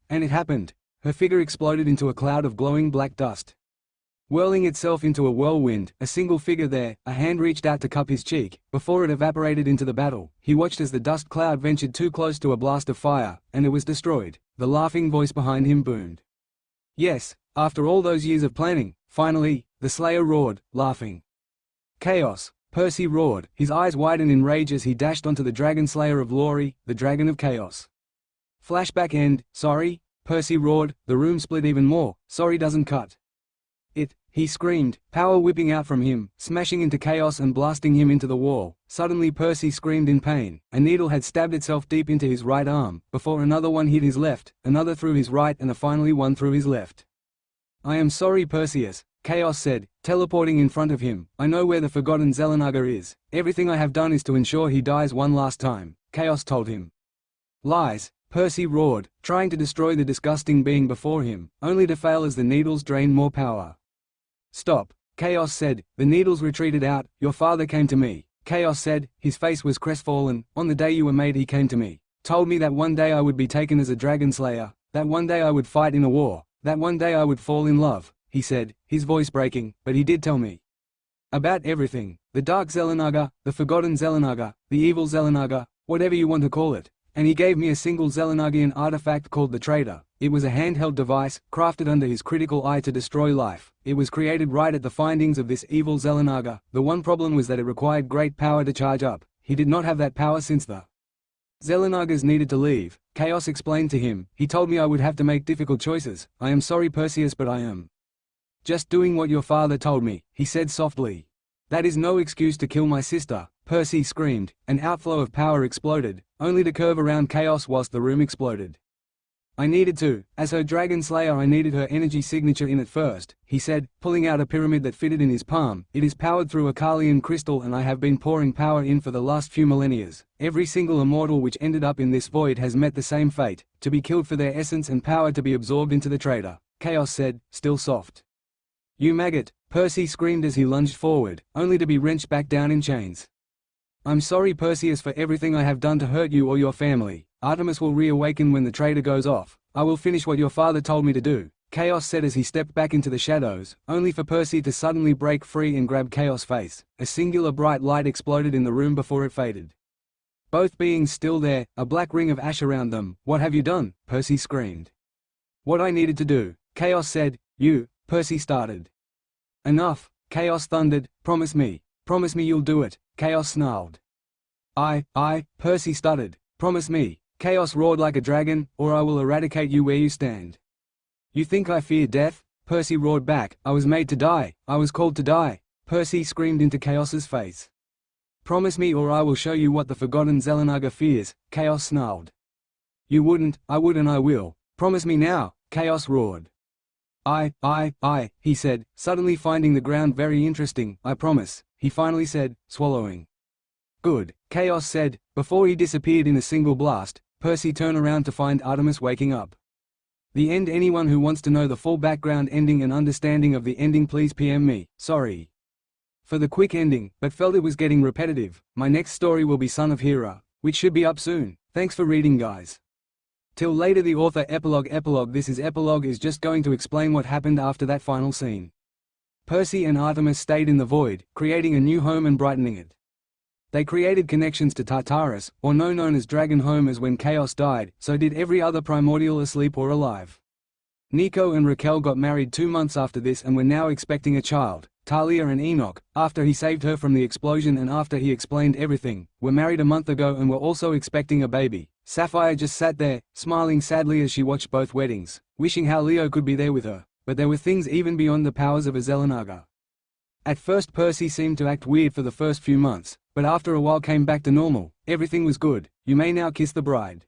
and it happened. Her figure exploded into a cloud of glowing black dust. Whirling itself into a whirlwind, a single figure there, a hand reached out to cup his cheek, before it evaporated into the battle. He watched as the dust cloud ventured too close to a blast of fire, and it was destroyed. The laughing voice behind him boomed. "Yes, after all those years of planning, finally," the Slayer roared, laughing. "Chaos!" Percy roared, his eyes widened in rage as he dashed onto the dragon slayer of Laurie, the Dragon of Chaos. Flashback end. "Sorry?" Percy roared, the room split even more. "Sorry doesn't cut it," he screamed, power whipping out from him, smashing into Chaos and blasting him into the wall. Suddenly Percy screamed in pain. A needle had stabbed itself deep into his right arm, before another one hit his left, another through his right and finally one through his left. "I am sorry, Perseus," Chaos said, teleporting in front of him. I know where the forgotten Xelanaga is. Everything I have done is to ensure he dies one last time, Chaos told him. Lies, Percy roared, trying to destroy the disgusting being before him, only to fail as the needles drained more power. Stop, Chaos said. The needles retreated out. Your father came to me, Chaos said, his face was crestfallen. On the day you were made he came to me. Told me that one day I would be taken as a dragon slayer, that one day I would fight in a war, that one day I would fall in love, he said, his voice breaking, but he did tell me about everything, the Dark Xelanaga, the Forgotten Xelanaga, the Evil Xelanaga, whatever you want to call it, and he gave me a single Xelanagian artifact called the Traitor. It was a handheld device, crafted under his critical eye to destroy life. It was created right at the findings of this evil Xelanaga. The one problem was that it required great power to charge up. He did not have that power since the Xelanagas needed to leave, Chaos explained to him. He told me I would have to make difficult choices. I am sorry Perseus, but I am just doing what your father told me, he said softly. That is no excuse to kill my sister, Percy screamed. An outflow of power exploded, only to curve around Chaos whilst the room exploded. I needed to, as her dragon slayer I needed her energy signature in it first, he said, pulling out a pyramid that fitted in his palm. It is powered through a Kalian crystal and I have been pouring power in for the last few millennia. Every single immortal which ended up in this void has met the same fate, to be killed for their essence and power to be absorbed into the Traitor, Chaos said, still soft. You maggot, Percy screamed as he lunged forward, only to be wrenched back down in chains. I'm sorry Perseus for everything I have done to hurt you or your family. Artemis will reawaken when the Traitor goes off. I will finish what your father told me to do, Chaos said as he stepped back into the shadows, only for Percy to suddenly break free and grab Chaos' face. A singular bright light exploded in the room before it faded. Both beings still there, a black ring of ash around them. What have you done? Percy screamed. What I needed to do, Chaos said. You, Percy started. Enough, Chaos thundered. Promise me you'll do it, Chaos snarled. Percy stuttered. Promise me. Chaos roared like a dragon, or I will eradicate you where you stand. You think I fear death? Percy roared back. I was made to die. I was called to die. Percy screamed into Chaos's face. Promise me or I will show you what the Forgotten Xelanaga fears, Chaos snarled. You wouldn't, I would and I will. Promise me now, Chaos roared. He said, suddenly finding the ground very interesting. I promise, he finally said, swallowing. Good, Chaos said. Before he disappeared in a single blast, Percy turned around to find Artemis waking up. The end. Anyone who wants to know the full background ending and understanding of the ending, please PM me. Sorry for the quick ending, but felt it was getting repetitive. My next story will be Son of Hera, which should be up soon. Thanks for reading, guys. Till later. The author. Epilogue. This epilogue is just going to explain what happened after that final scene. Percy and Artemis stayed in the void, creating a new home and brightening it. They created connections to Tartarus, or known as Dragon Home, as when Chaos died, so did every other primordial asleep or alive. Nico and Raquel got married 2 months after this and were now expecting a child. Talia and Enoch, after he saved her from the explosion and after he explained everything, were married a month ago and were also expecting a baby. Sapphire just sat there, smiling sadly as she watched both weddings, wishing how Leo could be there with her, but there were things even beyond the powers of a Xelanaga. At first Percy seemed to act weird for the first few months, but after a while came back to normal. Everything was good. You may now kiss the bride.